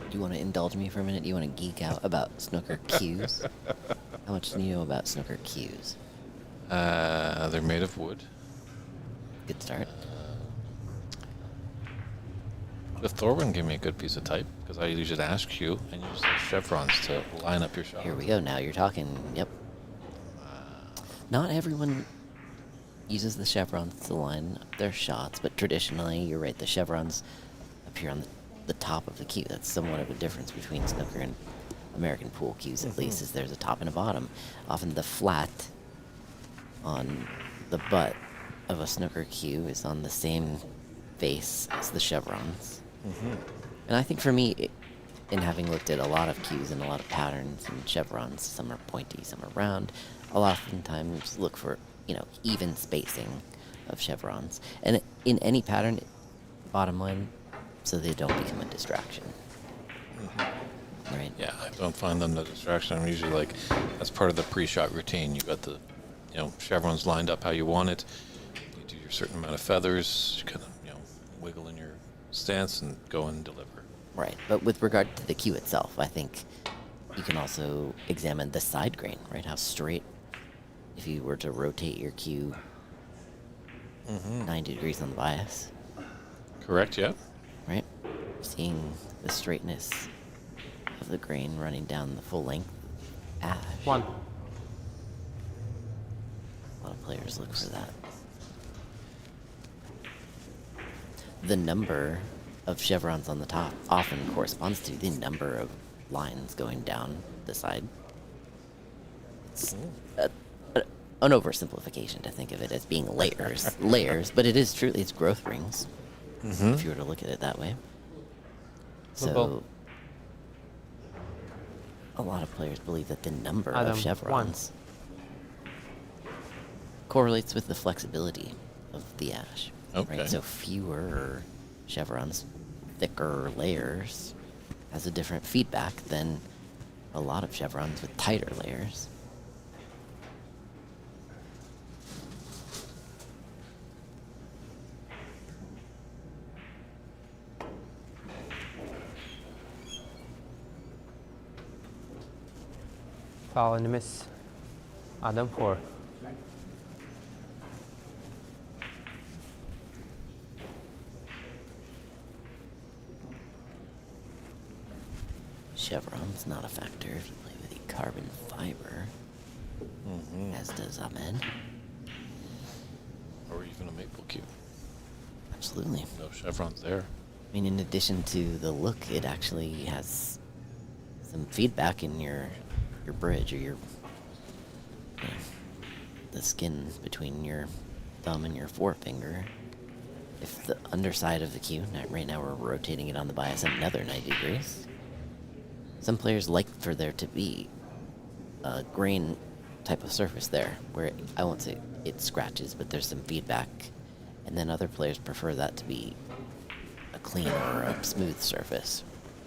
E: Do you want to indulge me for a minute? Do you want to geek out about snooker cues? How much do you know about snooker cues?
A: They're made of wood.
E: Good start.
A: The Thorwin gave me a good piece of type because I usually just ask you and use the chevrons to line up your shot.
E: Here we go. Now you're talking. Yep. Not everyone uses the chevrons to line up their shots, but traditionally, you're right, the chevrons appear on the top of the cue. That's somewhat of a difference between snooker and American pool cues, at least, is there's a top and a bottom. Often the flat on the butt of a snooker cue is on the same face as the chevrons. And I think for me, in having looked at a lot of cues and a lot of patterns and chevrons, some are pointy, some are round, I'll oftentimes look for, even spacing of chevrons. And in any pattern, bottom line, so they don't become a distraction. Right?
A: Yeah, I don't find them a distraction. I'm usually like, that's part of the pre-shot routine. You got the, chevrons lined up how you want it. You do your certain amount of feathers. You kind of, wiggle in your stance and go and deliver.
E: Right. But with regard to the cue itself, I think you can also examine the side grain, right? How straight, if you were to rotate your cue 90 degrees on the bias.
A: Correct, yeah.
E: Right? Seeing the straightness of the grain running down the full length ash.
H: 1.
E: A lot of players look for that. the number of chevrons on the top often corresponds to the number of lines going down the side. It's an oversimplification to think of it as being layers, but it is truly, it's growth rings, if you were to look at it that way. So, a lot of players believe that the number of chevrons correlates with the flexibility of the ash.
A: Okay.
E: Right? So fewer chevrons, thicker layers, has a different feedback than a lot of chevrons with tighter layers.
H: Foul and a miss. Adam 4.
E: Chevron's not a factor if you play with a carbon fiber, as does Ahmed.
A: Or even a maple cue.
E: Absolutely.
A: No chevrons there.
E: I mean, in addition to the look, it actually has some feedback in your bridge or your the skin between your thumb and your forefinger. If the underside of the cue, right now we're rotating it on the bias another 90 degrees. Some players like for there to be a grain type of surface there, where I won't say it scratches, but there's some feedback. And then other players prefer that to be a clean or a smooth surface,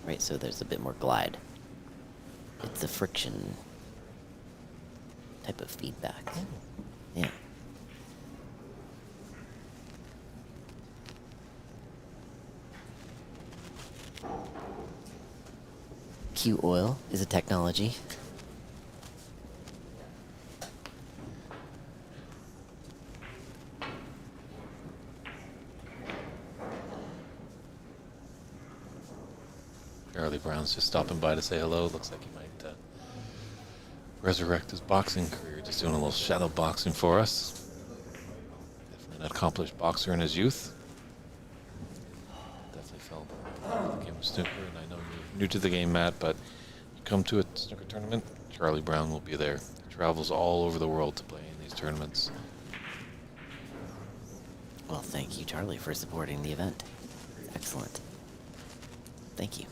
E: right? So there's a bit more glide. It's a friction type of feedback. Yeah. Cue oil is a technology.
A: Charlie Brown's just stopping by to say hello. Looks like he might resurrect his boxing career. Just doing a little shadow boxing for us. Definitely an accomplished boxer in his youth. Definitely fell in the game of snooker, and I know you're new to the game, Matt, but you come to a snooker tournament, Charlie Brown will be there. He travels all over the world to play in these tournaments.
E: Well, thank you, Charlie, for supporting the event. Excellent. Thank you.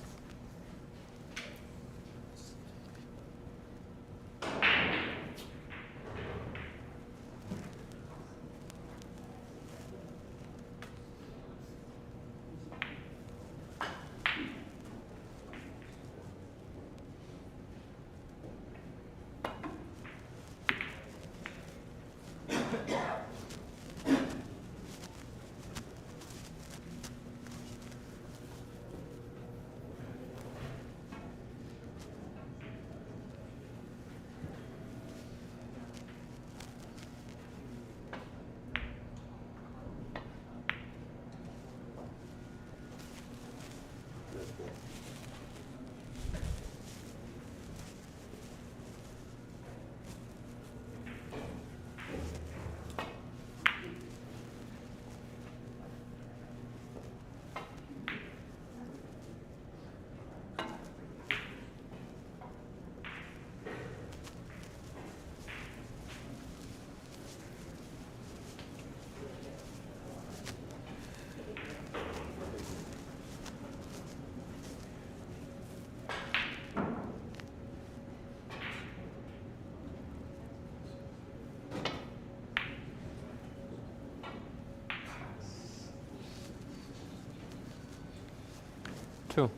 H: Two.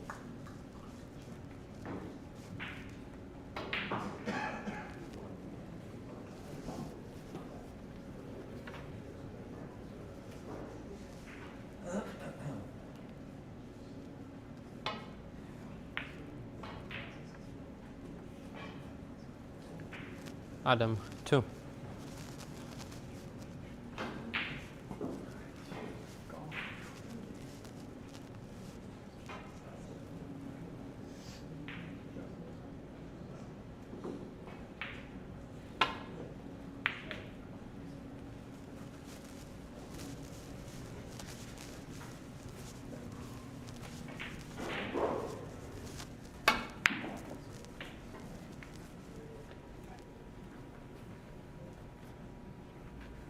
H: Adam 2.